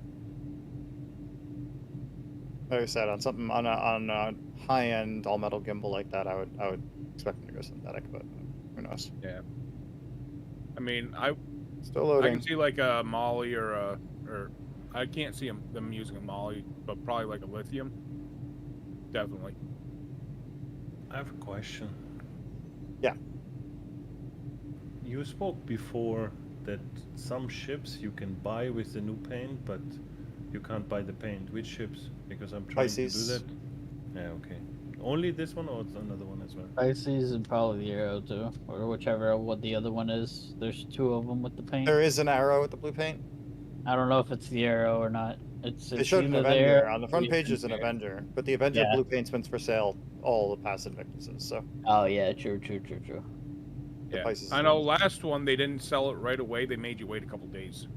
Like I said, on something on a high-end all-metal gimbal like that, I would expect them to go synthetic, but who knows? Yeah. I mean, still loading. I can see like a Molly or I can't see them using a Molly, but probably like a lithium. Definitely. I have a question. Yeah. You spoke before that some ships you can buy with the new paint, but you can't buy the paint. Which ships? Because I'm trying Pisces. to do that. Yeah, okay. Only this one, or it's another one as well? Pisces and probably the Arrow too, or whichever what the other one is. There's two of them with the paint. There is an Arrow with the blue paint. I don't know if it's the Arrow or not. It showed an either Avenger. there On the front page is an Avenger, but the Avenger blue paint's been for sale all the past Invictuses. So. Oh yeah, true. Yeah. I know. Last one they didn't sell it right away. They made you wait a couple days.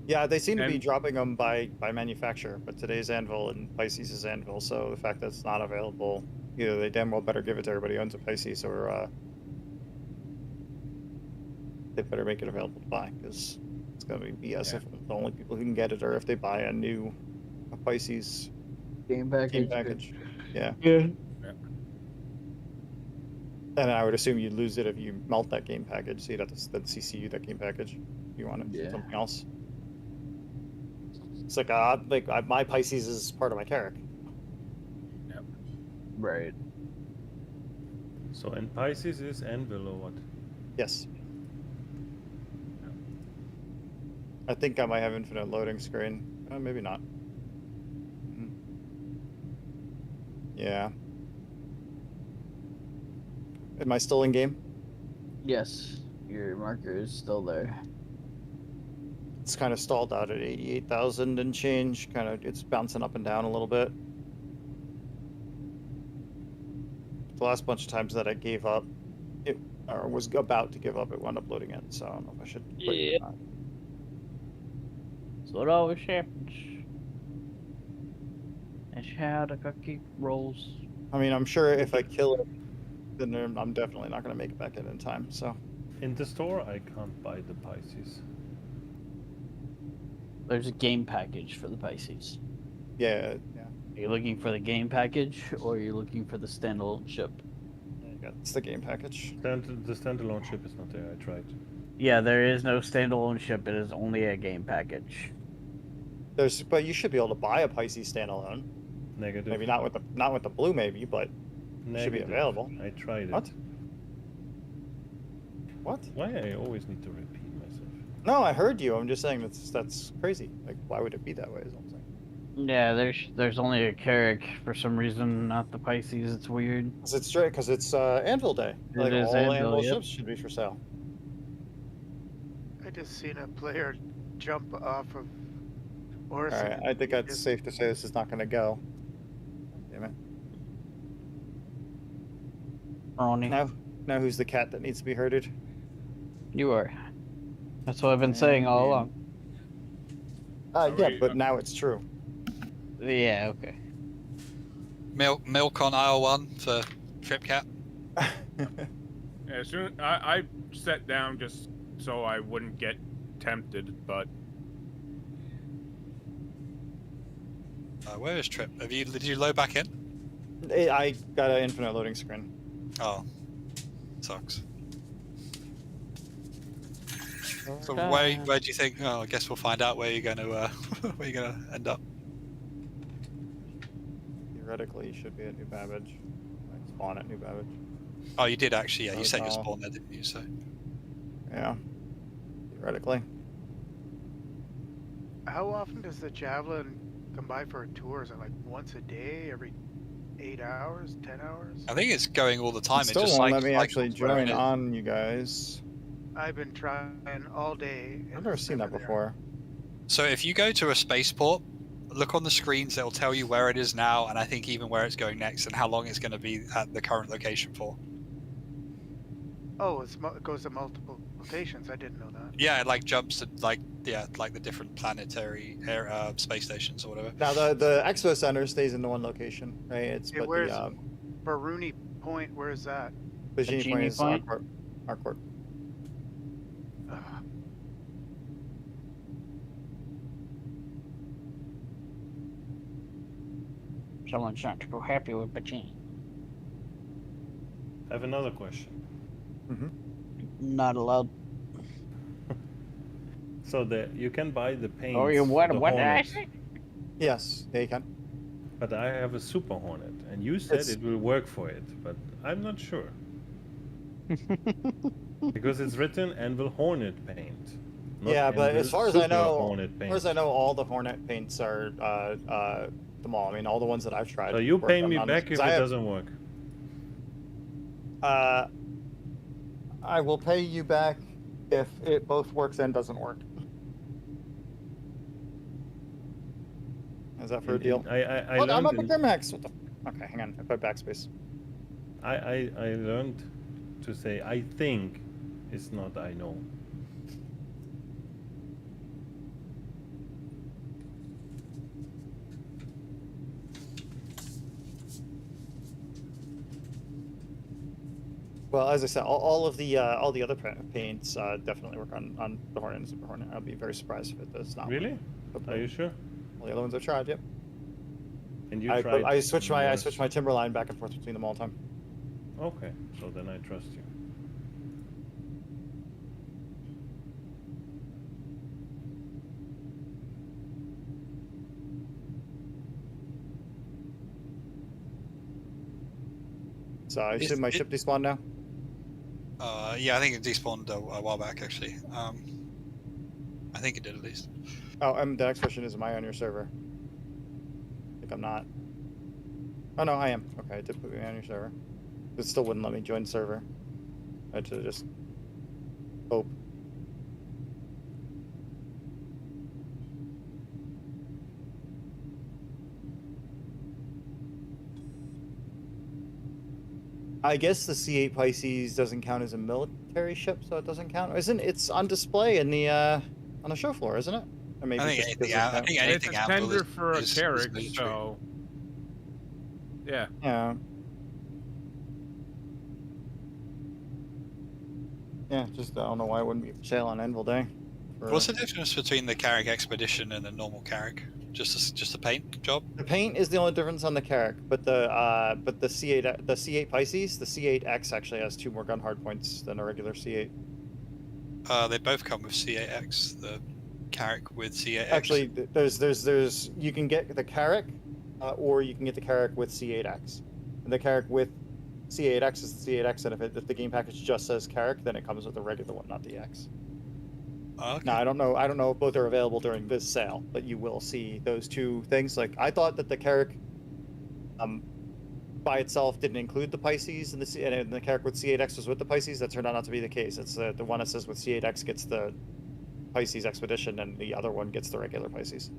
Yeah, they seem to be dropping them by manufacturer, but today's Anvil and Pisces is Anvil, so the fact that it's not available, either they damn well better give it to everybody who owns a Pisces, or they better make it available to buy, because it's going to be BS if the only people who can get it are if they buy a new Pisces game package. Yeah. Yeah. And I would assume you'd lose it if you melt that game package, so you'd have to then CCU that game package if you want it something else. It's like my Pisces is part of my Carrack. Yep. Right. So, and Pisces is Anvil or what? Yes. I think I might have infinite loading screen. Maybe not. Yeah. Am I still in game? Yes. Your marker is still there. It's kind of stalled out at 88,000 and change. It's bouncing up and down a little bit. The last bunch of times that I gave up, or was about to give up, it wound up loading in. So I don't know if I should. Yeah. So it always happens. That's how the cookie rolls. I mean, I'm sure if I kill it, then I'm definitely not going to make it back in time. So. In the store, I can't buy the Pisces. There's a game package for the Pisces. Yeah. Are you looking for the game package, or are you looking for the standalone ship? It's the game package. The standalone ship is not there. I tried. Yeah, there is no standalone ship. It is only a game package. But you should be able to buy a Pisces standalone. Negative. Maybe not with the blue, maybe, but it should be available. I tried it. What? Why I always need to repeat myself? No, I heard you. I'm just saying that's crazy. Like, why would it be that way? Is what I'm saying. Yeah, there's only a Carrack for some reason, not the Pisces. It's weird. Because it's Anvil Day. Like all Anvil ships should be for sale. just seen a player jump off of horse. All right, I think it's safe to say this is not going to go. Damn it. Now who's the cat that needs to be herded? You are. That's what I've been saying all along. Yeah, but now it's true. Yeah, okay. Milk on aisle 1 for Trip Cat. As soon I sat down just so I wouldn't get tempted, but where is Trip? Did you load back in? I got an infinite loading screen. Oh, sucks. So where do you think? Oh, I guess we'll find out where you're gonna where you're gonna end up. Theoretically, you should be at New Babbage. Like spawn at New Babbage. Oh, you did actually. Yeah, you set your spawn there, didn't you? So. Yeah. Theoretically. How often does the Javelin come by for a tour? Is it like once a day, every 8 hours, 10 hours? I think it's going all the time. It still won't let me actually join on, you guys. I've been trying all day. I've never seen that before. So if you go to a spaceport, look on the screens. It'll tell you where it is now, and I think even where it's going next, and how long it's going to be at the current location for. Oh, it goes to multiple locations. I didn't know that. Yeah, it like jumps to like the different planetary space stations or whatever. Now the Expo Center stays in the one location, right? It's but where's the Baruni Point? Where is that? Bajini Point is Arcourt. Someone's not too happy with Bajini. I have another question. Not allowed. So you can buy the paint. Oh, you what? What did I say? Yes, yeah, you can. But I have a Super Hornet, and you said it will work for it, but I'm not sure. Because it's written Anvil Hornet paint. Yeah, but as far as I know, all the Hornet paints are them all. I mean, all the ones that I've tried. So you pay me back if it doesn't work. I will pay you back if it both works and doesn't work. Is that for a deal? I'm up at Grimhex. What the? Okay, hang on. I put backspace. I learned to say I think. It's not I know. Well, as I said, all the other paints definitely work on the Hornet and Super Hornet. I'll be very surprised if it does not. Really? Are you sure? All the other ones I've tried, yep. And you tried? I switch my Timberline back and forth between them all the time. Okay, so then I trust you. So should my ship despawn now? Yeah, I think it despawned a while back, actually. I think it did at least. Oh, the next question is, am I on your server? I think I'm not. Oh no, I am. Okay, it did put me on your server. It still wouldn't let me join server. I had to just hope. I guess the C8 Pisces doesn't count as a military ship, so it doesn't count. It's on display in the on the show floor, isn't it? Or maybe I think anything it's a tender for a Carrack, so yeah. Yeah. Yeah, just I don't know why it wouldn't be for sale on Anvil Day. What's the difference between the Carrack Expedition and the normal Carrack? Just the paint job? The paint is the only difference on the Carrack, but the C8 Pisces, the C8X actually has 2 more gun hard points than a regular C8. They both come with C8X. The Carrack with C8X. Actually, there's you can get the Carrack, or you can get the Carrack with C8X. And the Carrack with C8X is the C8X, and if the game package just says Carrack, then it comes with the regular one, not the X. Okay. Now I don't know if both are available during this sale, but you will see those 2 things. Like I thought that the Carrack, by itself didn't include the Pisces, and the Carrack with C8X was with the Pisces. That turned out not to be the case. It's the one that says with C8X gets the Pisces Expedition, and the other one gets the regular Pisces.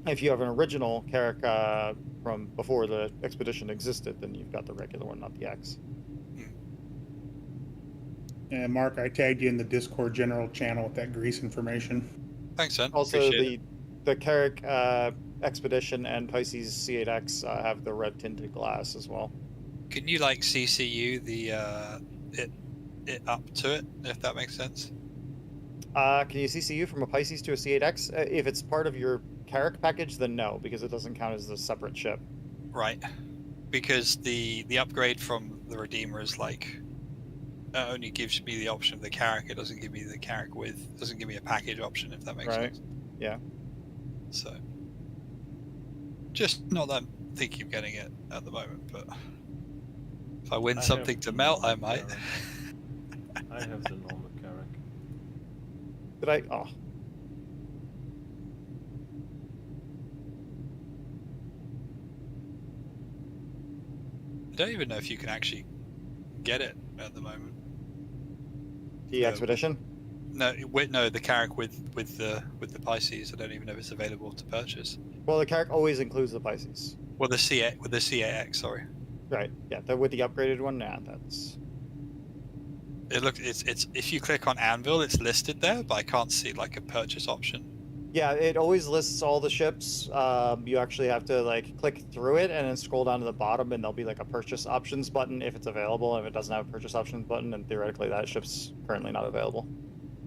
If you have an original Carrack from before the Expedition existed, then you've got the regular one, not the X. And Mark, I tagged you in the Discord general channel with that grease information. Thanks, son. Also, the Carrack Expedition and Pisces C8X have the red tinted glass as well. Can you like CCU the it up to it, if that makes sense? Can you CCU from a Pisces to a C8X? If it's part of your Carrack package, then no, because it doesn't count as a separate ship. Right, because the upgrade from the Redeemer is like only gives me the option of the Carrack. It doesn't give me the Carrack with. Doesn't give me a package option, if that makes sense. Yeah. So, just not that I'm thinking of getting it at the moment, but if I win something to melt, I might. I have the normal Carrack. Did I? Oh. I don't even know if you can actually get it at the moment. The Expedition? No, the Carrack with the Pisces. I don't even know if it's available to purchase. Well, the Carrack always includes the Pisces. Well, the C8X, sorry. Right. Yeah. With the upgraded one, nah, that's. It's if you click on Anvil, it's listed there, but I can't see like a purchase option. Yeah, it always lists all the ships. You actually have to like click through it and then scroll down to the bottom, and there'll be like a purchase options button if it's available. If it doesn't have a purchase options button, then theoretically that ship's currently not available.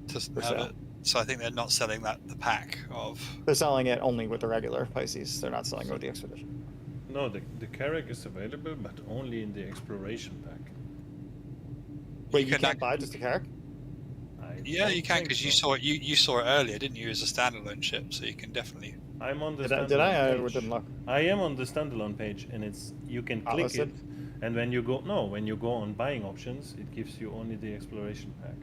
Doesn't have it. So I think they're not selling the pack of. They're selling it only with the regular Pisces. They're not selling it with the Expedition. No, the Carrack is available, but only in the exploration pack. Wait, you can't buy just the Carrack? Yeah, you can, because you saw it. You saw it earlier, didn't you? As a standalone ship, so you can definitely. I'm on the. Did I? Page. Didn't look. I am on the standalone page, and you can click it, and when you go on buying options, it gives you only the exploration pack.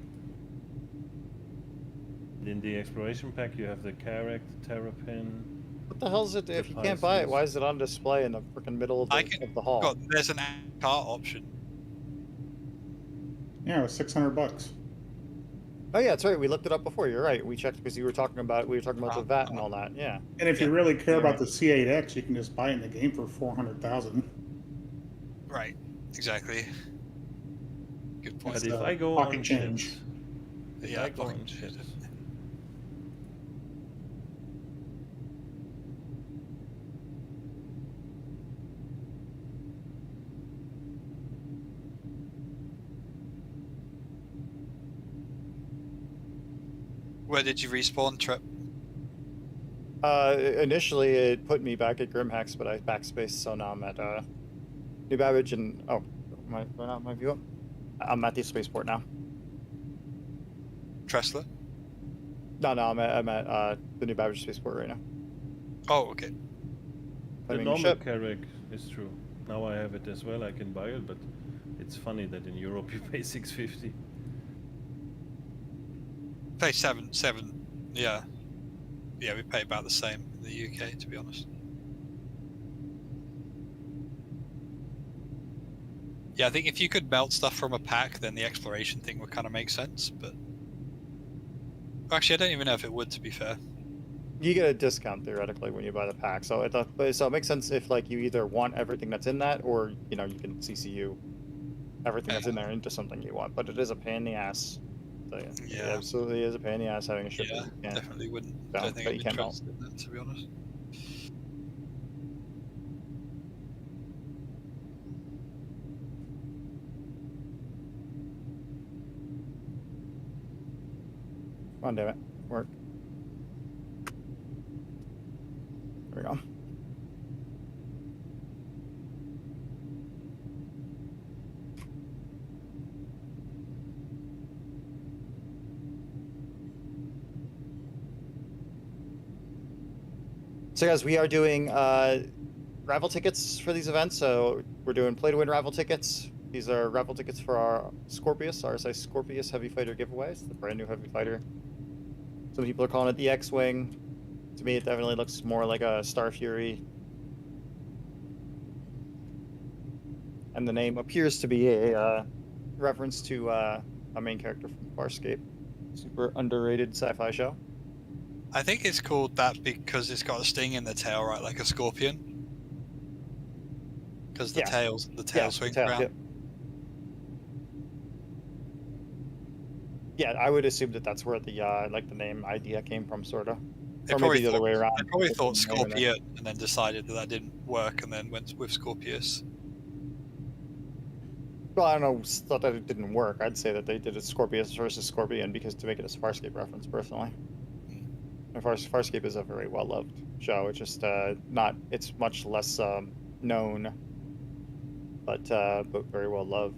In the exploration pack, you have the Carrack, the Terrapin. What the hell is it? If you can't buy it, why is it on display in the freaking middle of the hall? There's an cart option. Yeah, it was $600. Oh yeah, that's right. We looked it up before. You're right. We checked because we were talking about the VAT and all that. Yeah. And if you really care about the C8X, you can just buy it in the game for $400,000. Right. Exactly. Good point. But if I go on change. Yeah, Where did you respawn, Trip? Initially it put me back at Grimhex, but I backspaced, so now I'm at New Babbage and my view up. I'm at the spaceport now. Tressler? No, I'm at the New Babbage spaceport right now. Oh, okay. The normal Carrack is true. Now I have it as well. I can buy it, but it's funny that in Europe you pay $650. Pay seven. Yeah, we pay about the same in the UK, to be honest. Yeah, I think if you could melt stuff from a pack, then the exploration thing would kind of make sense. But actually, I don't even know if it would. To be fair, you get a discount theoretically when you buy the pack, so it makes sense if like you either want everything that's in that, or you can CCU everything that's in there into something you want. But it is a pain in the ass. So, yeah, it absolutely is a pain in the ass having a ship. Yeah, definitely wouldn't. Don't think I'd be interested in that, to be honest. Come on, damn it. Work. There we go. So guys, we are doing raffle tickets for these events. So we're doing play to win raffle tickets. These are raffle tickets for our Scorpius, RSI Scorpius Heavy Fighter giveaways. The brand new Heavy Fighter. Some people are calling it the X-Wing. To me, it definitely looks more like a Star Fury. And the name appears to be a reference to a main character from Farscape. Super underrated sci-fi show. I think it's called that because it's got a sting in the tail, right, like a scorpion. Because the tail swings around. Yeah, I would assume that that's where the like the name idea came from, sorta. Or Maybe the other way around. They probably thought Scorpion and then decided that didn't work and then went with Scorpius. Well, I don't know, thought that it didn't work. I'd say that they did a Scorpius versus Scorpion because to make it a Farscape reference, personally. And Farscape is a very well-loved show. It's just it's much less known, but very well-loved.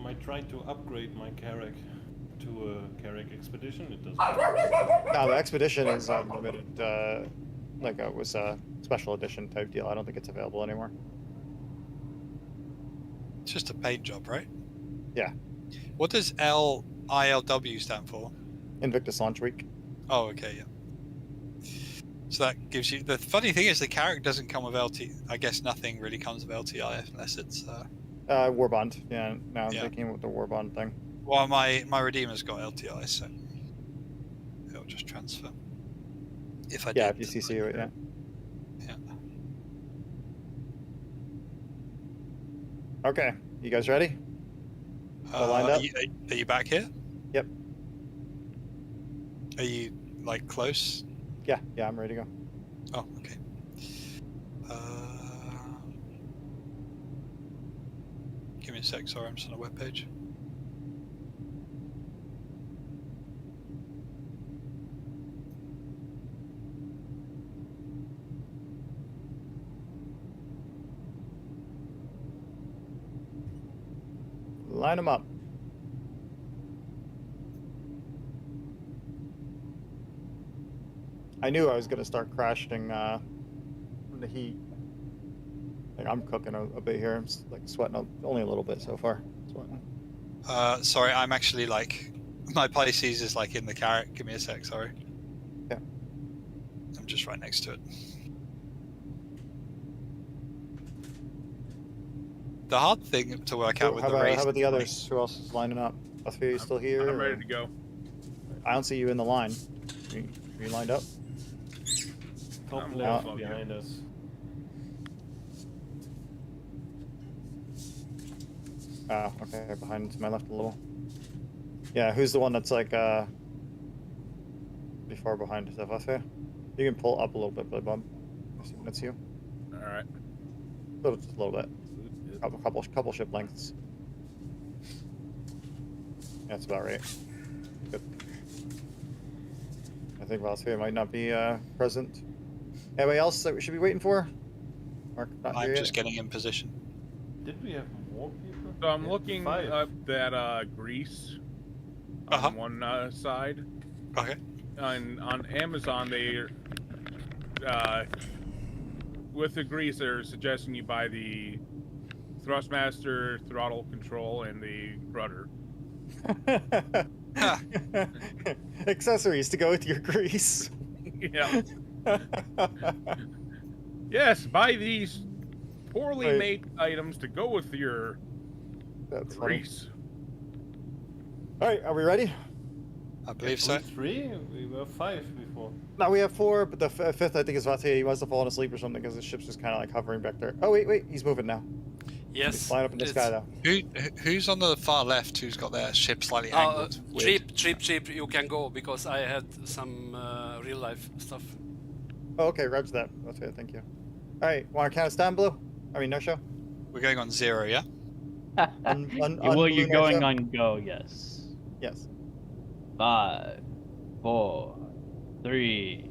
I tried to upgrade my Carrack to a Carrack Expedition. It doesn't. No, the Expedition is limited. Like it was a special edition type deal. I don't think it's available anymore. It's just a paint job, right? Yeah. What does ILW stand for? Invictus Launch Week. Oh, okay, yeah. So that gives you... The funny thing is the Carrack doesn't come with LT... I guess nothing really comes with LTI unless it's... Warbond. Yeah, now they came with the Warbond thing. Well, my Redeemer's got LTI, so it'll just transfer. If I if you CC it, yeah. Okay, you guys ready? Lined up? Are you back here? Yep. Are you, like, close? Yeah, I'm ready to go. Oh, okay. Give me a sec, sorry, I'm just on a webpage. Line them up. I knew I was going to start crashing from the heat. Like I'm cooking a bit here. I'm like sweating only a little bit so far. Sweating. Sorry, I'm actually like my Pisces is like in the Carrack. Give me a sec, sorry. Yeah. I'm just right next to it. The hard thing to work out with the race. How about the others? Who else is lining up? Are you still here? I'm ready to go. I don't see you in the line. Are you lined up? Top left behind us. Oh, okay, behind to my left a little. Yeah, who's the one that's like pretty far behind? Is that Vafe? You can pull up a little bit, Bob. That's you. All right. Just a little bit. Couple ship lengths. Yeah, that's about right. Good. I think Vafe might not be present. Anybody else that we should be waiting for? Mark, I'm just getting in position. Did we have more people? So I'm looking up that Greece on one side. Okay. On Amazon, they with the Greece, they're suggesting you buy the Thrustmaster, throttle control, and the rudder. Accessories to go with your Greece. Yeah. Yes, buy these poorly made items to go with your Greece. All right, are we ready? I believe so. 3? We were 5 before. No, we have 4, but the fifth I think is Vatia. He must have fallen asleep or something because the ship's just kind of like hovering back there. Oh wait, he's moving now. Yes. He's flying up in the sky though. Who's on the far left? Who's got their ship slightly angled? Trip. You can go because I had some real life stuff. Oh, okay, roger that. Okay, thank you. All right, want to count us down, Blue? I mean, no show. We're going on 0, yeah. Well, you're going on go, yes. Yes. 5, 4, 3,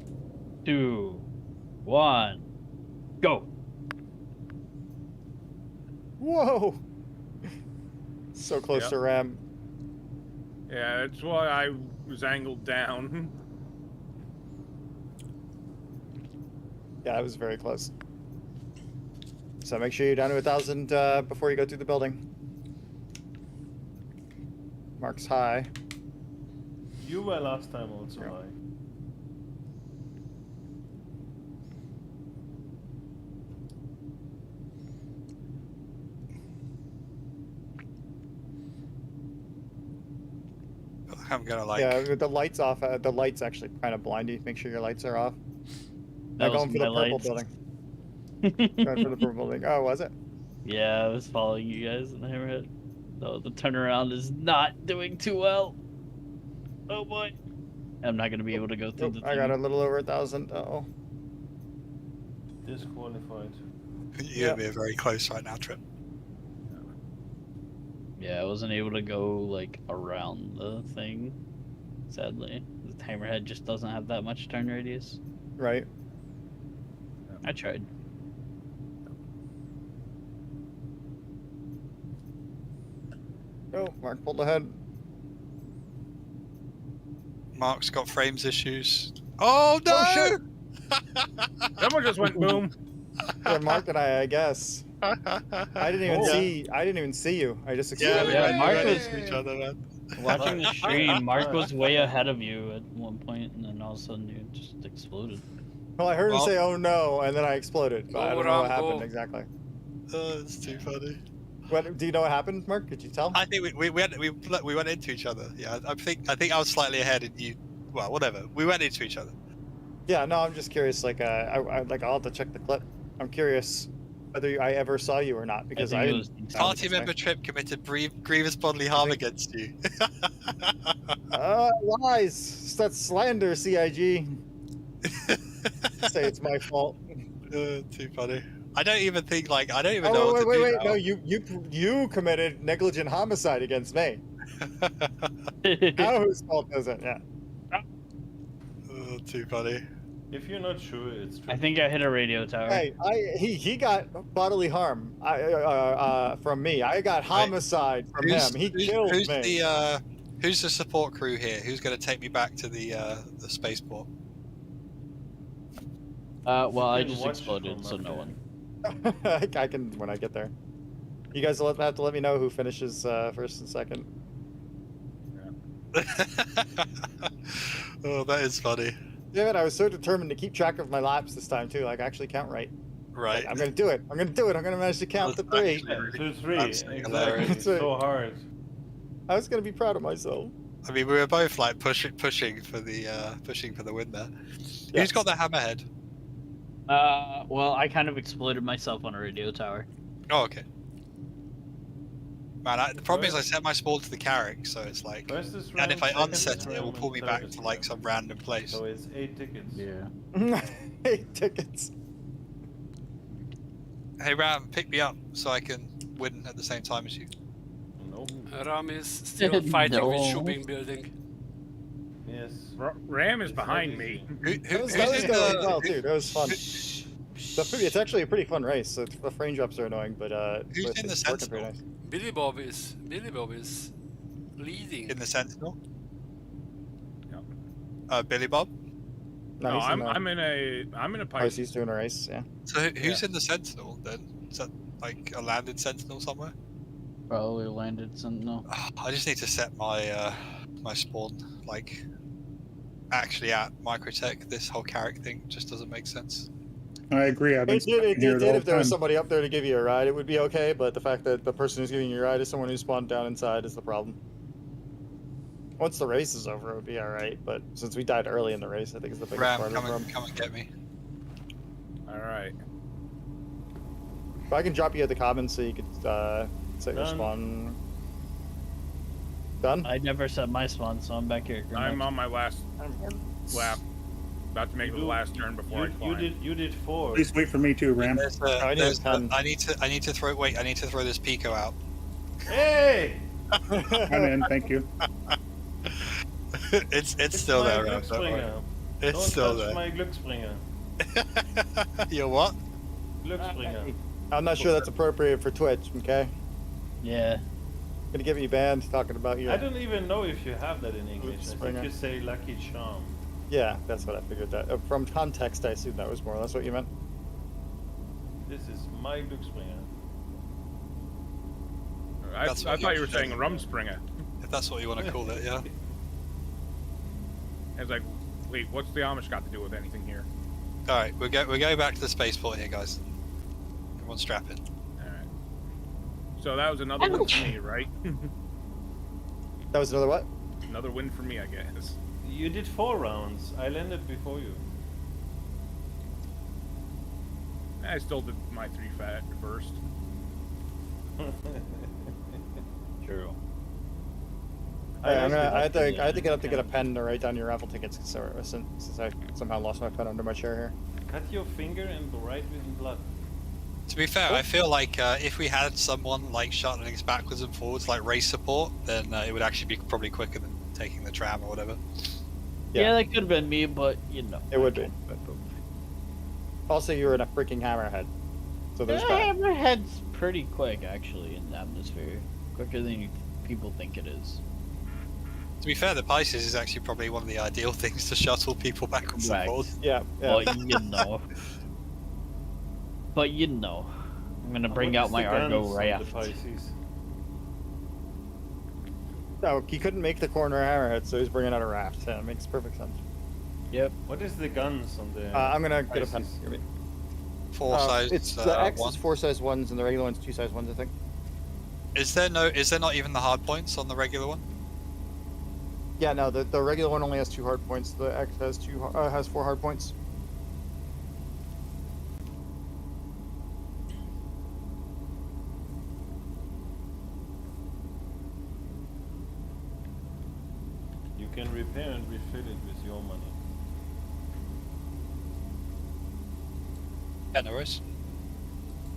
2, 1, go. Whoa! So close to Ram. Yeah, that's why I was angled down. Yeah, it was very close. So make sure you're down to 1,000 before you go through the building. Mark's high. You were last time also high. I'm gonna like. Yeah, with the lights off. The lights actually kind of blind you. Make sure your lights are off. That was going for the my purple lights. building. Going for the purple building. Oh, was it? Yeah, I was following you guys in the Hammerhead. No, the turnaround is not doing too well. Oh boy. I'm not gonna be able to go through the thing. I got a little over 1,000. Uh-oh. Disqualified. You're being very close right now, Trip. Yeah, I wasn't able to go like around the thing. Sadly, the Hammerhead just doesn't have that much turn radius. Right. I tried. Oh, Mark pulled ahead. Mark's got frames issues. Oh no! Oh, shit. Someone just went boom. Yeah, Mark and I guess. I didn't even see you. I just exploded. Yeah, Mark was each other, man. watching the stream. Mark was way ahead of you at one point, and then all of a sudden you just exploded. Well, I heard him say, "Oh no," and then I exploded. But I don't know what happened exactly. Oh, it's too funny. What do you know what happened, Mark? Could you tell? I think we went into each other. Yeah, I think I was slightly ahead, and you. Well, whatever. We went into each other. Yeah, no, I'm just curious. Like, I'll have to check the clip. I'm curious whether I ever saw you or not because I didn't. Party member Trip committed grievous bodily harm against you. Lies. That's slander, CIG. Say it's my fault. Too funny. I don't even think I don't even Wait, know what to do now. No, you committed negligent homicide against me. Now whose fault is it? Yeah. Oh, too funny. If you're not sure, it's true. I think I hit a radio tower. Hey, he got bodily harm from me. I got homicide from him. He killed me. Who's the support crew here? Who's going to take me back to the spaceport? Well, I just exploded, so no one. I can when I get there. You guys will have to let me know who finishes first and second. Oh, that is funny. Damn it, I was so determined to keep track of my laps this time too, like actually count right. Right. Like, I'm gonna do it. I'm gonna manage to count to 3. 2, 3. Exactly. It's so hard. I was gonna be proud of myself. I mean, we were both like pushing for the win there. Yes. Who's got the hammerhead? Well, I kind of exploded myself on a radio tower. Oh, okay. Man, the problem is I set my spawn to the Carrick, so it's like, and if I unset it, it will pull me back to like some random place. So it's 8 tickets. Yeah. 8 tickets. Hey Ram, pick me up so I can win at the same time as you. No. Ram is still fighting with Shubing building. Yes. Ram is behind me. That was going well, dude. That was fun. It's actually a pretty fun race. The frame drops are annoying, but who's in the Sentinel? Nice. Billy Bob is leading in the Sentinel. Billy Bob. No, I'm in a pipe. He's doing a race, yeah. So who's in the Sentinel then? Is that like a landed Sentinel somewhere? Probably landed Sentinel. I just need to set my my spawn like actually at Microtech. This whole Carrick thing just doesn't make sense. I agree. It did if there was somebody up there to give you a ride, it would be okay. But the fact that the person who's giving you a ride is someone who spawned down inside is the problem. Once the race is over, it would be all right. But since we died early in the race, I think is the biggest part of the problem. Come and get me. All right. If I can drop you at the commons so you could set your spawn. Done? I never set my spawn, so I'm back here. I'm on my last lap. About to make the last turn before I climb. You did 4. Please wait for me too, Ram. I need to throw this Pico out. Hey! I'm in, thank you. It's still there, Ram. It's still there. My Glücksbringer. Your what? Glücksbringer. I'm not sure that's appropriate for Twitch, okay? Yeah. Gonna get you banned talking about your... I don't even know if you have that in English. I think you say Lucky Charm. Yeah, that's what I figured that. From context, I assume that was more or less what you meant. This is my Glücksbringer. I thought you were saying Rumspringer. If that's what you want to call it, yeah. I was like, wait, what's the Amish got to do with anything here? Alright, we're going back to the spaceport here, guys. Everyone strap in. Alright. So that was another one for me, right? That was another what? Another win for me, I guess. You did 4 rounds. I landed before you. I still did my 3 first. True. I have to get up to get a pen to write down your raffle tickets since I somehow lost my pen under my chair here. Cut your finger and write with blood. To be fair, I feel like if we had someone like shuttling us backwards and forwards, like race support, then it would actually be probably quicker than taking the tram or whatever. Yeah, that could have been me, but you know. It would be. Also, you're in a freaking hammerhead. So there's hammerhead's pretty quick, actually, in the atmosphere. Quicker than people think it is. To be fair, the Pisces is actually probably one of the ideal things to shuttle people backwards and forwards. Yeah. Well, you know. But you know. I'm gonna bring out my Argo raft. No, he couldn't make the corner hammerhead, so he's bringing out a raft. Yeah, it makes perfect sense. Yep. What is the guns on the? I'm gonna get a pen. 4 size. It's the X is 4 size ones, and the regular one's 2 size ones, I think. Is there not even the hard points on the regular one? Yeah, no. The regular one only has 2 hard points. The X has 4 hard points. You can repair and refit it with your money. Yeah, no worries.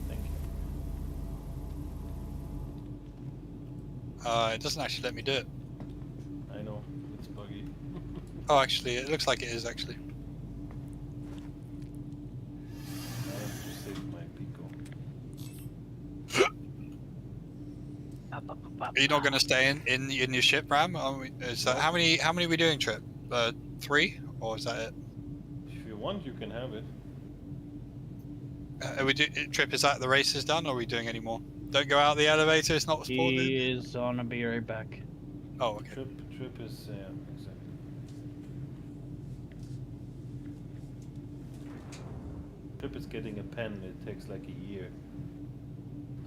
Thank you. It doesn't actually let me do it. I know, it's buggy. Oh, actually, it looks like it is actually. I have to save my pico. Are you not going to stay in your ship, Ram? Is that how many are we doing, Trip? 3, or is that it? If you want, you can have it. Trip, is that the race is done, or are we doing any more? Don't go out the elevator. It's not spawned in. He is gonna be right back. Oh, okay. Trip is exactly. Trip is getting a pen. It takes like a year.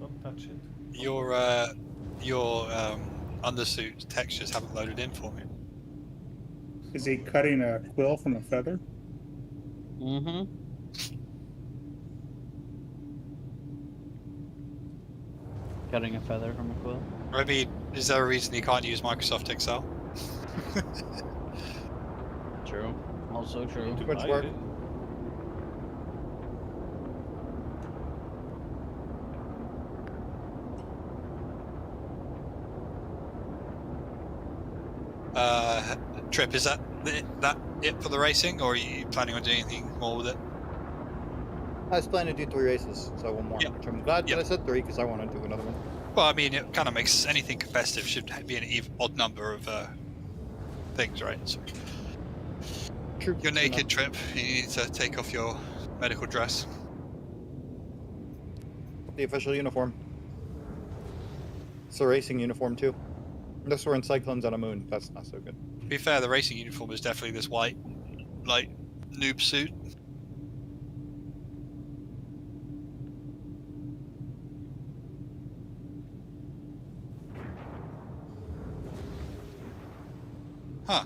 Don't touch it. Your undersuit textures haven't loaded in for me. Is he cutting a quill from a feather? Mm-hmm. Cutting a feather from a quill. I mean, is there a reason you can't use Microsoft Excel? True. Also true. Too much work. Trip, is that it for the racing, or are you planning on doing anything more with it? I was planning to do 3 races, so 1 more. Yep. Which I'm glad that I said 3 because I want to do another one. Well, I mean, it kind of makes anything competitive should be an odd number of things, right? So, you're naked, Trip. You need to take off your medical dress. The official uniform. It's a racing uniform too. Unless we're in Cyclones on a moon, that's not so good. To be fair, the racing uniform is definitely this white, like, noob suit. Huh.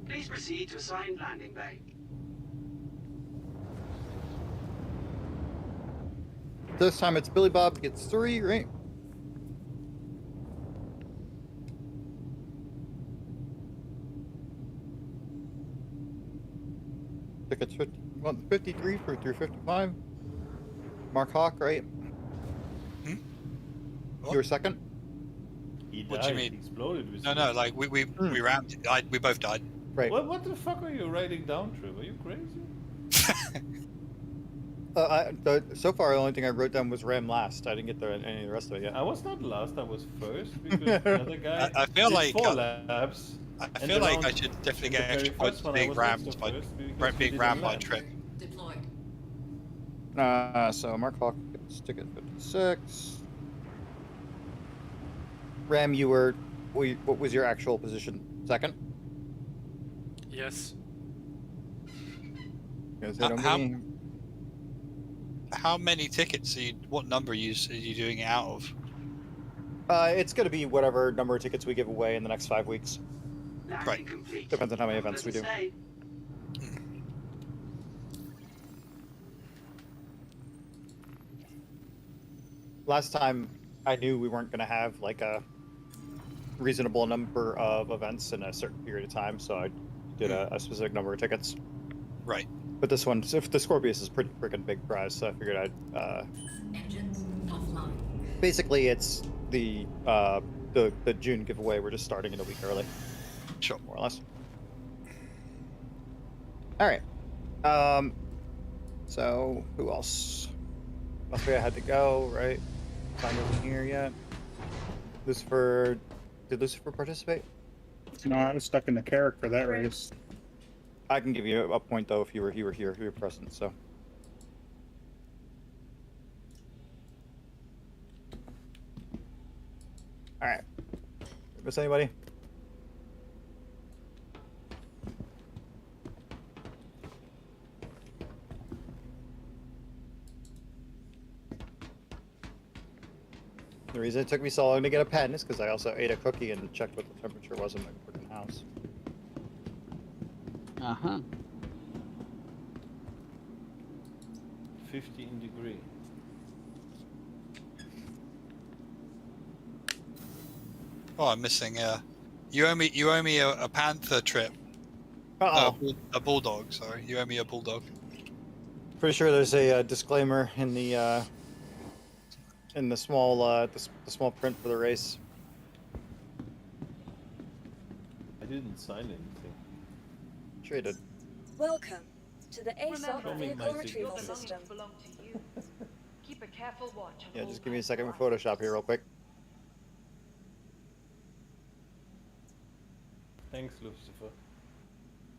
Please proceed to assigned landing bay. This time it's Billy Bob gets 3, right? Tickets 53 for 355. Mark Hawk, right? Hmm? You were second? He died. What do you mean? He exploded with No, like we rammed. We both died. Right. What the fuck are you writing down, Trip? Are you crazy? So far, the only thing I wrote down was Ram last. I didn't get any of the rest of it yet. I was not last. I was first because the other guy. I feel did like 4 laps. I feel like I should definitely get extra points for being rammed by Trip. Deployed. So Mark Hawk gets ticket 56. Ram, what was your actual position? Second? Yes. How many tickets what number are you doing it out of? It's going to be whatever number of tickets we give away in the next 5 weeks. Right. Complete. Depends on how many events we do. Last time, I knew we weren't going to have like a reasonable number of events in a certain period of time, so I did a specific number of tickets. Right. But this one, if the Scorpius is pretty freaking big prize, so I figured I'd. Basically, it's the June giveaway. We're just starting it a week early. Sure. More or less. All right. So who else? Austria had to go, right? Time wasn't here yet. Lucifer, did Lucifer participate? No, I was stuck in the Carrick for that race. I can give you a point though if you were here, if you were present. So. All right. Miss anybody? The reason it took me so long to get a pen is because I also ate a cookie and checked what the temperature was in my freaking house. 15 degree. Oh, I'm missing. You owe me a panther trip. A bulldog. Sorry, you owe me a bulldog. Pretty sure there's a disclaimer in the small the small print for the race. I didn't sign anything. Sure you did. Welcome to the ASOP vehicle retrieval system. Keep a careful watch. Yeah, just give me a second with Photoshop here real quick. Thanks, Lucifer.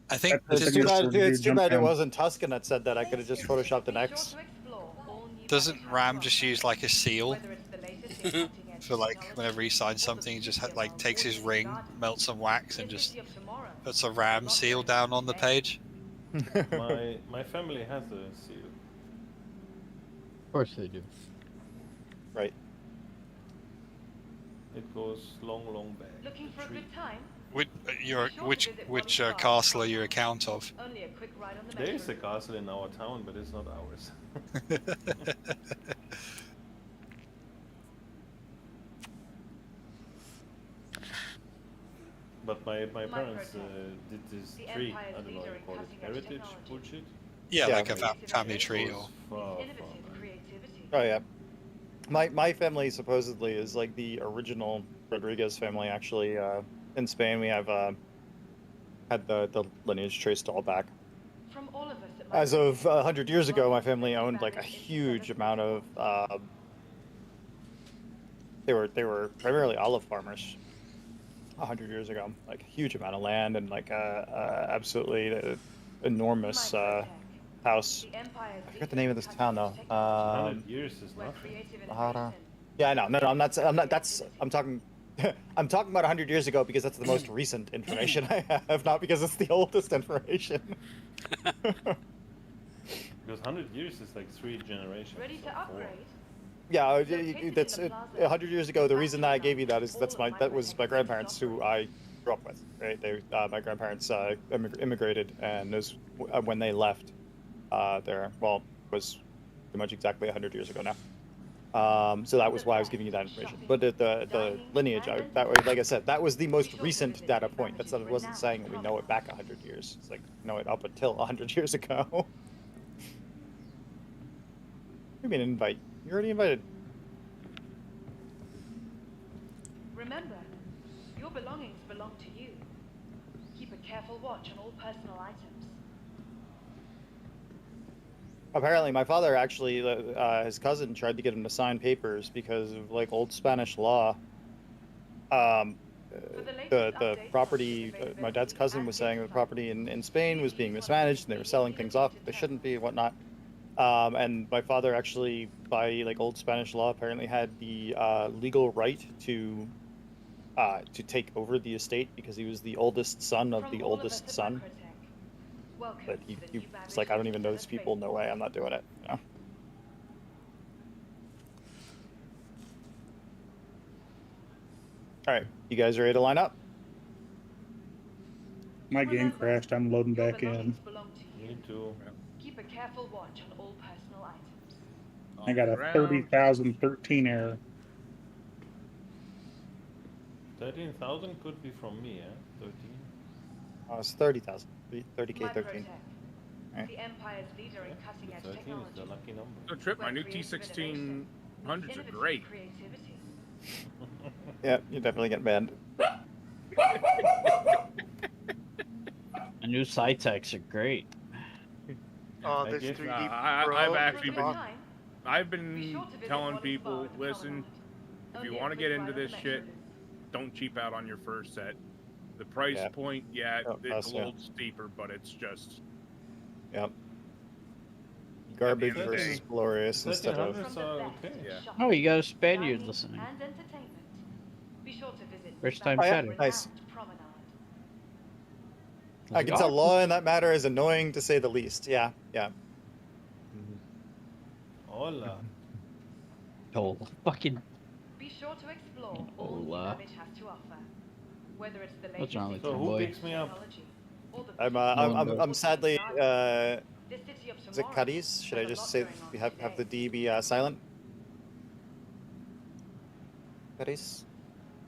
I think it's too bad it wasn't Tuscan that said that. I could have just photoshopped an X. Doesn't Ram just use like a seal for like whenever he signs something? He just like takes his ring, melts some wax, and just puts a Ram seal down on the page. my family has a seal. Of course they do. Right. It goes long back. Looking for a good time? Which castle are you a count of? Only a quick ride on the There is a castle in our town, but it's not ours. But my parents did this tree. I don't know, you call it heritage bullshit? Yeah, like a family tree or. Oh yeah. My family supposedly is like the original Rodriguez family. Actually, in Spain we have had the lineage traced all back. From all of us As of 100 years ago, my family owned like a huge amount of. They were primarily olive farmers. 100 years ago, like a huge amount of land and like absolutely enormous house. I forget the name of this town though. 100 years is nothing. Yeah, I know. No, I'm not. I'm talking. I'm talking about 100 years ago because that's the most recent information I have, not because it's the oldest information. Because 100 years is like 3 generations. Ready to upgrade? Yeah, that's 100 years ago. The reason that I gave you that is that was my grandparents who I grew up with. Right, my grandparents immigrated, and when they left, was pretty much exactly 100 years ago now. So that was why I was giving you that information. But the lineage, like I said, that was the most recent data point. That's what it wasn't saying that we know it back 100 years. It's like know it up until 100 years ago. Give me an invite. You're already invited. Remember, your belongings belong to you. Keep a careful watch on all personal items. Apparently, my father actually, his cousin tried to get him to sign papers because of like old Spanish law. The property, my dad's cousin was saying the property in Spain was being mismanaged and they were selling things off that they shouldn't be and whatnot. And my father actually, by like old Spanish law, apparently had the legal right to take over the estate because he was the oldest son of the oldest son. But he's like, I don't even know these people. No way, I'm not doing it. You know? All right, you guys ready to line up? My game crashed. I'm loading back in. Me too. Keep a careful watch on all personal items. I got a 30,013 error. 13,000 could be from me, eh? 13. Oh, it's 30,000. 30K 13. Right. The Empire's leader in cutting-edge 13 technology. is the lucky number. So Trip, my new T1600s are great. Yeah, you're definitely getting banned. The new Cytex are great. Oh, this 3D I've actually been telling people, listen, if you want to get into this shit, don't cheap out on your first set. The price point, it's a little steeper, but it's just... Yep. Garbage versus glorious instead of... Okay. Yeah. Oh, you got a Spaniard listening. First time chatting. Nice. I can tell law in that matter is annoying to say the least. Yeah, yeah. Hola. Oh, fucking... Be sure to explore all the Babbage has to offer. Whether it's the latest technology or the I'm sadly is it Cuddies? Should I just say we have the D be silent? Cuddies?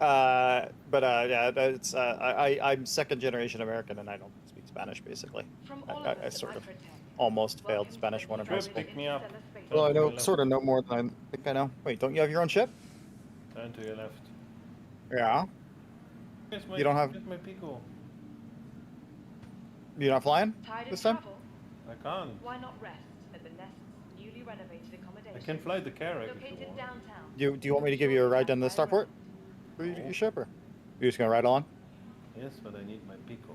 Yeah, it's I'm second generation American and I don't speak Spanish basically. I sort of almost failed Spanish 1 in high school. Pick me up. Well, I know sort of know more than I think I know. Wait, don't you have your own ship? Turn to your left. Yeah. You don't have. My Pico. You're not flying this time? I can't. Why not rest at the Nest's newly renovated accommodation? I can fly the Carrack if you want. Downtown. Do you want me to give you a ride down to the starport? For your ship, or you're just gonna ride along? Yes, but I need my Pico.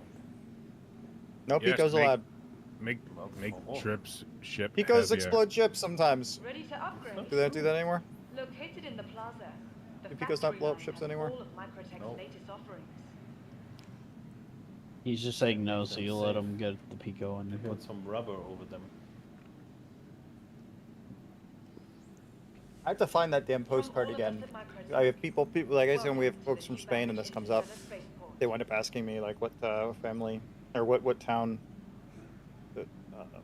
No, Pico's allowed. Make trips ship. Picos heavier. explode ships sometimes. Ready to upgrade. Do they not do that anymore? Located in the plaza. Do Picos not blow up ships anymore? All of Microtech's latest offerings. He's just saying no, so you let him get the Pico on. Put some rubber over them. I have to find that damn postcard again. I have people like I said, when we have folks from Spain and this comes up, they wind up asking me like what family or what town the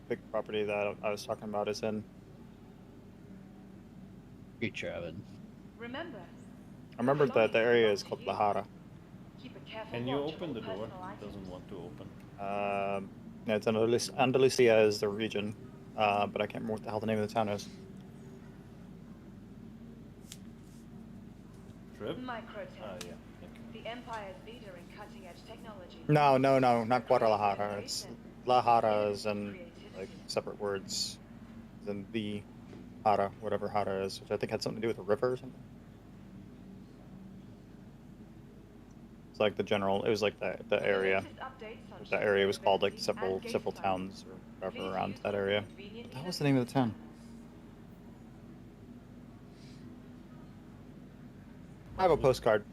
big property that I was talking about is in. Great Travis. Remember. I remember that the area is called La Jara. Can you open the door? It doesn't want to open. Yeah, it's Andalusia is the region, but I can't remember what the hell the name of the town is. Trip? Microtech. Yeah. The Empire's leader in cutting-edge technology. No, not Guadalajara. It's La Jara is in like separate words. Than the Jara, whatever Jara is, which I think had something to do with a river or something. It's like the general. It was like the area. The area was called like several towns or whatever around that area. What was the name of the town? I have a postcard.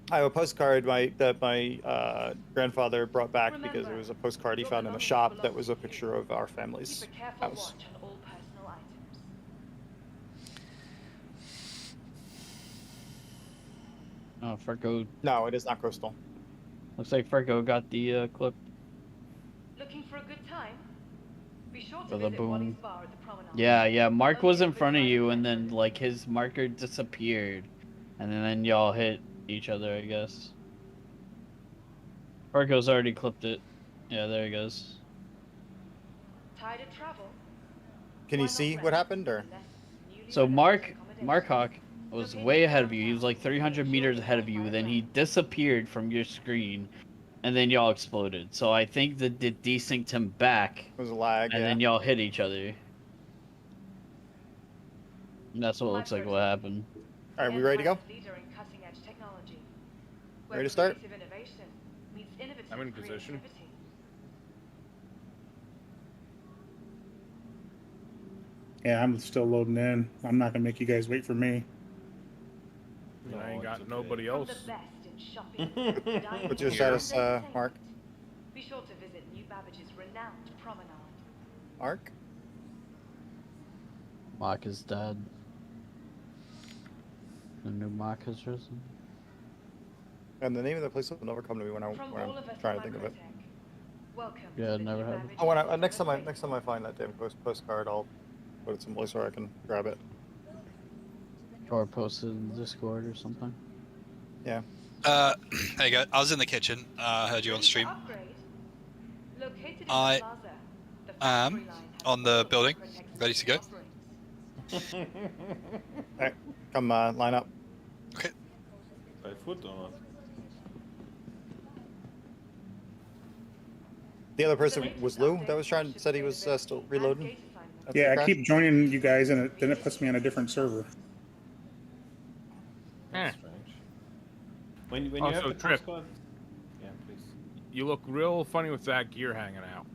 That my grandfather brought back because it was a postcard he found in a shop that was a picture of our family's house. Oh, Farco. No, it is not coastal. Looks like Farco got the clip. Looking for a good time? Be sure to For the visit boom. Wally's bar at the promenade. Yeah. Mark was in front of you, and then like his marker disappeared, and then y'all hit each other, I guess. Farco's already clipped it. Yeah, there he goes. Tired of travel? Can you see what happened, or? So Mark Hawk was way ahead of you. He was like 300 meters ahead of you. Then he disappeared from your screen, and then y'all exploded. So I think that it desynced him back. It was a lag, and then y'all hit each other. And that's what it looks like what happened. All right, we ready to go? Ready to start? I'm in position. Yeah, I'm still loading in. I'm not gonna make you guys wait for me. No, I ain't got nobody else. What's your status, Mark? Be sure to visit New Babbage's renowned promenade. Mark? Mark is dead. The new mark has risen. And the name of the place will never come to me when I'm trying to think of it. Yeah, never have. Oh, next time I find that damn postcard, I'll put it someplace where I can grab it. Or post it in Discord or something. Yeah. There you go. I was in the kitchen. I heard you on stream. I am on the building, ready to go. Alright, come line up. Okay. By foot or not? The other person was Lou that was said he was still reloading. That's yeah, okay. I keep joining you guys, and then it puts me on a different server. That's strange. When you have the Trip. postcard, yeah, please. You look real funny with that gear hanging out.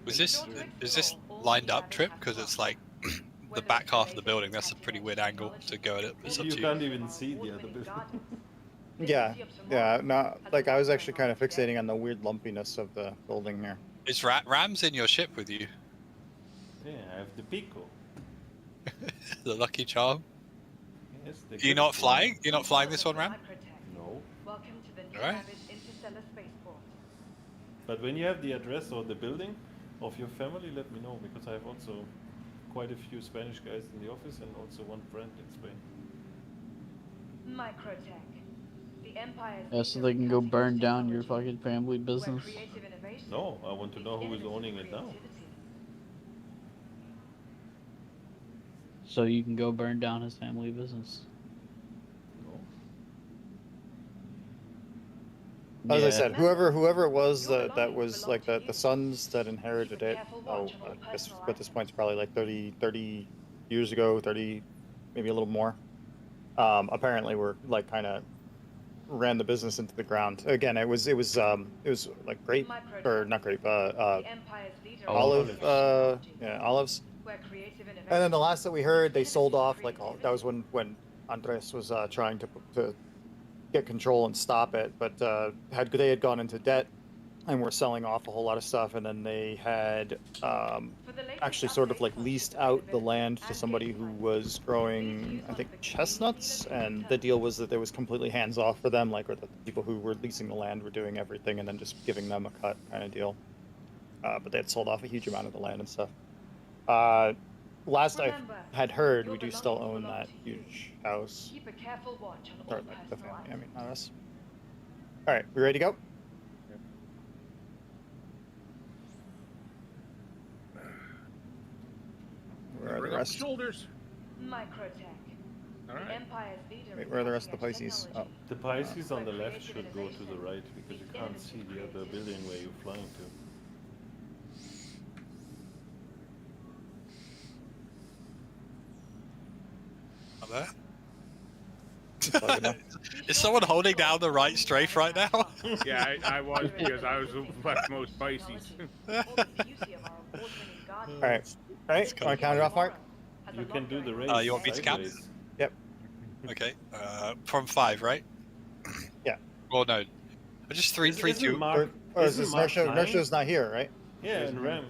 Is this lined up, Trip? Because it's like the back half of the building. That's a pretty weird angle to go at it. It's up You to you. can't even see the other building. Yeah, no, like I was actually kind of fixating on the weird lumpiness of the building here. Is Ram's in your ship with you? Yeah, I have the Pico. The lucky charm. Yes, You're not flying? You're not flying this one, Ram? No. Alright. But when you have the address or the building of your family, let me know, because I have also quite a few Spanish guys in the office and also one friend in Spain. Microtech. The Empire's Yeah, so they can go burn down your fucking family business. No, I want to know who is owning it now. So you can go burn down his family business. As I said, whoever it was that was like the sons that inherited it. Oh, I guess at this point it's probably like 30 years ago, 30, maybe a little more. Apparently, we're like kind of ran the business into the ground. Again, it was like grape or not grape, olives. And then the last that we heard, they sold off like all. That was when Andres was trying to get control and stop it, but they had gone into debt and were selling off a whole lot of stuff, and then they had actually sort of like leased out the land to somebody who was growing, I think, chestnuts, and the deal was that it was completely hands off for them, like, or the people who were leasing the land were doing everything and then just giving them a cut kind of deal. But they had sold off a huge amount of the land and stuff. Last I had heard, we do still own that huge house. Keep a careful watch on Or all like the personal family, I items. mean, not us. All right, we ready to go? Where are the rest? Shoulders. Microtech. All right. The Empire's leader Wait, in where are the rest of the cutting-edge Pisces? Oh. technology. The Pisces on the left should go to the right, because you can't see the other building where you're flying to. There? Is someone holding down the right strafe right now? Yeah, I was, because I was the leftmost Pisces. Alright. Alright, want to count it off, Mark? You can do the race. You want me to count? sideways. Yep. Okay. From 5, right? Yeah. Well, no. Just 3, 3, 2. Or is this Nersho's not here, right? Yeah, and Ram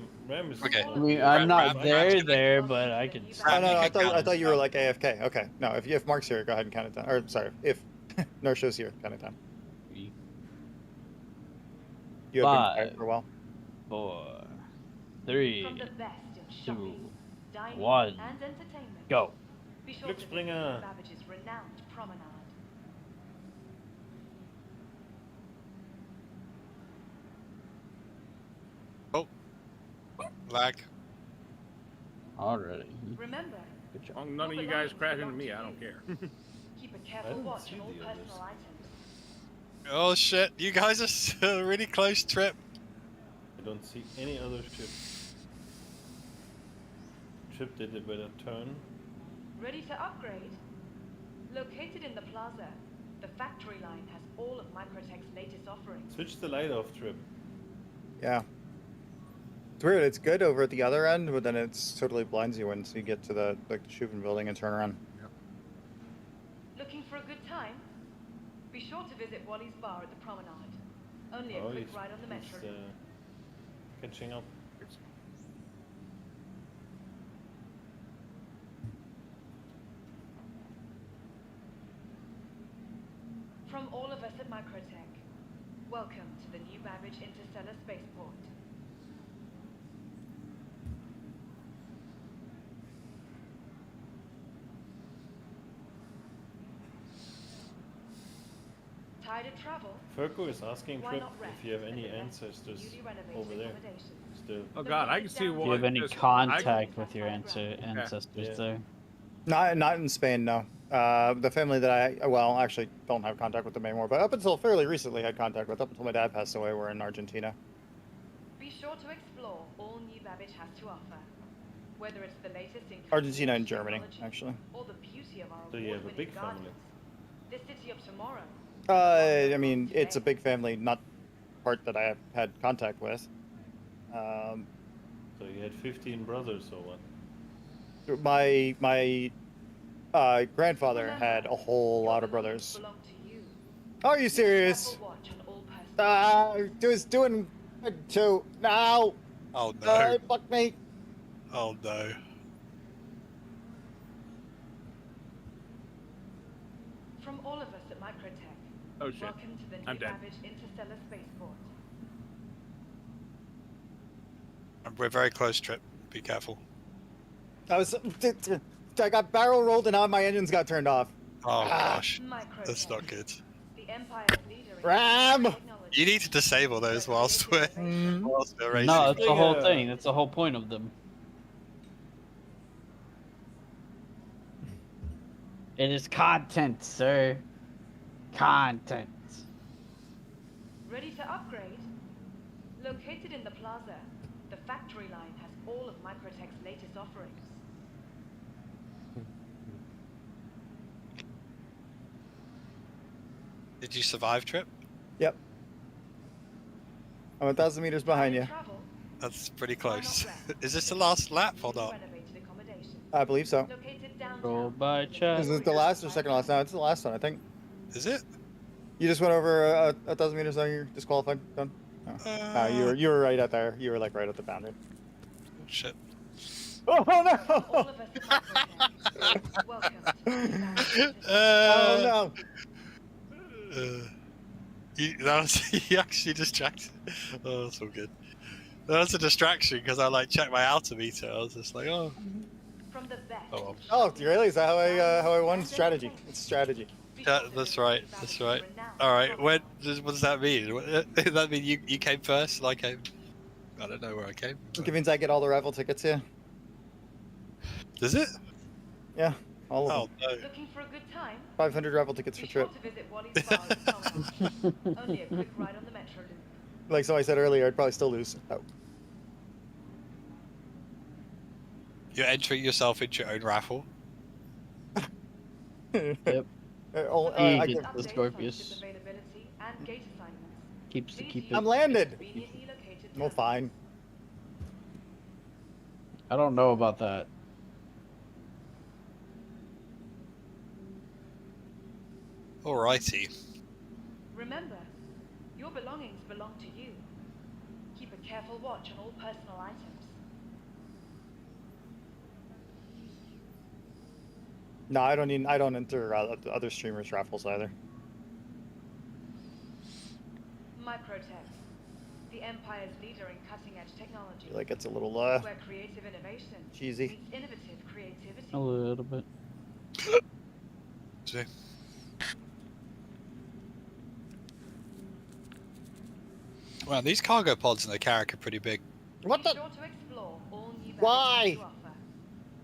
is. Okay. I mean, I'm not there, but I can. Oh, no, I thought you were like AFK. Okay. No, if Mark's here, go ahead and count it down. Or sorry, if Nersho's here, count it down. You have been 5, quiet for a while. 4, 3, From the best in 2, shopping, dining, 1, and entertainment. go. Be sure Look, to Springer. visit Babbage's renowned promenade. Oh. Lag. Already. Remember, As long as none of you guys crash into me, I don't care. keep a careful didn't watch see on all the others. personal items. Oh shit, you guys are still really close, Trip. I don't see any other ships. Trip did a better turn. Ready to upgrade? Located in the plaza, the factory line has all of Microtech's latest offerings. Switch the light off, Trip. Yeah. It's weird. It's good over at the other end, but then it's totally blinds you once you get to the Schuven building and turn around. Looking for a good time? Be sure to visit Wally's bar at the promenade. Only a quick ride on the metro. Catching up. From all of us at Microtech, welcome to the New Babbage Interstellar Spaceport. Tired of travel? Furco is asking Why Trip not rest if you have at any the best ancestors newly renovated over there. accommodation? Still. Oh God, I can see Do what. you have any just- contact with your ancestors Yeah. there? Not in Spain, no. The family that I actually don't have contact with them anymore, but up until fairly recently had contact with. Up until my dad passed away, we're in Argentina. Be sure to explore all New Babbage has to offer. Whether it's the latest in Argentina and Germany, actually. or the beauty of our So you have a award-winning big family. gardens. The city of tomorrow. I mean, it's a big family, not part that I have had contact with. So you had 15 brothers or what? My grandfather had a whole lot of brothers. Are you serious? Just doing two now. Oh no! Fuck me. Oh no! From all of us at Microtech, Oh shit! welcome to the I'm New dead. Babbage Interstellar Spaceport. We're very close, Trip. Be careful. I got barrel rolled and now my engines got turned off. Oh gosh, that's not good. The Empire's leader in Ram! technology. You need to disable those whilst we're racing. No, that's the whole thing. That's the whole point of them. It is content, sir. Content. Ready to upgrade? Located in the plaza, the factory line has all of Microtech's latest offerings. Did you survive, Trip? Yep. I'm 1,000 meters behind you. That's pretty close. Is this the last lap or not? I believe so. Roll by chat. Is it the last or second last? No, it's the last one, I think. Is it? You just went over 1,000 meters, so you're disqualified. Done. No, you were right at there. You were like right at the boundary. Shit. Oh no! Oh no! You actually distracted. Oh, that's all good. That was a distraction because I like checked my altimeter. I was just like, oh. From the best. Oh, Oh, really? Is that how I won? Strategy. It's strategy. yeah, that's right. That's right. All right. What does that mean? Does that mean you came first and I came? I don't know where I came. It means I get all the raffle tickets here. Does it? Yeah, all of them. Oh no. Looking for a good time? 500 raffle tickets for trip. To visit Wally's Bar in Solomon. Only a quick ride on the Metro Loop. Like somebody said earlier, I'd probably still lose. Oh. You're entering yourself into your own raffle. Yep. I He can- gets the Scorpius. Keep it. I'm landed. Well, fine. I don't know about that. Alrighty. Remember, your belongings belong to you. Keep a careful watch on all personal items. No, I don't enter other streamers' raffles either. Microtech, the Empire's leader in cutting-edge technology. I feel like it's a little where creative innovation cheesy. meets innovative creativity. A little bit. See. Well, these cargo pods in the Carrack are pretty big. What the? Be sure to explore all new Why? benefits to offer,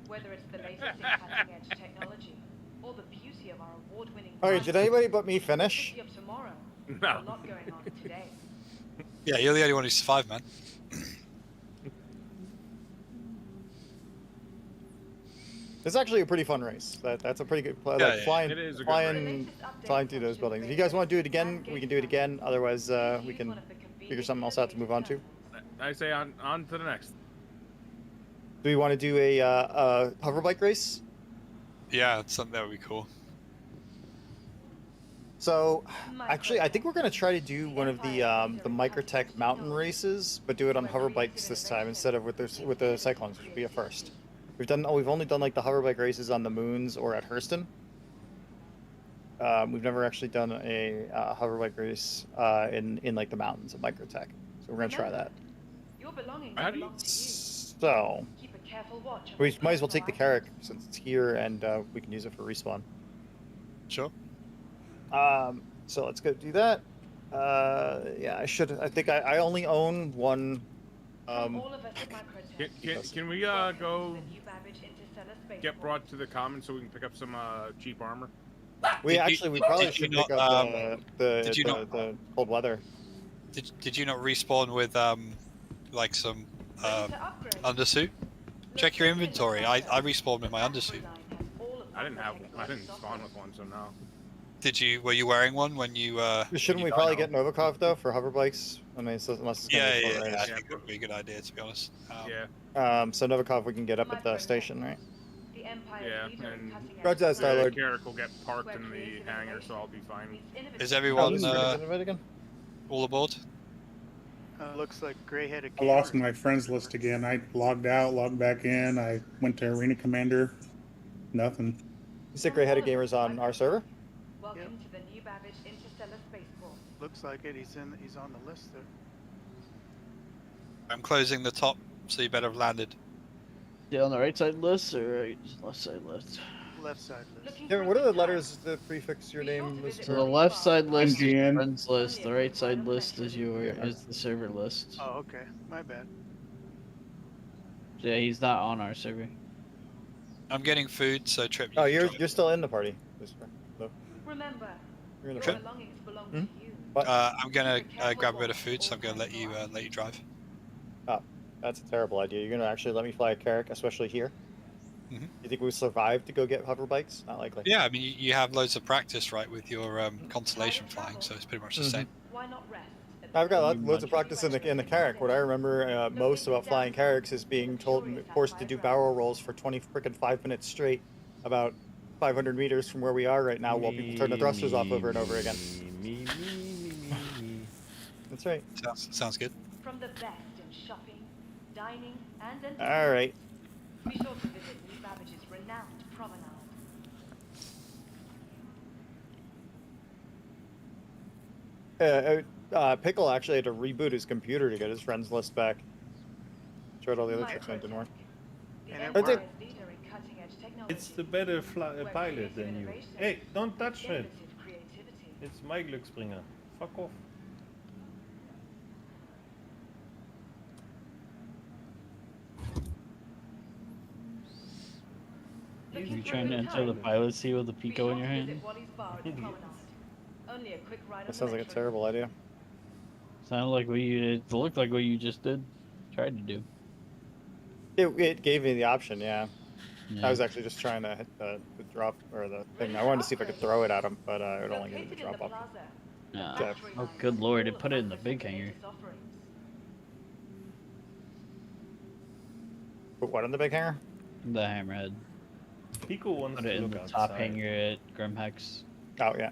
whether it's the latest in cutting-edge technology or the beauty of our award-winning. Okay, did anybody but me finish? City of tomorrow. No. A lot going on today. Yeah, you're the only one who survived, man. It's actually a pretty fun race. That's a pretty good play. Yeah, Like yeah. flying, It is a good flying through those buildings. If you guys want to do it again, we can do it again. Otherwise, we can figure something else out to move on to. I say on to the next. Do we want to do a hover bike race? Yeah, something that would be cool. So, actually, I think we're gonna try to do one of the Microtech mountain races, but do it on hover bikes this time instead of with the Cyclones, which would be a first. We've only done like the hover bike races on the moons or at Hurston. we've never actually done a hover bike race in like the mountains of Microtech, so we're gonna try that. Your belongings How do belong to you. So Keep a careful watch on we your might as well personal take the Carrack since it's here, and we can use it for respawn. Sure. So let's go do that. Yeah, I should. I think I only own one. All of us at Microtech. Can we go get brought to the common so we can pick up some cheap armor? We probably should pick up the cold weather. Did you not respawn with like some undersuit? Check your inventory. I respawned with my undersuit. I didn't spawn with one, so no. Were you wearing one when you? Shouldn't we probably get Novikov though for hover bikes? I mean, unless it's yeah. I think that would be a good idea, to be honest. So Novikov we can get up at the station, right? Yeah, and Carrack will get parked in the hangar, so I'll be fine. Is everyone all aboard? Looks like gray-headed. I lost my friends list again. I logged out, logged back in. I went to Arena Commander. Nothing. You said gray-headed gamers on our server? Welcome to the new Babbage Interstellar Spaceport. Looks like it. He's on the list there. I'm closing the top, so you better have landed. Yeah, on the right side list or left side list? Left side list. Yeah, what are the letters that prefix your name? So the left side list is your friends list. The right side list is the server list. Oh, okay. My bad. Yeah, he's not on our server. I'm getting food, so Trip. Oh, you're still in the party. No. Remember, you're in the your belongings belong to you. I'm gonna grab a bit of food, so I'm gonna let you drive. Oh, that's a terrible idea. You're gonna actually let me fly a Carrack, especially here? Mm-hmm. You think we survive to go get hover bikes? Not likely. Yeah, I mean, you have loads of practice, right, with your constellation flying, so it's pretty much the same. Why not rest? I've got loads of practice in the Carrack. What I remember most about flying Carracks is being forced to do barrel rolls for 5 minutes straight, about 500 meters from where we are right now, while people turn the thrusters off over and over again. That's right. Sounds good. From the best in shopping, dining, and entertainment. All right. Be sure to visit New Babbage's renowned promenade. Pickle actually had to reboot his computer to get his friends list back. Tried all the other tricks and it didn't work. It's the better pilot than you. Hey, don't touch it. It's my Glücksbringer. Fuck off. You trying to enter the pilot seat with a Pico in your hand? That sounds like a terrible idea. Sounded like what you did. It looked like what you just did. Tried to do. It gave me the option, yeah. I was actually just trying to hit the drop or the thing. I wanted to see if I could throw it at him, but it would only give me the drop option. Yeah. Oh, good lord! It put it in the big hangar. Put what in the big hangar? The hammerhead. Pico wants put it to in look the outside. top hangar at Grimhex. Oh yeah.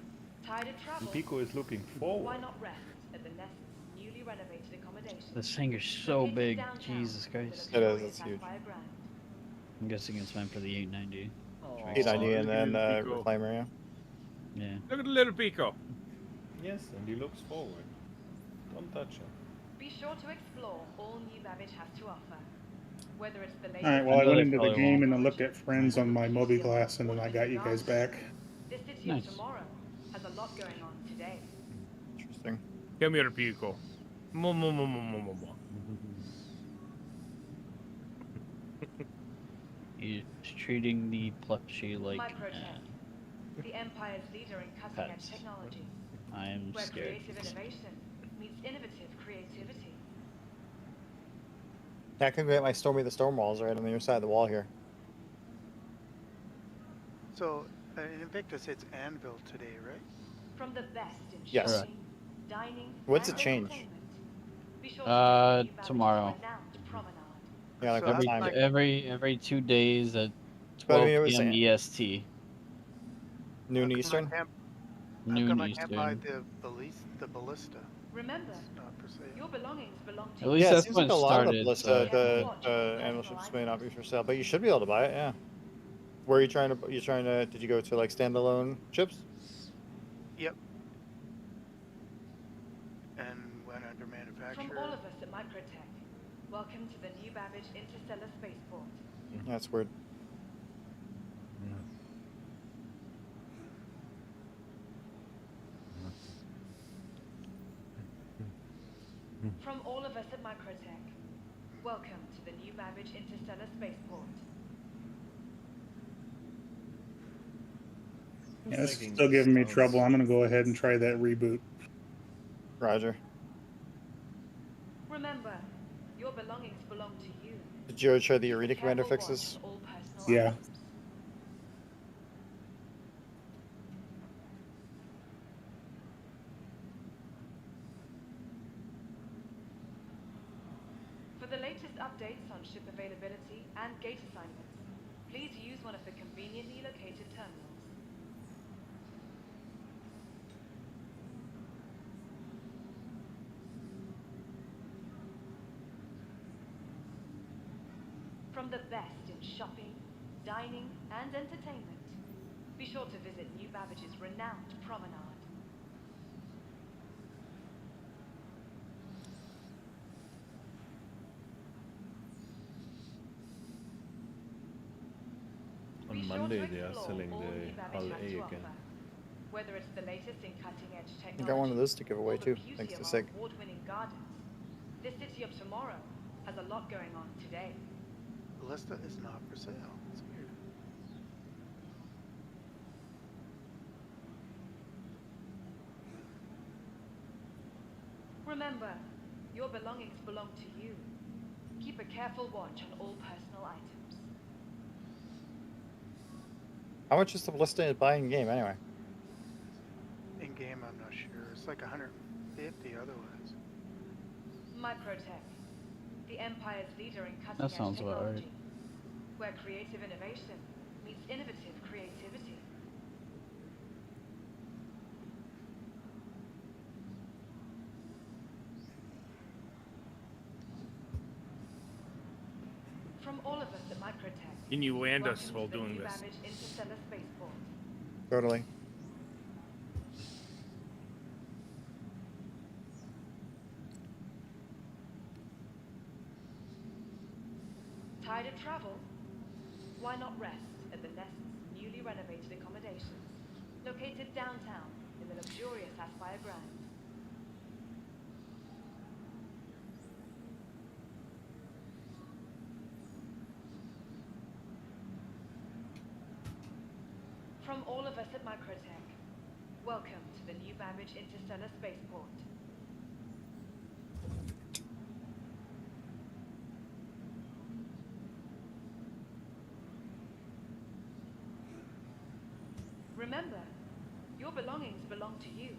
And Pico is looking forward. Why not rest at the Nest's newly renovated accommodation? This hangar's so big. Jesus Christ. It is. It's huge. I'm guessing it's meant for the 890. 890 and then Reclaimer, yeah. Yeah. Look at the little Pico. Yes, and he looks forward. Don't touch him. Be sure to explore all New Babbage has to offer. Whether it's the latest. All right. Well, I went into the game and I looked at friends on my Moby Glass, and then I got you guys back. This city of tomorrow has a lot going on today. Interesting. Come here, Pico. He's treating the plushie like the Empire's leader in cutting-edge technology. I am where scared. Creative innovation meets innovative creativity. Yeah, I can get my Stormy the Storm walls right on the other side of the wall here. So, Invictus hits Anvil today, right? From the best in Yes. shopping, dining, What's and it change? Be sure to Tomorrow. Yeah, like So what time? Every 2 days at But I 12 mean, it was p.m. saying- EST. Noon Eastern? Noon I can't buy Eastern. the ballista? Remember, Not per se. your belongings belong to At you. least Yeah, it that's seems when like a it lot of started. the ballista, so- the animal ships may not be for sale, but you should be able to buy it, yeah. Where are you trying to, did you go to like standalone ships? Yep. And went under manufacturer. From all of us at Microtech, welcome to the new Babbage Interstellar Spaceport. That's weird. From all of us at Microtech, welcome to the new Babbage Interstellar Spaceport. Yeah, it's still giving me trouble. I'm gonna go ahead and try that reboot. Roger. Remember, your belongings belong to you. Did you ever try the Arena Commander fixes? Yeah. For the latest updates on ship availability and gate assignments, please use one of the conveniently located terminals. From the best in shopping, dining, and entertainment, be sure to visit New Babbage's renowned promenade. On Monday they are selling the Hull A again. Whether it's the latest in cutting-edge technology, I got one of those to give away too, thanks to Sig. award-winning gardens, this city of tomorrow has a lot going on today. Ballista is not for sale. It's weird. Remember, your belongings belong to you. Keep a careful watch on all personal items. How much is the Ballista buying game anyway? In game, I'm not sure. It's like 150 otherwise. Microtech, the Empire's leader in That cutting-edge sounds about technology, right. where creative innovation meets innovative creativity. From all of us at Microtech, Can you land us welcome while to the doing new this? Babbage Interstellar Spaceport. Totally. Tired of travel? Why not rest at the Nest's newly renovated accommodations, located downtown in the luxurious Aspire Grand. From all of us at Microtech, welcome to the new Babbage Interstellar Spaceport. Remember, your belongings belong to you.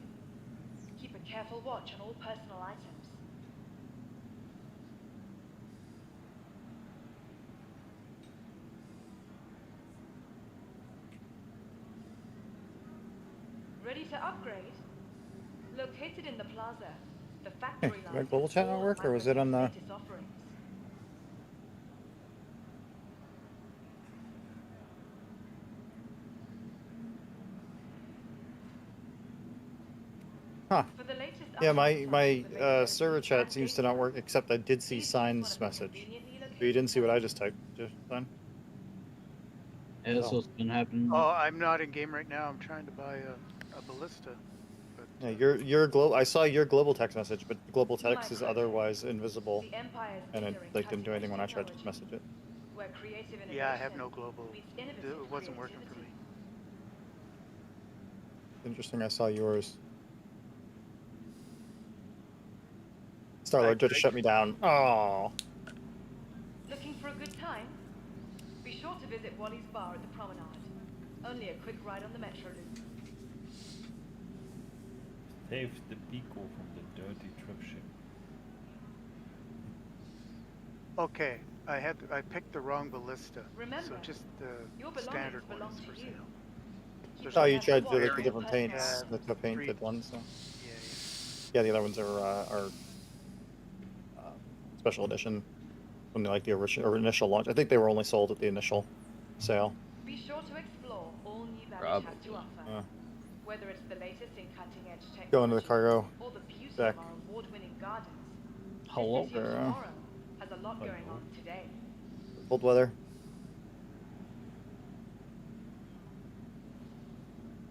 Keep a careful watch on all personal items. Ready to upgrade? Located in the plaza, the factory Hey, did line my global chat not work, or was it on the... latest offerings. Huh. For the latest Yeah, updates my server chat seems to not work, except I did see Sign's message. But you didn't see what I just typed, just Sign? Yeah, that's what's been happening. Oh, I'm not in game right now. I'm trying to buy a ballista. But, Yeah, your global. I saw your global text message, but global text is otherwise invisible, and it like didn't do anything when I tried to message it. Where creative yeah, I have innovation no global. meets It innovative wasn't working for me. creativity. Interesting. I saw yours. Star-Lord tried to shut me down. Oh. Looking for a good time? Be sure to visit Wally's bar at the promenade. Only a quick ride on the metro loop. Save the Pico from the dirty tripship. Okay, I picked the wrong ballista. Remember, so just the your standard belongings one is belong for to you. sale. Oh, you tried to do like the Very different paints, personal. the painted ones. So. Yeah, Yeah, the other ones are special edition. When they like the original initial launch, I think they were only sold at the initial sale. Be sure to explore all new Babbage has to offer. Whether it's the latest in cutting-edge technology Go into the cargo or the beauty deck. of our award-winning gardens, Hello the city of there. tomorrow has a lot going on today. Cold weather.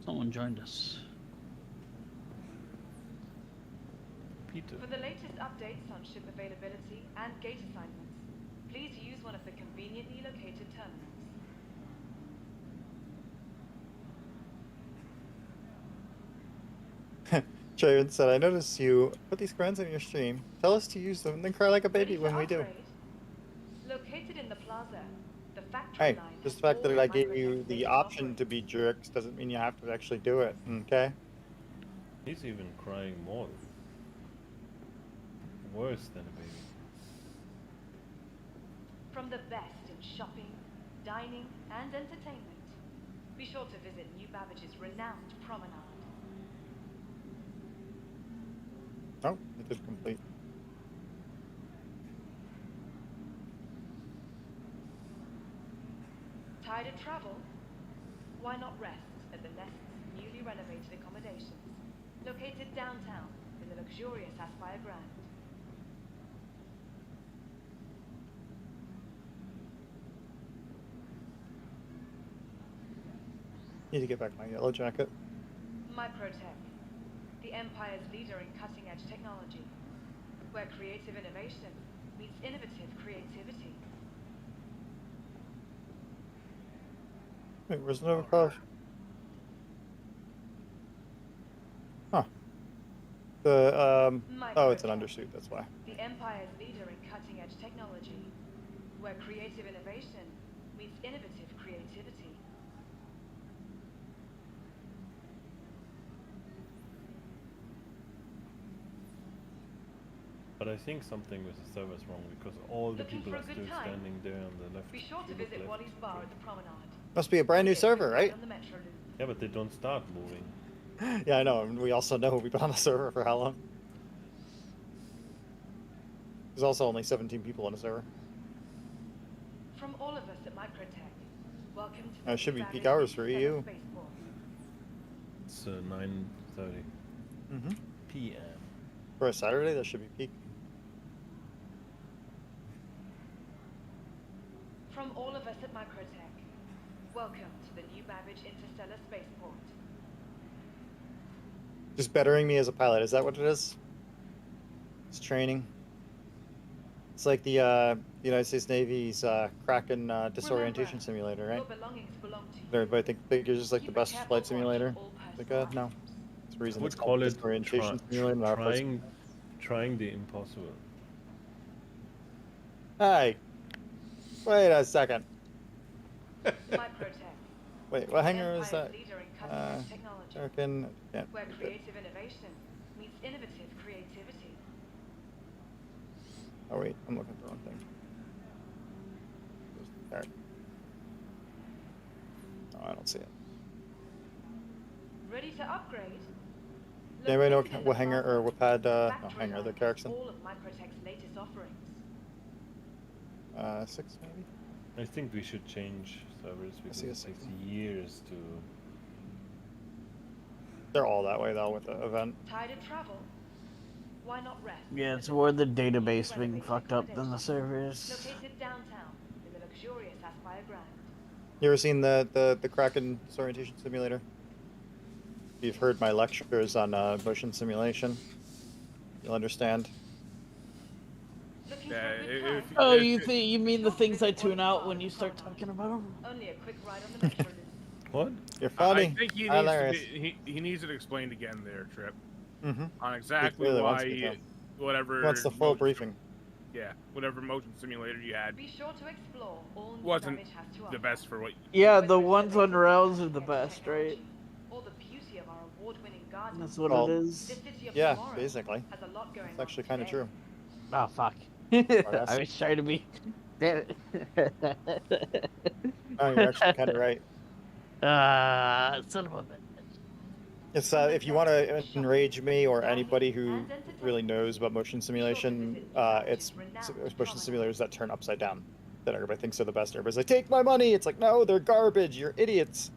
Someone joined us. Peter. For the latest updates on ship availability and gate assignments, please use one of the conveniently located terminals. Jared said, I noticed you put these commands on your stream. Tell us to use them and then cry like a baby when we do. Located in the plaza, the factory Hey, line just has the fact that all I gave you microtext the latest option offerings. to be jerks doesn't mean you have to actually do it, okay? He's even crying more. Worse than a baby. From the best in shopping, dining, and entertainment, be sure to visit New Babbage's renowned promenade. Oh, it did complete. Tired of travel? Why not rest at the Nest's newly renovated accommodations, located downtown in the luxurious Aspire Grand. Need to get back my yellow jacket. Microtech, the Empire's leader in cutting-edge technology, where creative innovation meets innovative creativity. Wait, where's Novikov? Huh. The, oh, it's an undersuit, that's why. The Empire's leader in cutting-edge technology, where creative innovation meets innovative creativity. But I think something with the server's wrong because all the people are still standing there on the left. Be sure to visit Wally's bar at the promenade. Must be a brand new server, right? Yeah, but they don't start moving. Yeah, I know, and we also know we've been on the server for how long. There's also only 17 people on the server. From all of us at Microtech, welcome to the It should be peak hours for EU. It's 9:30 p.m. For a Saturday, that should be peak. From all of us at Microtech, welcome to the New Babbage Interstellar Spaceport. Just bettering me as a pilot, is that what it is? It's training. It's like the United States Navy's Kraken disorientation simulator, right? Everybody think it's just like the best flight simulator. Like, no. It's the reason Would it's called call it disorientation simulator. Not trying the impossible. Hey, wait a second. Wait, what hangar is that? American. Yeah. Where creative innovation meets innovative creativity. Oh wait, I'm looking at the wrong thing. There. Oh, I don't see it. Ready to upgrade? Anybody know what hangar or what pad? No, hangar. The Carrickson. All of Microtech's latest offerings. 6 maybe. I think we should change servers because it takes years to. They're all that way though with the event. Tired of travel? Why not rest? Yeah, it's more the database being fucked up than the servers. Located downtown in the luxurious Aspire Grand. You ever seen the Kraken disorientation simulator? You've heard my lectures on motion simulation. You'll understand. Oh, you mean the things I tune out when you start talking about them? Only a quick ride on the metro loop. What? You're funny. I think he needs it explained again there, Trip. On exactly why whatever. What's the full briefing? Yeah, whatever motion simulator you had Be sure to explore all wasn't the best for what. Yeah, the ones on rails are the best, right? Or the beauty of our award-winning gardens. That's what it is. Yeah, basically. It's actually kind of true. Oh fuck! I was trying to be. Damn it! Oh, you're actually kind of right. Son of a bitch. It's if you want to enrage me or anybody who really knows about motion simulation, it's motion simulators that turn upside down. That everybody thinks are the best. Everybody's like, "Take my money!" It's like, no, they're garbage. You're idiots.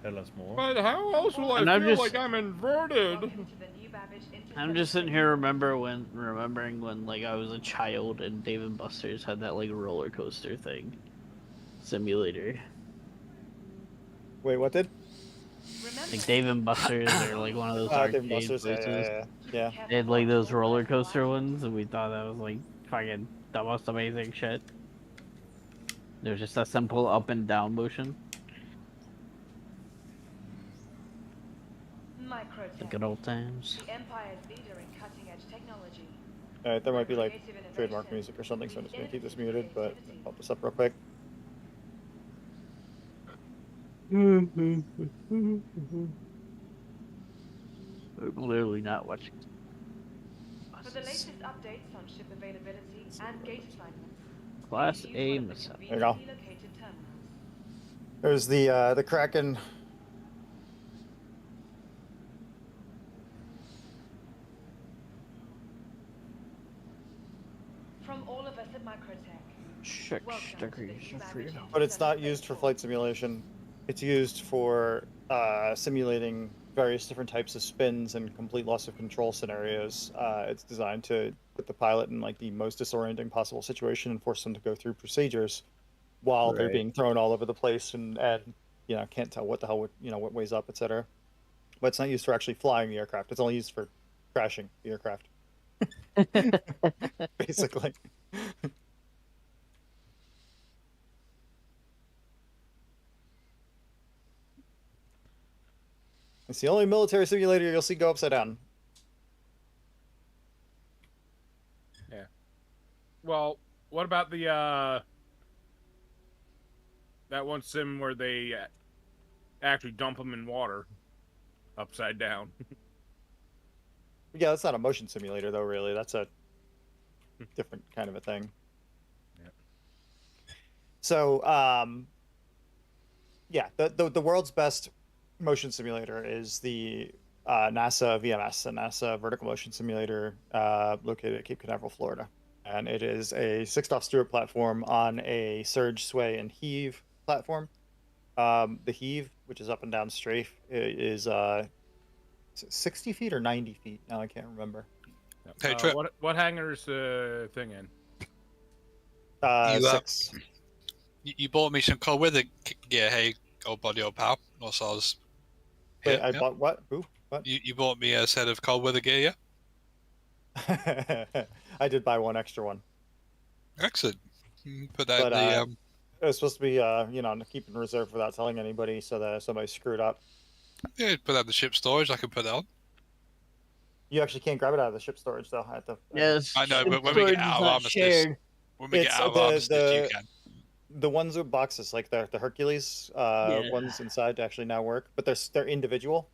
Tell us more. But how else will I feel like I'm inverted? I'm just sitting here remembering when like I was a child and Dave and Buster's had that like roller coaster thing simulator. Wait, what did? Like Dave and Buster's or like one of those arcade places. Yeah. They had like those roller coaster ones, and we thought that was like fucking the most amazing shit. There's just a simple up and down motion. The good old times. The Empire's leader in cutting-edge technology. Alright, there might be like trademark music or something, so I'm just gonna keep this muted, but I'll pop this up real quick. I'm literally not watching. For the latest updates on ship availability and gate assignments, Class A missile. There you go. There's the Kraken. From all of us at Microtech. 6 degrees of freedom. But it's not used for flight simulation. It's used for simulating various different types of spins and complete loss of control scenarios. It's designed to put the pilot in like the most disorienting possible situation and force them to go through procedures while they're being thrown all over the place and you know, can't tell what the hell, you know, what way's up, etc. But it's not used for actually flying the aircraft. It's only used for crashing the aircraft. Basically. It's the only military simulator you'll see go upside down. Yeah. Well, what about the that one sim where they actually dump them in water upside down? Yeah, that's not a motion simulator though, really. That's a different kind of a thing. Yeah. So, yeah, the world's best motion simulator is the NASA VMS, the NASA Vertical Motion Simulator, located at Cape Canaveral, Florida. And it is a 6-off Stewart platform on a surge, sway, and heave platform. The heave, which is up and down strafe, is 60 feet or 90 feet? Now I can't remember. Hey, what hangar's thing in? 6. You bought me some cold weather gear, hey, old buddy, old pal. Also, I was. Wait, I bought what? Who? What? You bought me a set of cold weather gear, yeah? I did buy one extra one. Excellent. Put that in the. It was supposed to be, you know, keep in reserve without telling anybody, so that if somebody screwed up. Yeah, put that in the ship storage. I can put that on. You actually can't grab it out of the ship storage, though. Yes. I know, but when we get out of armistice, you can. The ones with boxes, like the Hercules ones inside, actually now work, but they're individual.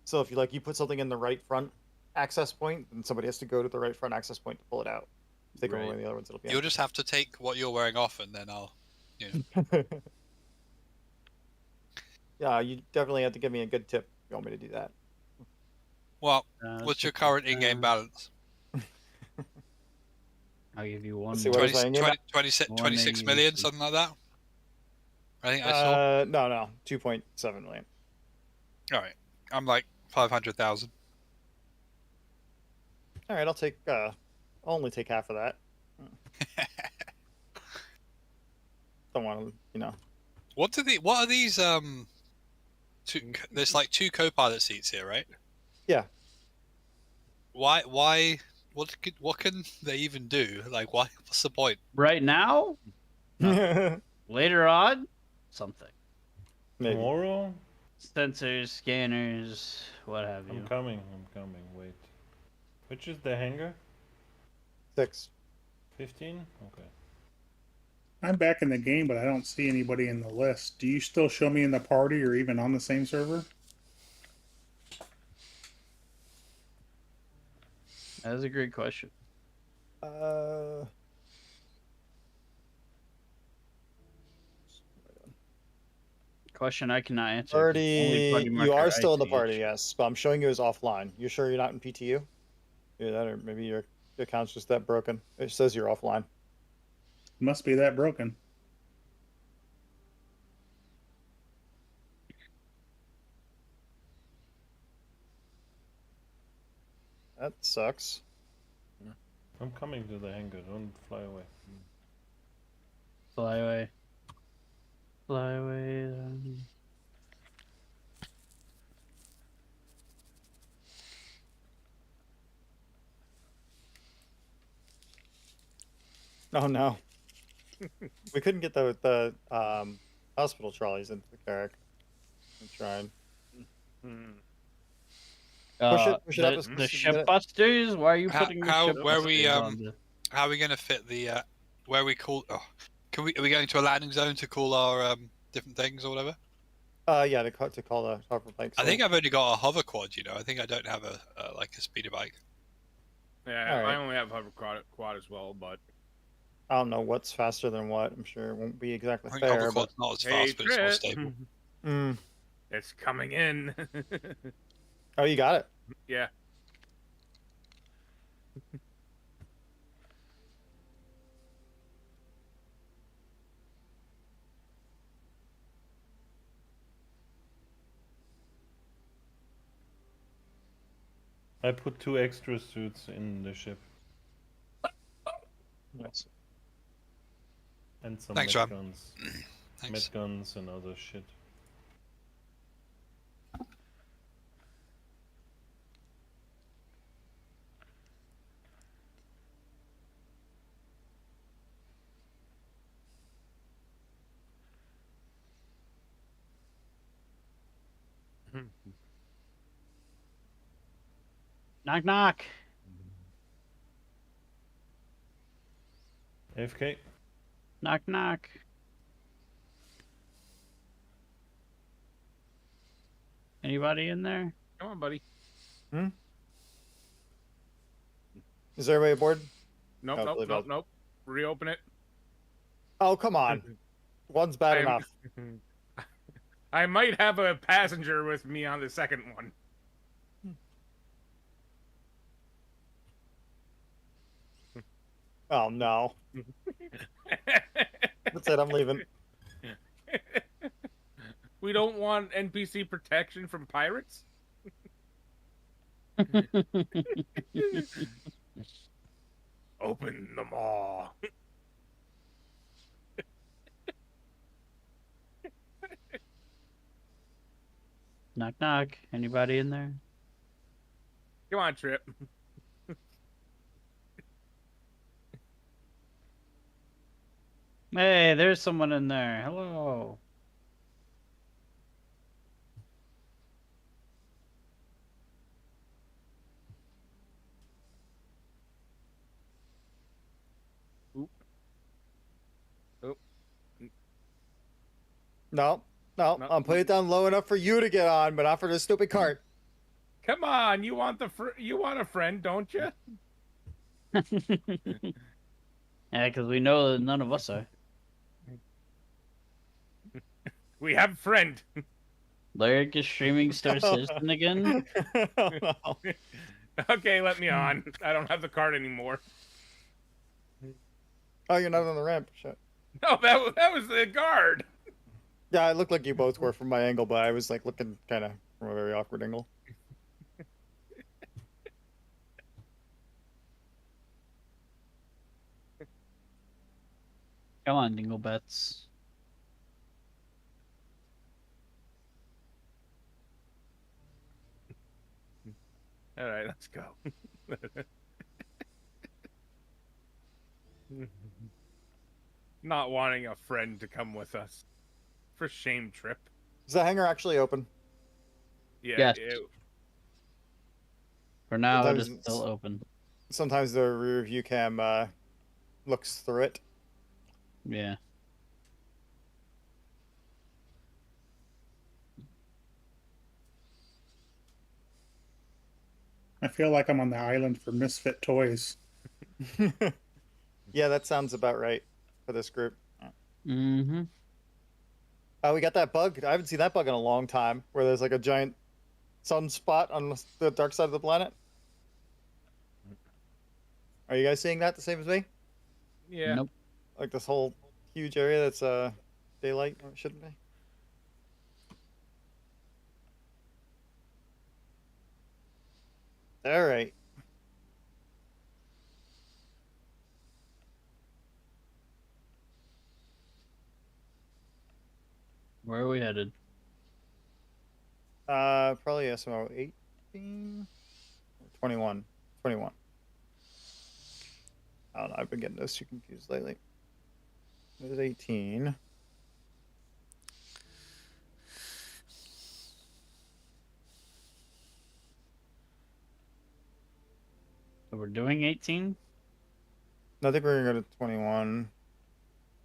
So if you put something in the right front access point, then somebody has to go to the right front access point to pull it out. If they go away the other ones, it'll be. You'll just have to take what you're wearing off, and then I'll. Yeah, you definitely have to give me a good tip if you want me to do that. Well, what's your current in-game balance? I'll give you one. 26 million, something like that. I think I saw. No, 2.7 million. All right, I'm like 500,000. All right, I'll only take half of that. Don't want to, you know. What are these? There's like 2 co-pilot seats here, right? Yeah. Why? What can they even do? Like, why? What's the point? Right now? Later on? Something. Maybe. Tomorrow? Sensors, scanners, what have you. I'm coming. Wait. Which is the hangar? 6. 15? Okay. I'm back in the game, but I don't see anybody in the list. Do you still show me in the party or even on the same server? That is a great question. Question I cannot answer. Party, you are still in the party, yes, but I'm showing you as offline. You sure you're not in PTU? Yeah, that, or maybe your account's just that broken. It says you're offline. Must be that broken. That sucks. I'm coming to the hangar. Don't fly away. Fly away. Fly away. Oh no. We couldn't get the hospital trolleys into the Carrack. We tried. Push it up as the close as you ship can get it. busters? Why are you putting the ship where we busters on the... how are we going to fit the where we call? Oh, are we going to a landing zone to call our different things or whatever? Yeah, to call the hover bike. I think I've only got a hover quad. You know, I think I don't have a like a speeder bike. Yeah, I only have hover quad as well, but I don't know what's faster than what. I'm sure it won't be exactly I think fair. hover quad's not as fast, but it's more stable. It's coming in. Oh, you got it. Yeah. I put 2 extra suits in the ship. Nice. And some Thanks, med Ron. guns. Med guns and other shit. Knock knock. AFK. Knock knock. Anybody in there? Come on, buddy. Is everybody aboard? Nope. Reopen it. Oh, come on. One's bad enough. I might have a passenger with me on the second one. Oh no. That's it, I'm leaving. We don't want NPC protection from pirates? Open the maw. Knock knock. Anybody in there? Come on, Trip. Hey, there's someone in there. Hello. No, I'm putting it down low enough for you to get on, but not for this stupid cart. Come on, you want a friend, don't you? Yeah, because we know that none of us are. We have a friend. Lyric is streaming Star Citizen again. Okay, let me on. I don't have the card anymore. Oh, you're not on the ramp. Shit. No, that was the guard. Yeah, it looked like you both were from my angle, but I was like looking kind of from a very awkward angle. Come on, Dinglebets. All right, let's go. Not wanting a friend to come with us. For shame, Trip. Is the hangar actually open? Yeah. Yes. For now, Sometimes it is still open. Sometimes the rear view cam looks through it. Yeah. I feel like I'm on the island for misfit toys. Yeah, that sounds about right for this group. Mm-hmm. Oh, we got that bug. I haven't seen that bug in a long time, where there's like a giant sunspot on the dark side of the planet. Are you guys seeing that the same as me? Yeah. Nope. Like this whole huge area that's daylight, or it shouldn't be. All right. Where are we headed? Probably SMO 18? 21. 21. I don't know, I've been getting those two confused lately. It was 18. So we're doing 18? No, I think we're gonna go to 21.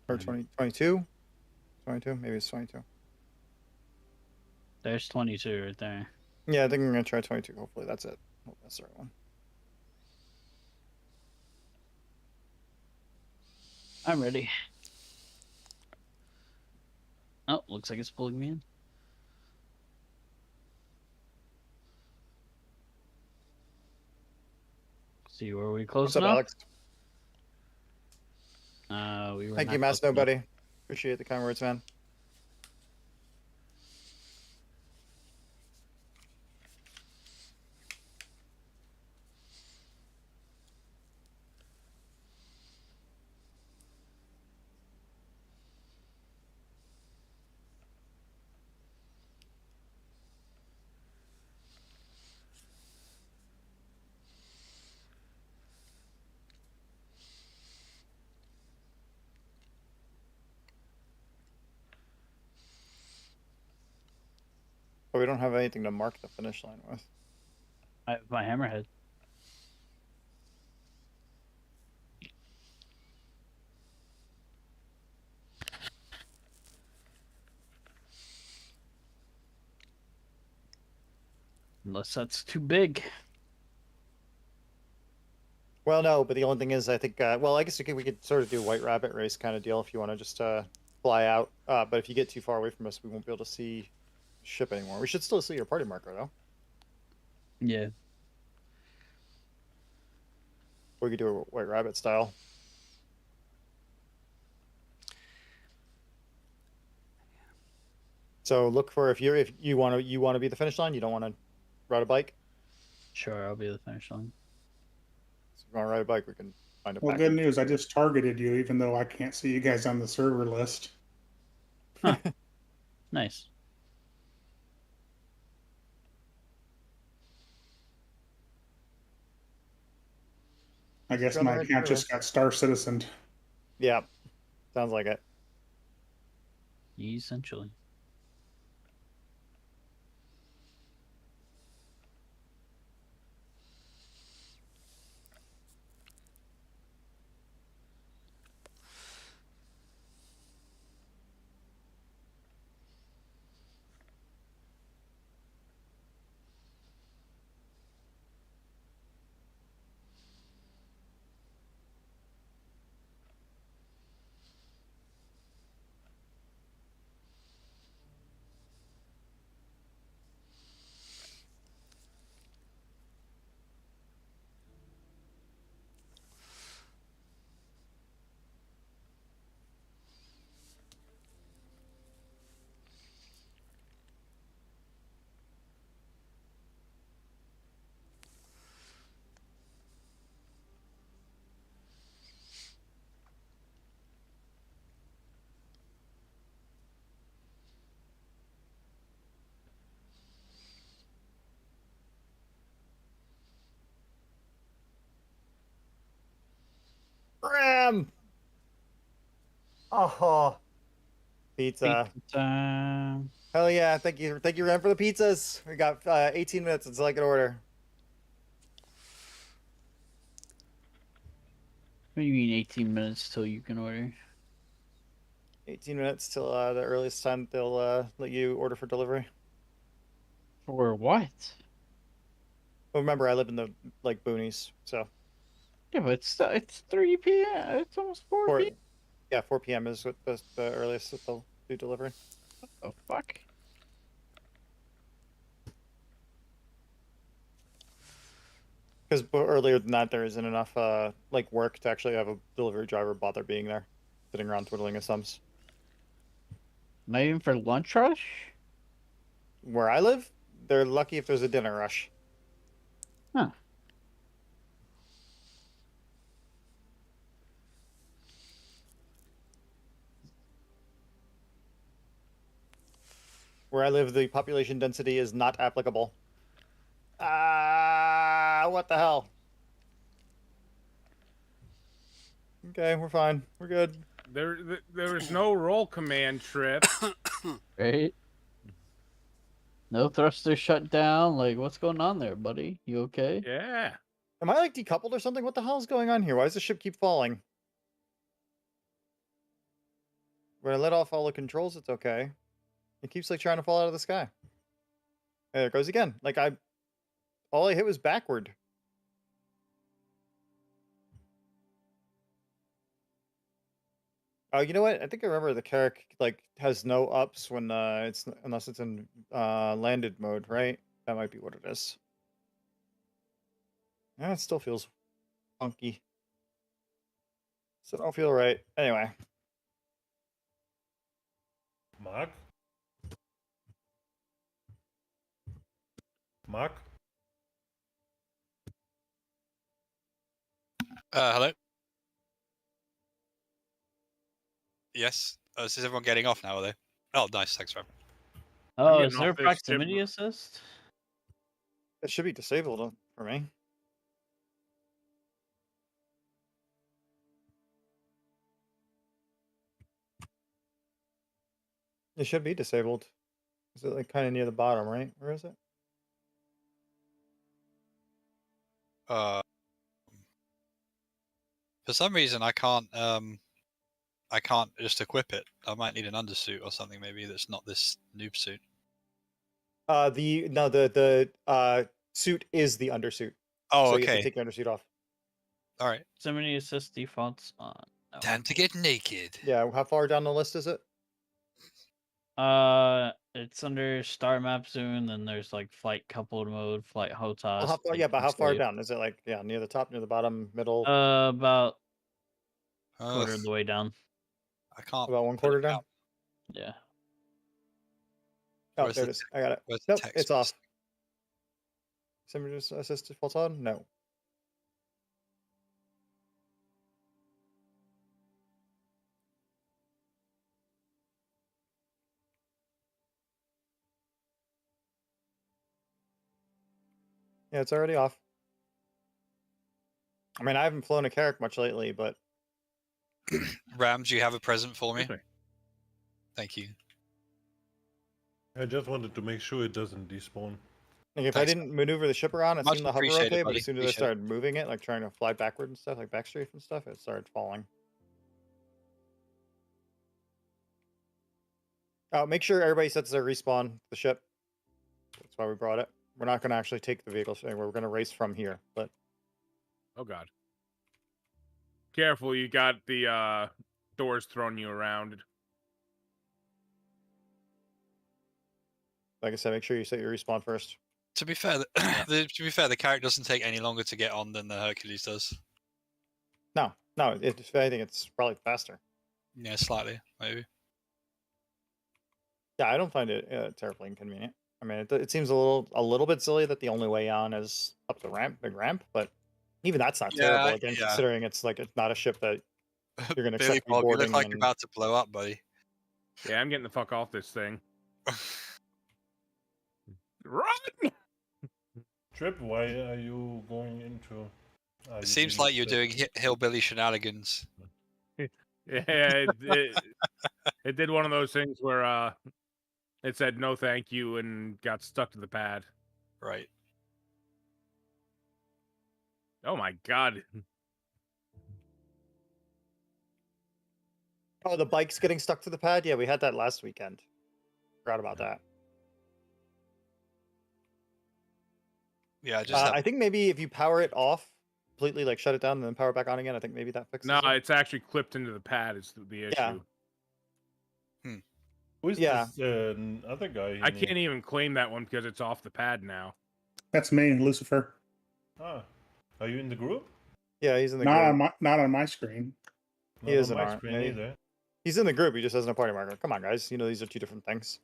Or 20, 22? 22? Maybe it's 22. There's 22 right there. Yeah, I think I'm gonna try 22. Hopefully that's it. Hope that's the right one. I'm ready. Oh, looks like it's pulling me in. See, were we close What's up, enough? Alex? We were Thank not you, Mass close enough. Nobody. Appreciate the kind words, man. But we don't have anything to mark the finish line with. I have my hammerhead. Unless that's too big. Well, no, but the only thing is, I think, well, I guess we could sort of do a white rabbit race kind of deal if you want to just fly out. But if you get too far away from us, we won't be able to see the ship anymore. We should still see your party marker, though. Yeah. We could do a white rabbit style. So look for if you want to be the finish line, you don't want to ride a bike. Sure, I'll be the finish line. So if you want to ride a bike, we can find a. Well, good news. I just targeted you, even though I can't see you guys on the server list. Huh. Nice. I guess my account just got Star Citizened. Yeah, sounds like it. Essentially. Ram! Oh, pizza. Time. Hell yeah! Thank you, Ram, for the pizzas. We got 18 minutes until I can order. What do you mean 18 minutes till you can order? 18 minutes till the earliest time they'll let you order for delivery. For what? Well, remember, I live in the boonies, so. Yeah, but it's 3 p.m. It's almost 4 p.m. Yeah, 4 p.m. is what the earliest that they'll do delivery. What the fuck? Because earlier than that, there isn't enough work to actually have a delivery driver bother being there, sitting around twiddling his thumbs. Not even for lunch rush? Where I live, they're lucky if there's a dinner rush. Huh. Where I live, the population density is not applicable. What the hell? Okay, we're fine. We're good. There's no roll command, Trip. Right? No thruster shut down. Like, what's going on there, buddy? You okay? Yeah. Am I like decoupled or something? What the hell is going on here? Why does the ship keep falling? When I let off all the controls, it's okay. It keeps like trying to fall out of the sky. There it goes again. Like all I hit was backward. Oh, you know what? I think I remember the Carrack like has no ups when it's unless it's in landed mode, right? That might be what it is. Yeah, it still feels funky. So don't feel right. Anyway. Mark? Mark? Hello? Yes? Is everyone getting off now, are they? Oh, nice. Thanks, Rob. Oh, is there a proximity assist? It should be disabled for me. It should be disabled. Is it like kind of near the bottom, right? Where is it? For some reason, I can't just equip it. I might need an undersuit or something maybe that's not this noob suit. The suit is the undersuit. Oh, so okay. You have to take the undersuit off. All right. Proximity assist defaults on. No. Time to get naked. Yeah, how far down the list is it? It's under star map zone. Then there's like flight coupled mode, flight HOTAS. Well, how far? Yeah, but how far down is it? Like, yeah, near the top, near the bottom, middle? About quarter of the way down. I can't. About 1/4 down. Yeah. Oh, there it is. I got it. Nope, it's off. Proximity assist defaults on? No. Yeah, it's already off. I mean, I haven't flown a Carrack much lately, but... Ram, do you have a present for me? Okay. Thank you. I just wanted to make sure it doesn't despawn. Like if I didn't maneuver the ship around, it Much seemed to hover appreciated, okay, but buddy. as soon as I started moving it, like trying to fly backward and stuff, like backstrafe and stuff, it started falling. Make sure everybody sets their respawn the ship. That's why we brought it. We're not going to actually take the vehicle. We're going to race from here, but... Oh, God. Careful, you got the doors throwing you around. Like I said, make sure you set your respawn first. To be fair, the Carrack doesn't take any longer to get on than the Hercules does. No, if anything, it's probably faster. Yeah, slightly, maybe. Yeah, I don't find it terribly inconvenient. I mean, it seems a little bit silly that the only way on is up the big ramp, but even that's not terrible again, considering it's not a ship that you're going to Billy expect to be Bob, you boarding. look like you're about to blow up, buddy. Yeah, I'm getting the fuck off this thing. Run! Trip, why are you going into... It seems like you're doing hillbilly shenanigans. Yeah, it did one of those things where it said no thank you and got stuck to the pad. Right. Oh my God. Oh, the bike's getting stuck to the pad? Yeah, we had that last weekend. Forgot about that. Yeah, I think maybe if you power it off completely, like shut it down and then power it back on again, I think maybe that fixes it. No, it's actually clipped into the pad is the issue. Yeah. Who's this other guy? I can't even claim that one because it's off the pad now. That's me, Lucifer. Ah, are you in the group? Yeah, he's in the group. Not on my screen. He is on in my our screen either. He's in the group. He just has no party marker. Come on, guys. You know these are two different things.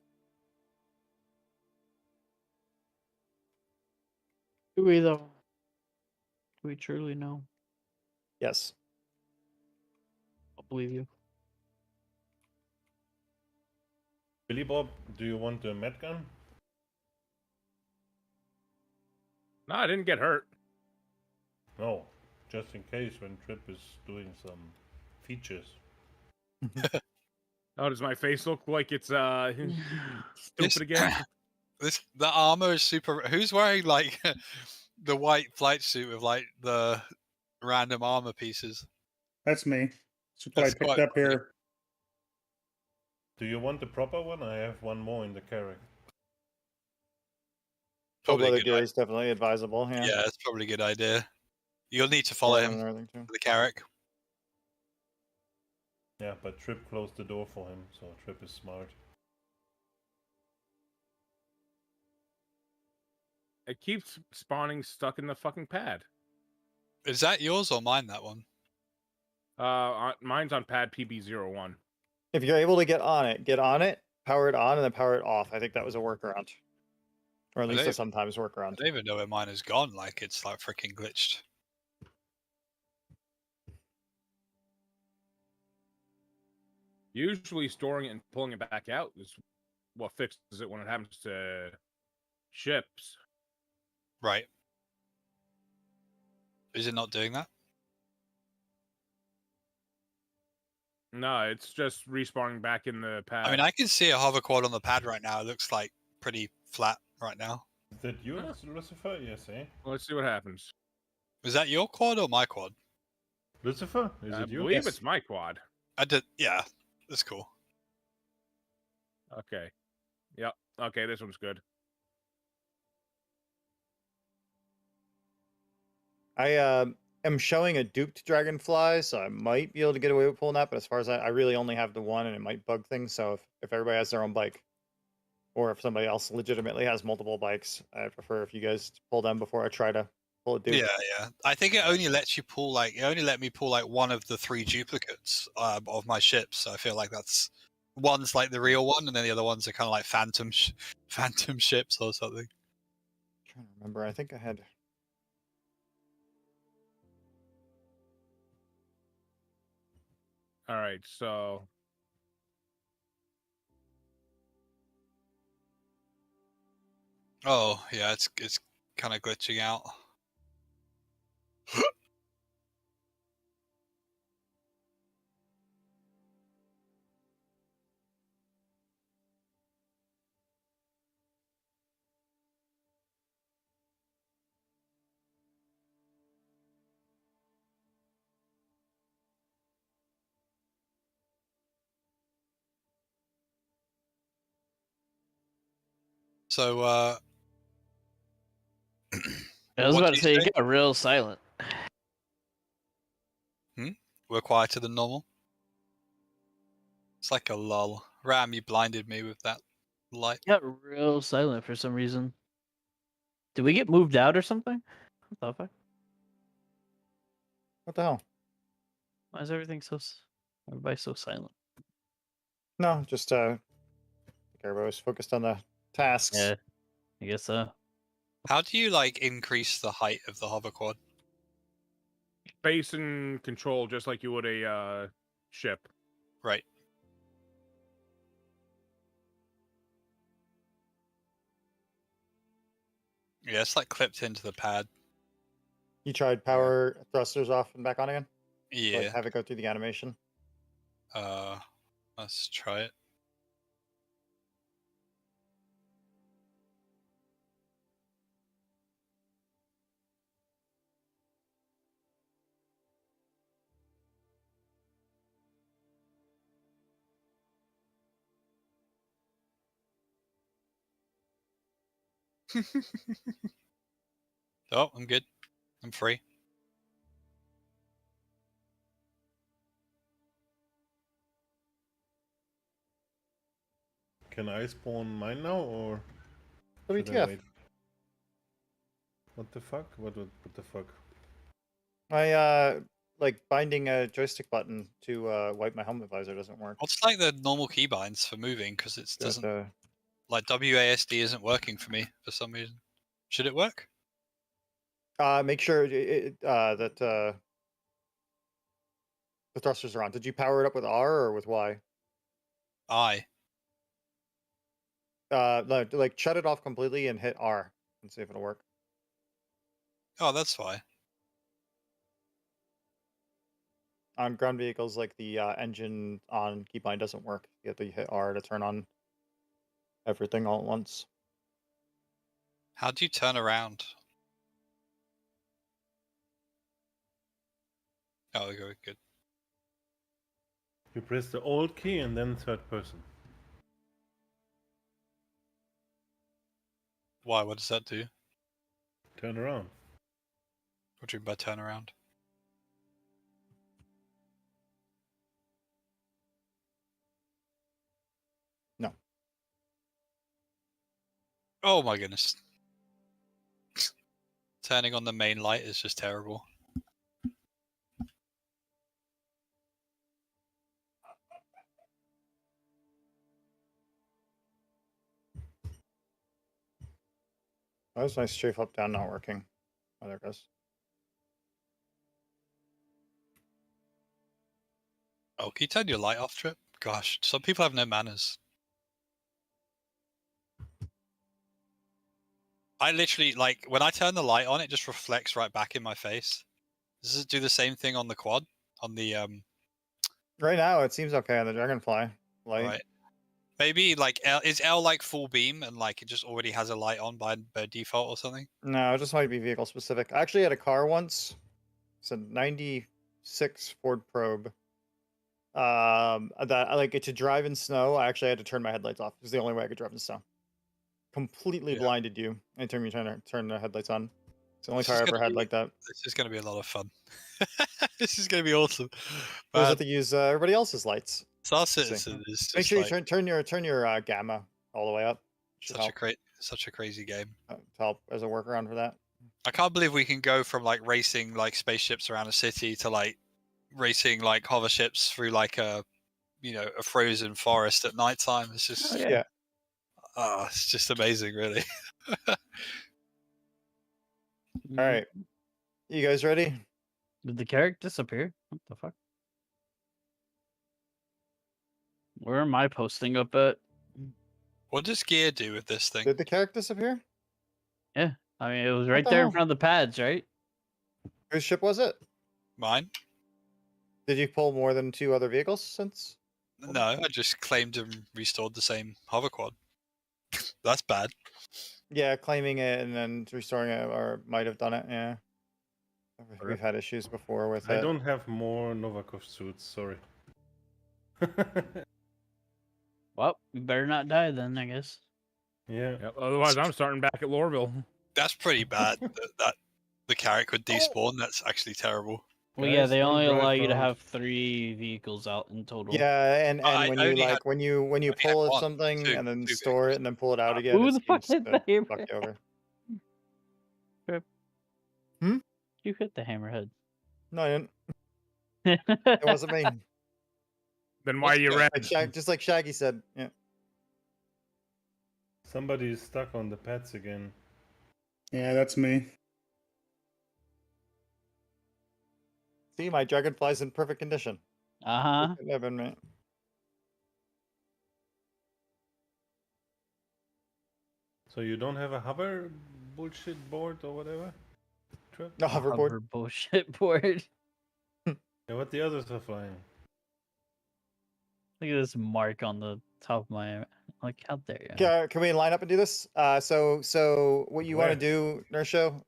Do we though? Do we truly know? Yes. I'll believe you. Billy Bob, do you want the med gun? No, I didn't get hurt. No, just in case when Trip is doing some features. Oh, does my face look like it's stupid again? The armor is super. Who's wearing like the white flight suit with like the random armor pieces? That's me. That's what I picked up funny. here. Do you want the proper one? I have one more in the carrack. Cold weather gear is definitely advisable. Yeah. Yeah, that's probably a good idea. You'll need to follow him to the carrack. Yeah, but Trip closed the door for him, so Trip is smart. It keeps spawning stuck in the fucking pad. Is that yours or mine, that one? Mine's on pad PB01. If you're able to get on it, power it on, and then power it off. I think that was a workaround. Or at least a sometimes workaround. I don't even know where mine has gone, like it's like freaking glitched. Usually storing it and pulling it back out is what fixes it when it happens to ships. Right. Is it not doing that? No, it's just respawning back in the pad. I mean, I can see a hover quad on the pad right now. It looks like pretty flat right now. Is that you, Lucifer? Yes, eh? Well, let's see what happens. Is that your quad or my quad? Lucifer, is it you? I believe it's my quad. I did. Yeah, that's cool. Okay. Yep. Okay, this one's good. I am showing a duped dragonfly, so I might be able to get away with pulling that. But as far as I really only have the one, and it might bug things. So if everybody has their own bike, or if somebody else legitimately has multiple bikes, I prefer if you guys pull them before I try to pull a dupe. Yeah. I think it only lets you pull it only let me pull like one of the 3 duplicates of my ships. So I feel like that's one's like the real one, and then the other ones are kind of like phantom ships or something. I'm trying to remember. I think I had. All right, so oh yeah, it's kind of glitching out. So I was about to say you got real silent. We're quieter than normal. It's like a lull. Ram, you blinded me with that light. Got real silent for some reason. Did we get moved out or something? What the fuck? What the hell? Why is everything everybody so silent? No, just everybody's focused on the tasks. Yeah, I guess so. How do you like increase the height of the hover quad? Space and control, just like you would a ship. Right. Yeah, it's like clipped into the pad. You tried power thrusters off and back on again? Yeah. Like have it go through the animation? Let's try it. Oh, I'm good. I'm free. Can I spawn mine now, or WTF? What the fuck? What the fuck? My like binding a joystick button to wipe my helmet visor doesn't work. What's like the normal keybinds for moving? Because it doesn't like WASD isn't working for me for some reason. Should it work? Make sure that the thrusters are on. Did you power it up with R or with Y? I. like shut it off completely and hit R and see if it'll work. Oh, that's fine. On ground vehicles, like the engine on keybind doesn't work. You have to hit R to turn on everything all at once. How do you turn around? Oh, good. You press the Alt key and then third person. Why? What does that do? Turn around. What do you mean by turn around? No. Oh my goodness. Turning on the main light is just terrible. That was nice strafe up down not working. Oh, there it goes. Oh, can you turn your light off, Trip? Gosh, some people have no manners. I literally, like, when I turn the light on, it just reflects right back in my face. Does it do the same thing on the quad? On the, Right now, it seems okay on the Dragonfly light. Right. Maybe, like, is L, like, full beam and, like, it just already has a light on by default or something? No, it just might be vehicle specific. I actually had a car once. It's a 96 Ford Probe. That like to drive in snow, I actually had to turn my headlights off. It was the only way I could drive in snow. Completely blinded you anytime you turn the headlights on. It's the only car I ever had like that. This is going to be a lot of fun. This is going to be awesome. We have to use everybody else's lights. Star Citizen is just Make sure like, you turn your gamma all the way up. such a crazy game. To help as a workaround for that. I can't believe we can go from like racing like spaceships around a city to like racing like hover ships through like a frozen forest at nighttime. It's just it's just amazing, really. All right, you guys ready? Did the carrot disappear? What the fuck? Where am I posting up at? What does gear do with this thing? Did the carrot disappear? Yeah, I mean it was right there in front of the pads, right? Whose ship was it? Mine. Did you pull more than 2 other vehicles since? No, I just claimed and restored the same hover quad. That's bad. Yeah, claiming it and then restoring it, or might have done it. Yeah, we've had issues before with it. I don't have more Novikov suits. Sorry. Well, we better not die then, I guess. Yeah. Yep, otherwise, I'm starting back at Lorville. That's pretty bad. that the carrot could despawn. That's actually terrible. Well, yeah, they only allow you to have 3 vehicles out in total. Yeah, and when you pull something and then store it and then pull it out again, who it the fuck seems hit the to fuck you over. You hit the hammerhead. No, I didn't. It wasn't me. Then why are you red? Just like Shaggy said. Yeah. Somebody's stuck on the pads again. Yeah, that's me. See, my Dragonfly's in perfect condition. Uh-huh. It have been me. So you don't have a hover bullshit board or whatever? Trip? No hoverboard. Hover bullshit board. Yeah, what the others are flying? Look at this mark on the top of my like out there. Can we line up and do this? So what you want to do, Nersho?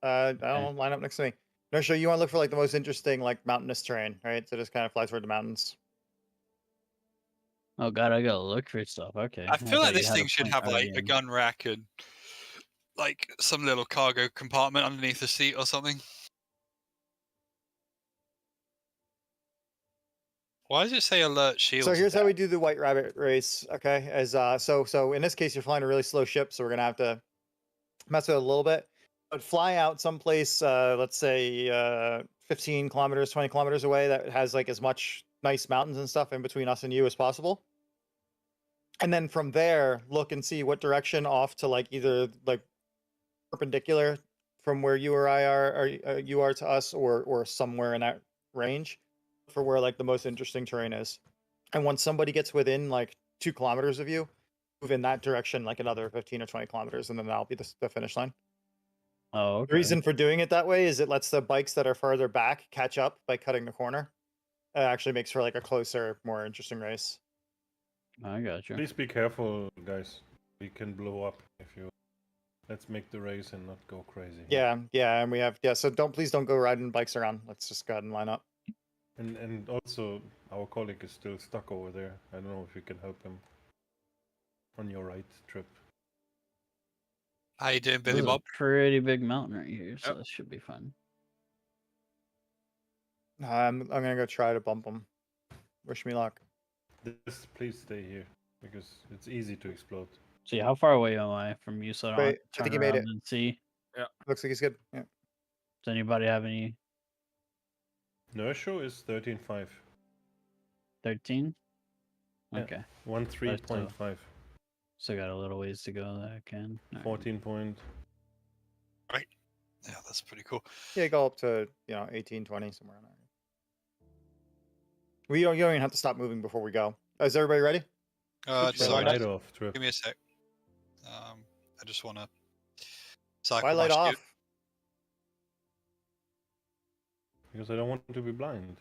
I don't know, line up next to me. Nersho, you want to look for like the most interesting like mountainous terrain, right? So just kind of fly toward the mountains. Oh god, I gotta look for stuff. Okay. I feel like this thing should have like a gun rack and like some little cargo compartment underneath the seat or something. Why does it say alert shield? So here's how we do the White Rabbit race, okay? As so in this case you're flying a really slow ship, so we're gonna have to mess with it a little bit. But fly out someplace, let's say 15 kilometers, 20 kilometers away that has like as much nice mountains and stuff in between us and you as possible. And then from there, look and see what direction off to like either like perpendicular from where you or I are, or you are to us, or somewhere in that range for where like the most interesting terrain is. And once somebody gets within like 2 kilometers of you, in that direction like another 15 or 20 kilometers, and then that'll be the finish line. Oh, okay. The reason for doing it that way is it lets the bikes that are farther back catch up by cutting the corner. It actually makes for like a closer, more interesting race. I got you. Please be careful, guys. We can blow up if you. Let's make the race and not go crazy. Yeah, and we have So please don't go riding bikes around. Let's just go ahead and line up. And also, our colleague is still stuck over there. I don't know if you can help him on your right trip. How you doing, Billy This is Bob? a pretty big mountain right here, so this should be fun. I'm gonna go try to bump them. Wish me luck. Please stay here because it's easy to explode. See, how far away am I from you? So I don't Wait, I turn think he made around it. and see. Yeah, looks like he's good. Yeah. Does anybody have any? Nershow is 13.5. 13. Yeah, Okay. 13.5. So got a little ways to go that I can. 14 point. Right. Yeah, that's pretty cool. Yeah, go up to 18, 20, somewhere in there. You don't even have to stop moving before we go. Is everybody ready? Sorry, light off, Trip. Give me a sec. I just want to cycle Why light off? Because I don't want to be blind.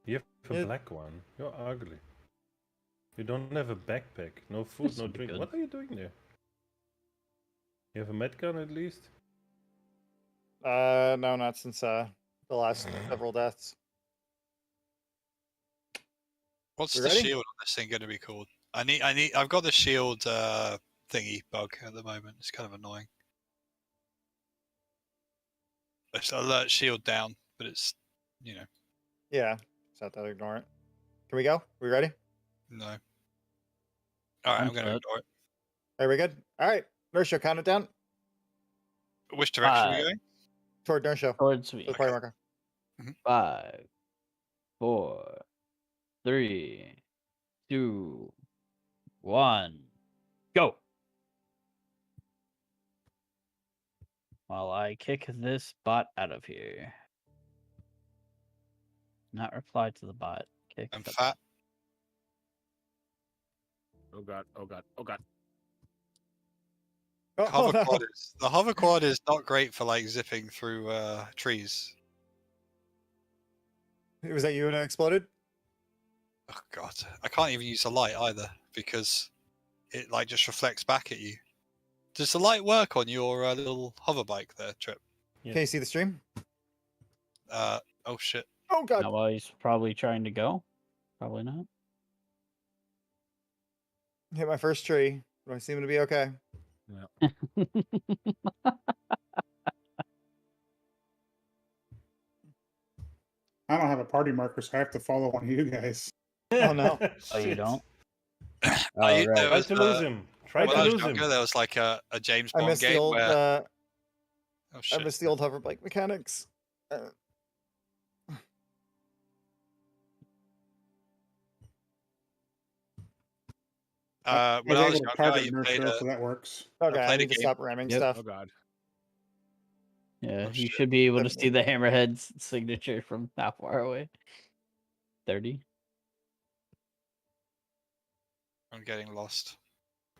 You have a black one. You're ugly. You don't have a backpack. No food, no drink. What are you doing there? You have a med gun at least? No, not since the last several deaths. What's the shield on this thing going to be called? I've got the shield thingy bug at the moment. It's kind of annoying. It's alert shield down, but it's, Yeah, just have to ignore it. Can we go? We ready? No. All right, I'm going to ignore it. Are we good? All right, Nershow, count it down. Which direction are we going? Toward Nershow. Towards me. The party marker. 5, 4, 3, 2, 1, go! While I kick this bot out of here. Not reply to the bot. Kick. I'm fat. Oh god, oh god, oh god. The hover quad is not great for like zipping through trees. Was that you when it exploded? Oh god, I can't even use the light either because it like just reflects back at you. Does the light work on your little hover bike there, Trip? Yeah. Can you see the stream? Oh shit. Oh god. Well, he's probably trying to go. Probably not. Hit my first tree. Do I seem to be okay? Yeah. I don't have a party marker, so I have to follow one of you guys. Oh no! Oh, you don't? Try to lose him. Try to lose him. There was like a James Bond I missed game the old. where. I missed the old hover bike mechanics. When I was younger, you played so that works. Okay, I played a need to game. stop ramming stuff. Oh god. Yeah, you should be able to see the hammerhead's signature from that far away. 30. I'm getting lost.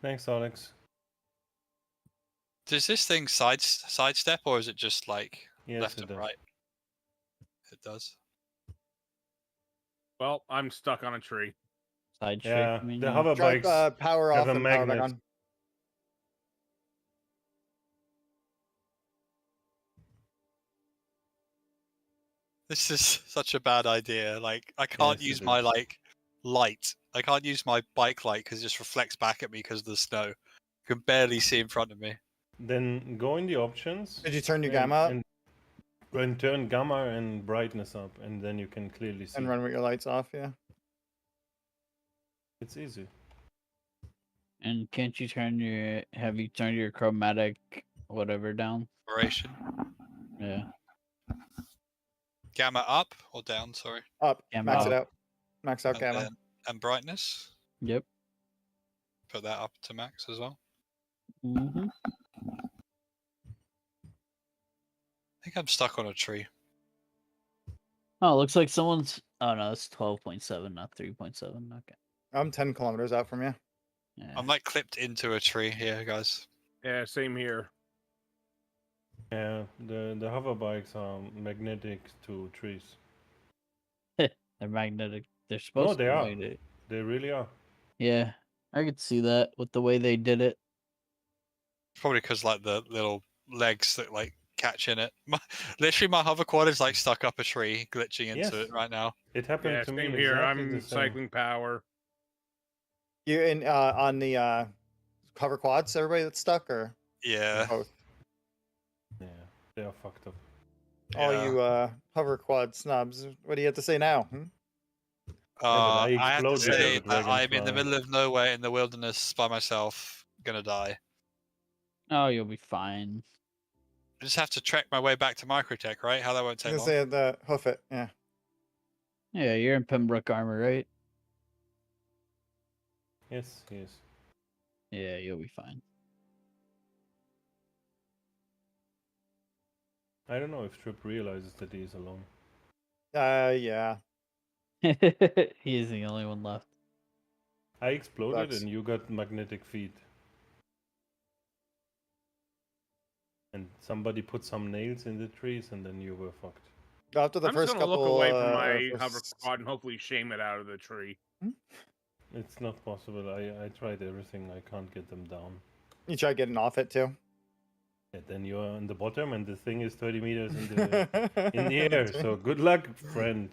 Thanks, Alex. Does this thing sidestep or is it just like left it and does. right? It does. Well, I'm stuck on a tree. Side Yeah, street, the hover Drive, bikes power have off a and power back magnet. on. This is such a bad idea. Like, I can't use my light. I can't use my bike light because it just reflects back at me because of the snow. I can barely see in front of me. Then go in the options. Did you turn your gamma up? And turn gamma and brightness up, and then you can clearly see. And run with your lights off, yeah. It's easy. And can't you have you turned your chromatic whatever down? Operation. Yeah. Gamma up or down? Sorry. Up. Gamma Max it up. out. Max out gamma. And brightness. Yep. Put that up to max as well. Mm-hmm. I think I'm stuck on a tree. Oh, looks like someone's. Oh no, it's 12.7, not 3.7. Okay. I'm 10 kilometers out from you. Yeah. I'm like clipped into a tree here, guys. Yeah, same here. Yeah, the hover bikes are magnetic to trees. They're magnetic. They're supposed No, to they be are. magnetic. They really are. Yeah, I could see that with the way they did it. Probably because like the little legs that like catch in it. Literally, my hover quad is like stuck up a tree, glitching into it right now. It happened Yeah, to me same here. exactly I'm the same. cycling power. You're in on the cover quads. Everybody that's stuck, or Yeah. both? Yeah, they are fucked up. All you hover quad snobs. What do you have to say now? I have to say with that I'm in the Dragonfly. middle of nowhere in the wilderness by myself, gonna die. Oh, you'll be fine. I just have to trek my way back to Microtech, right? How that won't take I'm long. gonna say the hoof it. Yeah. Yeah, you're in Pembroke armor, right? Yes, yes. Yeah, you'll be fine. I don't know if Trip realizes that he's alone. Yeah. He is the only one left. I exploded Sucks. and you got magnetic feet. And somebody put some nails in the trees and then you were fucked. After the I'm first just gonna couple, look away from my first- hover quad and hopefully shame it out of the tree. It's not possible. I tried everything. I can't get them down. You try getting off it too. Yeah, then you're on the bottom and the thing is 30 meters in the air. So good luck, friend.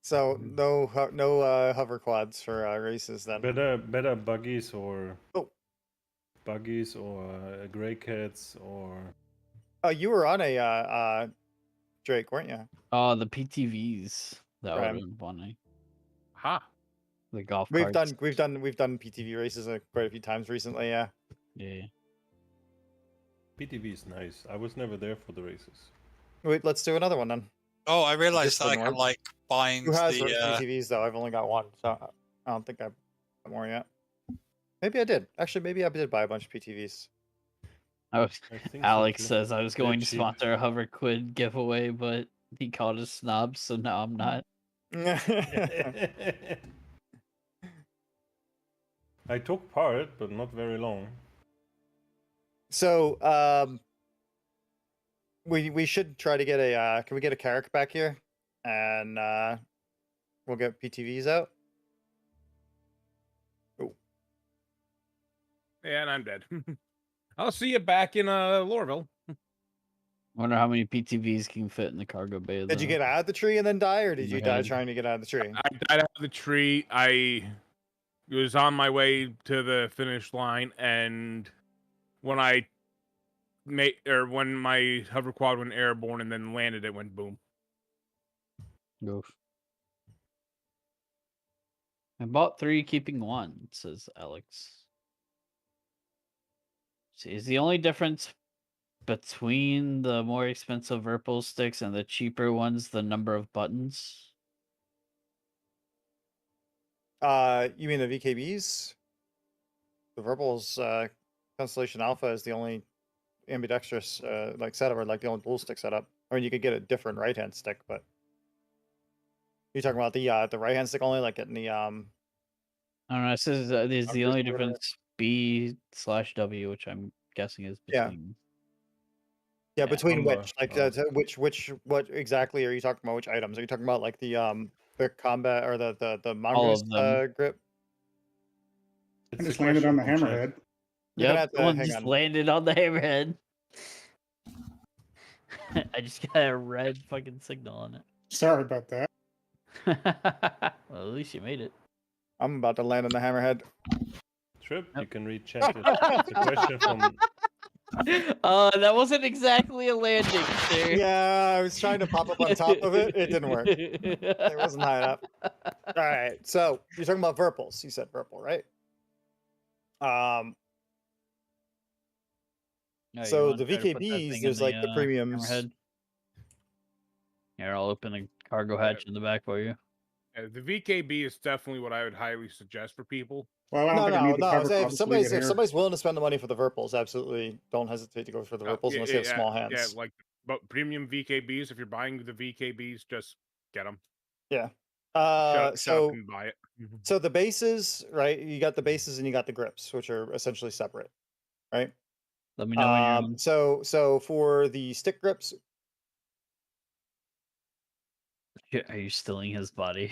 So no hover quads for races then. Better buggies or gray cats or. Oh, you were on a Drake, weren't you? Oh, the PTVs. That would Right. have been funny. Ha. The golf We've carts. done PTV races quite a few times recently. Yeah. Yeah. PTV is nice. I was never there for the races. Wait, let's do another one then. Oh, I realized This that I didn't can work. like bind Who has the. PTVs though? I've only got one, so I don't think I've got more yet. Maybe I did. Actually, maybe I did buy a bunch of PTVs. Alex says I was They're going to cheap. sponsor a hover quid giveaway, but he called us snobs, so now I'm not. I took part, but not very long. So, we should try to get a. Can we get a Carrick back here, and we'll get PTVs out. Yeah, and I'm dead. I'll see you back in Lorville. Wonder how many PTVs can fit in the cargo bay. Did you get out of the tree and then die, or did you die head. trying to get out of the tree? I died out of the tree. I was on my way to the finish line, and when when my hover quad went airborne and then landed, it went boom. Oof. I bought 3, keeping 1, says Alex. See, is the only difference between the more expensive Virpil sticks and the cheaper ones the number of buttons? You mean the VKBs? The Virpil's Constellation Alpha is the only ambidextrous like setup, or like the only dual stick setup. I mean, you could get a different right hand stick, but you're talking about the right hand stick only, like getting the I don't know. It says there's the only difference B/W, which I'm guessing is Yeah. between. Yeah, between Combo. which, like, what exactly are you talking about? Which items are you talking about? Like the combat or the mongoose them. grip? I just landed on the hammerhead. You're gonna Yep, have to someone hang just on. landed on the hammerhead. I just got a red fucking signal on it. Sorry about that. Well, at least you made it. I'm about to land on the hammerhead. Trip, you can read chat. It's a question from. That wasn't exactly a landing, sir. Yeah, I was trying to pop up on top of it. It didn't work. It wasn't high enough. All right, so you're talking about Virpils. You said Virpil, right? No, So you the wanna try to put that VKBs, thing there's in like the premiums. hammerhead? Here, I'll open a cargo hatch in the back for you. The VKB is definitely what I would highly suggest for people. Well, I don't think I need the cover If quad to leave it if here. somebody's willing to spend the money for the Virpils, absolutely don't hesitate to go for the Virpils unless you have small hands. Yeah, like but premium VKBs. If you're buying the VKBs, just get them. Yeah. Shut up and buy it. So the bases, right? You got the bases and you got the grips, which are essentially separate, right? Let me know when you're on. So for the stick grips, Are you stealing his body?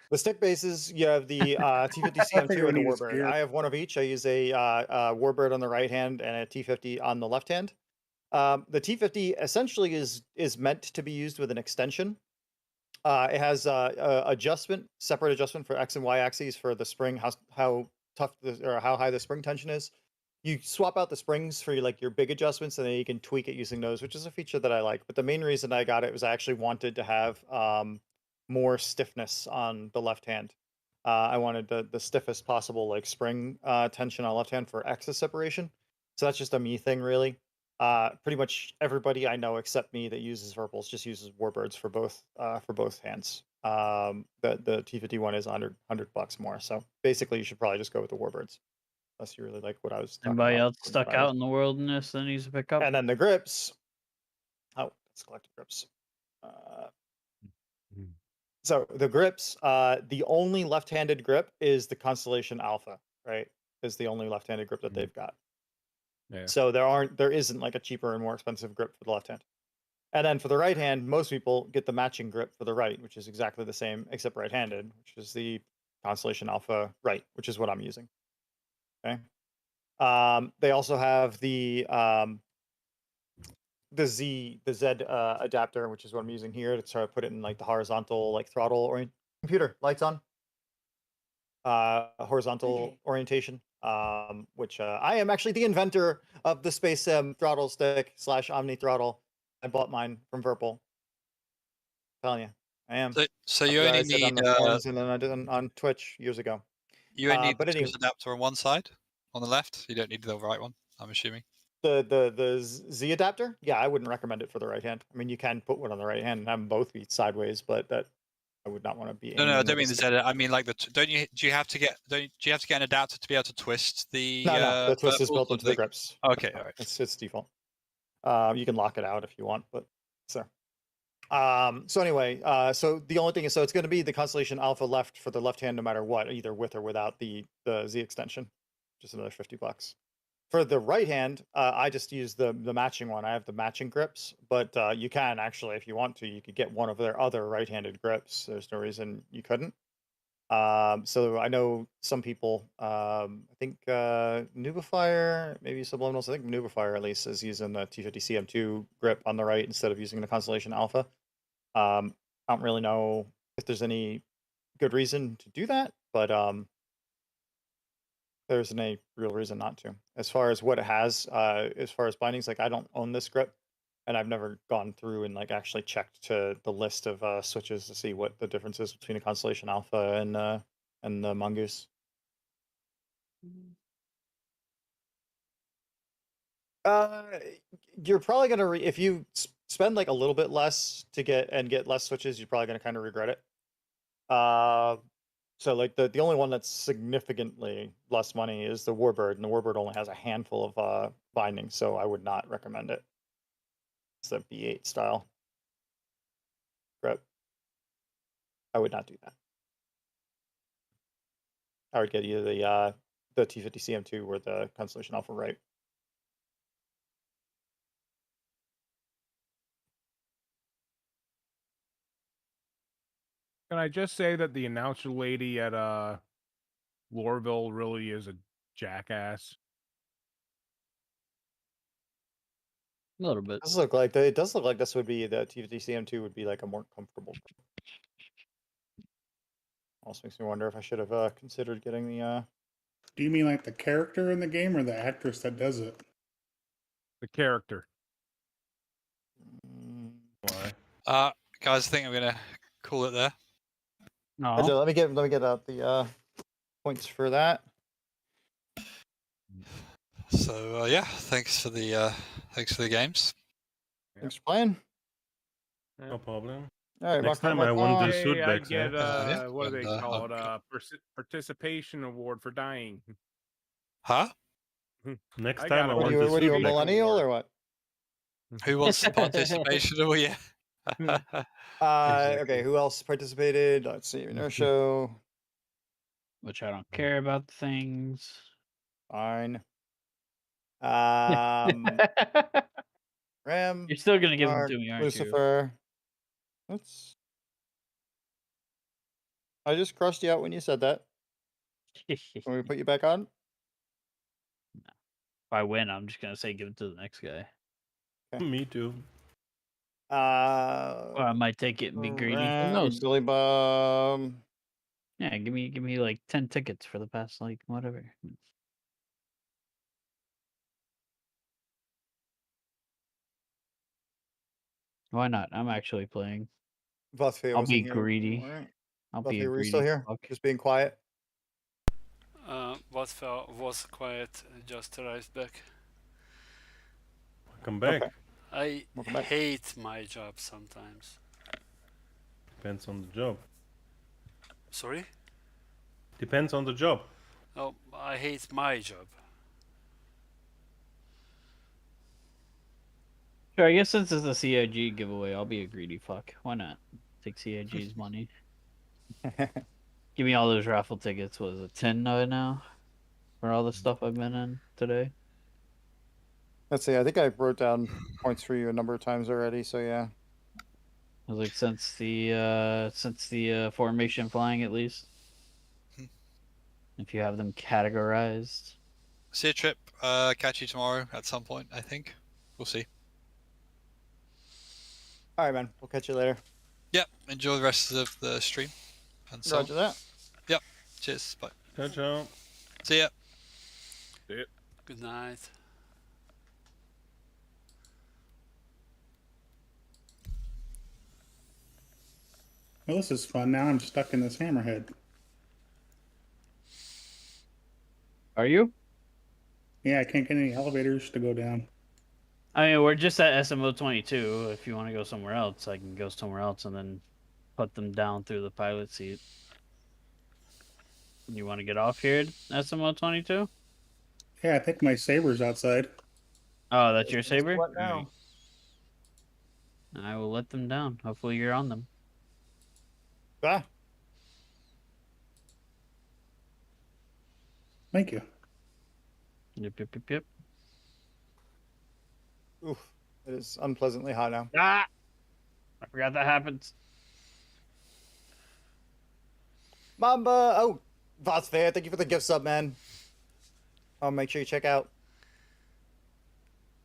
the stick bases, you have the T50 CM2 and the Warbird. I have one of each. I use a Warbird on the right hand and a T50 on the left hand. The T50 essentially is meant to be used with an extension. It has separate adjustment for X and Y axes for the spring, how tough or how high the spring tension is. You swap out the springs for your big adjustments, and then you can tweak it using those, which is a feature that I like. But the main reason I got it was I actually wanted to have more stiffness on the left hand. I wanted the stiffest possible spring tension on left hand for axis separation. So that's just a me thing, really. Pretty much everybody I know except me that uses Verpals just uses Warbirds for both hands. The T50 one is $100 more. So basically, you should probably just go with the Warbirds. Unless you really like what I was talking Anybody about. else stuck out in the wilderness that needs to pick up? And then the grips. Oh, let's collect the grips. So the grips, the only left-handed grip is the Constellation Alpha, right? Is the only left-handed grip that they've got. Yeah. So there isn't a cheaper and more expensive grip for the left hand. And then for the right hand, most people get the matching grip for the right, which is exactly the same except right-handed, which is the Constellation Alpha right, which is what I'm using. Okay. They also have the Z adapter, which is what I'm using here to try to put it in the horizontal throttle orient. Computer lights on. Horizontal orientation. Which I am actually the inventor of the Space Sim throttle stick / Omni throttle. I bought mine from Verpal. I'm telling you, I am. So you only need on the forums and then I did on Twitch years ago. You only need the twist adapter on one side, on the left. You don't need the right one, I'm assuming. The Z adapter? Yeah, I wouldn't recommend it for the right hand. I mean, you can put one on the right hand and have them both be sideways, but that I would not want to be. No, I don't mean the Z. I mean do you have to get an adapter to be able to twist the? No, the twist is built into the grips. Okay, all right. It's default. You can lock it out if you want, but so. So anyway, so the only thing is, so it's going to be the Constellation Alpha left for the left hand, no matter what, either with or without the Z extension. Just another $50. For the right hand, I just use the matching one. I have the matching grips, but you can actually, if you want to, you could get one of their other right-handed grips. There's no reason you couldn't. So I know some people, I think Nubifier, maybe Subliminals, I think Nubifier at least is using the T50 CM2 grip on the right instead of using the Constellation Alpha. I don't really know if there's any good reason to do that, but there isn't any real reason not to. As far as what it has, as far as bindings, I don't own this grip, and I've never gone through and actually checked to the list of switches to see what the difference is between a Constellation Alpha and the Mongoose. You're probably gonna if you spend a little bit less to get less switches, you're probably gonna kind of regret it. So the only one that's significantly less money is the Warbird, and the Warbird only has a handful of bindings, so I would not recommend it. It's the B8 style grip. I would not do that. I would get either the T50 CM2 or the Constellation Alpha right. Can I just say that the announcer lady at Lorville really is a jackass? A little bit. It does look like this would be the T50 CM2 would be a more comfortable. Also makes me wonder if I should have considered getting the. Do you mean the character in the game or the actress that does it? The character. Why? Guys, I think I'm gonna call it there. No. Let me get out the points for that. So yeah, thanks for the games. Thanks for playing. No problem. All right, next time I won the suit I back. get what do they call it? Participation award for dying. Huh? Next time I want what are you, a millennial or what? Who wants the participation award? Yeah. Okay, who else participated? Let's see, Inertia. Which I don't care about the things. Fine. Ram. You're still gonna give them Mark, to me, aren't Lucifer. Let's. I just crossed you out when you said that. Can we put you back on? No. If I win, I'm just gonna say give it to the next guy. Okay. Me too. Or I might take it and be greedy. Who knows? Billy Bob. Yeah, give me like 10 tickets for the past like whatever. Why not? I'm actually playing. Buffy I'll be wasn't here. greedy. Right. I'll Buffy, be a were you greedy still here? fuck. Just being quiet. Was quiet, just arrived back. Come back. Okay. I back. hate my job sometimes. Depends on the job. Sorry? Depends on the job. Oh, I hate my job. Sure, I guess since it's a CIG giveaway, I'll be a greedy fuck. Why not? Take CIG's money. Give me all those raffle tickets. What is it, 10 now? For all the stuff I've been in today. Let's see. I think I wrote down points for you a number of times already. So yeah. I was like, since the formation flying at least. If you have them categorized. See you, Trip. Catch you tomorrow at some point, I think. We'll see. All right, man. We'll catch you later. Yep. Enjoy the rest of the stream. And so Roger that. Yep. Cheers. Bye. Ciao, ciao. See ya. See ya. Good night. Well, this is fun. Now I'm stuck in this hammerhead. Are you? Yeah, I can't get any elevators to go down. I mean, we're just at SMO 22. If you want to go somewhere else, I can go somewhere else and then put them down through the pilot seat. You want to get off here at SMO 22? Yeah, I think my saber's outside. Oh, that's your saber? What now? I will let them down. Hopefully you're on them. Ah. Thank you. Yep. Oof. It is unpleasantly hot now. Ah! I forgot that happens. Mamba! Oh, Vosfair, thank you for the gift sub, man. I'll make sure you check out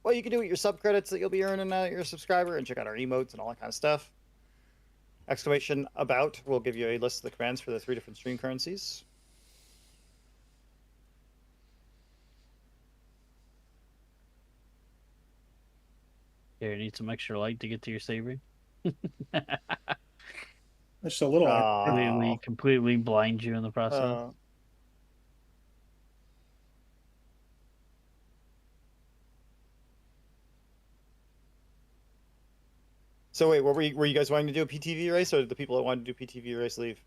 what you can do with your sub credits that you'll be earning now that you're a subscriber, and check out our emotes and all that kind of stuff. Exclamation about will give you a list of the commands for the 3 different stream currencies. Here, need some extra light to get to your saber. Just a little. Completely blind you in the process. So wait, were you guys wanting to do a PTV race, or did the people that wanted to do PTV race leave?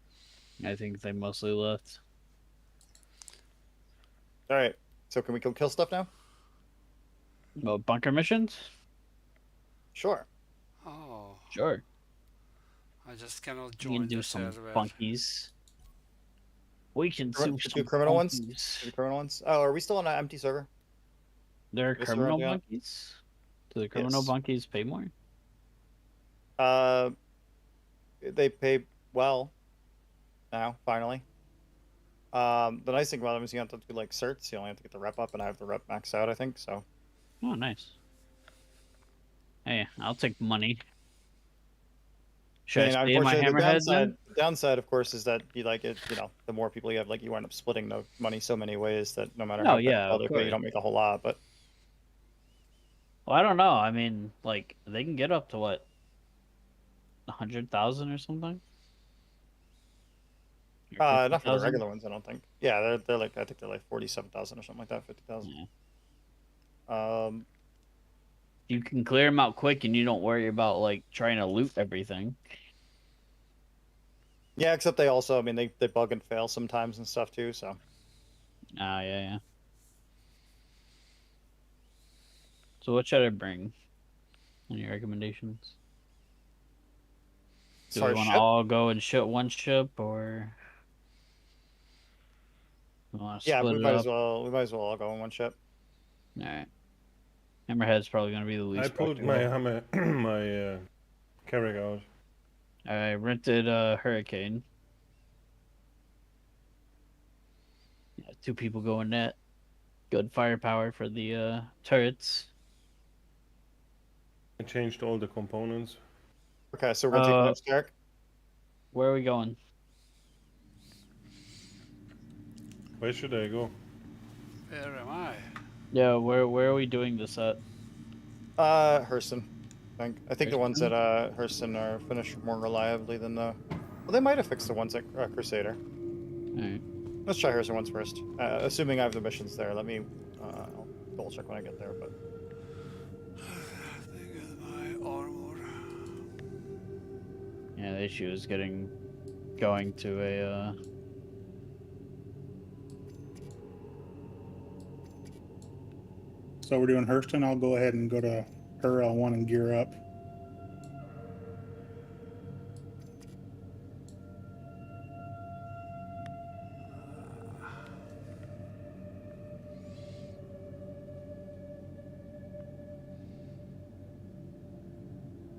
I think they mostly left. All right. So can we go kill stuff now? Well, bunker missions? Sure. Oh. Sure. I just cannot You join can do the some server. bunkies. We can do some criminal bunkies. ones. Do criminal ones. Oh, are we still on an empty server? There are criminal bunkies. Do the criminal bunkies pay more? They pay well. Now, finally. The nice thing about them is you don't have to do like certs. You only have to get the rep up, and I have the rep maxed out, I think. So. Oh, nice. Hey, I'll take money. Should I stay in my hammerhead then? The downside, of course, is that you like it. You know, the more people you have, like you end up splitting the money so many ways that no matter how well they pay, you don't make a whole lot. But well, I don't know. I mean, like they can get up to what, 100,000 or something. Not for the regular ones, I don't think. Yeah, they're like I think they're like 47,000 or something like that, 50,000. You can clear them out quick, and you don't worry about like trying to loot everything. Yeah, except they also, I mean, they bug and fail sometimes and stuff too. So. Yeah. So what should I bring? Any recommendations? Do we want to all go and shoot one ship, or we want to Yeah, split we it might up? as well. We might as well all go in one ship. All right. Hammerhead's probably going to be the least. I pulled my hammer, my carrier out. I rented a Hurricane. Yeah, 2 people going net. Good firepower for the turrets. I changed all the components. Okay, so we're gonna take the next Carrick. Where are we going? Where should I go? Where am I? Yeah, where are we doing this at? Hurston. I think the ones at Hurston are finished more reliably than the. Well, they might have fixed the ones at Crusader. Alright. Let's try Hurston ones first. Assuming I have the missions there. Let me. I'll double check when I get there, but. My armor. Yeah, the issue is going to a. So we're doing Hurston. I'll go ahead and go to her L1 and gear up.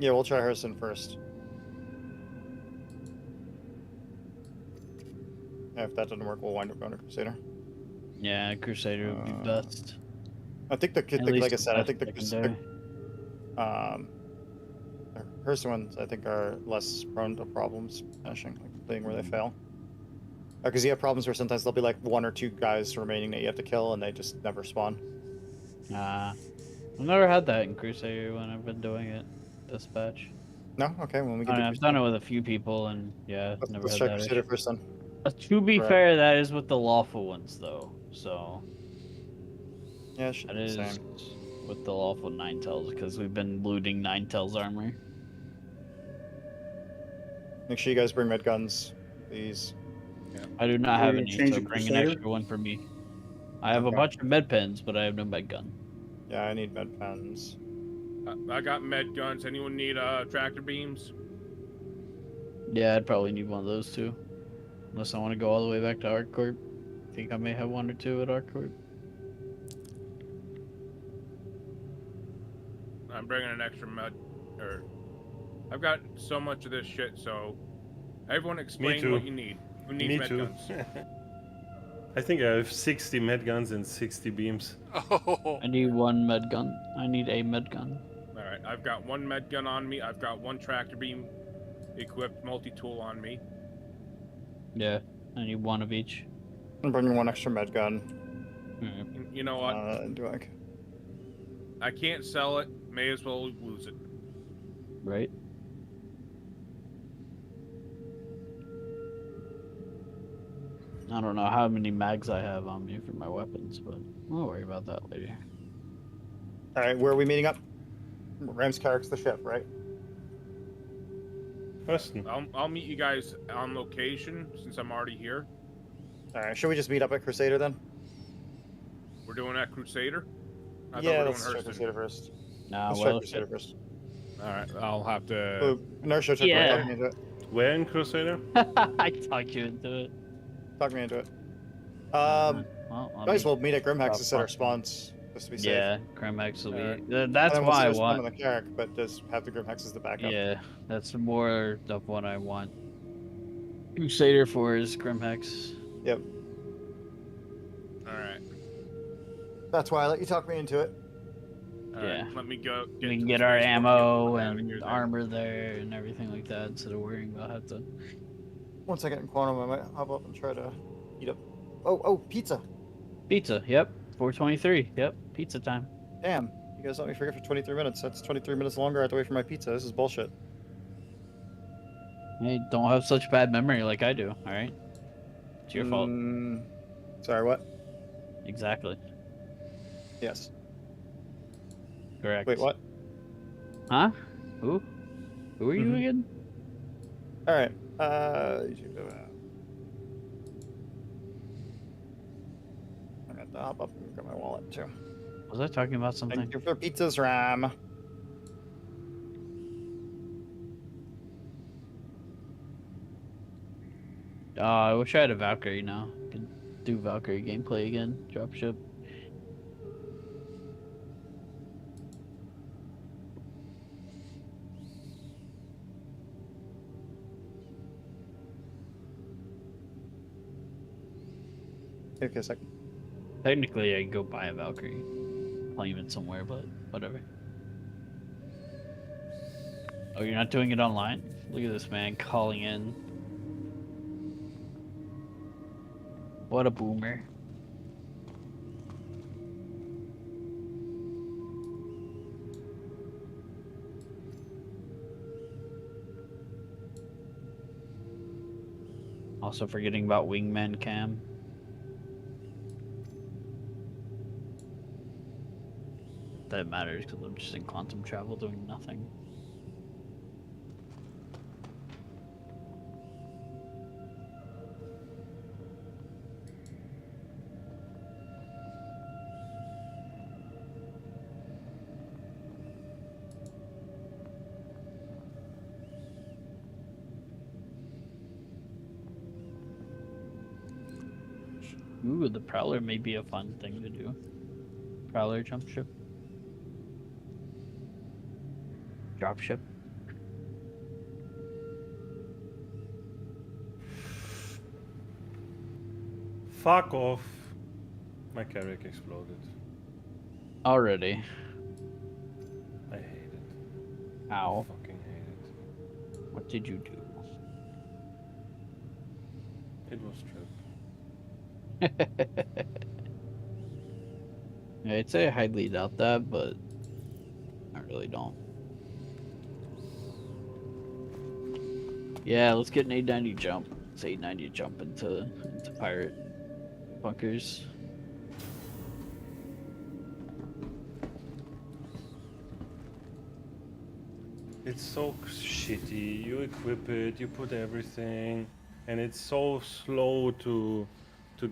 Yeah, we'll try Hurston first. If that doesn't work, we'll wind up going to Crusader. Yeah, Crusader would be best. I think like I said, I think the Hurston ones I think are less prone to problems finishing, like being where they fail. Because you have problems where sometimes there'll be like 1 or 2 guys remaining that you have to kill, and they just never spawn. I've never had that in Crusader when I've been doing it. Dispatch. No, okay. When we get I've done it with a few people, and yeah, never let's had try that Crusader issue. first then. To be fair, that is with the lawful ones, though. So yeah, it should that be the is same. with the lawful Ninetales, because we've been looting Ninetales armor. Make sure you guys bring med guns, please. Yeah. I do not have any, so bring an extra one for me. I have a bunch of med pens, but I have no med gun. Yeah, I need med pens. I got med guns. Anyone need tractor beams? Yeah, I'd probably need one of those too. Unless I want to go all the way back to ArcCorp. I think I may have 1 or 2 at ArcCorp. I'm bringing an extra med. I've got so much of this shit, so everyone explain what you need. Who needs med guns? I think I have 60 med guns and 60 beams. I need 1 med gun. I need a med gun. Alright, I've got 1 med gun on me. I've got 1 tractor beam equipped multi-tool on me. Yeah, I need 1 of each. I'm bringing 1 extra med gun. You know what? I can't sell it. May as well lose it. Right. I don't know how many mags I have on me for my weapons, but we'll worry about that later. Alright, where are we meeting up? Ram's Carrick's the ship, right? I'll meet you guys on location since I'm already here. Alright, should we just meet up at Crusader then? We're doing that Crusader? Yeah, let's try Crusader first. Let's try Crusader first. Alright, I'll have to... Inertia took me into it. Where in Crusader? I talked you into it. Talk me into it. Might as well meet at Grimhex to set our spawns, just to be safe. Yeah, Grimhex will be... That's why I want... on the Carrick, but just have the Grimhex as the backup. Yeah, that's more of what I want. Crusader for is Grimhex. Yep. Alright. That's why I let you talk me into it. Yeah. Let me go. We can get our ammo and armor there and everything like that instead of worrying about how to... Once I get in Quantum, I might hop up and try to eat up. Oh, pizza. Pizza, yep. 4:23, yep. Pizza time. Damn, you guys let me forget for 23 minutes. That's 23 minutes longer I have to wait for my pizza. This is bullshit. Hey, don't have such bad memory like I do, alright? It's your fault. Sorry, what? Exactly. Yes. Correct. Wait, what? Huh? Who? Who are you again? Alright, I got to hop up and grab my wallet too. Was I talking about something? Thank you for pizzas, Ram. I wish I had a Valkyrie now. Could do Valkyrie gameplay again. Dropship. Take a second. Technically, I could go buy a Valkyrie, claim it somewhere, but whatever. Oh, you're not doing it online? Look at this man calling in. What a boomer. Also forgetting about Wingman Cam. That matters because I'm just in quantum travel doing nothing. Ooh, the Prowler may be a fun thing to do. Prowler jump ship. Drop ship. Fuck off. My Carrack exploded. Already. I hate it. Ow. I fucking hate it. What did you do? It was trip. I'd say I highly doubt that, but I really don't. Yeah, let's get an 890 jump. It's 890 jump into pirate bunkers. It's so shitty. You equip it, you put everything, and it's so slow to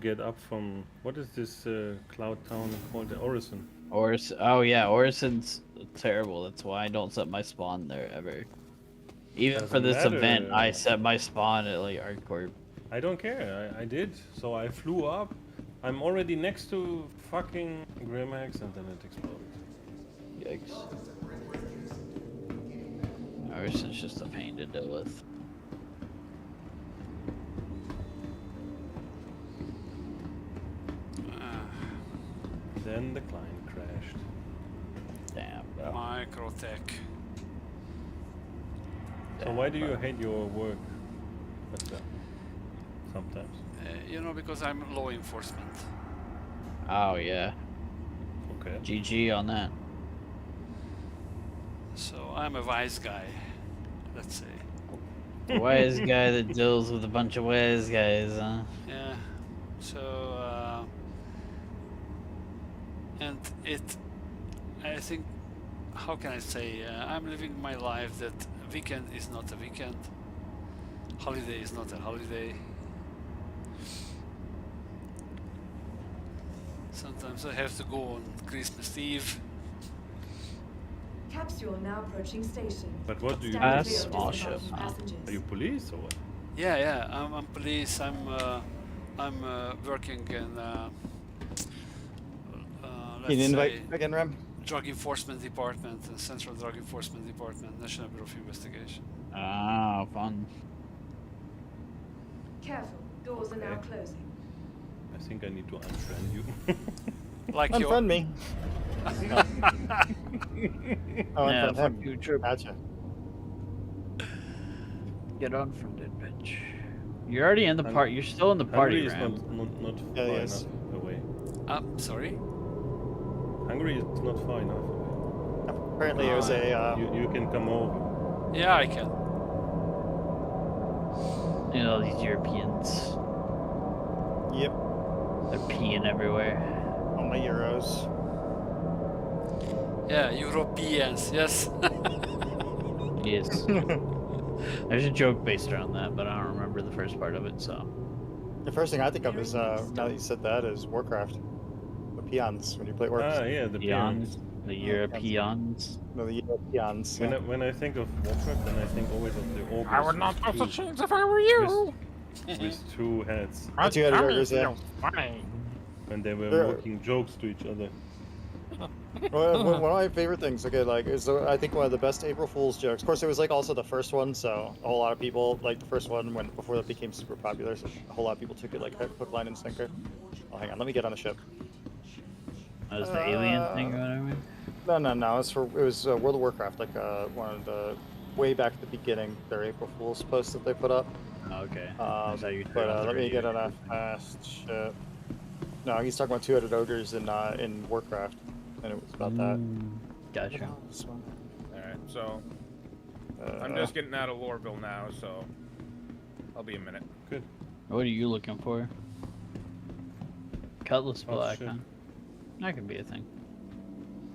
get up from, what is this cloud town called? Orison. Oh yeah, Orison's terrible. That's why I don't set my spawn there ever. Even for this event, I set my spawn at like hardcore. I don't care. I did. So I flew up. I'm already next to fucking Grimax, and then it exploded. Yikes. Orison's just a pain to deal with. Then the client crashed. Damn, bro. Microtech. So why do you hate your work? Sometimes. You know, because I'm law enforcement. Oh yeah. Okay. GG on that. So I'm a wise guy, let's say. A wise guy that deals with a bunch of wise guys, huh? Yeah. So and I think, how can I say, I'm living my life that weekend is not a weekend, holiday is not a holiday. Sometimes I have to go on Christmas Eve. Capsule now approaching station. But what do you do? Small ship. Are you police or what? Yeah, I'm police. I'm working in Can you invite again, Rem? Drug Enforcement Department, Central Drug Enforcement Department, National Bureau of Investigation. Ah, fun. Careful, doors are now closing. I think I need to unfriend you. Like unfriend me. Oh, yeah, unfriend him. you trip. Gotcha. Get unfriended, bitch. You're already in the part. You're still in the party, Hungary is not far enough away. Sorry? Hungary is not far enough away. Apparently, it was a. You can come over. Yeah, I can. You know, these Europeans. Yep. They're peeing everywhere. All my euros. Yeah, Europeans, yes. Yes. There's a joke based around that, but I don't remember the first part of it, so. The first thing I think of is, now that you said that, is Warcraft. The peons, when you play orcs. Ah, yeah, the peons. The Europeans. No, the Europeans. When I think of Warcraft, then I think always of the orcs. I would not touch the chains if I were you! with two heads. Two headed ogres, yeah. And they were making jokes to each other. One of my favorite things, okay, like, is I think one of the best April Fool's jokes. Of course, it was like also the first one, so a whole lot of people like the first one before that became super popular. So a whole lot of people took it like hook, line, and sinker. Oh, hang on, let me get on the ship. That was the alien thing or whatever. No. It was World of Warcraft, like one of the way back at the beginning, their April Fool's posts that they put up. Oh, okay. Let me get on a fast ship. No, he's talking about two-headed ogres in Warcraft, and it was about that. Gotcha. Alright, so I'm just getting out of Loreville now, so I'll be a minute. Good. What are you looking for? Cutlass Oh, black, shit. huh? That could be a thing.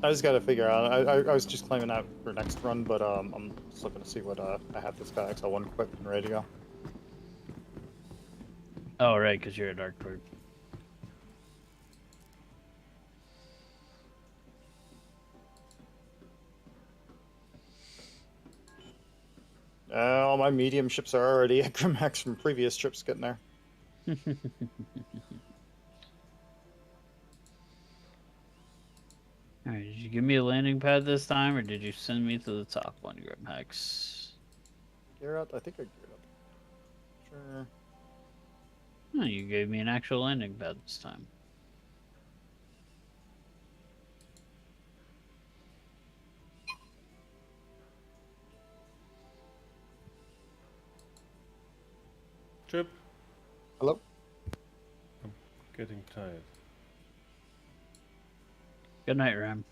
I just gotta figure out. I was just claiming that for next run, but I'm just looking to see what I have this guy XL1 equipped and ready to go. Oh, right, because you're a dark bird. All my medium ships are already at Grimax from previous trips getting there. Alright, did you give me a landing pad this time, or did you send me to the top one, Grimhex? Gear up? I think I geared up. Sure. No, you gave me an actual landing pad this time. Trip. Hello? I'm getting tired. Good night, Ram.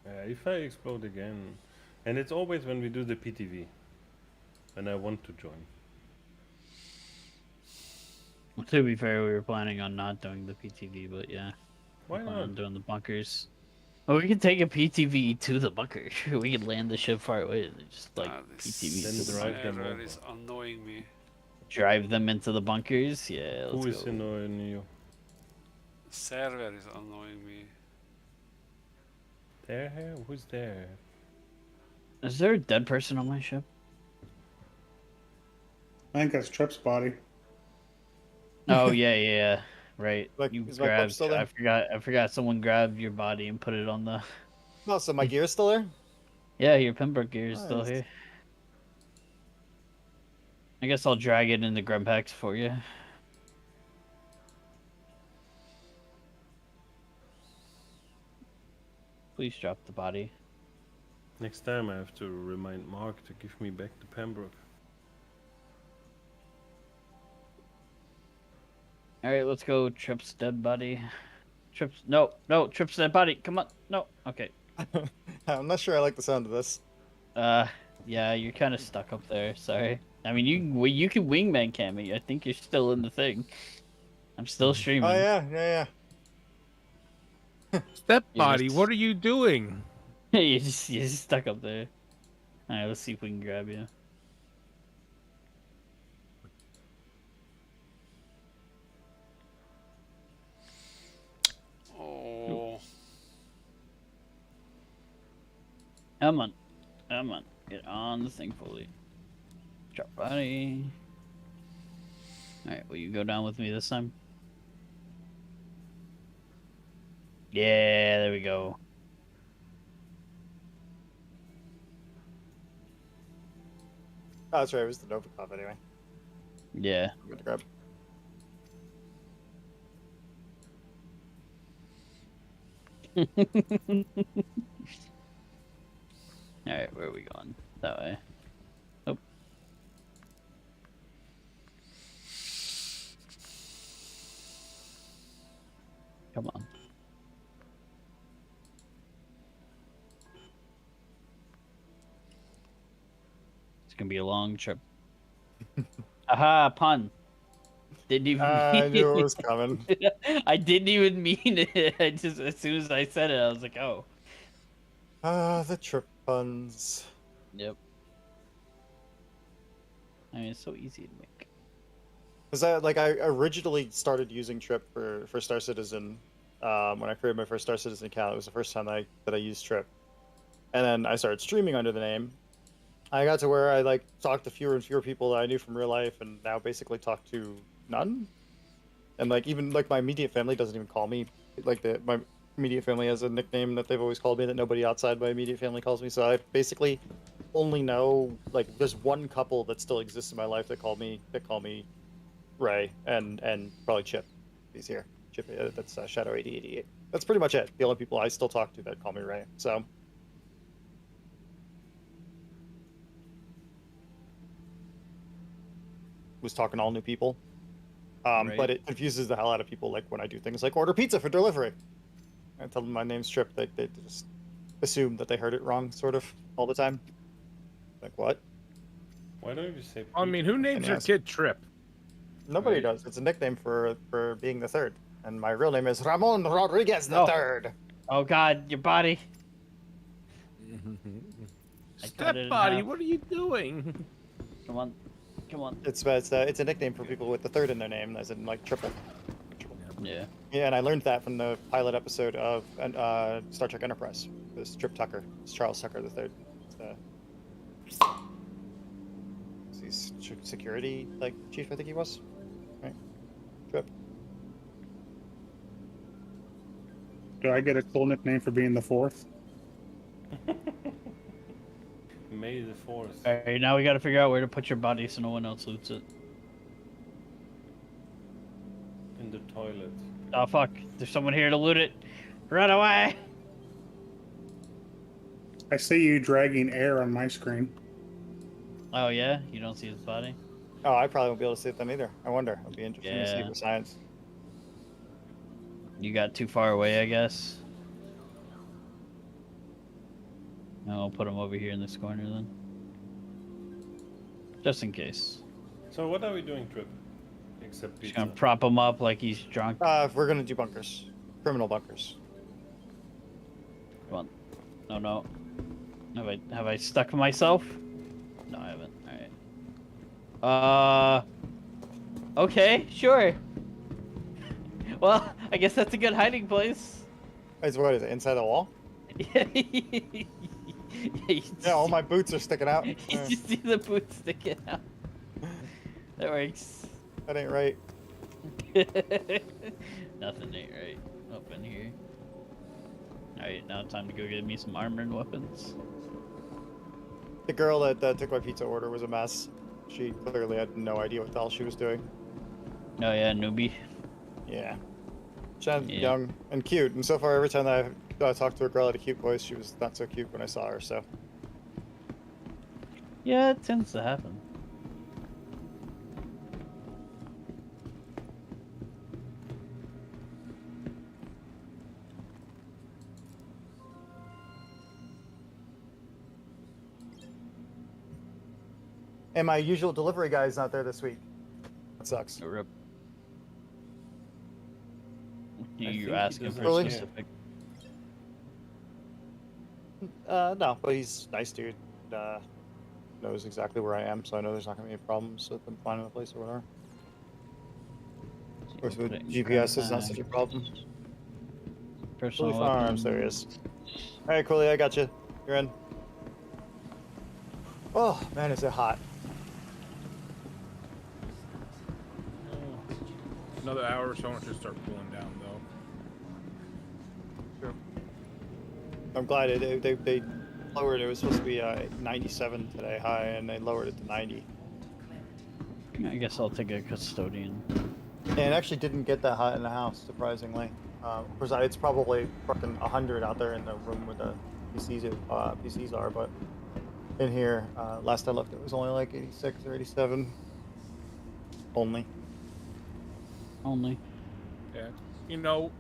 If I explode again, and it's always when we do the PTV, and I want to join. Well, to be fair, we were planning on not doing the PTV, but yeah. Why We're planning not? on doing the bunkers. Well, we can take a PTV to the bunker. We can land the ship far away and just like PTV to the bunker. Server is annoying me. Drive them into the bunkers? Yeah, let's Who is go. annoying you? Server is annoying me. There? Who's there? Is there a dead person on my ship? I think that's Trip's body. Oh yeah, right. Like, You is my corpse grabbed. still there? I forgot. Someone grabbed your body and put it on the. Oh, so my gear's still there? Yeah, your Pembroke gear is still Nice. here. I guess I'll drag it into Grumpex for you. Please drop the body. Next time I have to remind Mark to give me back the Pembroke. Alright, let's go. Trip's dead body. Trip's Trip's dead body. Come on. No. Okay. I'm not sure I like the sound of this. Yeah, you're kind of stuck up there. Sorry. I mean, you can wingman cam me. I think you're still in the thing. I'm still streaming. Oh yeah. Step body, what are you doing? you're just stuck up there. Alright, let's see if we can grab you. Oh. Come on. Get on the thing fully. Drop body. Alright, will you go down with me this time? Yeah, there we go. Oh, that's right. It was the Novikov anyway. Yeah. I'm gonna grab. Alright, where are we going? That way. Oh. Come on. It's gonna be a long trip. Aha, pun. Didn't even I mean knew it was coming. I didn't even mean it. I just, as soon as I said it, I was like, oh. The trip puns. Yep. I mean, it's so easy to make. Cause I originally started using Trip for Star Citizen, when I created my first Star Citizen account. It was the first time that I used Trip, and then I started streaming under the name, I got to where I like talked to fewer and fewer people that I knew from real life, and now basically talk to none. And like even like my immediate family doesn't even call me like my immediate family has a nickname that they've always called me that nobody outside my immediate family calls me. So I basically only know like there's one couple that still exists in my life that call me Ray and probably Chip. He's here. Chip. That's Shadow 8088. That's pretty much it. The only people I still talk to that call me Ray. So. Was talking to all new people. Right. But it confuses the hell out of people, like when I do things like order pizza for delivery. I tell them my name's Trip, they just assume that they heard it wrong, sort of, all the time. Like, what? Why don't you say... I mean, who names their kid Trip? Nobody does. It's a nickname for being the third. And my real name is Ramon Rodriguez the third. Oh God, your body. Step body, what are you doing? Come on. Come on. It's a nickname for people with the third in their name, as in like triple. Yeah. Yeah, and I learned that from the pilot episode of Star Trek Enterprise. This Trip Tucker. It's Charles Tucker the third. He's security like chief, I think he was. Right. Trip. Do I get a cool nickname for being the fourth? May the 4th. Alright, now we gotta figure out where to put your body so no one else loots it. In the toilet. Oh fuck, there's someone here to loot it. Run away! I see you dragging air on my screen. Oh yeah? You don't see his body? Oh, I probably won't be able to see it then either. I wonder. It'll be interesting to see Yeah. for science. You got too far away, I guess. I'll put him over here in this corner then. Just in case. So what are we doing, Trip? Except pizza. Just gonna prop him up like he's drunk. We're gonna do bunkers. Criminal bunkers. Come on. No, no. Have I stuck myself? No, I haven't. Alright. Okay, sure. Well, I guess that's a good hiding place. What is it? Inside the wall? Yeah, all my boots are sticking out. You just see the boots sticking out. That works. That ain't right. Nothing ain't right up in here. Alright, now time to go get me some armor and weapons. The girl that took my pizza order was a mess. She clearly had no idea what the hell she was doing. Oh yeah, newbie. Yeah. She's young and cute, and so far every time that I talked to a girl at a cute voice, she was not so cute when I saw her, so. Yeah, it tends to happen. And my usual delivery guy is not there this week. That sucks. Oh, rip. You asking for really? specific? No, but he's a nice dude. Knows exactly where I am, so I know there's not gonna be any problems with him finding the place or whatever. Of course, with GPS is not such a problem. Personal Cooley Farms, there he is. Alright, Cooley, I got you. You're in. Oh, man, is it hot. Another hour or so and it should start cooling down, though. True. I'm glad they lowered it. It was supposed to be 97 today high, and they lowered it to 90. I guess I'll take a custodian. And it actually didn't get that hot in the house, surprisingly. It's probably fucking 100 out there in the room where the PCs are, but in here, last I looked, it was only like 86 or 87. Only. Yeah. You know,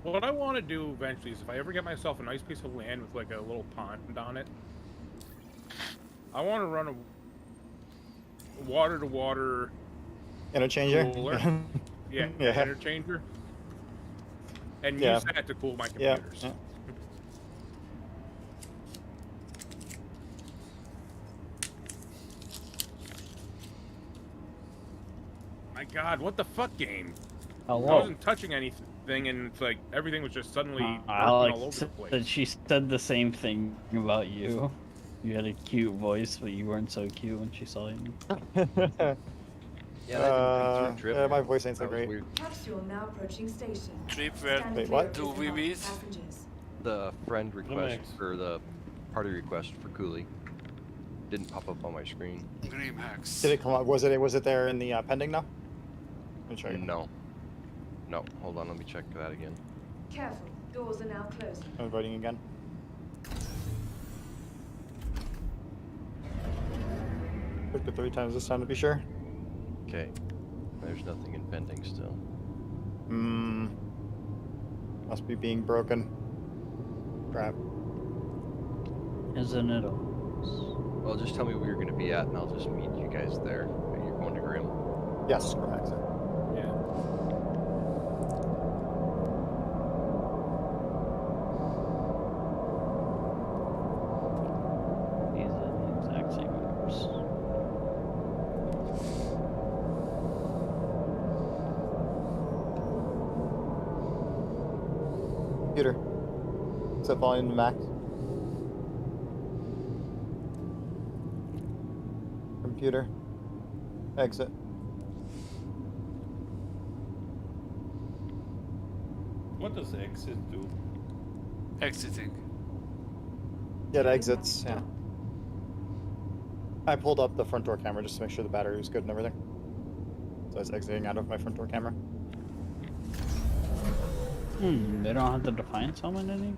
what I want to do eventually is if I ever get myself a nice piece of land with like a little pond on it, I want to run a water-to-water interchanger. Cooler. Yeah, interchanger. And use that to cool my computers. Yeah. My God, what the fuck game? Hello. I wasn't touching anything, and it's like everything was just suddenly all over the place. She said the same thing about you. You had a cute voice, but you weren't so cute when she saw you. Yeah, my voice ain't so great. Capsule now approaching station. Trip, where Wait, what? do we meet? The friend request for the party request for Cooley didn't pop up on my screen. Grimhex. Did it come up? Was it there in the pending now? No. No. Hold on. Let me check that again. Careful, doors are now closing. I'm voting again. Clicked it 3 times this time to be sure. Okay. There's nothing in pending still. Must be being broken. Crap. Isn't it? Well, just tell me where you're going to be at, and I'll just meet you guys there. You're going to Grim. Yes, correct. Yeah. These are the exact same numbers. Computer. Set volume to max. Computer. Exit. What does exit do? Exiting. Get exits, yeah. I pulled up the front door camera just to make sure the battery was good and everything. So I was exiting out of my front door camera. They don't have the Defiance helmet in it?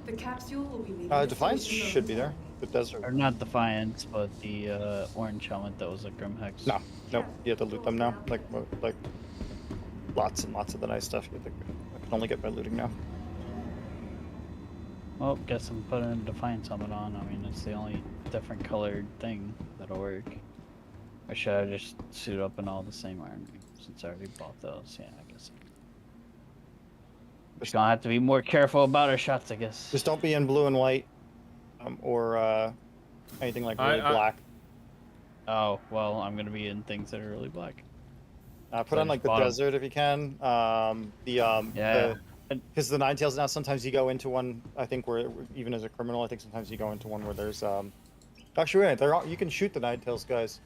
The capsule will be leaving. Defiance should be there. It does. Or not Defiance, but the orange helmet that was a Grimhex. No, nope. You have to loot them now. Like lots and lots of the nice stuff. I can only get by looting now. Well, guess I'm putting a Defiance helmet on. I mean, it's the only different colored thing that'll work. Or should I just suit up in all the same armor? Since I already bought those, yeah, I guess. Just gonna have to be more careful about our shots, I guess. Just don't be in blue and white, or anything like really black. Oh well, I'm gonna be in things that are really black. Put on like the desert if you can. Because the Ninetales now, sometimes you go into one. I think where even as a criminal, I think sometimes you go into one where there's Actually, wait, you can shoot the Ninetales guys.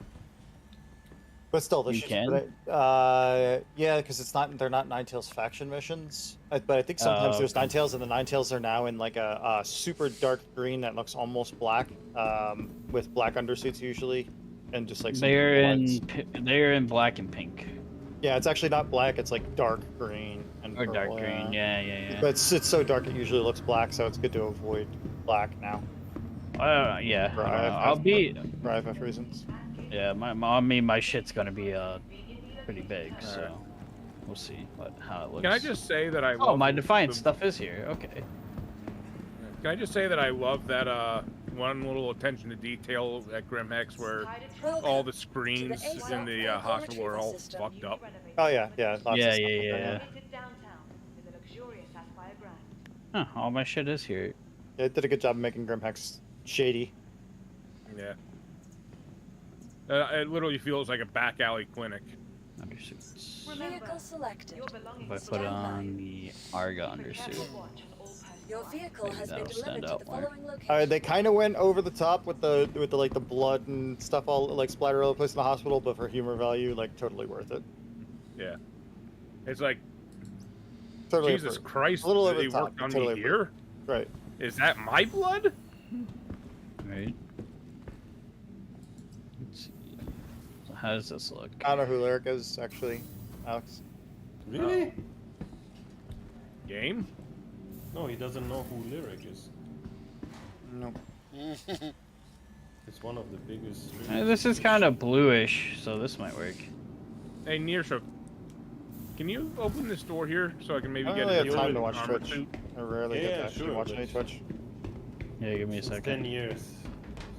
But still, you can. Yeah, because they're not Ninetales faction missions. But I think sometimes there's Ninetales, and the Ninetales are now in like a super dark green that looks almost black, with black undersuits usually, and just like they're in black and pink. Yeah, it's actually not black. It's like dark green and or purple, dark green. Yeah. But it's so dark it usually looks black, so it's good to avoid black now. Yeah. I'll be for IFF reasons. Yeah, my shit's gonna be pretty big, so we'll see how it looks. Can I just say that I love... Oh, my Defiance stuff is here. Okay. Can I just say that I love that one little attention to detail at Grimhex where all the screens in the hospital are all fucked up. Oh yeah. Yeah. Huh, all my shit is here. Yeah, it did a good job of making Grimhex shady. Yeah. It literally feels like a back alley clinic. Undersuits. Vehicle selected. If I put on the Arga undersuit, Your vehicle has been delivered to the following location. They kind of went over the top with the like the blood and stuff all like splattered all over the place in the hospital, but for humor value, like totally worth it. Yeah. It's like totally Jesus Christ, a little over they the top, worked on totally me here? Right. Is that my blood? Right. Let's see. So how does this look? I don't know who Lyric is actually, Alex. Really? Game? No, he doesn't know who Lyric is. No. It's one of the biggest. This is kind of bluish, so this might work. Hey, Nearshook, can you open this door here so I can maybe I get don't really a have time to watch armor Twitch. suit? I rarely get to actually watch any Twitch. Yeah, give me a second. 10 years,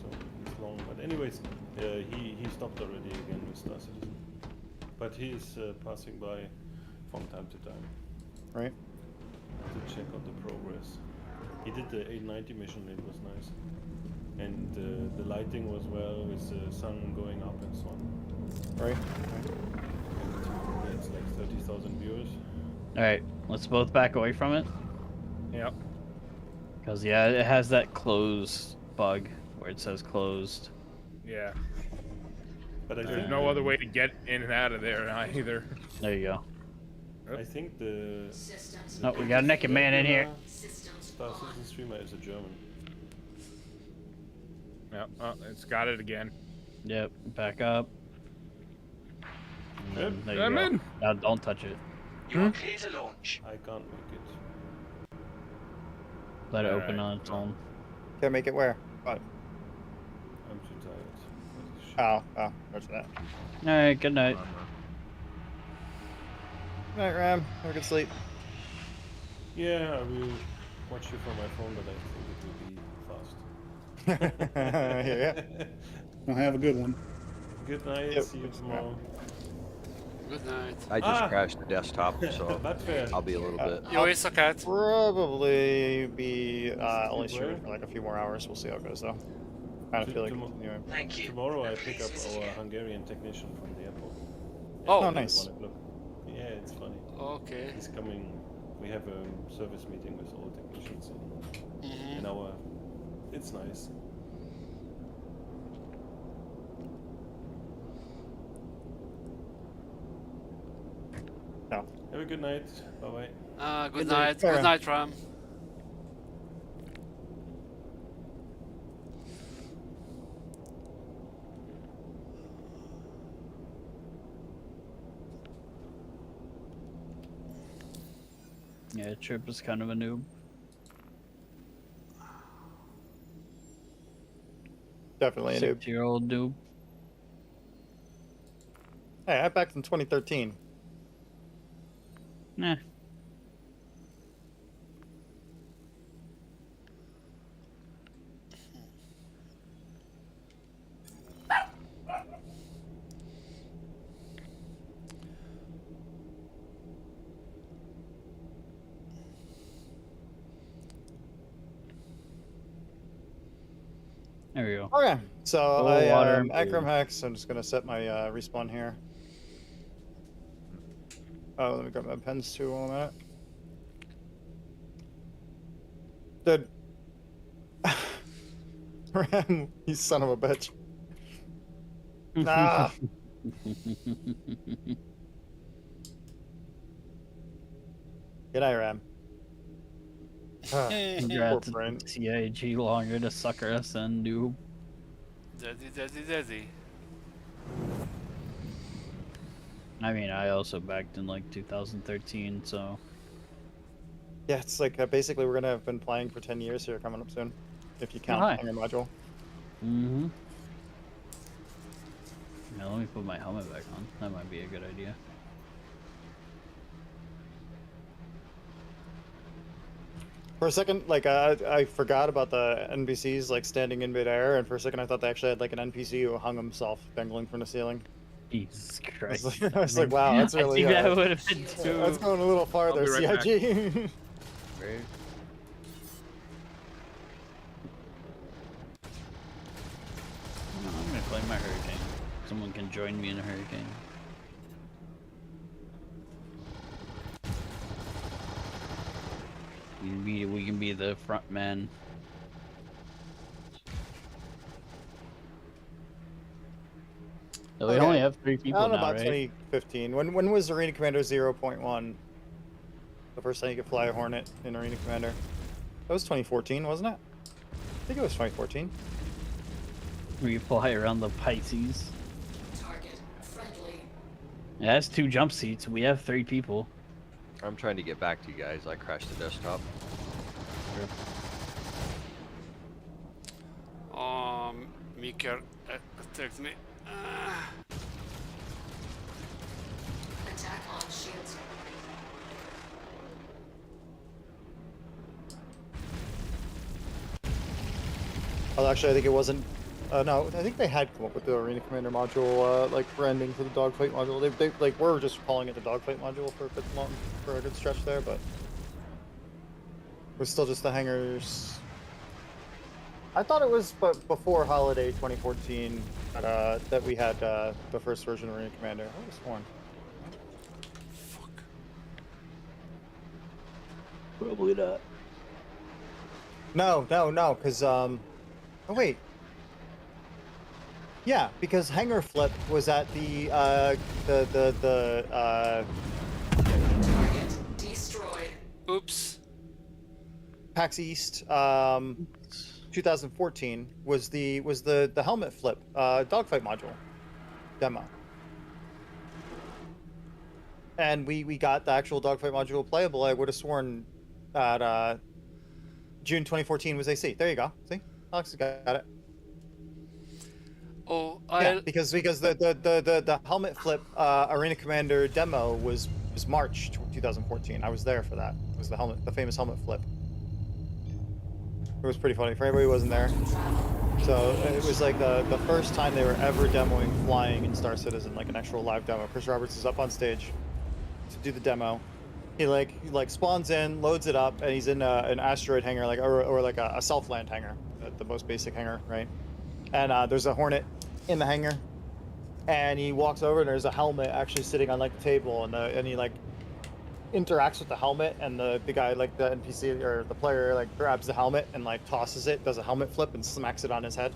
so it's long. But anyways, he stopped already again with Star Citizen. But he is passing by from time to time. Right. To check out the progress. He did the 890 mission, it was nice. And the lighting was well with the sun going up and so on. Right. And it's like 30,000 viewers. Alright, let's both back away from it. Yep. Because, yeah, it has that closed bug where it says closed. Yeah. But there's no other way to get in and out of there either. There you go. I think the Oh, we got a naked man in here. Star Citizen streamer is a German. Yeah, it's got it again. Yep, back up. Yep. There you I'm go. in. Now don't touch it. You are clear to launch. I can't make it. Let it open on its own. Can't make it where? What? I'm too tired. Oh, there's that. Alright, good night. Good night, Ram. Have a good sleep. Yeah, I will watch you from my phone, but I think it will be fast. Yeah. Well, have a good one. Good night. Yep. See you tomorrow. Good night. I just crashed the desktop, so That's fair. I'll be a little bit. You always suck at. Probably be only streaming for like a few more hours. We'll see how it goes though. Kind of feel like continuing. Thank you. Tomorrow I pick up our Hungarian technician from the airport. Oh, nice. Yeah, it's funny. Okay. He's coming. We have a service meeting with all technicians in our. It's nice. No. Have a good night. Bye bye. Good night. Good night, Ram. Yeah, Trip is kind of a noob. Definitely a noob. 6-year-old noob. Hey, I backed in 2013. Nah. There we go. Okay, so water. Akram Hex. I'm just gonna set my respawn here. Oh, let me grab my pens too on that. Dude. Ram, you son of a bitch. Ah. Good night, Ram. Congrats, TIG longer to sucker us and noob. Daddy. I mean, I also backed in like 2013, so. Yeah, it's like basically we're gonna have been playing for 10 years here coming up soon, if you count the hanger module. Mm-hmm. Now let me put my helmet back on. That might be a good idea. For a second, like I forgot about the NPCs like standing in midair, and for a second I thought they actually had like an NPC who hung himself dangling from the ceiling. Jesus Christ! I was like, wow, that's really. I think that would have been too. That's going a little farther, right CIG. Right. I'm gonna play my hurricane. Someone can join me in a hurricane. We can be the front man. So we only have 3 people I don't know now, about right? 2015. When was Arena Commander 0.1? The first time you could fly a Hornet in Arena Commander. That was 2014, wasn't it? I think it was 2014. We fly around the Pisces. Target friendly. It has 2 jump seats. We have 3 people. I'm trying to get back to you guys. I crashed the desktop. Mika attacked me. Attack on shields. Well, actually, I think it wasn't. No, I think they had come up with the Arena Commander module, like branding for the dogfight module. They like were just calling it the dogfight module for a good stretch there, but we're still just the hangars. I thought it was before Holiday 2014 that we had the first version of Arena Commander. I was sworn. Fuck. Probably not. No, because Oh wait. Yeah, because Hangar Flip was at the Target destroyed. Oops. PAX East 2014 was the helmet flip dogfight module demo. And we got the actual dogfight module playable. I would have sworn that June 2014 was AC. There you go. See? Alex has got it. Oh, yeah, because the helmet flip Arena Commander demo was March 2014. I was there for that. It was the famous helmet flip. It was pretty funny for anybody who wasn't there. So it was like the first time they were ever demoing flying in Star Citizen, like an actual live demo. Chris Roberts is up on stage to do the demo. He spawns in, loads it up, and he's in an asteroid hangar, or like a self-land hangar, the most basic hangar, right? And there's a Hornet in the hangar, and he walks over, and there's a helmet actually sitting on like the table, and he like interacts with the helmet, and the guy, like the NPC or the player, like grabs the helmet and like tosses it, does a helmet flip, and smacks it on his head.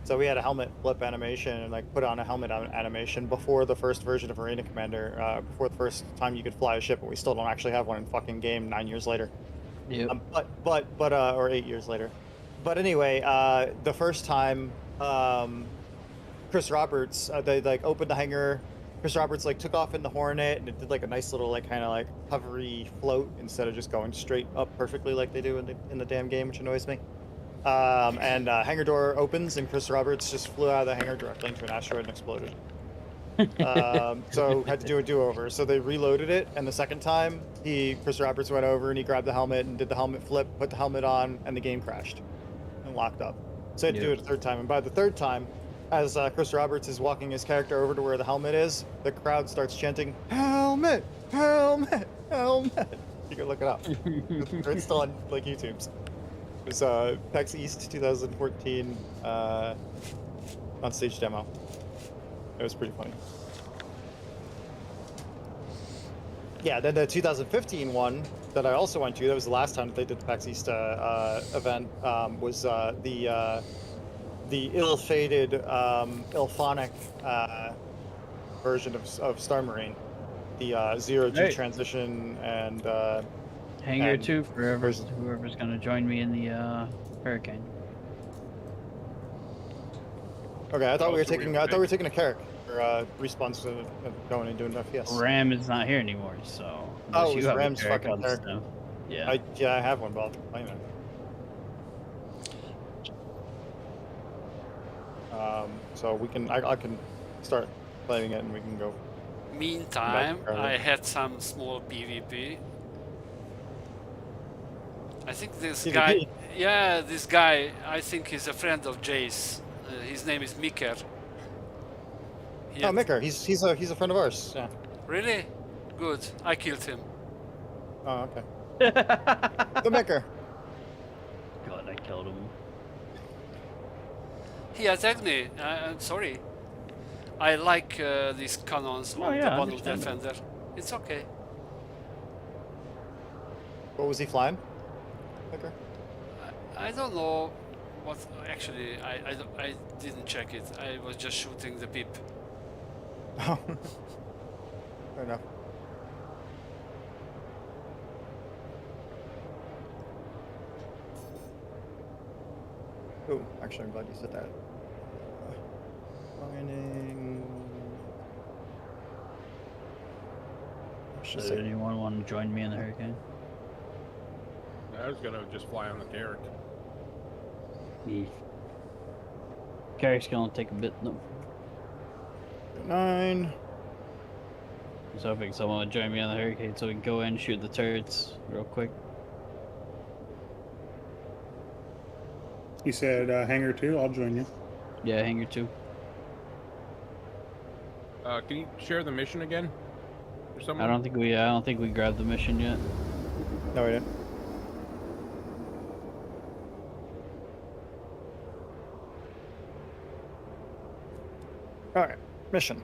So we had a helmet flip animation and like put on a helmet animation before the first version of Arena Commander, before the first time you could fly a ship, but we still don't actually have one in fucking game 9 years later. Yeah. Or 8 years later. But anyway, the first time, Chris Roberts, they like opened the hangar. Chris Roberts like took off in the Hornet, and it did like a nice little like kind of like hovery float instead of just going straight up perfectly like they do in the damn game, which annoys me. And hangar door opens, and Chris Roberts just flew out of the hangar directly into an asteroid and exploded. So had to do a do-over. So they reloaded it, and the second time, Chris Roberts went over and he grabbed the helmet and did the helmet flip, put the helmet on, and the game crashed and locked up. So he had to do it a third time. And by the third time, as Chris Roberts is walking his character over to where the helmet is, the crowd starts chanting, "Helmet! Helmet! Helmet!" You can look it up. It's still on like YouTube's. It was PAX East 2014 on stage demo. It was pretty funny. Yeah, then the 2015 one that I also went to, that was the last time that they did the PAX East event, was the ill-fated, Ilphonic version of Star Marine. The zero-G transition and... Hangar 2 for whoever's going to join me in the Hurricane. Okay, I thought we were taking a Carrick for respawns going and doing FPS. Ram is not here anymore, so. Oh, it was Ram's fucking Carrick. Yeah. I have one, but I'll play it. So we can, I can start playing it and we can go. Meantime, I had some small PvP. I think this guy, this guy, I think he's a friend of Jay's. His name is Micker. Oh, Micker, he's a friend of ours. Yeah. Really? Good. I killed him. Oh, okay. The Micker. God, I killed him. He attacked me. I'm sorry. I like these cannons on the bottom defender. It's okay. What was he flying? Micker? I don't know what. Actually, I didn't check it. I was just shooting the pip. Oh. Fair enough. Oh, actually, I'm glad you said that. Mining. Does anyone want to join me in the Hurricane? I was gonna just fly on the Carrick. Carrick's gonna take a bit though. 9. I was hoping someone would join me on the Hurricane so we can go in and shoot the turrets real quick. You said Hangar 2? I'll join you. Yeah, Hangar 2. Can you share the mission again? I don't think we grabbed the mission yet. No, we didn't. All right, mission.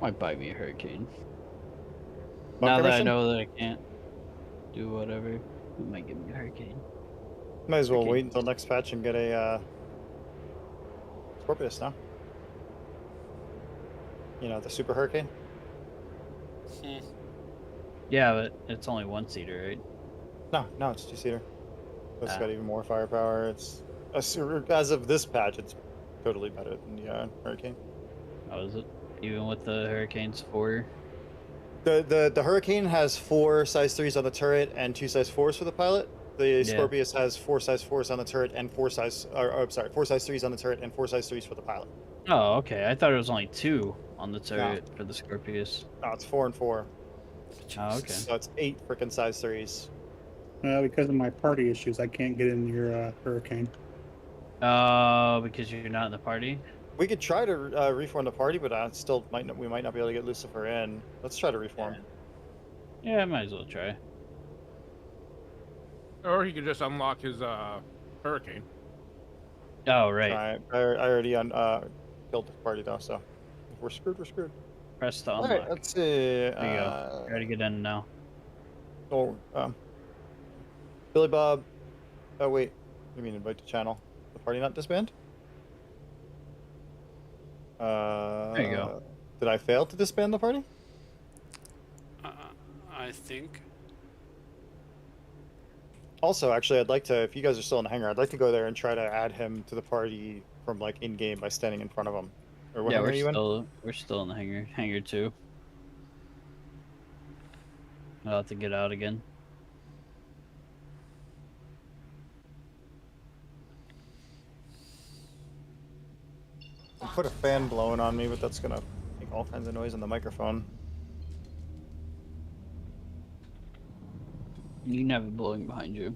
Might buy me a Hurricane. Bunker now that mission? I know that I can't do whatever, it might give me a Hurricane. Might as well wait until next patch and get a Scorpius now. You know, the Super Hurricane. Yeah, but it's only one-seater, right? No, it's two-seater. It's got even more firepower. It's as of this patch, it's totally better than the Hurricane. How is it? Even with the Hurricane's 4? The Hurricane has 4 size 3s on the turret and 2 size 4s for the pilot. The Scorpius has 4 size 4s on the turret and 4 size 3s on the turret and 4 size 3s for the pilot. Oh, okay. I thought it was only 2 on the turret for the Scorpius. No, it's 4 and 4. Oh, okay. So it's 8 freaking size 3s. Because of my party issues, I can't get in your Hurricane. Oh, because you're not in the party? We could try to reform the party, but we might not be able to get Lucifer in. Let's try to reform. Yeah, I might as well try. Or he could just unlock his Hurricane. Oh, right. I already killed the party though, so if we're screwed, we're screwed. Press to unlock. Alright, let's see. There you go. Try to get in now. Oh, Billy Bob. Oh wait, you mean invite to channel? The party not disband? There you go. Did I fail to disband the party? I think. Also, actually, I'd like to, if you guys are still in the hangar, I'd like to go there and try to add him to the party from like in game by standing in front of him. Or what Yeah, hangar are you in? we're still in the hangar. Hangar 2. I'll have to get out again. I put a fan blowing on me, but that's gonna make all kinds of noise on the microphone. You can have it blowing behind you.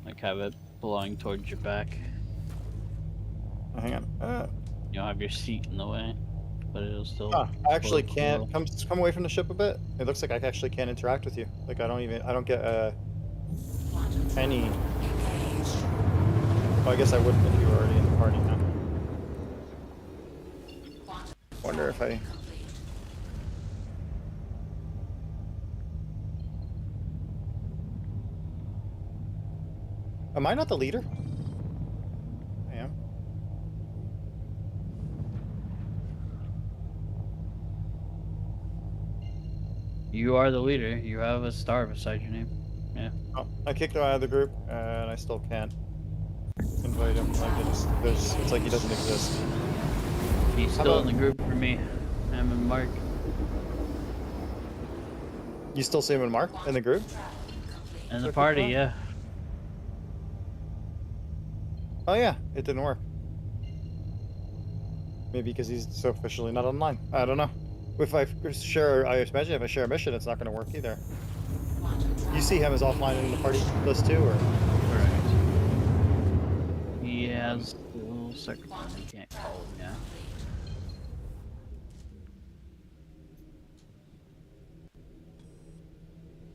Like have it blowing towards your back. Oh, hang on. You don't have your seat in the way, but it'll still. I actually can't come away from the ship a bit. It looks like I actually can't interact with you. Like I don't get any. Well, I guess I wouldn't if you were already in the party now. Wonder if I. Am I not the leader? I am. You are the leader. You have a star beside your name. Yeah. Oh, I kicked him out of the group, and I still can't invite him. Like it's like he doesn't exist. He's still in the group for me. I'm and Mark. You still see him and Mark in the group? In the party, yeah. Oh yeah, it didn't work. Maybe because he's so officially not online. I don't know. If I imagine if I share a mission, it's not going to work either. You see him as offline in the party list too, or? Correct. He has a little second. I can't call him yet.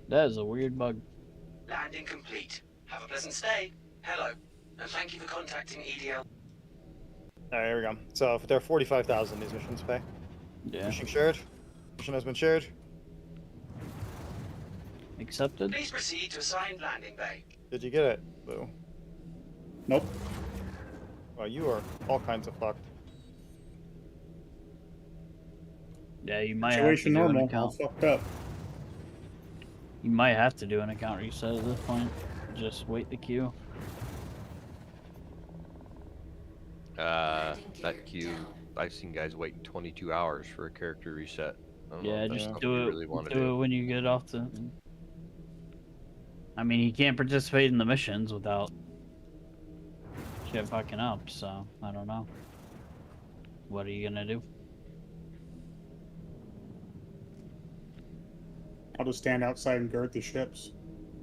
That is a weird bug. Landing complete. Have a pleasant stay. Hello. And thank you for contacting EDL. Alright, here we go. So if there are 45,000 these missions pay. Yeah. Mission shared. Mission has been shared. Accepted. Please proceed to assigned landing bay. Did you get it, Lou? Nope. Well, you are all kinds of fucked. Yeah, you might Situation have to do normal. an account. All fucked up. You might have to do an account reset at this point. Just wait the queue. That queue, I've seen guys waiting 22 hours for a character reset. I don't know Yeah, if that's just something do you it. really want to do it when you get off the. I mean, you can't participate in the missions without shit fucking up. So I don't know. What are you gonna do? I'll just stand outside and guard the ships.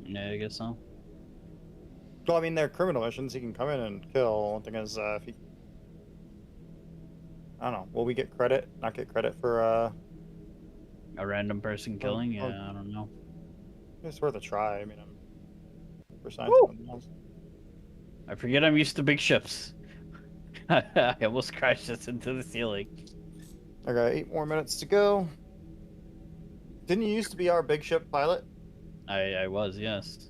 Yeah, I guess so. Well, I mean, they're criminal missions. He can come in and kill. One thing is, if he, I don't know. Will we get credit? Not get credit for a random person killing? Yeah, I don't know. It's worth a try. I mean, for science. I forget I'm used to big ships. I almost crashed us into the ceiling. I got 8 more minutes to go. Didn't you used to be our big ship pilot? I was, yes.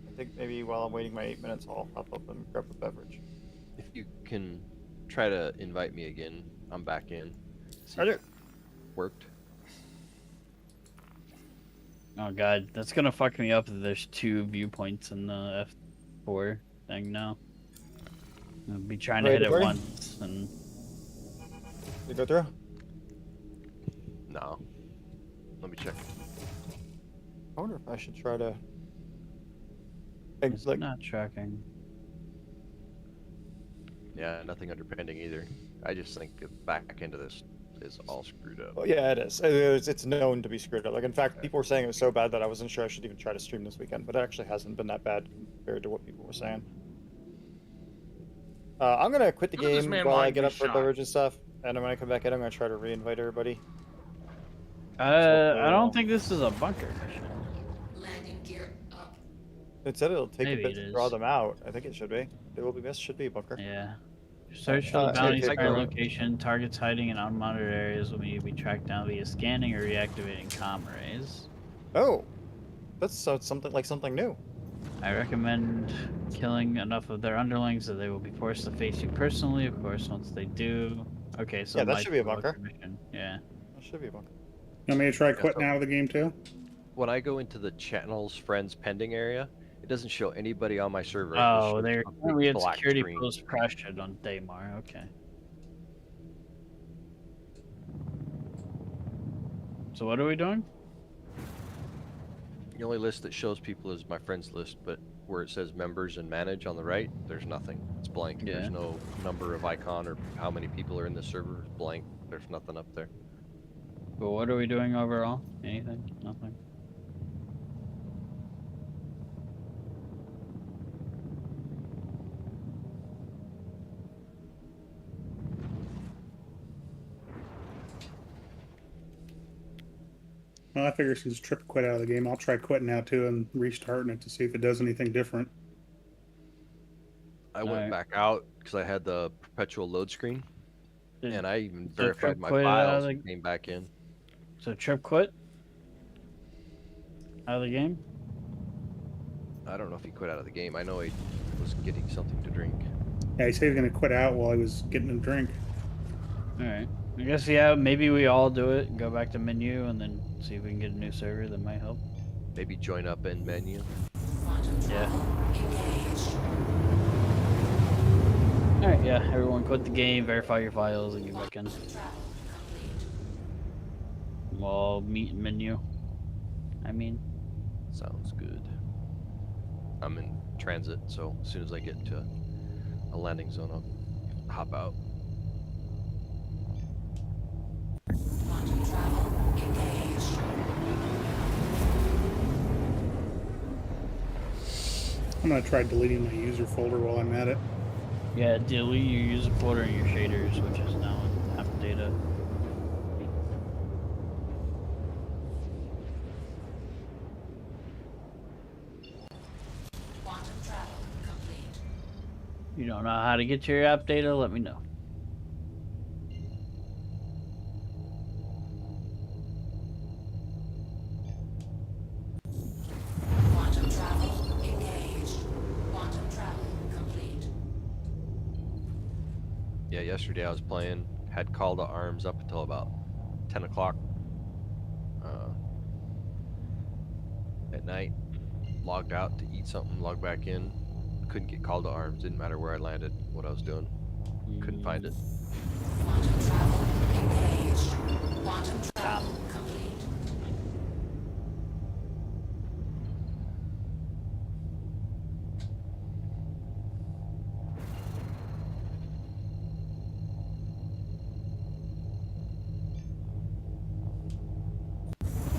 I think maybe while I'm waiting my 8 minutes, I'll hop up and grab a beverage. If you can try to invite me again, I'm back in. See if it worked. Oh god, that's gonna fuck me up if there's 2 viewpoints in the F4 thing now. I'll be trying to hit it once and... You go through? No. Let me check. I wonder if I should try to... It's not tracking. Yeah, nothing under pending either. I just think the back end of this is all screwed up. Oh, yeah, it is. It's known to be screwed up. Like, in fact, people were saying it was so bad that I wasn't sure I should even try to stream this weekend, but it actually hasn't been that bad compared to what people were saying. I'm gonna quit the game while I get up for beverage and stuff, and then when I come back in, I'm gonna try to re-invite everybody. I don't think this is a bunker mission. Landing gear up. It said it'll take Maybe a bit to draw them out. I think it should be. It will be. This should be a bunker. Yeah. Search for the bounty target location. Targets hiding in unmonitored areas will need to be tracked down via scanning or reactivating comm rays. Oh, that's something new. I recommend killing enough of their underlings that they will be forced to face you personally. Of course, once they do. Okay, so yeah, that should be a bunker. Yeah, that should be a bunker. You want me to try quitting out of the game too? When I go into the channel's friends pending area, it doesn't show anybody on my server. Oh, they're currently had security post crashed on Daymar. Okay. So what are we doing? The only list that shows people is my friends list, but where it says members and manage on the right, there's nothing. It's blank. Yeah. There's no number of icon or how many people are in the server. It's blank. There's nothing up there. But what are we doing overall? Anything? Nothing. Well, I figure since Trip quit out of the game, I'll try quitting now too and restarting it to see if it does anything different. I went back out because I had the perpetual load screen, and I even verified my files and came back in. So Trip quit out of the game? I don't know if he quit out of the game. I know he was getting something to drink. Yeah, he said he was going to quit out while he was getting a drink. Alright. I guess, yeah, maybe we all do it and go back to menu and then see if we can get a new server that might help. Maybe join up in menu. Yeah. Alright, yeah, everyone quit the game, verify your files, and get back in. We'll meet in menu. Sounds good. I'm in transit, so as soon as I get into a landing zone, I'll hop out. I'm going to try deleting my user folder while I'm at it. Yeah, delete your user folder and your shaders, which is now in half data. You don't know how to get to your app data? Let me know. Quantum travel engaged. Quantum travel complete. Yeah, yesterday I was playing, had call to arms up until about 10 o'clock at night. Logged out to eat something, logged back in. Couldn't get called to arms, didn't matter where I landed, what I was doing. Couldn't find it. Quantum travel engaged. Quantum travel complete.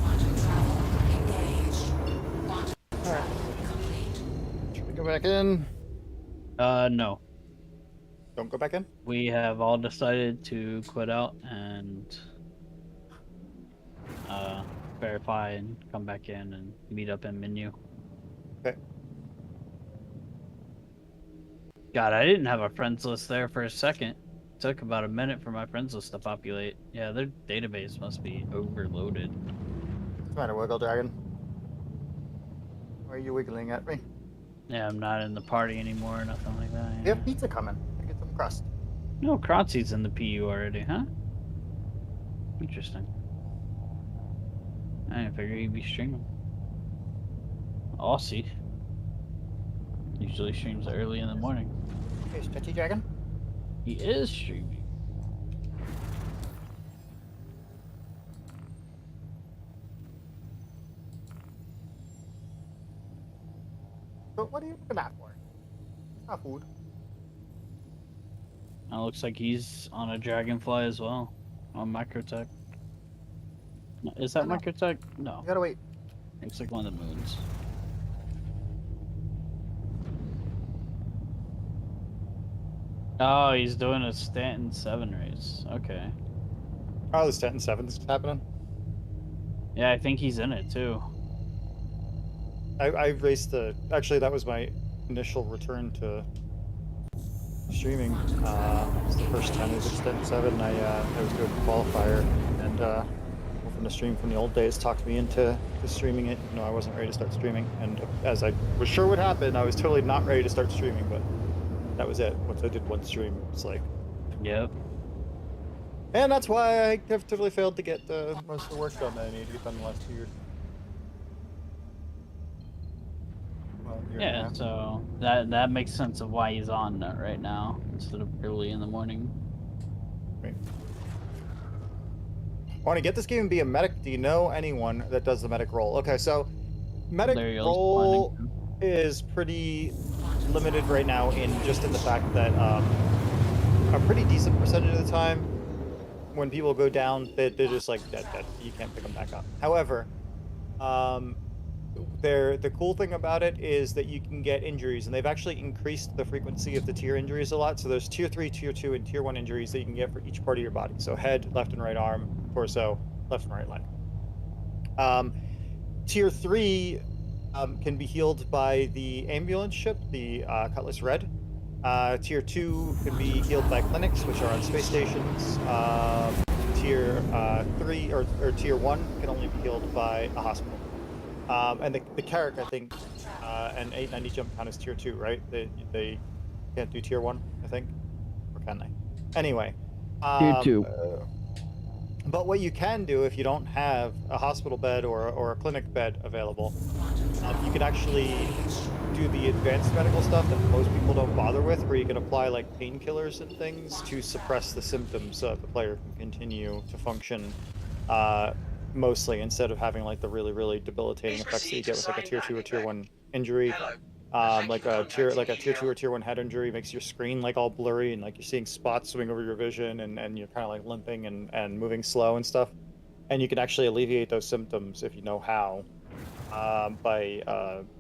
Quantum travel engaged. Quantum travel complete. Should we go back in? No. Don't go back in? We have all decided to quit out and verify and come back in and meet up in menu. Okay. God, I didn't have a friends list there for a second. took about a minute for my friends list to populate. Yeah, their database must be overloaded. What's the matter, Wiggle Dragon? Why are you wiggling at me? Yeah, I'm not in the party anymore or nothing like that. We have pizza coming. I get some crust. No, Kratzy's in the PU already, huh? Interesting. I didn't figure he'd be streaming. Aussie. Usually streams early in the morning. Hey, Stretchy Dragon? He is streaming. But what are you looking at for? It's not food. It looks like he's on a dragonfly as well. On Microtech. No, is that Microtech? No. You gotta wait. Looks like one of the moons. Oh, he's doing a Stanton 7 race. Okay. Oh, the Stanton 7's happening? Yeah, I think he's in it too. I raced the... Actually, that was my initial return to streaming. It was the first time I was at Stanton 7. I was doing a qualifier, and from the stream from the old days talked me into streaming it. You know, I wasn't ready to start streaming, and as I was sure would happen, I was totally not ready to start streaming, but that was it. Once I did one stream, it's like... Yep. And that's why I have totally failed to get most of the work done that I need to get done in the last 2 years. Well, Yeah, so that makes sense of why he's on right now instead of early in the morning. Right. I want to get this game and be a medic. Do you know anyone that does the medic role? Okay, so medic role is pretty limited right now in the fact that a pretty decent percentage of the time when people go down, they're just like dead. You can't pick them back up. However, the cool thing about it is that you can get injuries, and they've actually increased the frequency of the tier injuries a lot. So there's tier 3, tier 2, and tier 1 injuries that you can get for each part of your body. So head, left and right arm, torso, left and right leg. Tier 3 can be healed by the ambulance ship, the Cutlass Red. Tier 2 can be healed by clinics, which are on space stations. Tier 3 or Tier 1 can only be healed by a hospital. And the Carrick, I think, and 890 jump count as Tier 2, right? They can't do Tier 1, I think? Or can they? Anyway. Tier 2. But what you can do if you don't have a hospital bed or a clinic bed available, you can actually do the advanced medical stuff that most people don't bother with, where you can apply like painkillers and things to suppress the symptoms so that the player can continue to function mostly, instead of having like the really debilitating effects that you get with like a tier 2 or tier 1 injury. Like a tier 2 or tier 1 head injury makes your screen like all blurry, and like you're seeing spots swing over your vision, and you're kind of like limping and moving slow and stuff. And you can actually alleviate those symptoms if you know how, by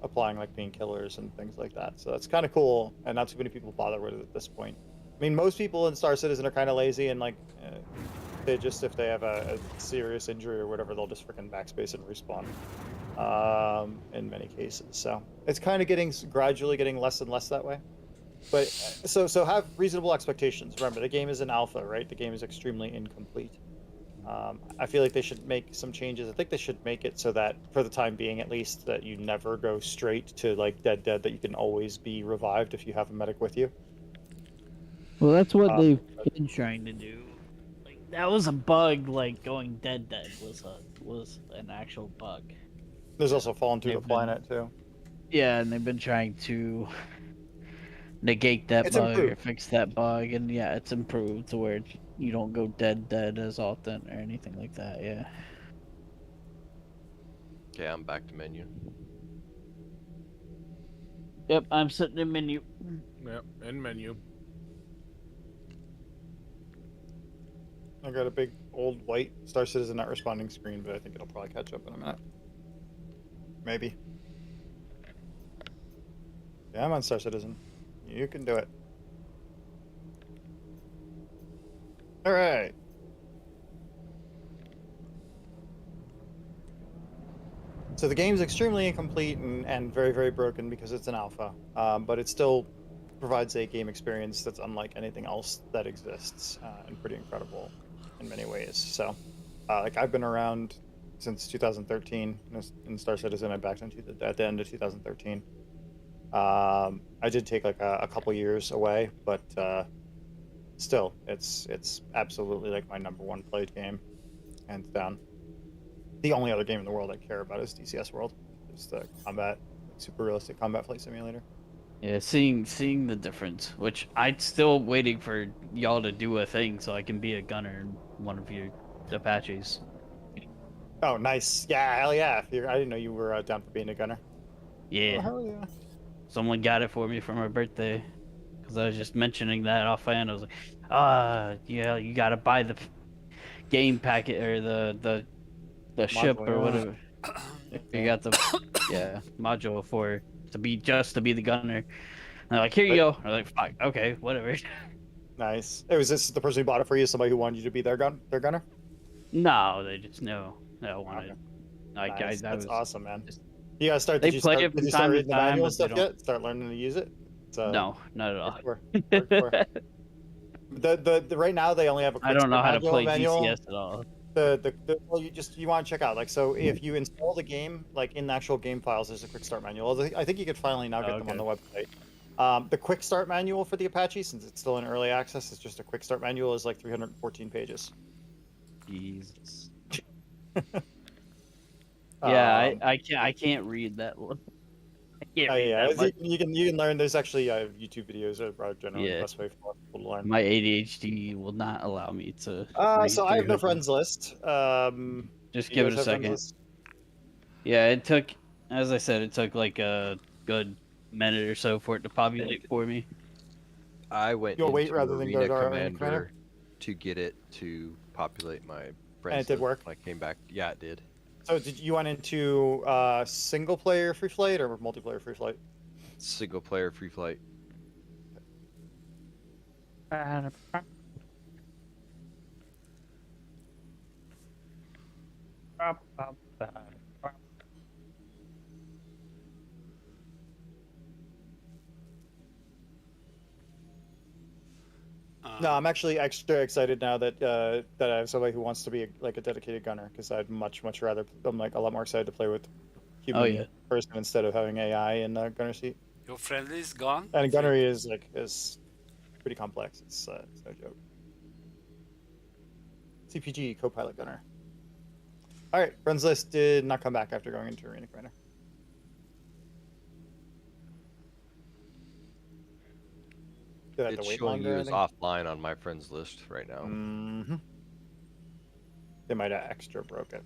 applying like painkillers and things like that. So that's kind of cool, and not too many people bother with it at this point. I mean, most people in Star Citizen are kind of lazy, and like they just, if they have a serious injury or whatever, they'll just freaking backspace and respawn. In many cases, so it's kind of gradually getting less and less that way. But so have reasonable expectations. Remember, the game is an alpha, right? The game is extremely incomplete. I feel like they should make some changes. I think they should make it so that, for the time being at least, that you never go straight to like dead, that you can always be revived if you have a medic with you. Well, that's what they've been trying to do. Like, that was a bug. Like going dead was an actual bug. There's also falling through the planet too. Yeah, and they've been trying to negate that bug or fix that bug, and yeah, it's improved to where you don't go dead as often or anything like that. Yeah. Okay, I'm back to menu. Yep, I'm sitting in menu. Yep, in menu. I got a big old white Star Citizen not responding screen, but I think it'll probably catch up in a minute. Maybe. Yeah, I'm on Star Citizen. You can do it. Alright. So the game's extremely incomplete and very broken because it's an alpha. But it's still provides a game experience that's unlike anything else that exists, and pretty incredible in many ways. So, like I've been around since 2013 in Star Citizen. I backed into at the end of 2013. I did take like a couple years away, but still, it's absolutely like my #1 played game, hands down. The only other game in the world I care about is DCS World. It's the combat, super realistic combat flight simulator. Yeah, seeing the difference, which I'm still waiting for y'all to do a thing so I can be a gunner in one of your Apaches. Oh, nice. Yeah, hell yeah. I didn't know you were down for being a gunner. Yeah. Oh, hell yeah. Someone got it for me for my birthday. Because I was just mentioning that offhand. I was like, yeah, you gotta buy the game packet or the ship Module, or yeah. whatever. You got the module to be the gunner. And they're like, here you go. I'm like, fuck, okay, whatever. Nice. Hey, was this the person who bought it for you? Somebody who wanted you to be their gunner? No, they just know that I wanted. Okay. Nice. That's awesome, man. Just, You guys They play it from did you time start to reading the time, manual but and stuff they yet? Start learning to use it? No, not at all. Hardcore. The right now they only have a quick I don't know how to play manual. DCS at all. Well, you want to check out, like, so if you install the game, like in the actual game files, there's a quick start manual. I think you could finally now get them on the website. The quick start manual for the Apache, since it's still in early access, it's just a quick start manual, is like 314 pages. Jesus. Yeah, I can't read that one. I can't read that much. You can learn. There's actually YouTube videos are generally the best way for people to learn. My ADHD will not allow me to. So I have no friends list. Just give it a second. Yeah, it took, as I said, it took like a good minute or so for it to populate for me. I went You'll wait into rather than go Arena to our Commander to get it to populate my friends. And it did work? When I came back. Yeah, it did. So did you went into single player free flight or multiplayer free flight? Single player free flight. No, I'm actually extra excited now that I have somebody who wants to be a dedicated gunner, because I'd much rather. I'm like a lot more excited to play with human person instead of having AI in the gunner seat. Your friend is gone. And gunnery is pretty complex. It's no joke. CPG co-pilot gunner. All right, friends list did not come back after going into Arena Commander. It's showing you as offline on my friends list right now. Mm-hmm. They might have extra broke it.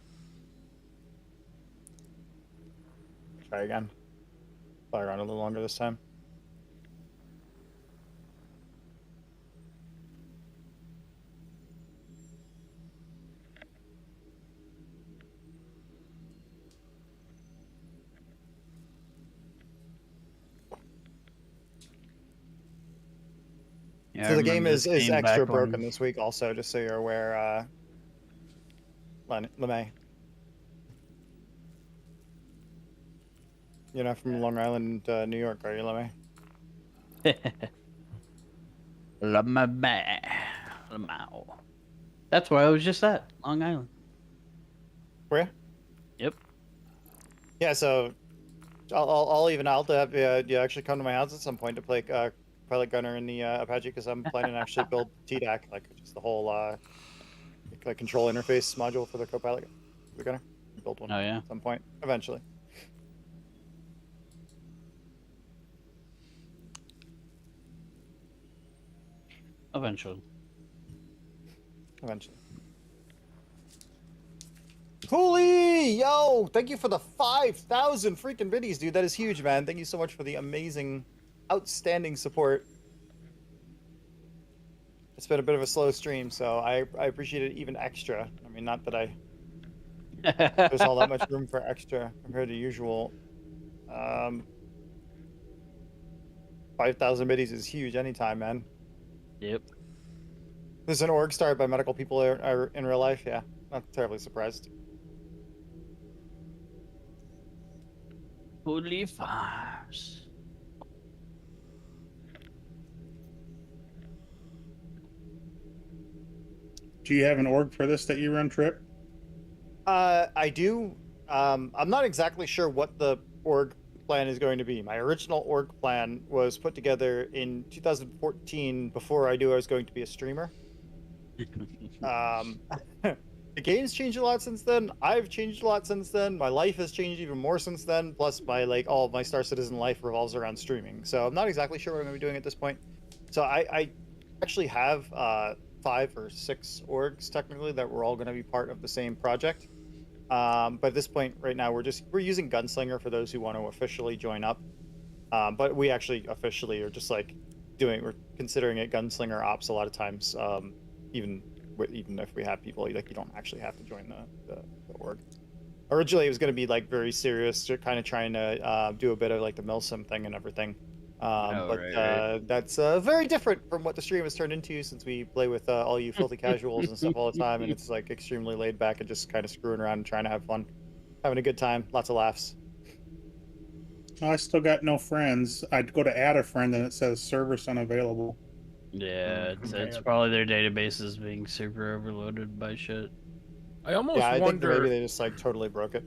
Try again. Fly around a little longer this time. Yeah, so the game is extra broken this week also, just so you're aware, LeMay. You're not from Long Island, New York, are you, LeMay? LeMay. That's where I was just at, Long Island. Where? Yep. Yeah, so I'll even out to have you actually come to my house at some point to play pilot gunner in the Apache, because I'm planning to actually build TDAC, like just the whole like control interface module for the co-pilot, the gunner. Build one at some point, eventually. Eventually. Holy, yo, thank you for the 5,000 freaking biddies, dude. That is huge, man. Thank you so much for the amazing, outstanding support. It's been a bit of a slow stream, so I appreciate it even extra. I mean, not that there's all that much room for extra compared to usual. 5,000 biddies is huge anytime, man. Yep. There's an org started by medical people in real life. Yeah, not terribly surprised. Holy farms. Do you have an org for this that you run, Trip? I do. I'm not exactly sure what the org plan is going to be. My original org plan was put together in 2014 before I knew I was going to be a streamer. The game's changed a lot since then. I've changed a lot since then. My life has changed even more since then. Plus, all of my Star Citizen life revolves around streaming. So I'm not exactly sure what I'm going to be doing at this point. So I actually have 5 or 6 orgs technically that we're all going to be part of the same project. But at this point, right now, we're using Gunslinger for those who want to officially join up. But we actually officially are just like we're considering it Gunslinger Ops a lot of times. Even if we have people, like, you don't actually have to join the org. Originally, it was going to be like very serious, kind of trying to do a bit of like the Milsim thing and everything. That's very different from what the stream has turned into, since we play with all you filthy casuals and stuff all the time, and it's like extremely laid back and just kind of screwing around and trying to have fun, having a good time, lots of laughs. I still got no friends. I'd go to add a friend and it says service unavailable. Yeah, it's probably their databases being super overloaded by shit. I wonder. Think maybe they just like totally broke it.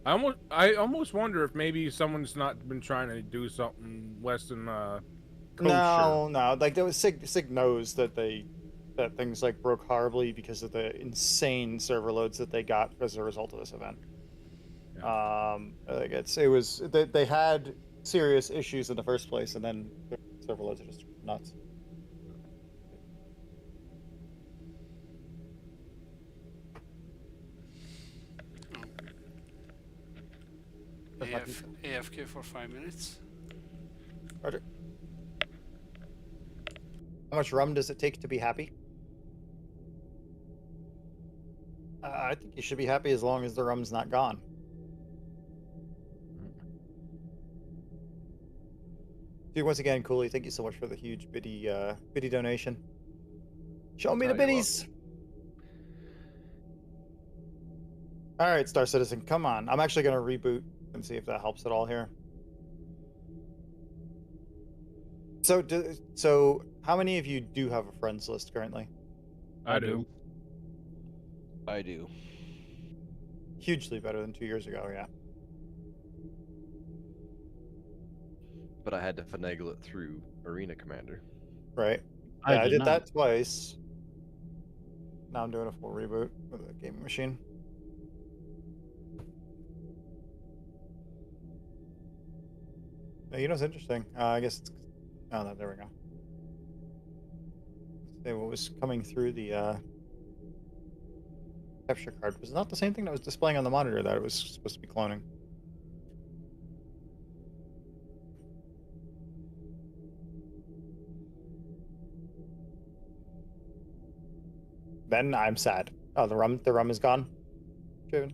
I almost wonder if maybe someone's not been trying to do something less than kosher. No. Like, there was Sig knows that things like broke horribly because of the insane server loads that they got as a result of this event. Yeah. Like they had serious issues in the first place, and then the server loads are just nuts. AFK for 5 minutes. Roger. How much rum does it take to be happy? I think you should be happy as long as the rum's not gone. Dude, once again, Cooley, thank you so much for the huge biddy donation. Show me the biddies! Alright, Star Citizen, come on. I'm actually going to reboot and see if that helps at all here. So how many of you do have a friends list currently? I do. Hugely better than 2 years ago, yeah. But I had to finagle it through Arena Commander. Right. Yeah, I did that twice. Now I'm doing a full reboot with a gaming machine. You know what's interesting? I guess it's... Oh, no, there we go. Say what was coming through the capture card was not the same thing that was displaying on the monitor that it was supposed to be cloning. Then I'm sad. Oh, the rum is gone. Driven.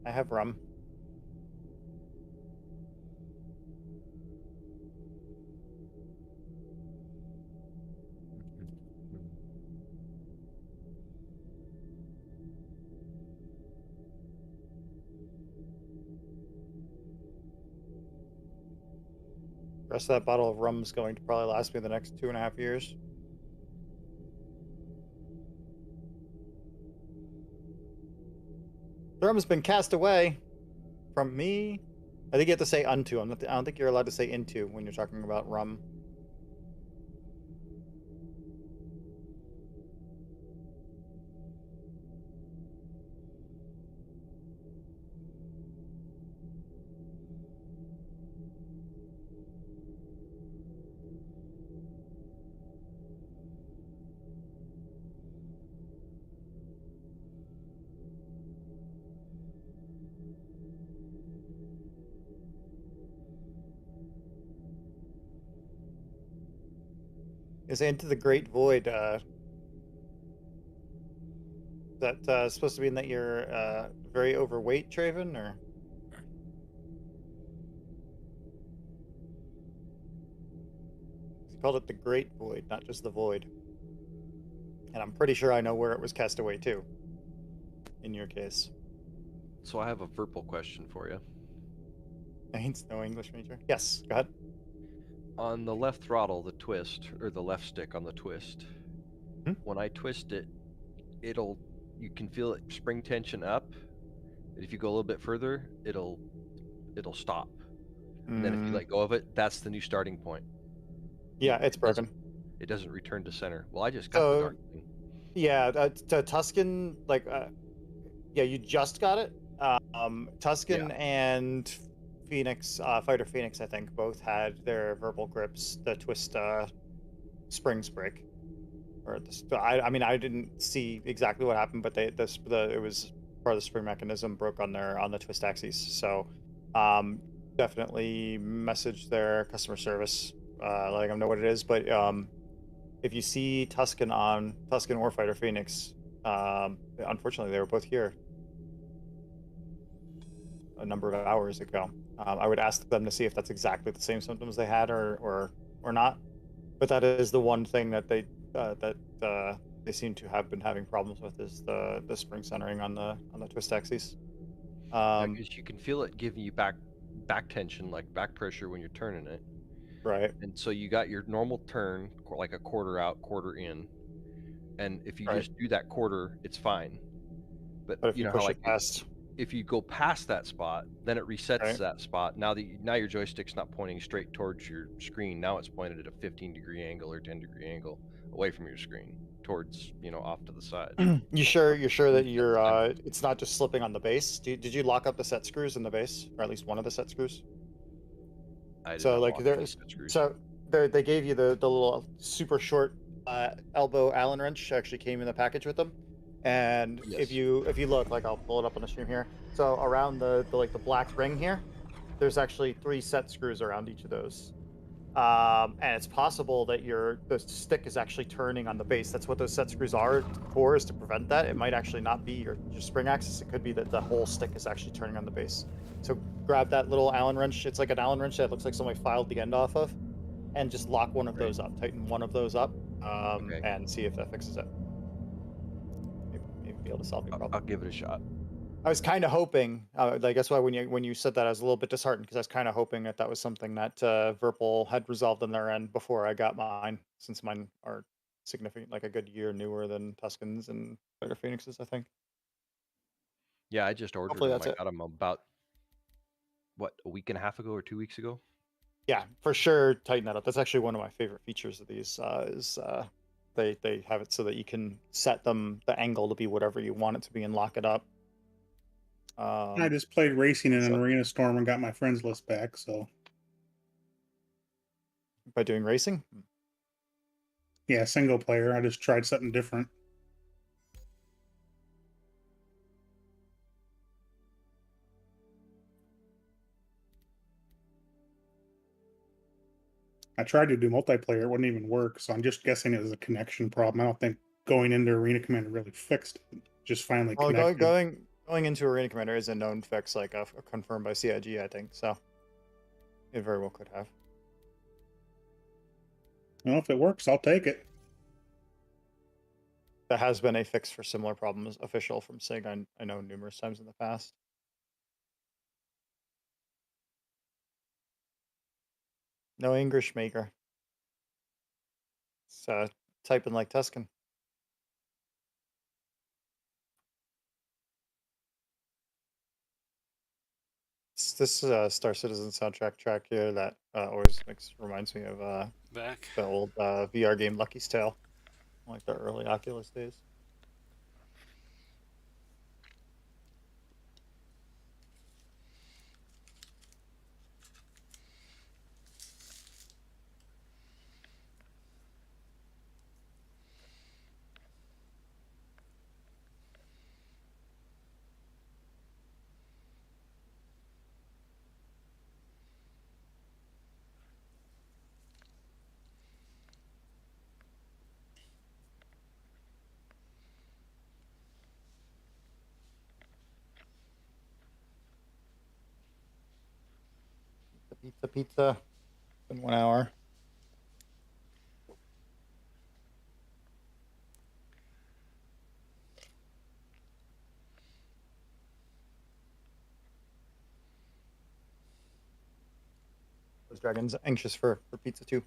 I have rum. The rest of that bottle of rum is going to probably last me the next 2.5 years. The rum has been cast away from me. I think you have to say unto. I don't think you're allowed to say into when you're talking about rum. Is Into the Great Void, that supposed to mean that you're very overweight, Traven, or? He called it the Great Void, not just the Void. And I'm pretty sure I know where it was cast away too, in your case. So I have a verbal question for you. Ain't no English major. Yes, go ahead. On the left throttle, the twist, or the left stick on the twist, when I twist it, you can feel it spring tension up. And if you go a little bit further, it'll stop. And then if you let go of it, that's the new starting point. Yeah, it's broken. It doesn't return to center. Well, I just got the darn thing. Yeah, Tuscan, like, yeah, you just got it. Tuscan and Phoenix, Fighter Phoenix, I think, both had their verbal grips, the twist springs break. Or I mean, I didn't see exactly what happened, but it was part of the spring mechanism broke on the twist axes. So, definitely message their customer service, letting them know what it is. But if you see Tuscan or Fighter Phoenix, unfortunately they were both here a number of hours ago. I would ask them to see if that's exactly the same symptoms they had or not. But that is the one thing that they seem to have been having problems with, is the spring centering on the twist axes. Because you can feel it giving you back tension, like back pressure when you're turning it. Right. And so you got your normal turn, like a quarter out, quarter in. And if you just do that quarter, it's fine. But if you know push how, like, it past, if you go past that spot, then it resets that spot. Now your joystick's not pointing straight towards your screen. Now it's pointed at a 15-degree angle or 10-degree angle away from your screen, towards, off to the side. You're sure that you're it's not just slipping on the base? Did you lock up the set screws in the base, or at least one of the set screws? I did not lock any set screws. So they gave you the little super short elbow Allen wrench. Actually came in the package with them. And if you look, like, I'll pull it up on the stream here. So around the black ring here, there's actually 3 set screws around each of those. And it's possible that the stick is actually turning on the base. That's what those set screws are for, is to prevent that. It might actually not be your spring axis. It could be that the whole stick is actually turning on the base. So grab that little Allen wrench. It's like an Allen wrench that looks like somebody filed the end off of, and just lock one of those up. Tighten one of those up, and see if that fixes it. Maybe be able to solve your problem. I'll give it a shot. I was kind of hoping, that's why when you said that, I was a little bit disheartened, because I was kind of hoping that was something that Virpil had resolved on their end before I got mine, since mine are significant, like a good year newer than Tuscans and Fighter Phoenixes, I think. Yeah, I just ordered Hopefully them. that's I got them about, a week and a half ago or 2 weeks ago? Yeah, for sure, tighten that up. That's actually one of my favorite features of these, they have it so that you can set the angle to be whatever you want it to be and lock it up. I just played racing in an arena storm and got my friends list back. So by doing racing, yeah, single player. I just tried something different. I tried to do multiplayer; it wouldn't even work. So I'm just guessing it was a connection problem. I don't think going into Arena Commander really fixed it. Just finally connected. Going into Arena Commander is a known fix, like confirmed by CIG, I think. So it very well could have. Well, if it works, I'll take it. That has been a fix for similar problems, official from SIG. I know numerous times in the past. No English maker. It's typing like Tuscan. This Star Citizen soundtrack track here that always reminds me of the old VR game Lucky's Tale, like the early Oculus days. Pizza. Been 1 hour. This dragon's anxious for pizza too.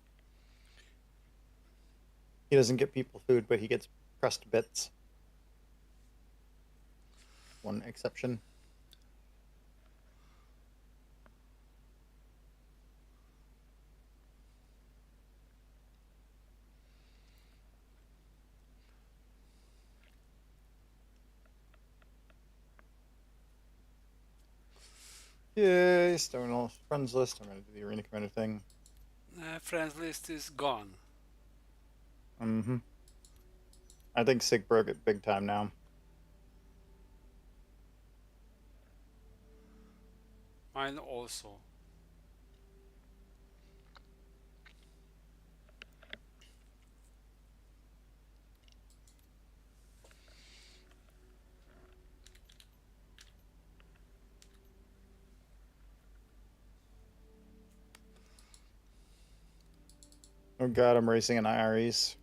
He doesn't get people food, but he gets pressed bits. One exception. Yay, starting all friends list. I'm gonna do the arena commander thing. Friends list is gone. Mm-hmm. I think Sig broke it big time now. Mine also. Oh god, I'm racing an IREs.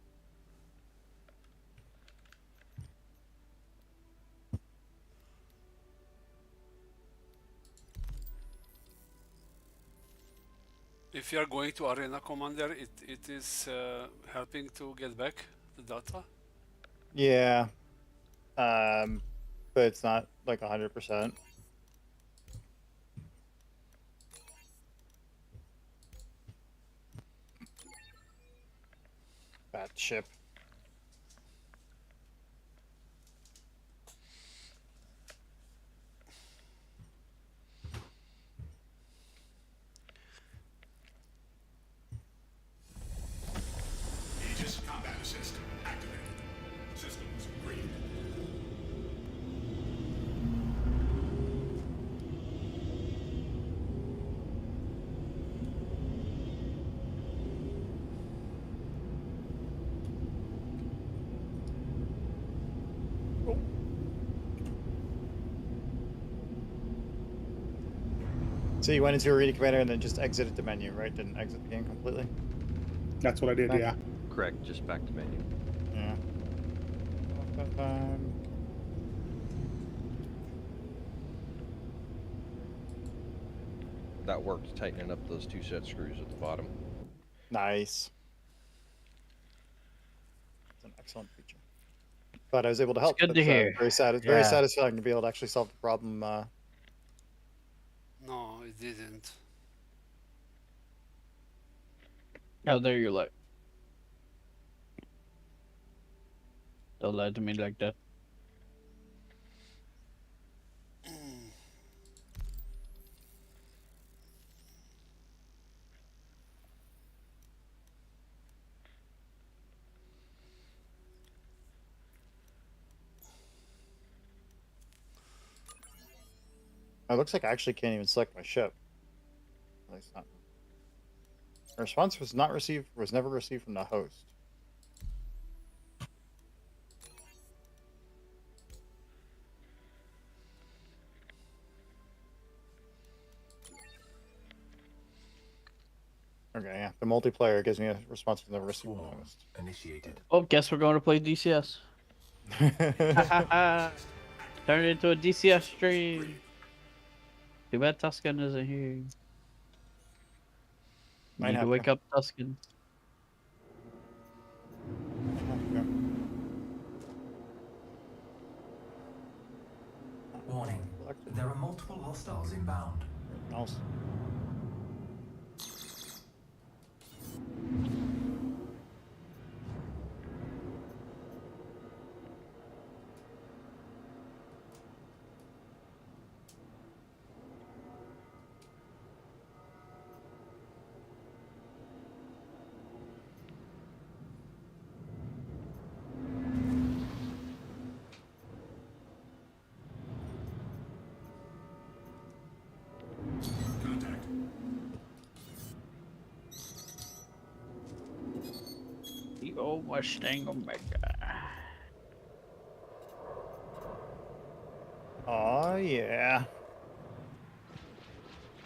If you are going to Arena Commander, it is helping to get back the data? Yeah. But it's not like 100%. Bad ship. Aegis combat assist activated. Systems green. So you went into Arena Commander and then just exited the menu, right? Didn't exit the game completely? That's what I did, yeah. Correct, just back to menu. Yeah. That worked, tightening up those 2 set screws at the bottom. Nice. It's an excellent feature. But I was able to help. It's good to hear. Very satisfying to be able to actually solve the problem. No, it didn't. Oh, there you're like. Don't lie to me like that. It looks like I actually can't even select my ship. At least not. A response was never received from the host. Okay, yeah. The multiplayer gives me a response was never received from the host. Initiated. Oh, guess we're going to play DCS. Turn it into a DCS stream. Too bad Tuscan isn't here. Need to wake up Tuscan. Warning. There are multiple hostiles inbound. Nice. Contact. The old Mustang Omega. Oh yeah.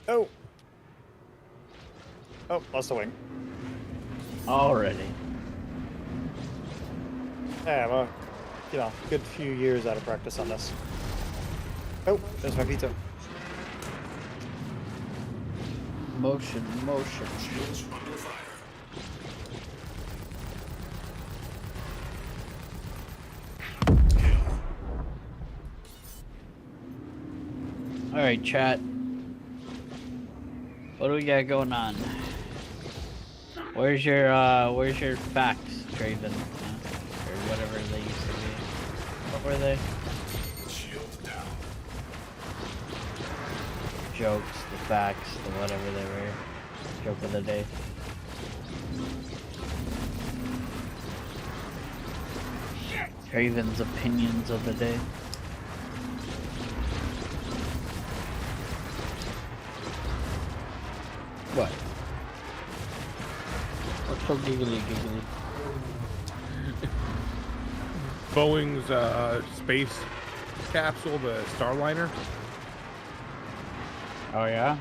Oh. Oh, lost a wing. Already. Yeah, well, you know, good few years out of practice on this. Oh, there's my pizza. Motion. Shields under fire. All right, chat. What do we got going on? Where's your facts, Draven? Or whatever they used to be. What were they? Shield down. Jokes, the facts, the whatever they were. Joke of the day. Draven's opinions of the day. What? What's so giggly? Boeing's space capsule, the Starliner. Oh yeah.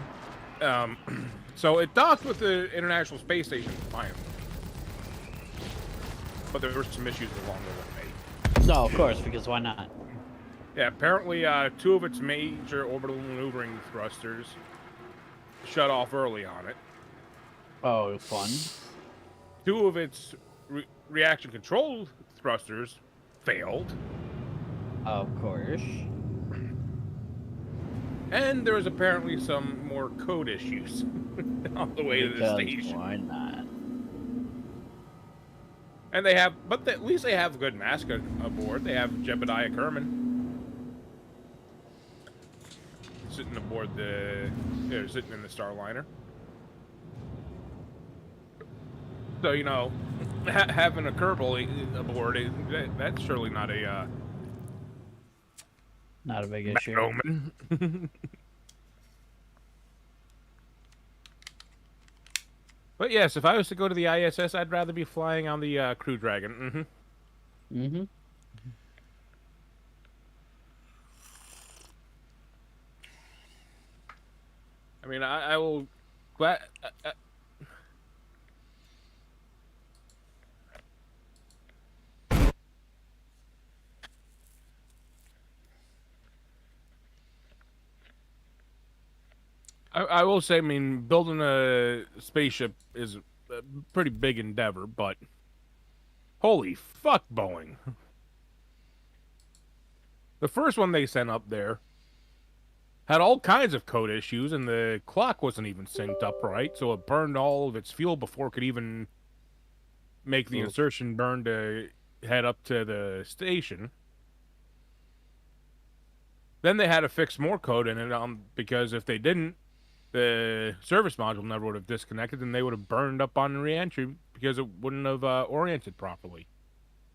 So it docked with the International Space Station finally, but there were some issues along the way. No, of course, because why not? Yeah, apparently 2 of its major orbital maneuvering thrusters shut off early on it. Oh, fun. 2 of its reaction control thrusters failed. Of course. And there was apparently some more code issues on the way to the station. Why not? And they have, but at least they have a good mask aboard. They have Jebediah Kerman sitting aboard sitting in the Starliner. So, you know, having a Kerbal aboard, that's surely not a not a big issue. But yes, if I was to go to the ISS, I'd rather be flying on the Crew Dragon. I mean, I will glad. I will say, I mean, building a spaceship is a pretty big endeavor, but holy fuck, Boeing. The first one they sent up there had all kinds of code issues, and the clock wasn't even synced up right, so it burned all of its fuel before it could even make the insertion burn to head up to the station. Then they had to fix more code in it because if they didn't, the service module never would have disconnected, and they would have burned up on re-entry because it wouldn't have oriented properly.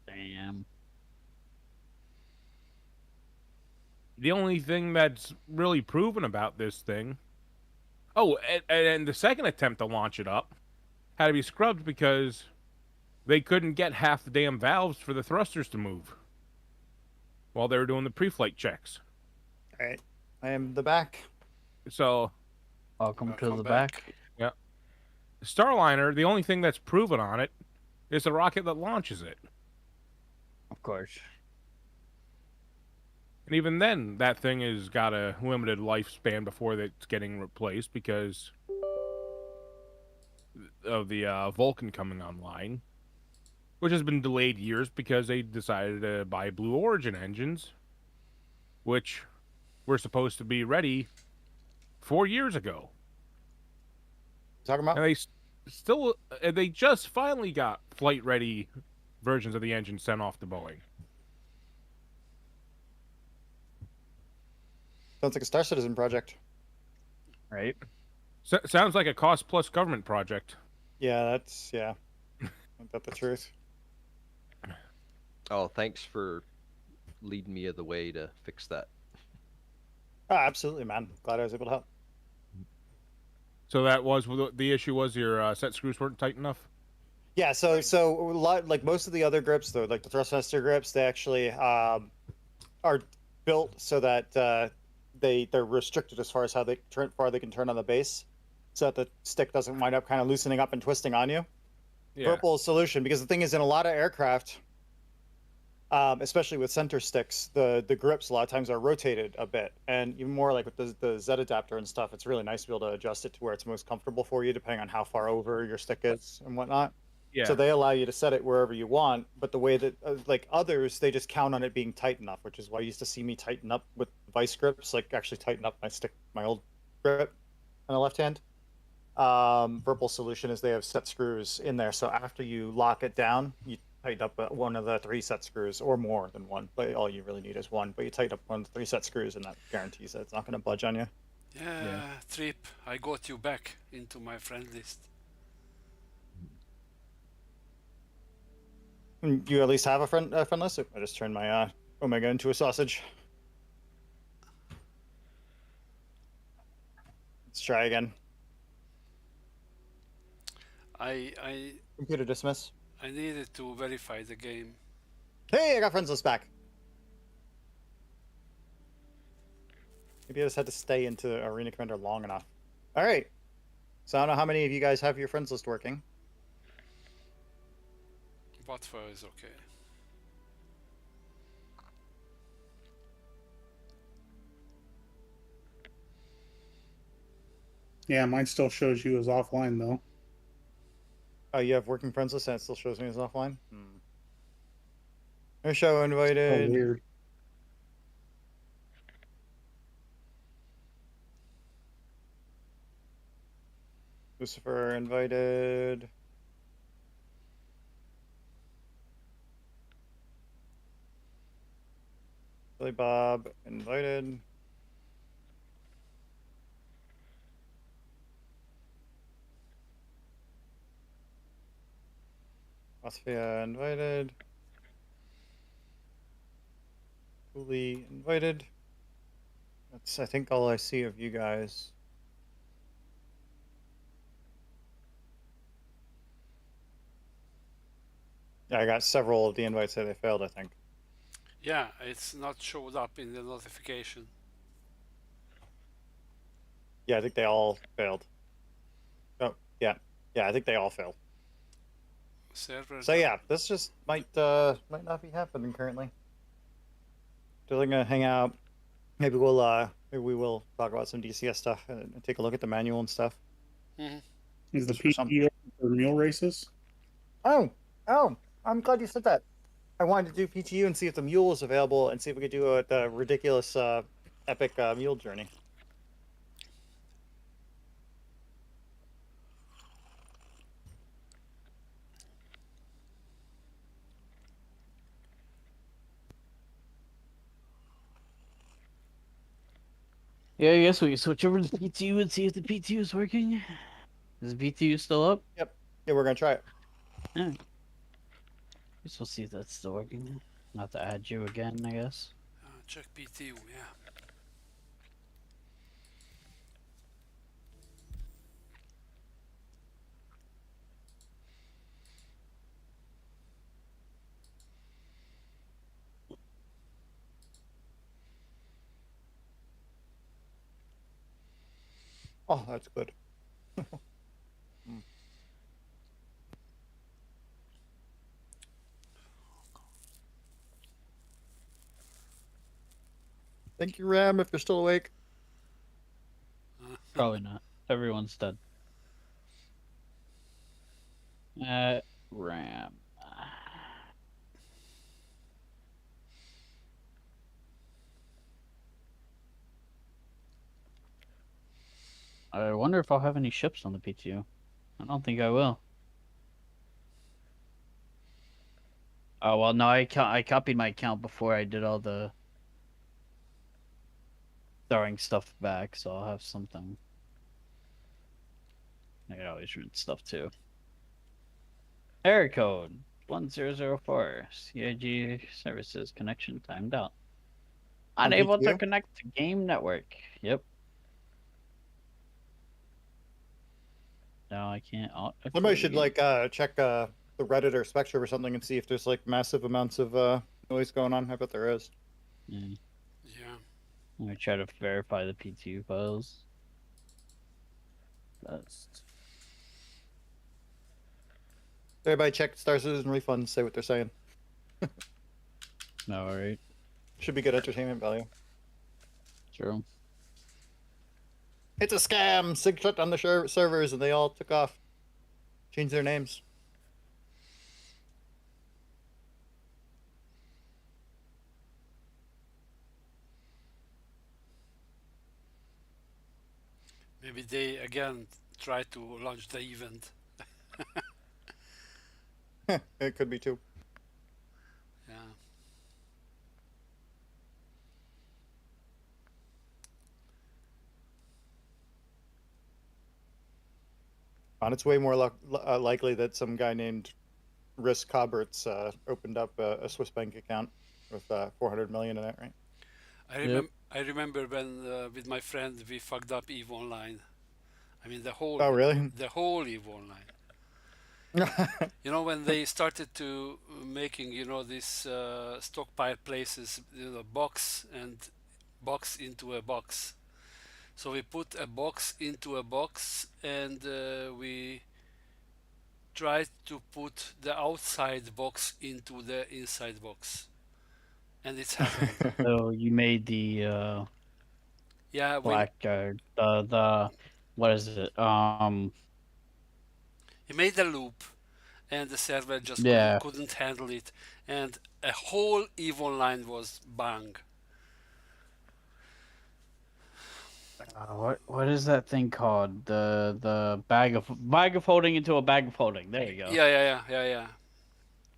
Damn. The only thing that's really proven about this thing... Oh, and the second attempt to launch it up had to be scrubbed because they couldn't get half the damn valves for the thrusters to move while they were doing the pre-flight checks. All right. I am the back. So... Welcome to the back. Yeah. The Starliner, the only thing that's proven on it is the rocket that launches it. Of course. And even then, that thing has got a limited lifespan before it's getting replaced because of the Vulcan coming online, which has been delayed years because they decided to buy Blue Origin engines, which were supposed to be ready 4 years ago. Talking about? And they just finally got flight-ready versions of the engine sent off to Boeing. Sounds like a Star Citizen project. Right? Sounds like a cost-plus government project. Yeah, ain't that the truth? Oh, thanks for leading me the way to fix that. Oh, absolutely, man. Glad I was able to help. So that was the issue. Was your set screws weren't tight enough? Yeah. So a lot, like most of the other grips, though, like the thrust-tester grips, they actually are built so that they're restricted as far as how far they can turn on the base, so that the stick doesn't wind up kind of loosening up and twisting on you. Yeah. Purple solution, because the thing is, in a lot of aircraft, especially with center sticks, the grips a lot of times are rotated a bit, and even more like with the Z adapter and stuff, it's really nice to be able to adjust it to where it's most comfortable for you, depending on how far over your stick is and whatnot. Yeah. So they allow you to set it wherever you want, but the way that like others, they just count on it being tight enough, which is why you used to see me tighten up with vice grips, like actually tighten up my stick, my old grip on the left hand. Purple solution is they have set screws in there, so after you lock it down, you tighten up one of the 3 set screws, or more than one, but all you really need is one. But you tighten up one of the 3 set screws, and that guarantees that it's not going to budge on you. Yeah, Trip, I got you back into my friend list. Do you at least have a friend list? I just turned my Omega into a sausage. Let's try again. I Computer dismiss. I needed to verify the game. Hey, I got friends list back. Maybe I just had to stay into Arena Commander long enough. All right. So I don't know how many of you guys have your friends list working. Botfire is okay. Yeah, mine still shows you as offline though. Oh, you have working friends list and it still shows me as offline? No show invited. Oh, weird. Lucifer invited. Billy Bob invited. Osphia invited. Cooley invited. That's, I think, all I see of you guys. Yeah, I got several of the invites that they failed, I think. Yeah, it's not showed up in the notification. Yeah, I think they all failed. Oh, yeah. Yeah, I think they all failed. Servers. So yeah, this just might not be happening currently. So they're gonna hang out. Maybe we will talk about some DCS stuff and take a look at the manual and stuff. Is the PTO for mule races? Oh, I'm glad you said that. I wanted to do PTU and see if the mule is available and see if we could do the ridiculous epic mule journey. Yeah, I guess we switch over to the PTU and see if the PTU is working. Is the PTU still up? Yep. Yeah, we're gonna try it. Yeah. Guess we'll see if that's still working. Not to add you again, I guess. Check PTU, yeah. Oh, that's good. Thank you, Ram, if you're still awake. Probably not. Everyone's dead. Ram. I wonder if I'll have any ships on the PTU. I don't think I will. Oh, well, no, I copied my account before I did all the throwing stuff back, so I'll have something. I can always root stuff too. Error code 1004. CIG services connection timed out. Unable to connect to game network. Yep. No, I can't. Somebody should like check the Reddit or Spectrum or something and see if there's like massive amounts of noise going on. I bet there is. Yeah. I'm gonna try to verify the PTU files. Best. Everybody check Star Citizen refunds. Say what they're saying. No, right? Should be good entertainment value. True. It's a scam. Sig shut down the servers, and they all took off. Changed their names. Maybe they again try to launch the event. It could be too. Yeah. And it's way more likely that some guy named Risk Coberts opened up a Swiss bank account with 400 million in it, right? I remember when with my friend we fucked up EVE Online. I mean the whole. Oh really? The whole EVE Online. You know, when they started to making, you know, these stockpile places, you know, box into a box. So we put a box into a box, and we tried to put the outside box into the inside box, and it's happened. So you made the yeah, black the what is it? He made a loop, and the server just Yeah. couldn't handle it, and a whole EVE Online was bang. What is that thing called? The bag of holding into a bag of holding. There you go. Yeah.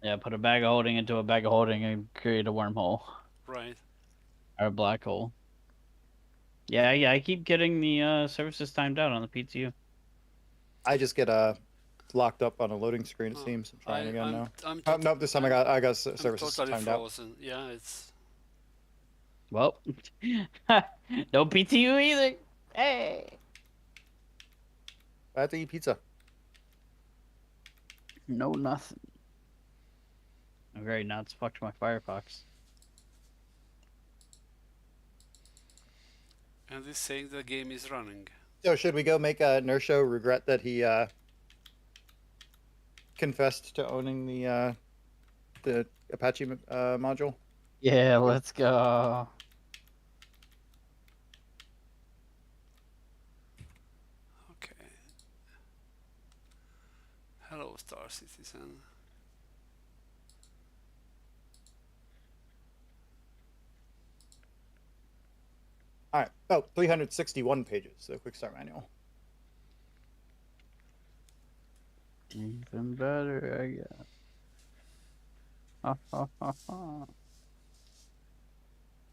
Yeah, put a bag of holding into a bag of holding and create a wormhole. Right. Or a black hole. Yeah, I keep getting the services timed out on the PTU. I just get locked up on a loading screen. It seems. I'm trying again now. Nope, this time I got services totally timed frozen. out. Yeah, it's. Well, no PTU either. Hey. I have to eat pizza. No, nothing. Okay, now it's fucked my Firefox. And it's saying the game is running. So should we go make Nersho regret that he confessed to owning the Apache module? Yeah, let's go. Okay. Hello, Star Citizen. All right. Oh, 361 pages. The quick start manual. Even better, I guess.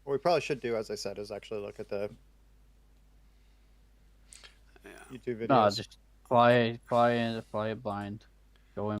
What we probably should do, as I said, is actually look at the YouTube videos. No, just fly it blind.